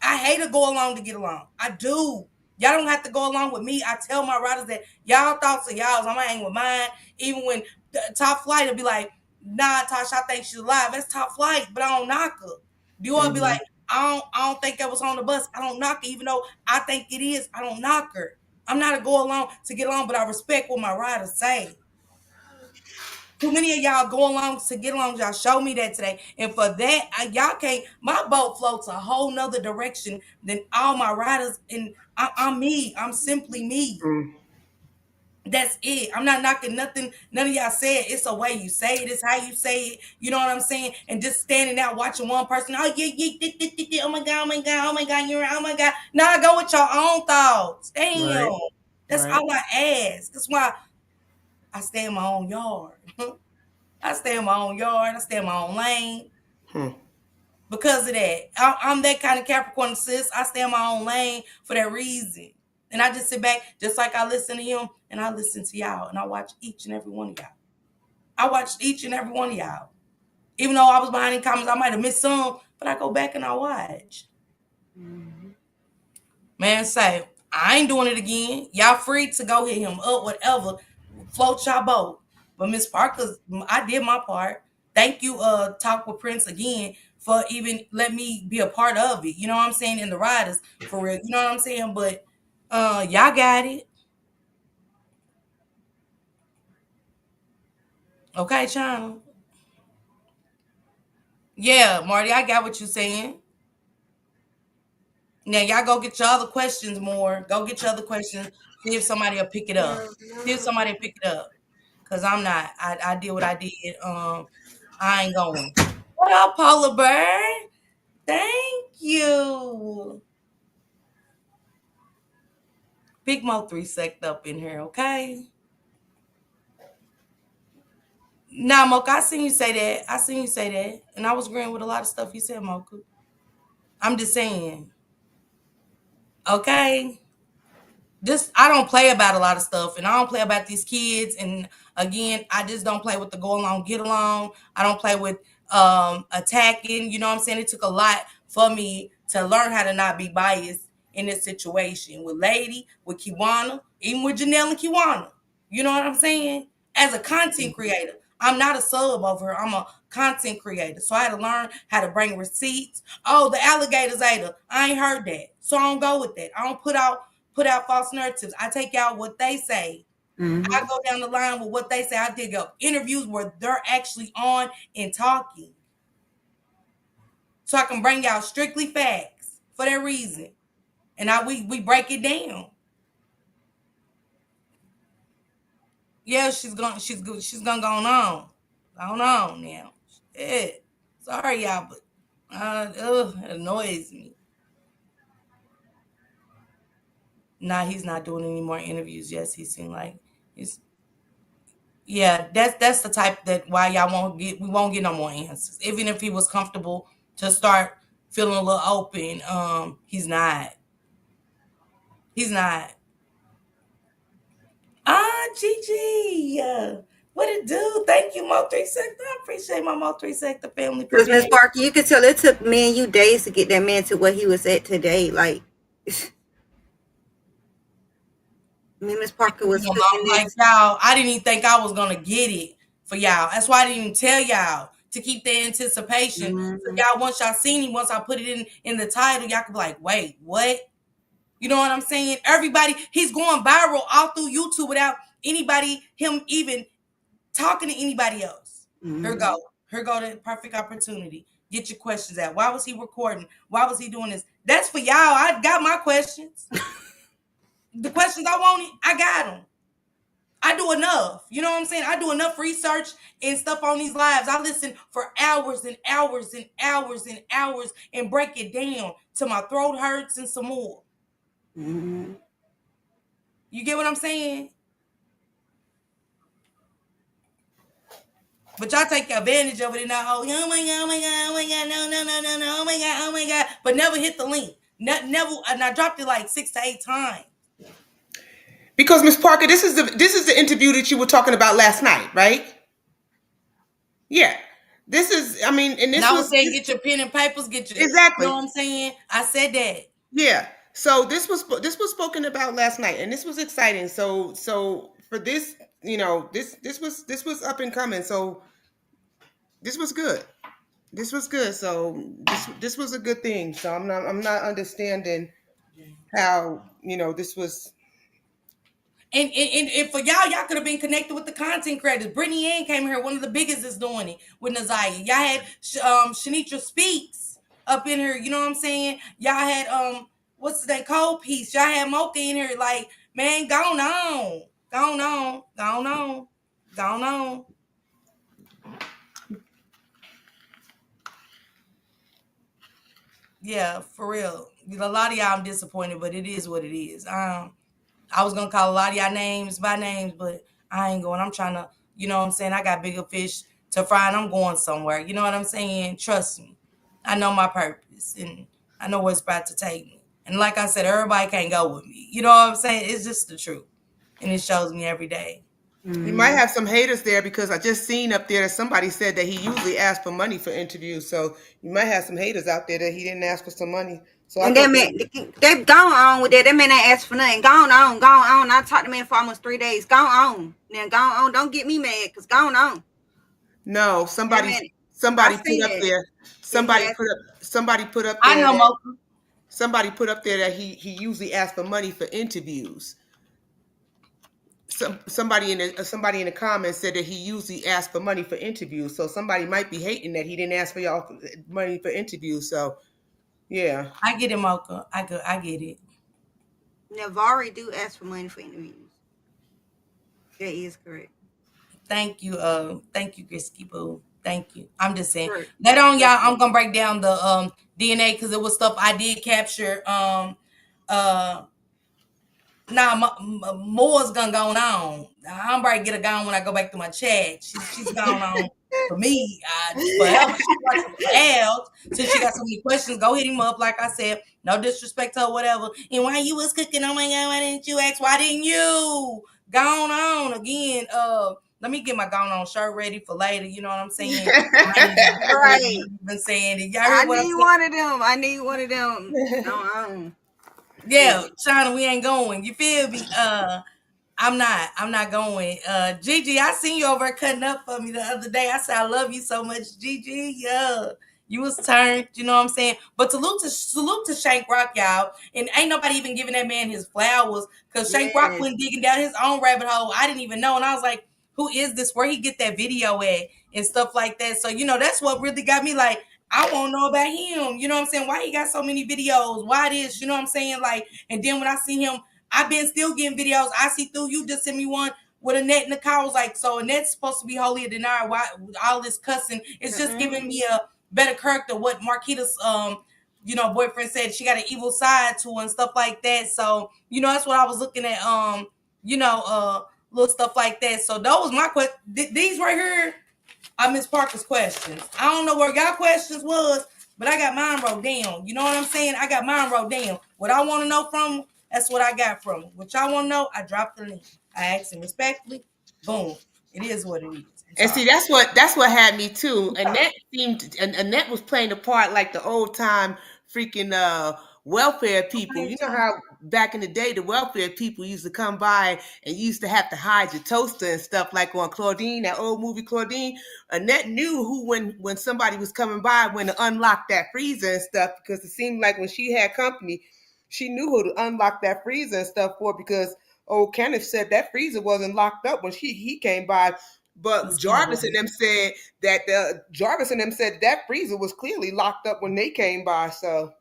I hate to go along to get along. I do. Y'all don't have to go along with me. I tell my riders that y'all thoughts are y'all's. I'm gonna hang with mine. Even when the top flight will be like, nah, Tasha, I think she's alive. That's top flight, but I don't knock her. Do I be like, Mm-hmm. I don't think that was on the bus. I don't knock her, even though I think it is. I don't knock her. I'm not a go along to get along, but I respect what my riders say. Too many of y'all go along to get along. Y'all show me that today. And for that, y'all can't, my boat floats a whole nother direction than all my riders. And I'm me. I'm simply me. Mm. That's it. I'm not knocking nothing. None of y'all say it. It's a way you say it. It's how you say it. You know what I'm saying? And just standing out watching one person. Oh yeah, yeah. Oh my god. Oh my god. Oh my god. You're right. Oh my god. Now go with your own thoughts. Damn. Right. That's Right. all I ask. That's why I stay in my own yard. I stay in my own yard. I stay in my own lane. Hmm. Because of that. I'm that kind of Capricorn, sis. I stay in my own lane for that reason. And I just sit back, just like I listen to him, and I listen to y'all, and I watch each and every one of y'all. I watched each and every one of y'all. Even though I was behind in comments, I might have missed some, but I go back and I watch. Man, say, I ain't doing it again. Y'all free to go hit him up, whatever. Float y'all boat. But Miss Parker's, I did my part. Thank you, Talk with Prince again for even let me be a part of it. You know what I'm saying? In the riders, for real. You know what I'm saying? But y'all got it. Okay, China. Yeah, Marty, I got what you saying. Now y'all go get your other questions more. Go get your other questions. See if somebody will pick it up. See if somebody will pick it up. Cause I'm not. I did what I did. I ain't going. What up, Polar Bear? Thank you. Big Mo 3 sect up in here, okay? Nah, Mocha, I seen you say that. I seen you say that. And I was agreeing with a lot of stuff you said, Mocha. I'm just saying. Okay? Just I don't play about a lot of stuff, and I don't play about these kids. And again, I just don't play with the go along, get along. I don't play with attacking. You know what I'm saying? It took a lot for me to learn how to not be biased in this situation with Lady, with Kiwana, even with Janelle and Kiwana. You know what I'm saying? As a content creator, I'm not a sub over her. I'm a content creator. So I had to learn how to bring receipts. Oh, the alligators ate her. I ain't heard that. So I don't go with that. I don't put out false narratives. I take out what they say. I Mm-hmm. go down the line with what they say. I dig up interviews where they're actually on and talking. So I can bring out strictly facts for that reason. And we break it down. Yeah, she's gonna go on. Go on now. Shit. Sorry y'all, but it annoys me. Nah, he's not doing any more interviews. Yes, he seemed like he's yeah, that's the type that why y'all we won't get no more answers. Even if he was comfortable to start feeling a little open, he's not. He's not. Gigi. What it do? Thank you, Mo 3 Sector. I appreciate my Mo 3 Sector family Because putting Miss in. Parker, you could tell it took me and you days to get that man to where he was at today. Like, me and Miss Parker was cooking Like this. y'all, I didn't even think I was gonna get it for y'all. That's why I didn't even tell y'all to keep the anticipation. So Mm-hmm. y'all, once y'all seen him, once I put it in the title, y'all could be like, wait, what? You know what I'm saying? Everybody, he's going viral all through YouTube without anybody, him even talking to anybody else. Here Mm-hmm. go. Here go the perfect opportunity. Get your questions out. Why was he recording? Why was he doing this? That's for y'all. I got my questions. The questions I wanted, I got them. I do enough. You know what I'm saying? I do enough research and stuff on these lives. I listen for hours and hours and hours and hours and break it down till my throat hurts and some more. Mm-hmm. You get what I'm saying? But y'all take advantage of it and now, oh my god, oh my god, oh my god, no, no, no, no, no, oh my god, but never hit the link. Never, and I dropped it like 6 to 8 times. Because Miss Parker, this is the interview that you were talking about last night, right? Yeah. This is, I mean, and And this I was was saying, this, get your pen and papers, get your, you know exactly. what I'm saying? I said that. Yeah. So this was spoken about last night, and this was exciting. So for this, this was up and coming. So this was good. This was good. So this was a good thing. So I'm not understanding how this was. And for y'all could have been connected with the content creators. Brittany Ann came here, one of the biggest is doing it with Naziah. Y'all had Shanitra Speaks up in here, you know what I'm saying? Y'all had what's his name, Cold Piece. Y'all had Mocha in here, like, man, go on. Go on. Go on. Go on. Yeah, for real. A lot of y'all I'm disappointed, but it is what it is. I was gonna call a lot of y'all names by names, but I ain't going. I'm trying to, you know what I'm saying? I got bigger fish to fry and I'm going somewhere. You know what I'm saying? Trust me. I know my purpose and I know where it's about to take me. And like I said, everybody can't go with me. You know what I'm saying? It's just the truth. And it shows me every day. You might Mm-hmm. have some haters there because I just seen up there that somebody said that he usually asks for money for interviews. So you might have some haters out there that he didn't ask for some money. So I And thought that that. man, they gone on with that. That man ain't asked for nothing. Gone on, gone on. I talked to man for almost 3 days. Gone on. Then gone on. Don't get me mad, cause gone on. No, That somebody man, I somebody put seen up it. there. That he Somebody asked. put up. Somebody put up I there know that Mocha. somebody put up there that he usually asks for money for interviews. Somebody in the comments said that he usually asks for money for interviews. So somebody might be hating that he didn't ask for y'all money for interviews. So yeah. I get it, Mocha. I get it. Navari do ask for money for interviews. That is correct. Thank you, Grisky Boo. Thank you. I'm just saying. Sure. Later on, Yes, y'all, I'm ma'am. gonna break down the DNA because it was stuff I did capture. Uh Nah, more's gonna go on. I'm ready to get her gone when I go back to my chat. She's gone on for me forever. She's watching for Al. Since she got so many questions, go hit him up. Like I said, no disrespect to her, whatever. And why you was cooking? Oh my god, why didn't you ask? Why didn't you? Gone on again. Let me get my gone on shirt ready for later. You know what I'm saying? I ain't even heard Right. you even saying it. Y'all I heard what I need said? one of them. I need one of them. Gone on. Yeah, Shit. China, we ain't going. You feel me? I'm not. I'm not going. Gigi, I seen you over there cutting up for me the other day. I said I love you so much, Gigi. Yeah. You was turned, you know what I'm saying? But salute to Shank Rock, y'all. And ain't nobody even giving that man his flowers. Cause Shank Rock Yes. went digging down his own rabbit hole. I didn't even know. And I was like, who is this? Where he get that video at? And stuff like that. So, that's what really got me like, I want to know about him. You know what I'm saying? Why he got so many videos? Why this? You know what I'm saying? Like, and then when I see him, I've been still getting videos. I see through you just sent me one with Annette and the car. I was like, so Annette's supposed to be holier than I. Why all this cussing? It's just Mm-mm. giving me a better character. What Marquita's boyfriend said, she got an evil side to her and stuff like that. So, that's what I was looking at. You know, little stuff like that. So those my questions. These right here are Miss Parker's questions. I don't know where y'all questions was, but I got mine wrote down. You know what I'm saying? I got mine wrote down. What I want to know from them, that's what I got from them. What y'all want to know, I dropped the link. I asked him respectfully. Boom. It is what it is. I'm And sorry. see, that's what had me too. Annette was playing the part like the old time freaking welfare people. You know how back in the day the welfare people used to come by and you used to have to hide your toaster and stuff like on Claudine, that old movie Claudine. Annette knew who when somebody was coming by when to unlock that freezer and stuff because it seemed like when she had company, she knew who to unlock that freezer and stuff for because old Kenneth said that freezer wasn't locked up when he came by. But Let's get it, Jarvis and boy. them said that freezer was clearly locked up when they came by. So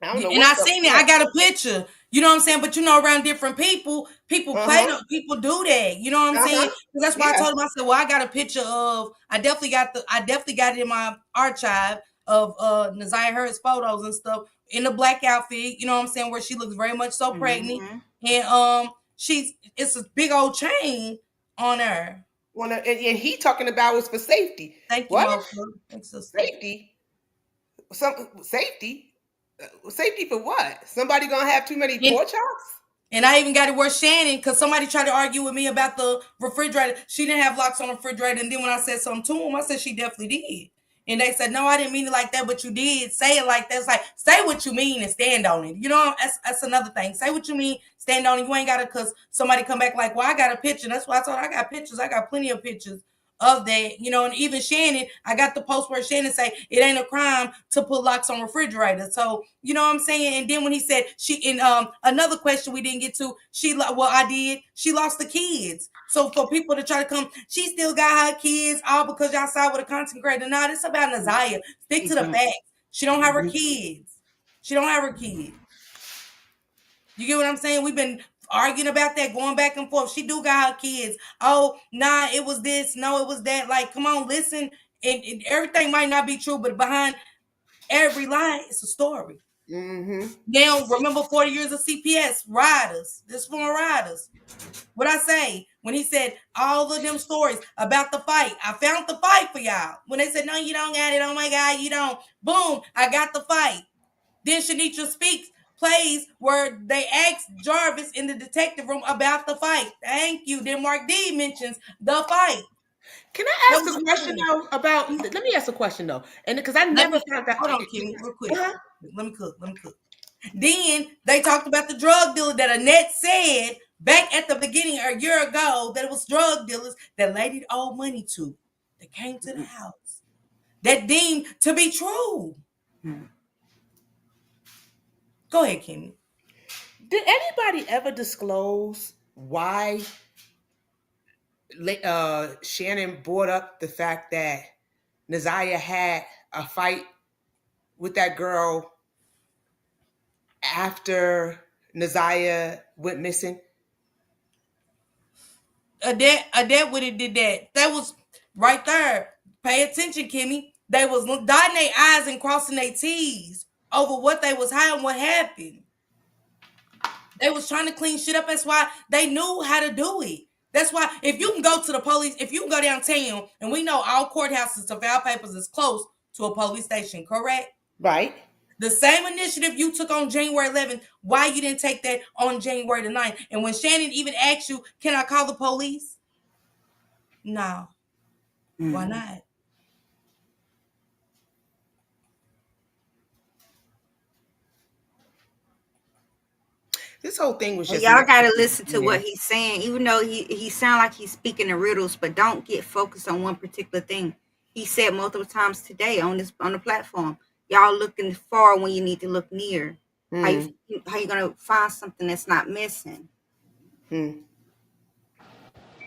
I don't Yeah, know and I what's up seen with it. I got a picture. You know what I'm saying? But around different people, people that. Uh play huh. them. People do that. You know what I'm Uh saying? huh. 'Cause that's why I Yeah. told him. I said, "Well, I got a picture of. I definitely got it in my archive of Naziah Harris photos and stuff in the black outfit. You know what I'm saying? Where she looks very much so pregnant, Mm-hmm. and it's a big old chain on her. And he talking about was for safety. Thank you, What Mocha. Thanks, sister. safety? Some safety? Safety for what? Somebody gonna have too many And pork chops? And I even got it where Shannon, because somebody tried to argue with me about the refrigerator. She didn't have locks on the refrigerator. And then when I said something to them, I said she definitely did. And they said, no, I didn't mean it like that, but you did say it like that. It's like, say what you mean and stand on it. That's another thing. Say what you mean, stand on it. You ain't got to, because somebody come back like, well, I got a picture. That's why I told her I got pictures. I got plenty of pictures of that, and even Shannon, I got the post where Shannon say it ain't a crime to put locks on refrigerators. So, you know what I'm saying? And then when he said she in another question we didn't get to, I did. She lost the kids. So for people to try to come, she still got her kids all because y'all side with a content creator. Nah, this about Naziah. Stick She to the don't. facts. She don't have her kids. She don't have her kids. You get what I'm saying? We've been arguing about that, going back and forth. She do got her kids. Oh, nah, it was this. No, it was that. Like, come on, listen. And everything might not be true, but behind every lie, it's a story. Mm-hmm. Now, remember 40 years of CPS, riders. This for riders. What I say when he said all of them stories about the fight. I found the fight for y'all. When they said, no, you don't got it. Oh my God, you don't. Boom, I got the fight. Then Shanitra Speaks plays where they asked Jarvis in the detective room about the fight. Thank you. Then Mark D mentions the fight. Can I That ask was a a question point. though about? Let me ask a question though, and because I Let never me found out. hold on, Kimmy, real quick. Uh-huh. Let me cook. Let me cook. Then they talked about the drug dealer that Annette said back at the beginning a year ago that it was drug dealers that lady owed money to that came to the house that deemed to be true. Go ahead, Kimmy. Did anybody ever disclose why Shannon brought up the fact that Naziah had a fight with that girl after Naziah went missing? Annette would have did that. That was right there. Pay attention, Kimmy. They was dotting their I's and crossing their T's over what they was hiding, what happened. They was trying to clean shit up. That's why they knew how to do it. That's why if you can go to the police, if you can go downtown, and we know all courthouses to file papers is close to a police station, correct? Right. The same initiative you took on January 11th, why you didn't take that on January the 9th? And when Shannon even asked you, can I call the police? No. Why not? This whole thing was And just y'all messy gotta to listen to me. what he's saying, even though he sound like he's speaking in riddles, but don't get focused on one particular thing. He said multiple times today on the platform, y'all looking far when you need to look near. How Hmm. you gonna find something that's not missing? Hmm.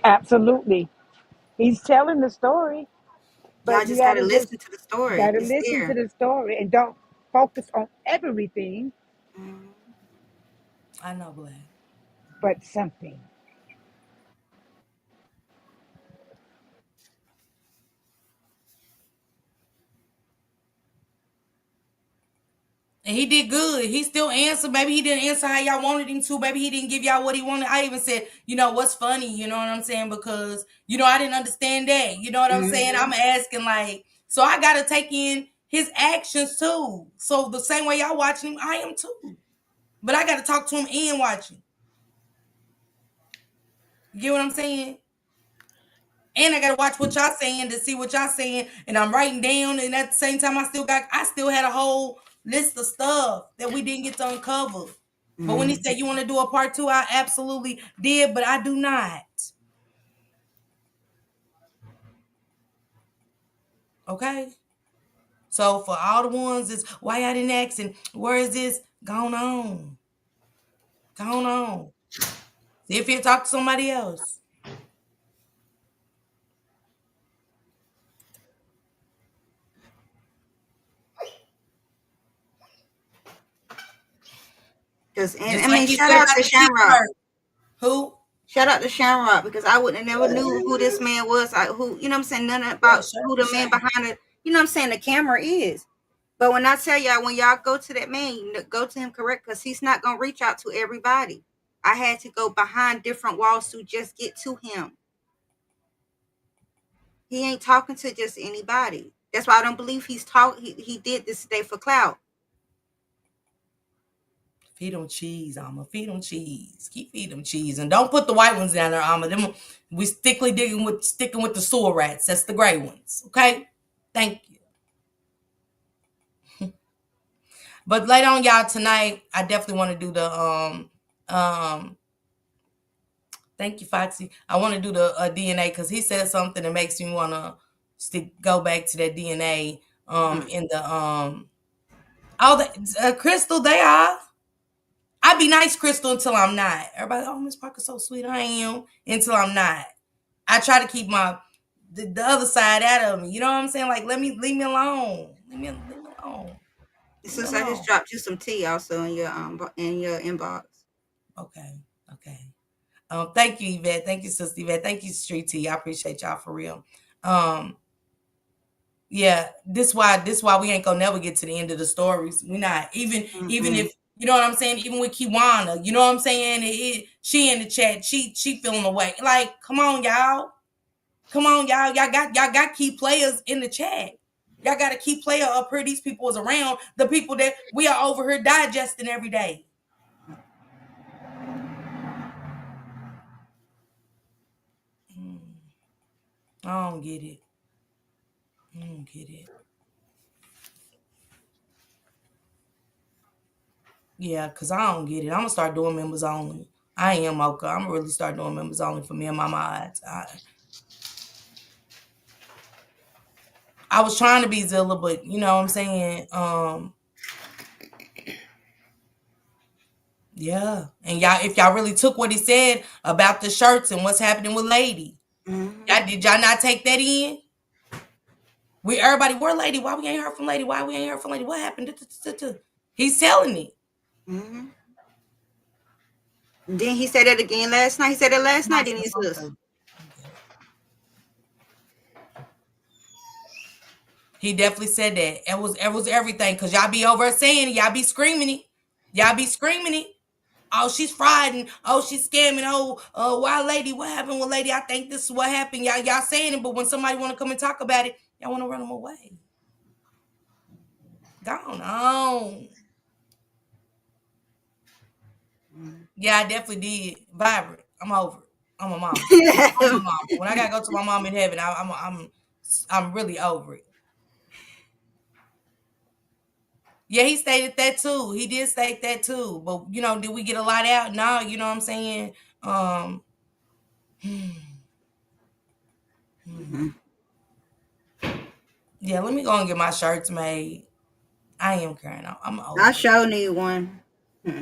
Absolutely. He's telling the story, Y'all but you just gotta gotta just listen to the story. gotta It's listen to there. the story and don't focus on everything Mhm. I know, Black. but something. And he did good. He still answered. Maybe he didn't answer how y'all wanted him to. Maybe he didn't give y'all what he wanted. I even said, what's funny? You know what I'm saying? Because, I didn't understand that. You know what I'm saying? Mhm. I'm asking, like, so I got to take in his actions too. So the same way y'all watching him, I am too. But I got to talk to him and watch him. You get what I'm saying? And I gotta watch what y'all saying to see what y'all saying. And I'm writing down. And at the same time, I still had a whole list of stuff that we didn't get to uncover. But when he Mhm. said you want to do a part two, I absolutely did, but I do not. Okay. So for all the ones is why I didn't ask and where is this? Gone on. Gone on. See if you talk to somebody else. Cause and I Just like mean, he shout said out about to the Shamrock. t-shirt. Who? Shout out to Shamrock because I would have never knew who this man was. Who you know what I'm saying? Nothing Yeah, about shout who out to the man Shane. behind it. You know what I'm saying? The camera is. But when I tell y'all, when y'all go to that man, go to him correct because he's not gonna reach out to everybody. I had to go behind different walls to just get to him. He ain't talking to just anybody. That's why I don't believe he did this today for clout. Feed them cheese, Alma. Feed them cheese. Keep feeding them cheese, and don't put the white ones down there, Alma. Them we sticking with the sewer rats. That's the gray ones. Okay. Thank you. But later on, y'all tonight, I definitely want to do the Thank you, Foxy. I want to do the DNA because he said something that makes me want to go back to that DNA. Mm. In the oh, the Crystal, they are. I be nice, Crystal, until I'm not. Everybody, oh, Miss Parker's so sweet. I am until I'm not. I try to keep the other side out of me. You know what I'm saying? Like, leave me alone. Leave me alone. Leave me Sis, I just alone. dropped you some tea also in your inbox. Okay. Okay. Thank you, Yvette. Thank you, Sister Yvette. Thank you, Street T. I appreciate y'all for real. Um, yeah, this why we ain't gonna never get to the end of the stories. We not even Mm-mm. if you know what I'm saying. Even with Kiwana, you know what I'm saying. She in the chat. She feeling away. Like, come on, y'all. Come on, y'all. Y'all got key players in the chat. Y'all got a key player up here. These people is around the people that we are over here digesting every day. I don't get it. I don't get it. Yeah, cause I don't get it. I'm gonna start doing members only. I am Mocha. I'm gonna really start doing members only for me and my mods. I was trying to be Zilla, but you know what I'm saying. Yeah, and y'all, if y'all really took what he said about the shirts and what's happening with Lady, Mm-hmm. y'all not take that in? We everybody, where Lady? Why we ain't heard from Lady? Why we ain't heard from Lady? What happened? He's telling it. Mm-hmm. Then he said that again last night. He said that last night, didn't he, sis? Okay. He definitely said that. It was everything because y'all be over saying it. Y'all be screaming it. Y'all be screaming it. Oh, she's fried and oh, she's scamming. Oh, why Lady? What happened with Lady? I think this is what happened. Y'all saying it, but when somebody want to come and talk about it, y'all want to run them away. Gone on. Yeah, I definitely did. Vibrant. I'm over it. I'm a mama. I'm a mama. When I gotta go to my mom in heaven, I'm really over it. Yeah, he stated that too. He did state that too. But you know, did we get a lot out? No, you know what I'm saying? Um Mm-hmm. yeah, let me go and get my shirts made. I am crying. I'm I over it. sure need one. Hmm.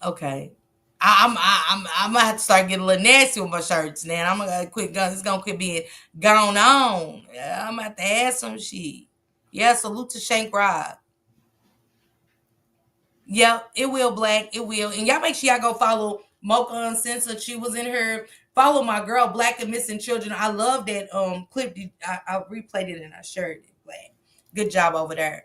Okay. I'm gonna have to start getting a little nasty with my shirts now. I'm gonna quit going. It's gonna quit being gone on. Yeah, I'm gonna have to add some shit. Yeah, salute to Shank Rod. Yep, it will, Black. It will. And y'all make sure y'all go follow Mocha Uncensored. She was in her. Follow my girl, Black and Missing Children. I love that clip. I replayed it and I shared it, Black. Good job over there.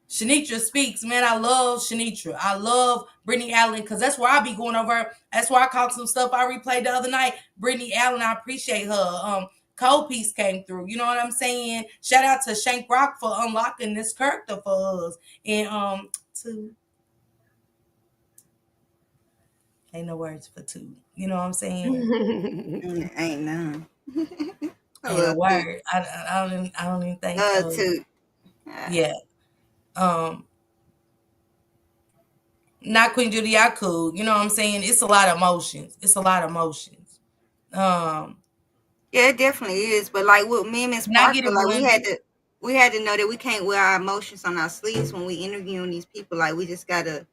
Shanitra Speaks. Man, I love Shanitra. I love Brittany Allen because that's where I be going over. That's where I caught some stuff I replayed the other night. Brittany Allen, I appreciate her. Cold Piece came through. You know what I'm saying? Shout out to Shank Rock for unlocking this character for us. And to ain't no words for two. You know what I'm saying? Ain't none. I Ain't a love to. word. I don't even think Love to. yeah. Um Not Queen Judy, y'all cool. You know what I'm saying? It's a lot of emotions. It's a lot of emotions. Um Yeah, it definitely is. But like with me and Miss can I get Parker, it, like Brenda? we had to know that we can't wear our emotions on our sleeves when we interviewing these people. Like we just gotta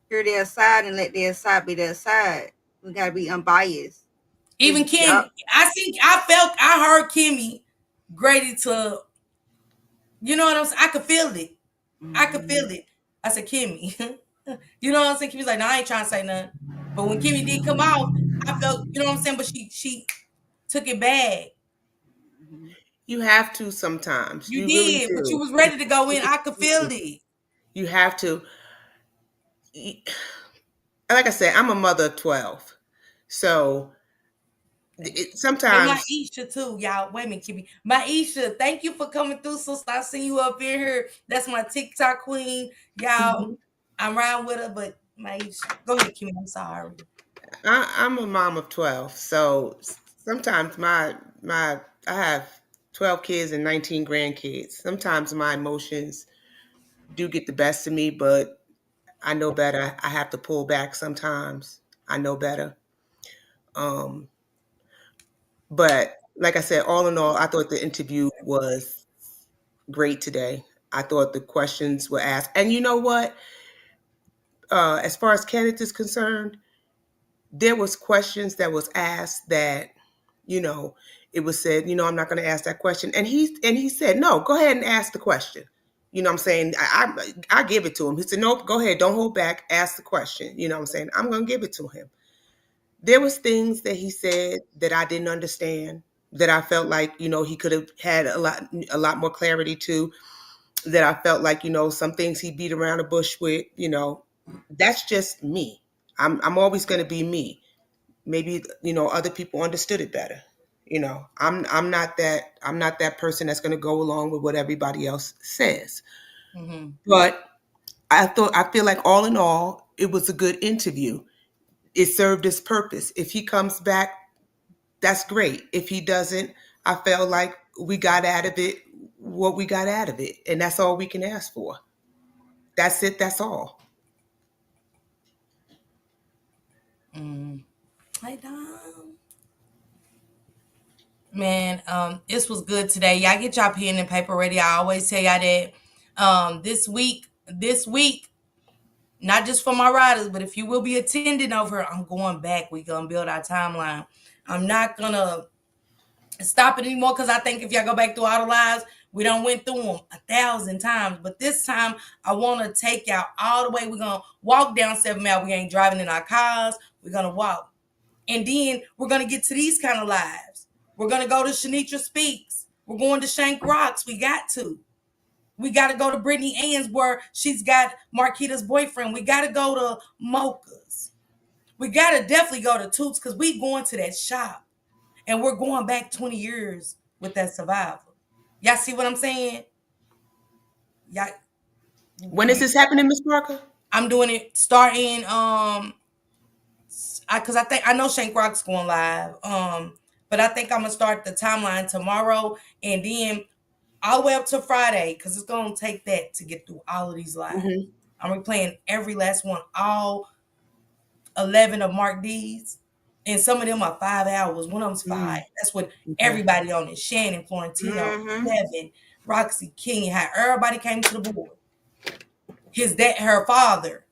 hear their side and let their side be their side. We gotta be unbiased. Cause Even y'all, Kimmy. I heard Kimmy ready to, you know what I'm saying? I could feel it. I could mm-hmm, feel it. I said, Kimmy. You know what I'm saying? Kimmy's like, no, I ain't trying to say nothing. But when Kimmy did come out, I felt, you know what I'm saying? But she took it bad. mm-hmm. You have to sometimes. You You really did, but you do. was ready to go in. I could feel it. You have to. Like I said, I'm a mother of 12. So And my sometimes, Isha too, y'all. Wait a minute, Kimmy. My Isha, thank you for coming through, sister. I seen you up in here. That's my TikTok queen. Y'all, mhm, I'm riding with her, but my Isha. Go ahead, Kimmy. I'm sorry. I'm a mom of 12. So sometimes I have 12 kids and 19 grandkids. Sometimes my emotions do get the best of me, but I know better. I have to pull back sometimes. I know better. Um, but like I said, all in all, I thought the interview was great today. I thought the questions were asked. And you know what? As far as Kenneth is concerned, there was questions that was asked that, you know, it was said, I'm not going to ask that question. And he said, no, go ahead and ask the question. You know what I'm saying? I give it to him. He said, nope, go ahead. Don't hold back. Ask the question. You know what I'm saying? I'm going to give it to him. There was things that he said that I didn't understand, that I felt like, he could have had a lot more clarity to, that I felt like, some things he beat around the bush with, that's just me. I'm always going to be me. Maybe, other people understood it better. I'm not that person that's going to go along with what everybody else says. Mm-hmm. But I feel like all in all, it was a good interview. It served its purpose. If he comes back, that's great. If he doesn't, I felt like we got out of it what we got out of it. And that's all we can ask for. That's it. That's all. Mm. Hey, Dom. Man, this was good today. Y'all get y'all pen and paper ready. I always tell y'all that this week, not just for my riders, but if you will be attending over, I'm going back. We're gonna build our timeline. I'm not gonna stop it anymore because I think if y'all go back through all the lives, we done went through them 1,000 times. But this time, I want to take y'all all the way. We're gonna walk down 7 Mile. We ain't driving in our cars. We're gonna walk. And then we're going to get to these kind of lives. We're going to go to Shanitra Speaks. We're going to Shank Rocks. We got to. We got to go to Brittany Ann's where she's got Marquita's boyfriend. We got to go to Mocha's. We got to definitely go to Toots because we going to that shop. And we're going back 20 years with that survival. Y'all see what I'm saying? Y'all, When is this happening, Miss Parker? I'm doing it starting because I think I know Shank Rock's going live. But I think I'm gonna start the timeline tomorrow and then all the way up to Friday because it's gonna take that to get through all of these lives. Mm-hmm. I'm replaying every last one, all 11 of Mark D's, and some of them are 5 hours. One of them's five. Mm-hmm. That's what Okay. everybody on it: Shannon, Florentino, Mm-hmm. Kevin, Roxy, King, how everybody came to the board. His dad, her father,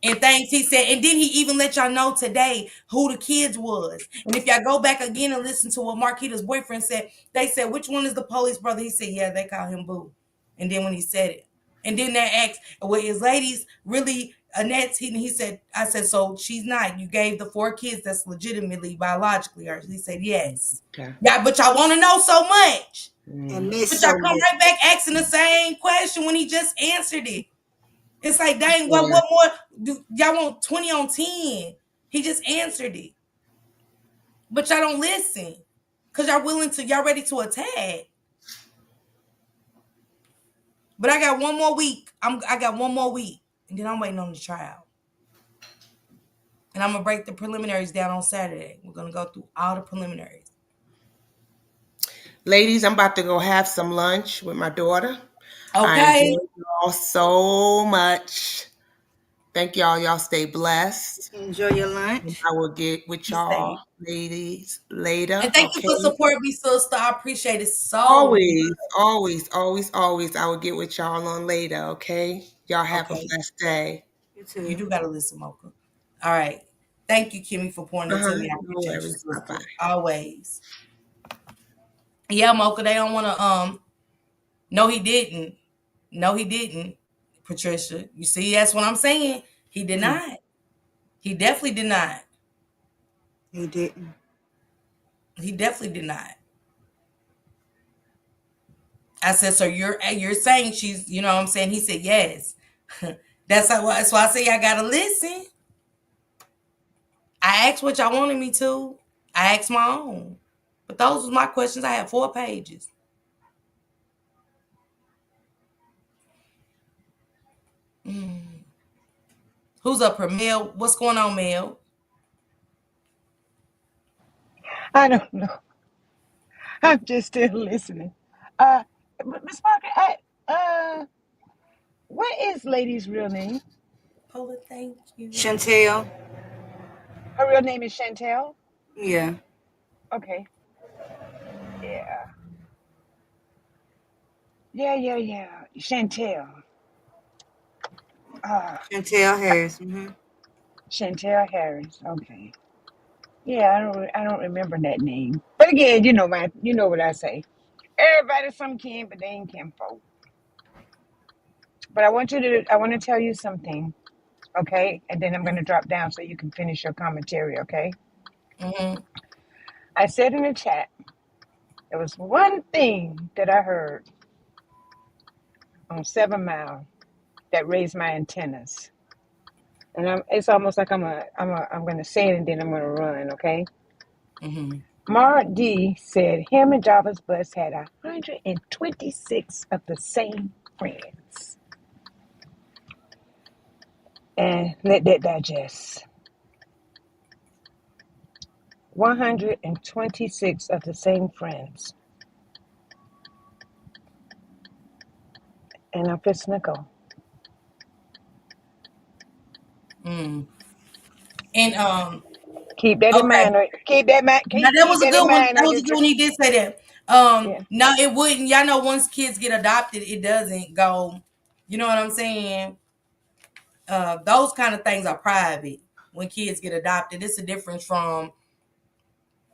and things he said. And then he even let y'all know today who the kids was. And if y'all go back again and listen to what Marquita's boyfriend said, they said, which one is the police brother? He said, yeah, they call him Boo. And then when he said it, and then they asked, well, his ladies really Annette? He said, I said, so she's not. You gave the 4 kids that's legitimately biologically hers. He said, yes. Okay. Yeah, but y'all want to know so much. And Mm. miss But y'all so come much. right back asking the same question when he just answered it. It's like, dang, what Yeah. what more do y'all want 20 on 10? He just answered it. But y'all don't listen. Cause y'all ready to attack. But I got one more week. I got one more week. And then I'm waiting on the trial. And I'm gonna break the preliminaries down on Saturday. We're gonna go through all the preliminaries. Ladies, I'm about to go have some lunch with my daughter. I Okay. enjoyed y'all so much. Thank y'all. Y'all stay blessed. Enjoy your And lunch. I will get with Be y'all safe. ladies later. And thank you Okay. for supporting me, sister. I appreciate it so Always, much. always, always, always. I will get with y'all on later. Okay. Y'all have a Okay. blessed day. You You too. do gotta listen, Mocha. All right. Thank you, Kimmy, for pouring into me. I No appreciate you, worries. Bye sister. bye. Always. Yeah, Mocha, they don't wanna no he didn't. No, he didn't. Patricia. You see, that's what I'm saying. He did not. He definitely did not. He didn't. He definitely did not. I said, so you're saying she's, you know what I'm saying? He said yes. That's why I say I gotta listen. I asked what y'all wanted me to. I asked my own. But those was my questions. I had 4 pages. Mm. Who's up here? Mel? What's going on, Mel? I don't know. I'm just still listening. Uh, Miss Parker, what is Lady's real name? Pola, thank you. Chantel. Her real name is Chantel. Yeah. Okay. Yeah. Yeah. Chantel. Ah, Chantel Harris. Chantel Harris. Okay. Yeah, I don't remember that name. But again, you know what I say. Everybody some kin, but they ain't kinfolk. But I want to tell you something, okay? And then I'm going to drop down so you can finish your commentary, okay? Mm-hmm. I said in the chat, there was one thing that I heard on 7 Mile that raised my antennas. And it's almost like I'm going to say it and then I'm going to run, okay? Mm-hmm. Mark D said him and Jarvis Butts had 126 of the same friends. And let that digest. 126 of the same friends. And I'm fixing to go. Mm. And Keep that in okay. mind. Keep that mind. Now Keep, that keep was a that in good one. mind That on was your a good trip. one. He did say that. Yeah. No, it wouldn't. Y'all know once kids get adopted, it doesn't go. You know what I'm saying? Those kind of things are private when kids get adopted. It's a difference from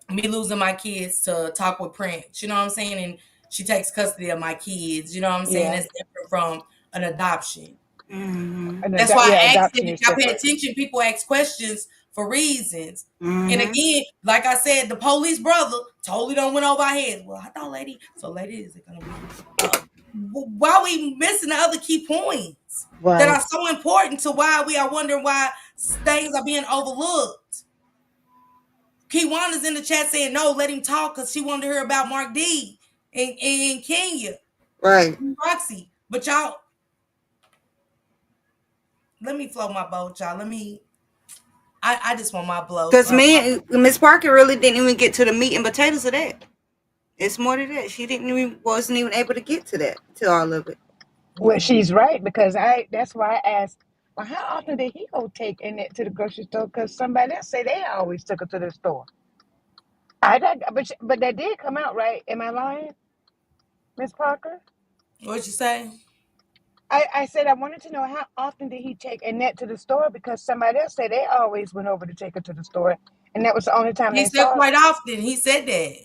me losing my kids to talk with Prince. You know what I'm saying? And she takes custody of my kids. You know what I'm saying? Yeah. That's different from an adoption. Mm-hmm. That's why Yeah, I asked it. adoption If is y'all pay different. attention, people ask questions for reasons. And Mm-hmm. again, like I said, the police brother totally don't went over our heads. Well, I thought, lady, is it gonna be? Why we missing the other key points that Right. are so important to why we are wondering why things are being overlooked? Kiwana's in the chat saying no, let him talk because she wanted to hear about Mark D in Kenya, Right. Roxy. But y'all, let me float my boat, y'all. I just want my blow. Because Miss Parker really didn't even get to the meat and potatoes of that. It's more than that. She wasn't even able to get to that, to all of it. Well, Mm-mm. she's right because that's why I asked, well, how often did he go take Annette to the grocery store? Because somebody else say they always took her to the store. But that did come out, right? Am I lying, Miss Parker? What'd you say? I said I wanted to know how often did he take Annette to the store because somebody else said they always went over to take her to the store, and that was the only time He they said saw her. quite often. He said that.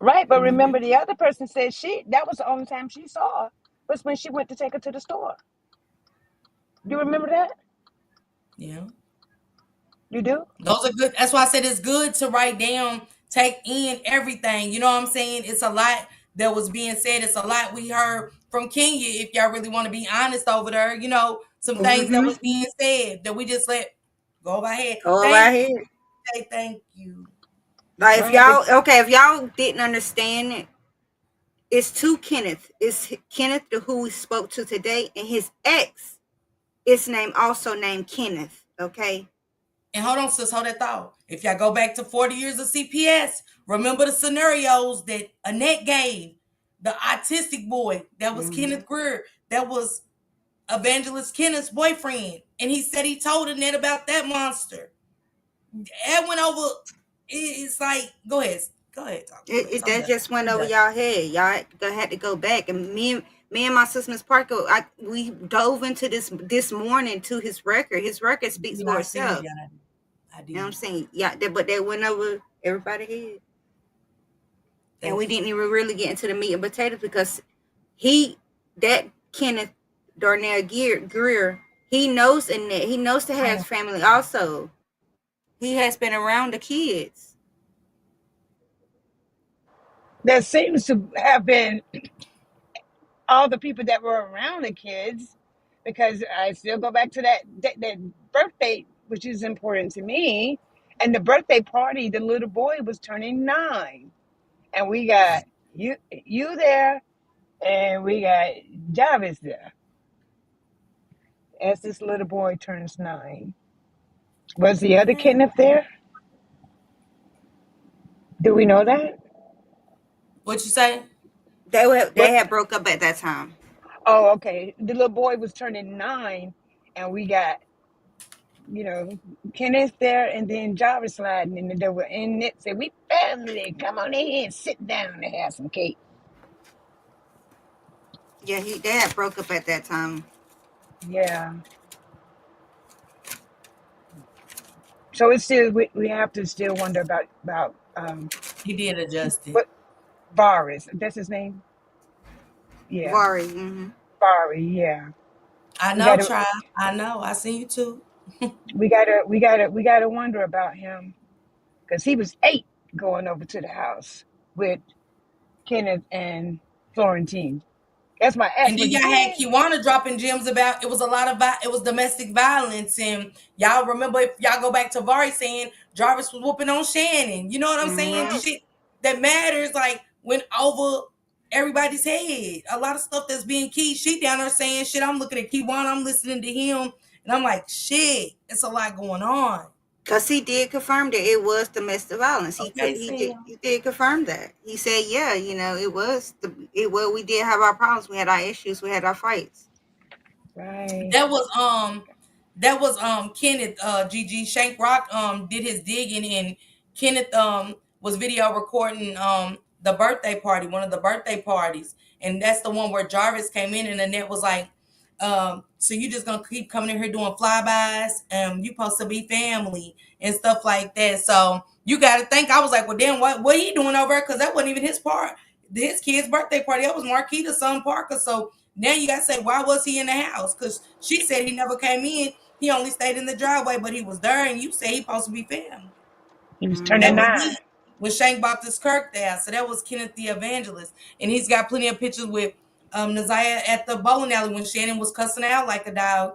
Right, but Mm-hmm. remember the other person said that was the only time she saw her was when she went to take her to the store. Do you remember that? Yeah. You do? Those are good. That's why I said it's good to write down, take in everything. You know what I'm saying? It's a lot that was being said. It's a lot we heard from Kenya. If y'all really want to be honest over there, some things that Mm-hmm. was being said that we just let go over our head. Go Thank right you. here. Thank you. Like Right, if y'all didn't understand it, it's two Kenneth. It's Kenneth who we spoke to today, and his ex is also named Kenneth. Okay. And hold on, sis, hold that thought. If y'all go back to 40 years of CPS, remember the scenarios that Annette gave. The autistic boy, that was Mm-hmm. Kenneth Greer, that was Evangelist Kenneth's boyfriend. And he said he told Annette about that monster. Ed went over, it's like, go ahead. Go ahead, talk, sis. I'm That done. just went I'm over done. y'all head. Y'all had to go back, and me and my sister Miss Parker, we dove into this morning to his record. His record speaks Yeah, for I seen it, itself. yeah. I You know what I'm did. saying? Yeah, but they went over everybody's head, and we Thank you. didn't even really get into the meat and potatoes because that Kenneth Greer, he knows Annette. He knows to I have am. family also. He has been around the kids. there seems to have been all the people that were around the kids, because I still go back to that birthday, which is important to me. And the birthday party, the little boy was turning 9, and we got you there, and we got Jarvis there as this little boy turns 9. Was the other Kenneth there? Do we know that? What you say? They What? had broke up at that time. Oh, okay. The little boy was turning 9, and we got, Kenneth there, and then Jarvis sliding in the door. And Annette said, "We family. Come on in here and sit down and have some cake." Yeah, they had broke up at that time. Yeah. So it's still we have to still wonder about He did adjust it. what Boris. That's his name. Yeah, Vari. Mm-hmm. Barry. Yeah, I we know, gotta tribe. I know. I see you too. we gotta wonder about him because he was 8 going over to the house with Kenneth and Florentine. That's my ask. And then Was you y'all had in? Kiwana dropping gems about it was a lot of it was domestic violence, and y'all remember if y'all go back to Vari saying Jarvis was whooping on Shannon. You know what I'm saying? Mm-hmm. Shit that matters like went over everybody's head. A lot of stuff that's being key. She down there saying shit. I'm looking at Kiwana. I'm listening to him, and I'm like, shit, it's a lot going on. Cause he did confirm that it was domestic violence. Okay, He Sam. did confirm that. He said, yeah, we did have our problems. We had our issues. We had our fights. Right. That was Kenneth GG Shank Rock did his digging, and Kenneth was video recording the birthday party, one of the birthday parties, and that's the one where Jarvis came in and Annette was like, so you just gonna keep coming in here doing flybys, you supposed to be family and stuff like that. So you gotta think, I was like, well damn, what he doing over there? Because that wasn't even his part, his kid's birthday party. That was Marquita's son Parker. So now you gotta say, why was he in the house? Because she said he never came in. He only stayed in the driveway, but he was there, and you say he supposed to be family. He was That turning Mm-hmm. was 9. me when Shank bought this Kirk there. So that was Kenneth the Evangelist. And he's got plenty of pictures with Naziah at the bowling alley when Shannon was cussing out like a dog.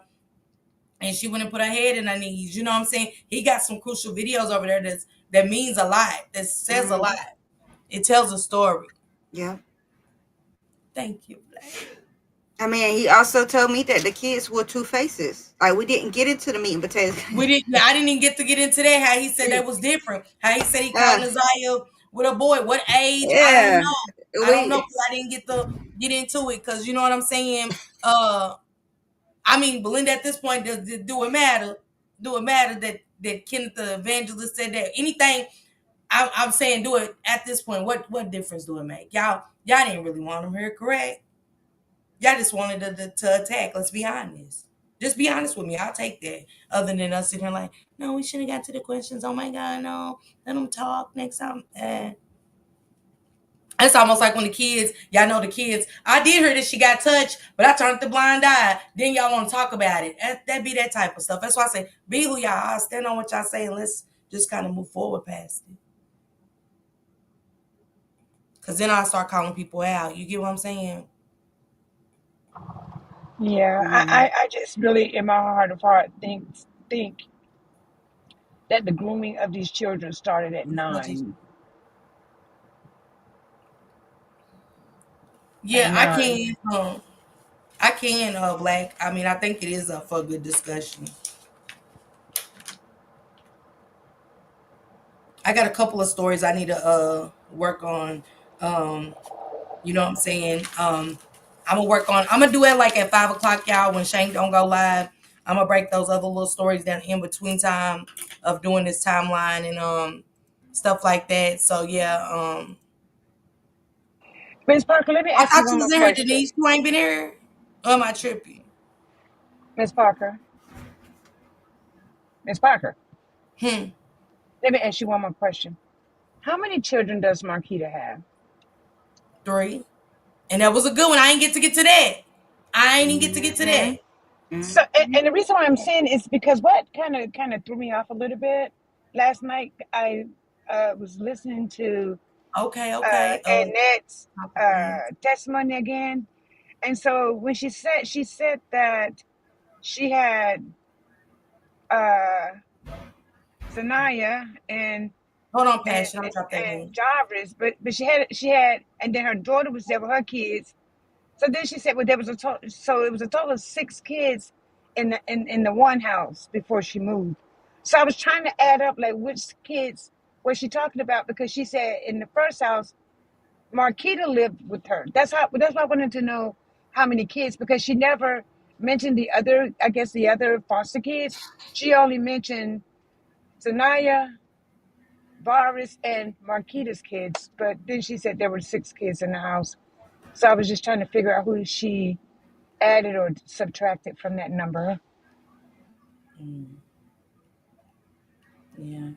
And she went and put her head in her knees. You know what I'm saying? He got some crucial videos over there that means a lot, that says a Mm-hmm. lot. It tells a story. Yeah. Thank you. I mean, he also told me that the kids were two faces. Like we didn't get into the meat and potatoes. We didn't. I didn't even get into that. How he said that was different. How he said he called uh, Naziah with a boy. What age? I don't yeah. know. I don't know We. because I didn't get into it because you know what I'm saying. I mean, Belinda at this point do it matter? Do it matter that Kenneth the Evangelist said that anything? I'm saying do it at this point. What difference do it make? Y'all didn't really want him here, correct? Y'all just wanted to attack. Let's be honest. Just be honest with me. I'll take that. Other than us sitting here like, no, we should have got to the questions. Oh my God, no. Let them talk next time. It's almost like when the kids, y'all know the kids, I did hear that she got touched, but I turned the blind eye. Then y'all want to talk about it. That be that type of stuff. That's why I say, be who y'all are. Stand on what y'all say and let's just kind of move forward past it. Because then I'll start calling people out. You get what I'm saying? Yeah, Mm-hmm. I just really, in my heart of heart, think that the grooming of these children started at Apologies. 9. At Yeah, I 9. can. I can, Black. I mean, I think it is up for a good discussion. I got a couple of stories I need to work on. Um, you know what I'm saying? I'm gonna work on. I'm gonna do it like at 5 o'clock, y'all. When Shank don't go live, I'm gonna break those other little stories down in between time of doing this timeline and stuff like that. So yeah, Miss Parker, let me I ask you thought one you more was in here, question. Denise. You ain't been here. Or am I tripping? Miss Parker, Miss Parker, Hmm. let me ask you one more question. How many children does Marquita have? 3, and that was a good one. I ain't get to that. I ain't even get to that. Mm-hmm. So, Mm-hmm. and the reason why I'm saying is because what kind of threw me off a little bit last night. I was listening to Okay, okay. Annette's Compliment. testimony again, and so when she said that she had uh, Zanaya Hold on, and Passion. I'll drop that and link. Jarvis, but she had, and then her daughter was there with her kids. So then she said, well, there was a total. So it was a total of 6 kids in the one house before she moved. So I was trying to add up like which kids was she talking about because she said in the first house, Marquita lived with her. That's why I wanted to know how many kids because she never. mentioned the other, I guess the other foster kids. She only mentioned Zanaya, Boris, and Marquita's kids, but then she said there were 6 kids in the house. So I was just trying to figure out who she added or subtracted from that number. Mm, yeah.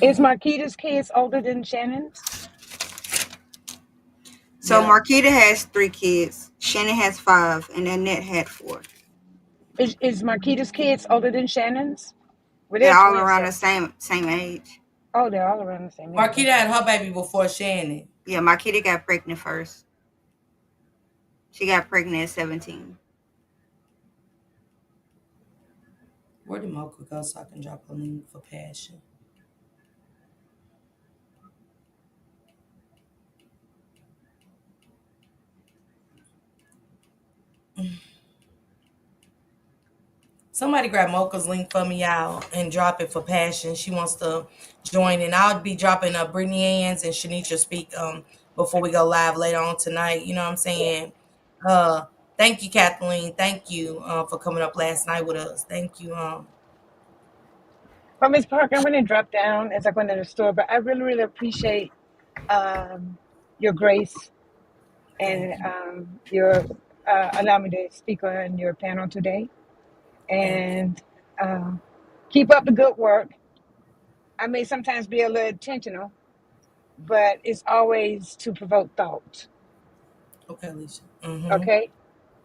Is Marquita's kids older than Shannon's? So Yeah. Marquita has 3 kids, Shannon has 5, and Annette had 4. Is Marquita's kids older than Shannon's? Well, they're They're all twins, around so the same age. oh, they're all around the same age. Marquita Okay. had her baby before Shannon. Yeah, Marquita got pregnant first. She got pregnant at 17. Where did Mocha go so I can drop a link for Passion? Somebody grab Mocha's link for me, y'all, and drop it for Passion. She wants to join, and I'll be dropping Brittany Ann's and Shanisha speak before we go live later on tonight. You know what I'm saying? Uh, thank you, Kathleen. Thank you for coming up last night with us. Thank you. Well, Miss Parker, I'm going to drop down as I go into the store, but I really, really appreciate um, your grace Thank and you. your allow me to speak on your panel today. Thank you. And uh, keep up the good work. I may sometimes be a little intentional, but it's always to provoke thought. Okay, Alicia. Mm-hmm. Okay?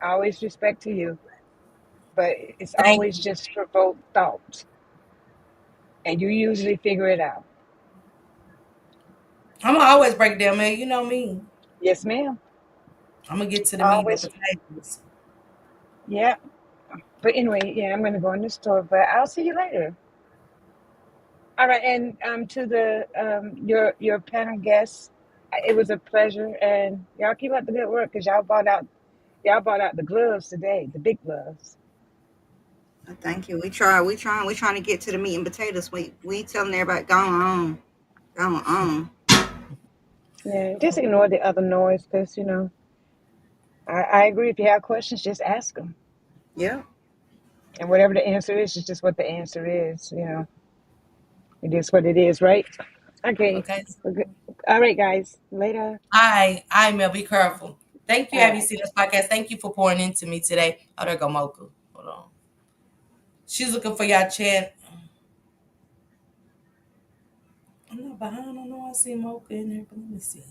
I always respect to you, but it's Thank always you. just provoke thought. And you usually figure it out. I'm gonna always break it down, man. You know me. Yes, ma'am. I'm gonna get to the meat and the Always. potatoes. Yeah. But anyway, yeah, I'm going to go in the store, but I'll see you later. All right, and to the your panel guests, it was a pleasure, and y'all keep up the good work because y'all bought out the gloves today, the big gloves. Thank you. We trying to get to the meat and potatoes. We telling everybody go on. Yeah, just ignore the other noise because I agree. If you have questions, just ask them, Yeah. and whatever the answer is just what the answer is. It is what it is, right? Okay, Okay. we're good. All right, guys, later. I Mel, be careful. Thank you, All Abby right. See this podcast. Thank you for pouring into me today. Oh, there go Mocha. Hold on. She's looking for y'all chat. I'm not behind. I don't know. I see Mocha in there, but let me see.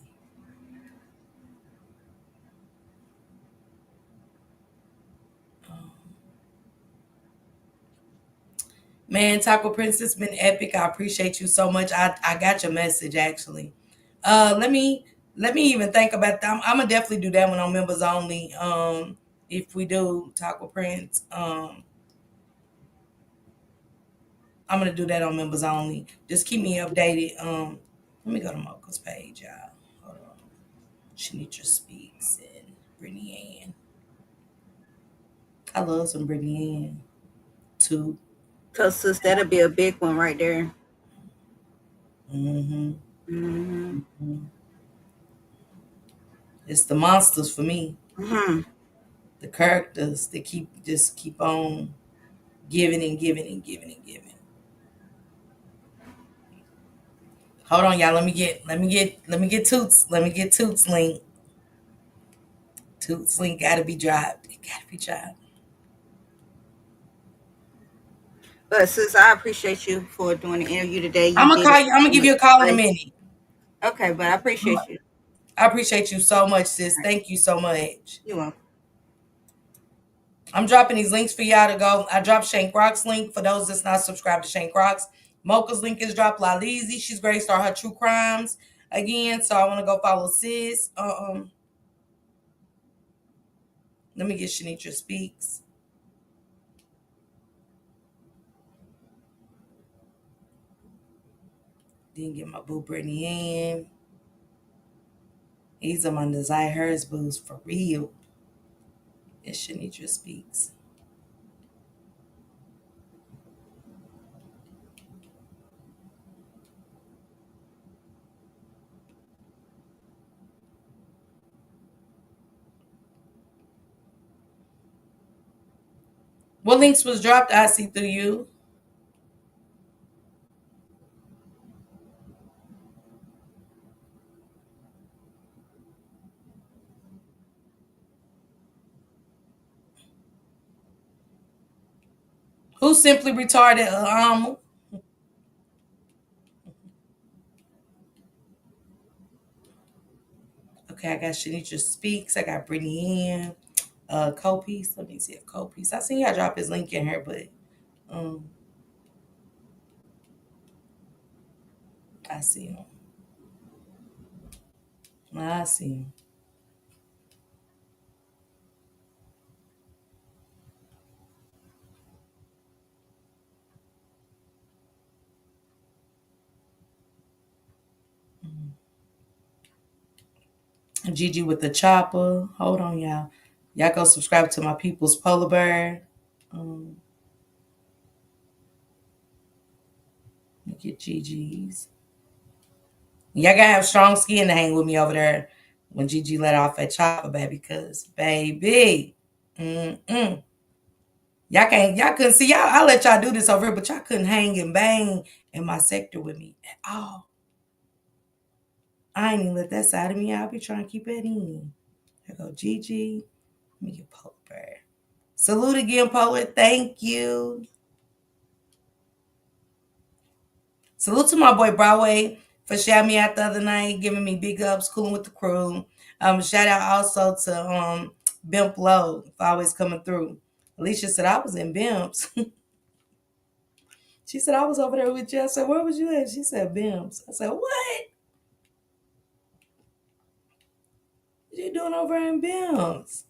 Man, Taco Prince, it's been epic. I appreciate you so much. I got your message actually. Let me even think about that. I'm gonna definitely do that one on members only. If we do Taco Prince, I'm gonna do that on members only. Just keep me updated. Let me go to Mocha's page, y'all. Hold on. Shanitra speaks and Brittany Ann. I love some Brittany Ann too. Cause sis, that'll be a big one right there. Mm-hmm. Mm-hmm. It's the monsters for me. Mm-hmm. The characters that keep on giving and giving and giving and giving. Hold on, y'all. Let me get Toots. Let me get Toots link. Toots link gotta be dropped. It gotta be dropped. But sis, I appreciate you for doing the interview today. I'm You gonna did call it you. I'm gonna give with you a call in a grace. minute. Okay, but I appreciate you. I appreciate you so much, sis. All right. Thank you so much. You're welcome. I'm dropping these links for y'all to go. I dropped Shank Rock's link for those that's not subscribed to Shank Rock's. Mocha's link is dropped. Lalizi, she's great. Start her true crimes again. So I want to go follow sis. Let me get Shanitra speaks. Then get my boo Brittany in. These are my Naziah Harris boos for real. It's Shanitra speaks. What links was dropped? I see through you. Who simply retarded? Okay, I got Shanisha Speaks. I got Brittany Ann. Copies. Let me see a Copies. I seen y'all drop his link in here, but um, I see him. I see him. Gigi with the chopper. Hold on, y'all. Y'all go subscribe to my people's polar bear. Um, Look at Gigi's. Y'all gotta have strong skin to hang with me over there when Gigi let off that chopper, baby. Cause baby, mm-mm. Y'all couldn't see y'all. I let y'all do this over here, but y'all couldn't hang and bang in my sector with me at all. I ain't even let that side of me out. I be trying to keep it in. There go Gigi. Let me get polar bear. Salute again, poet. Thank you. Salute to my boy Broadway for shouting me out the other night, giving me big ups, cooling with the crew. Shout out also to Bimp Low for always coming through. Alicia said I was in Bimps. She said I was over there with you. I said, where was you at? She said Bimps. I said, what? What you doing over in Bimps?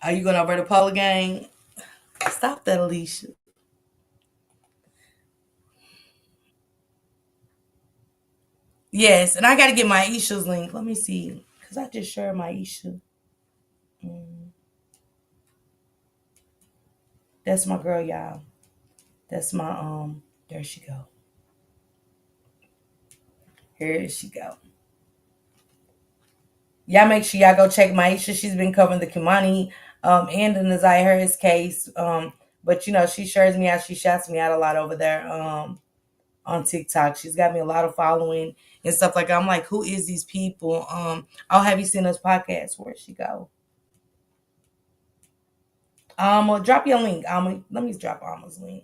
Are you going over to Polo Gang? Stop that, Alicia. Yes, and I got to get my Aisha's link. Let me see. Because I just shared my Aisha. That's my girl, y'all. That's my, there she go. Here she go. Y'all make sure y'all go check Maisha. She's been covering the Kimani and the Naziah Harris case. But you know, she shares me out. She shouts me out a lot over there on TikTok. She's got me a lot of following and stuff like that. I'm like, who is these people? I'll have you seen those podcasts. Where'd she go? Drop your link. Let me drop Alma's link.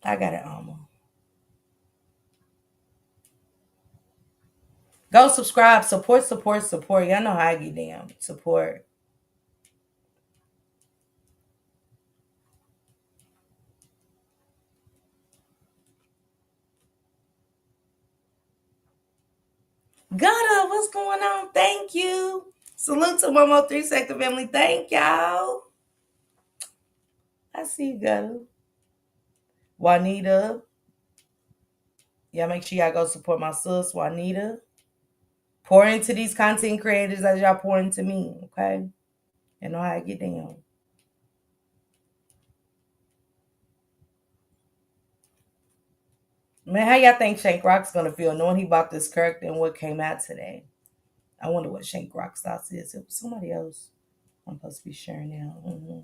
I got it, Alma. Go subscribe, support, support, support. Y'all know how I get down. Support. Gutta, what's going on? Thank you. Salute to one more 3 Sector family. Thank y'all. I see you, Gutta. Juanita. Y'all make sure y'all go support my sis, Juanita. Pour into these content creators as y'all pour into me, okay? You know how I get down. Man, how y'all think Shank Rock's gonna feel knowing he bought this character and what came out today? I wonder what Shank Rock's thoughts is. It was somebody else I'm supposed to be sharing now. Mm-hmm.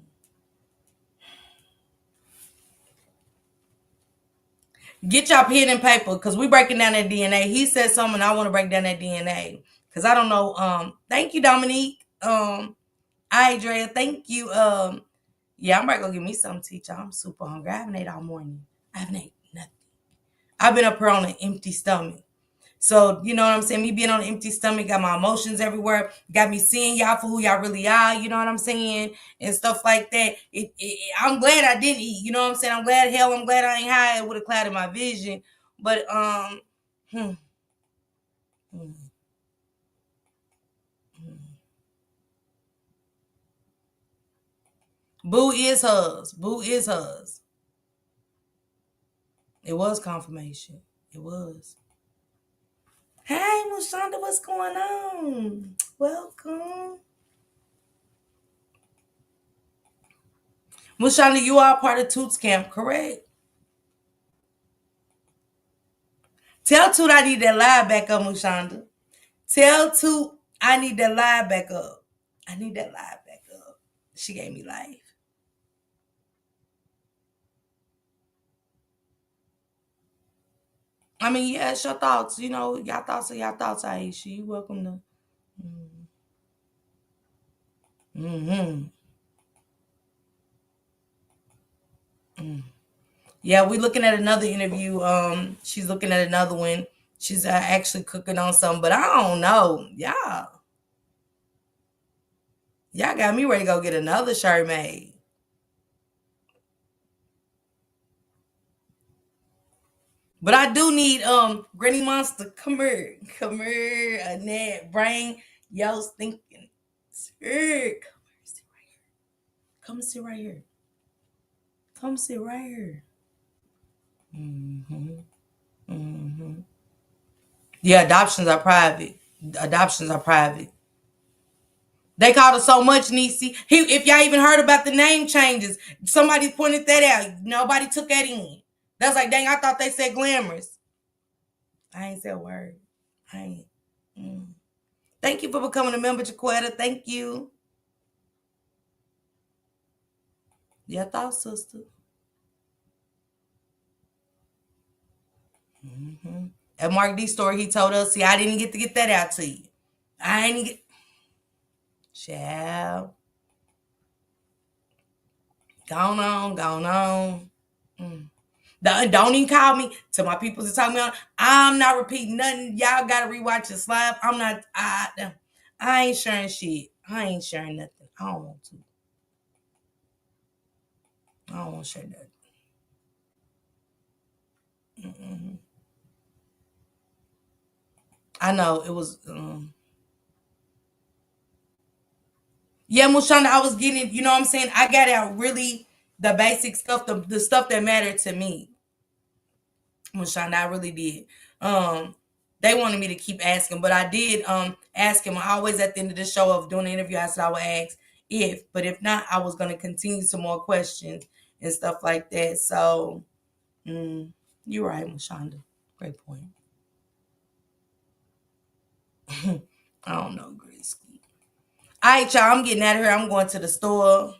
Get y'all pen and paper because we breaking down that DNA. He said something. I want to break down that DNA because I don't know. Thank you, Dominique. Idrea, thank you. Yeah, I'm about to go get me something to eat, y'all. I'm super hungry. I haven't ate all morning. I haven't ate nothing. I've been up here on an empty stomach. So, you know what I'm saying? Me being on an empty stomach, got my emotions everywhere, got me seeing y'all for who y'all really are, you know what I'm saying? And stuff like that. I'm glad I didn't eat, you know what I'm saying? I'm glad I ain't high. It would have clouded my vision. But, hmm, hmm, hmm. Boo is hers. Boo is hers. It was confirmation. It was. Hey, Mushonda, what's going on? Welcome. Mushonda, you are part of Toots Camp, correct? Tell Toot I need that live back up, Mushonda. Tell two, I need that live back up. I need that live back up. She gave me life. I mean, yeah, it's your thoughts. You know, y'all thoughts are y'all thoughts, Aisha. You welcome to. Mm-hmm. Yeah, we looking at another interview. She's looking at another one. She's actually cooking on something, but I don't know. Y'all got me ready to go get another shirt made. But I do need Granny Monster. Come here, Annette. Brain, yo, thinking. Sir, come sit right here. Come sit right here. Mm-hmm. Mm-hmm. Yeah, adoptions are private. Adoptions are private. They called us so much, Niecy. If y'all even heard about the name changes, somebody pointed that out. Nobody took that in. That's like, dang, I thought they said glamorous. I ain't said a word. I ain't. Mm. Thank you for becoming a member, Jaquetta. Thank you. Yeah, thought, sister. Mm-hmm. At Mark D story, he told us, see, I didn't get to get that out to you. I ain't get. Child. Gone on, gone on. Mm. Don't even call me to my people to talk me on. I'm not repeating nothing. Y'all gotta rewatch the slide. I'm not. I ain't sharing shit. I ain't sharing nothing. I don't want to. I don't want to share nothing. Mm-mm. I know it was. Yeah, Mushanda, I was getting. You know what I'm saying? I got out really the basic stuff, the stuff that mattered to me. Mushanda, I really did. They wanted me to keep asking, but I did ask him. I always at the end of the show of doing the interview, I said I would ask but if not, I was gonna continue some more questions and stuff like that. So you're right, Mushanda. Great point. I don't know, Grisky. All right, y'all. I'm getting out of here. I'm going to the store.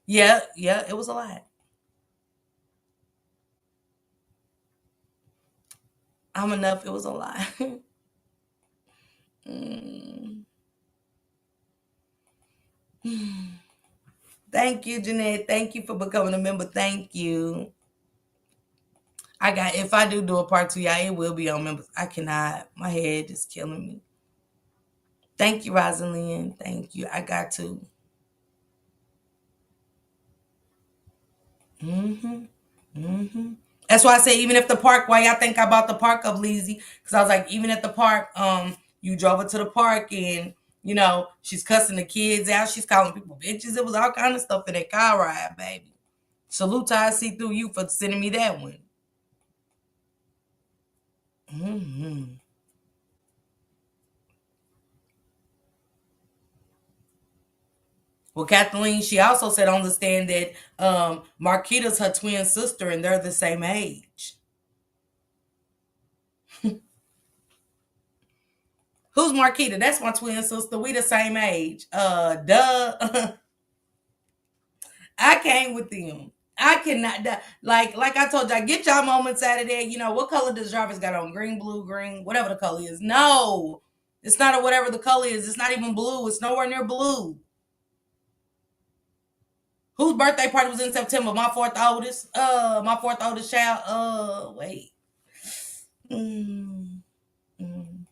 Yeah, it was a lot. I'm enough. It was a lot. Mm. Thank you, Jeanette. Thank you for becoming a member. Thank you. If I do a part two, yeah, it will be on members. I cannot. My head is killing me. Thank you, Rosalind. Thank you. I got to. Mm-hmm. Mm-hmm. That's why I say even if the park, why y'all think I bought the park up, Leezy? Because I was like, even at the park, you drove her to the park and she's cussing the kids out. She's calling people bitches. It was all kind of stuff in that car ride, baby. Salute to I see through you for sending me that one. Mm-hmm. Well, Kathleen, she also said understand that Marquita's her twin sister and they're the same age. Who's Marquita? That's my twin sister. We the same age. Duh. I came with them. I cannot like I told y'all, get y'all moments out of there. What color does Jarvis got on? Green, blue, green, whatever the color is. No, it's not a whatever the color is. It's not even blue. It's nowhere near blue. Whose birthday party was in September? My fourth oldest child. Wait. Mm, mm,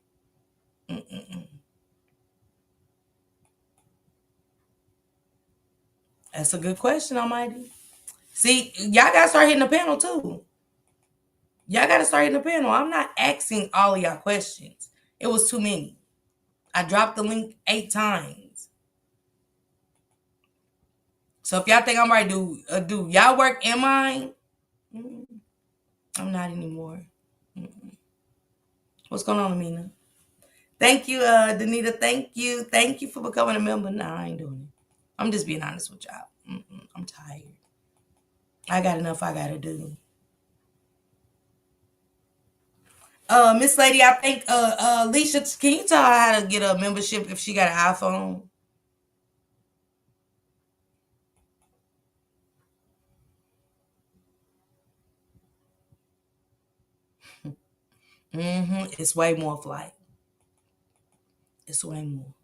mm, mm, mm. That's a good question, Almighty. See, y'all gotta start hitting the panel too. Y'all gotta start hitting the panel. I'm not asking all of y'all questions. It was too many. I dropped the link 8 times. So if y'all think I'm right, do y'all work in mine? I'm not anymore. What's going on, Amina? Thank you, Danita. Thank you. Thank you for becoming a member. Nah, I ain't doing it. I'm just being honest with y'all. I'm tired. I got enough I gotta do. Miss Lady, I think Alicia, can you tell her how to get a membership if she got an iPhone? It's way more flight. It's way more.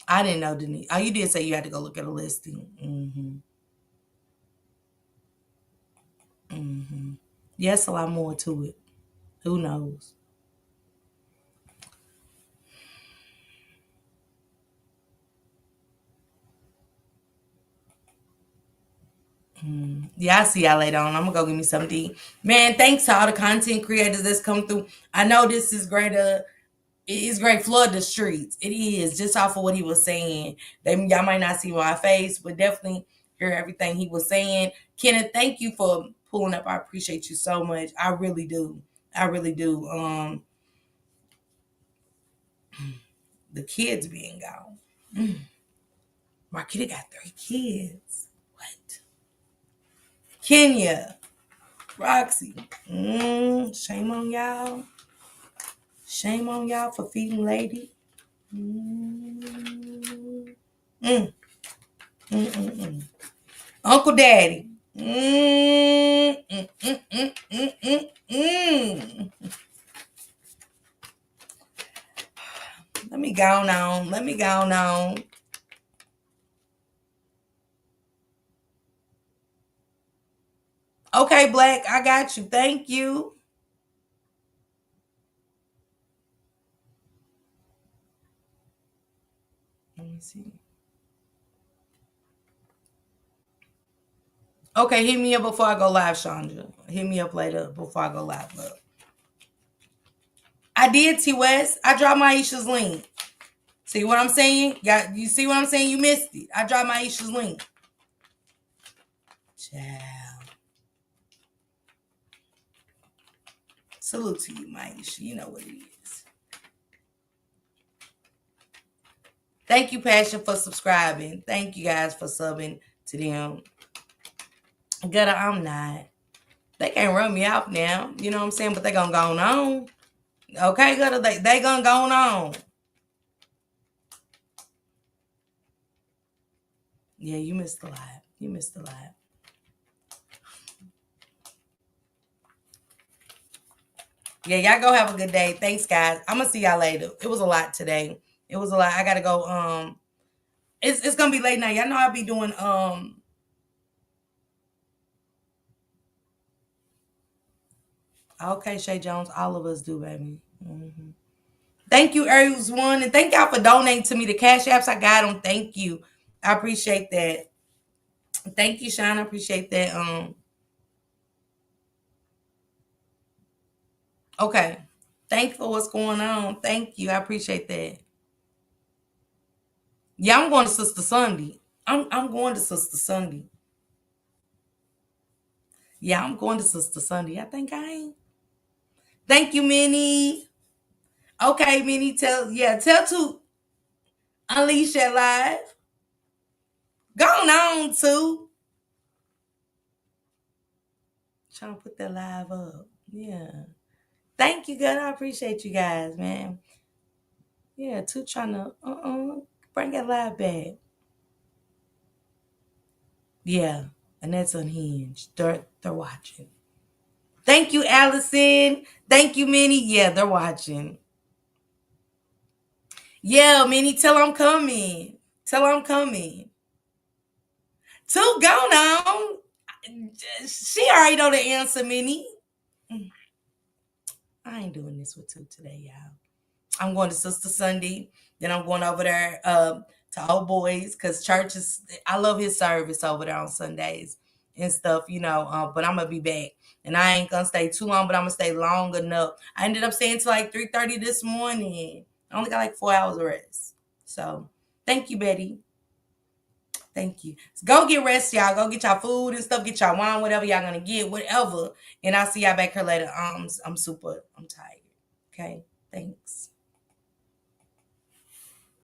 I didn't know, Denise. Oh, you did say you had to go look at a listing. Yes, a lot more to it. Who knows? Yeah, I see y'all later on. I'm gonna go get me something to eat. Man, thanks to all the content creators that's come through. I know this is greater. It is great. Flood the streets. It is just off of what he was saying. Y'all might not see my face, but definitely hear everything he was saying. Kenneth, thank you for pulling up. I appreciate you so much. I really do. I really do. The kids being gone. Marquita got 3 kids. What? Kenya, Roxy. Shame on y'all. Shame on y'all for feeding lady. Mm, mm, mm, mm. Uncle Daddy. Mm, mm, mm, mm, mm, mm, mm. Let me go on. Let me go on. Okay, Black, I got you. Thank you. Let me see. Okay, hit me up before I go live, Chandra. Hit me up later before I go live. Look. I did, T West. I dropped Maisha's link. See what I'm saying? You see what I'm saying? You missed it. I dropped Maisha's link. Ciao. Salute to you, Maisha. You know what it is. Thank you, Passion, for subscribing. Thank you guys for subbing to them. Gutter, I'm not. They can't run me out now. You know what I'm saying? But they gonna go on. Okay, Gutter, they gonna go on. Yeah, you missed the live. You missed the live. Yeah, y'all go have a good day. Thanks, guys. I'm gonna see y'all later. It was a lot today. It was a lot. I gotta go. It's gonna be late now. Y'all know I'll be doing Okay, Shay Jones. All of us do, baby. Thank you, Aries One, and thank y'all for donating to me. The cash apps I got them. Thank you. I appreciate that. Thank you, Sean. I appreciate that. Okay. Thank you for what's going on. Thank you. I appreciate that. Yeah, I'm going to Sister Sunday. I'm going to Sister Sunday. Yeah, I'm going to Sister Sunday. I think I ain't. Thank you, Minnie. Okay, Minnie, tell to unleash that live. Go on too. Trying to put that live up. Yeah. Thank you, God. I appreciate you guys, man. Yeah, too trying to bring that live back. Yeah, and that's unhinged. They're watching. Thank you, Allison. Thank you, Minnie. Yeah, they're watching. Yeah, Minnie, tell I'm coming. Tell I'm coming. Two gone on. She already know the answer, Minnie. I ain't doing this with two today, y'all. I'm going to Sister Sunday. Then I'm going over there to Old Boys because church is. I love his service over there on Sundays and stuff, you know. But I'm gonna be back, and I ain't gonna stay too long, but I'm gonna stay long enough. I ended up staying till like 3:30 this morning. I only got like 4 hours of rest. So thank you, Betty. Thank you. So go get rest, y'all. Go get y'all food and stuff. Get y'all wine, whatever y'all gonna get, whatever. And I'll see y'all back here later. I'm tired. Okay. Thanks.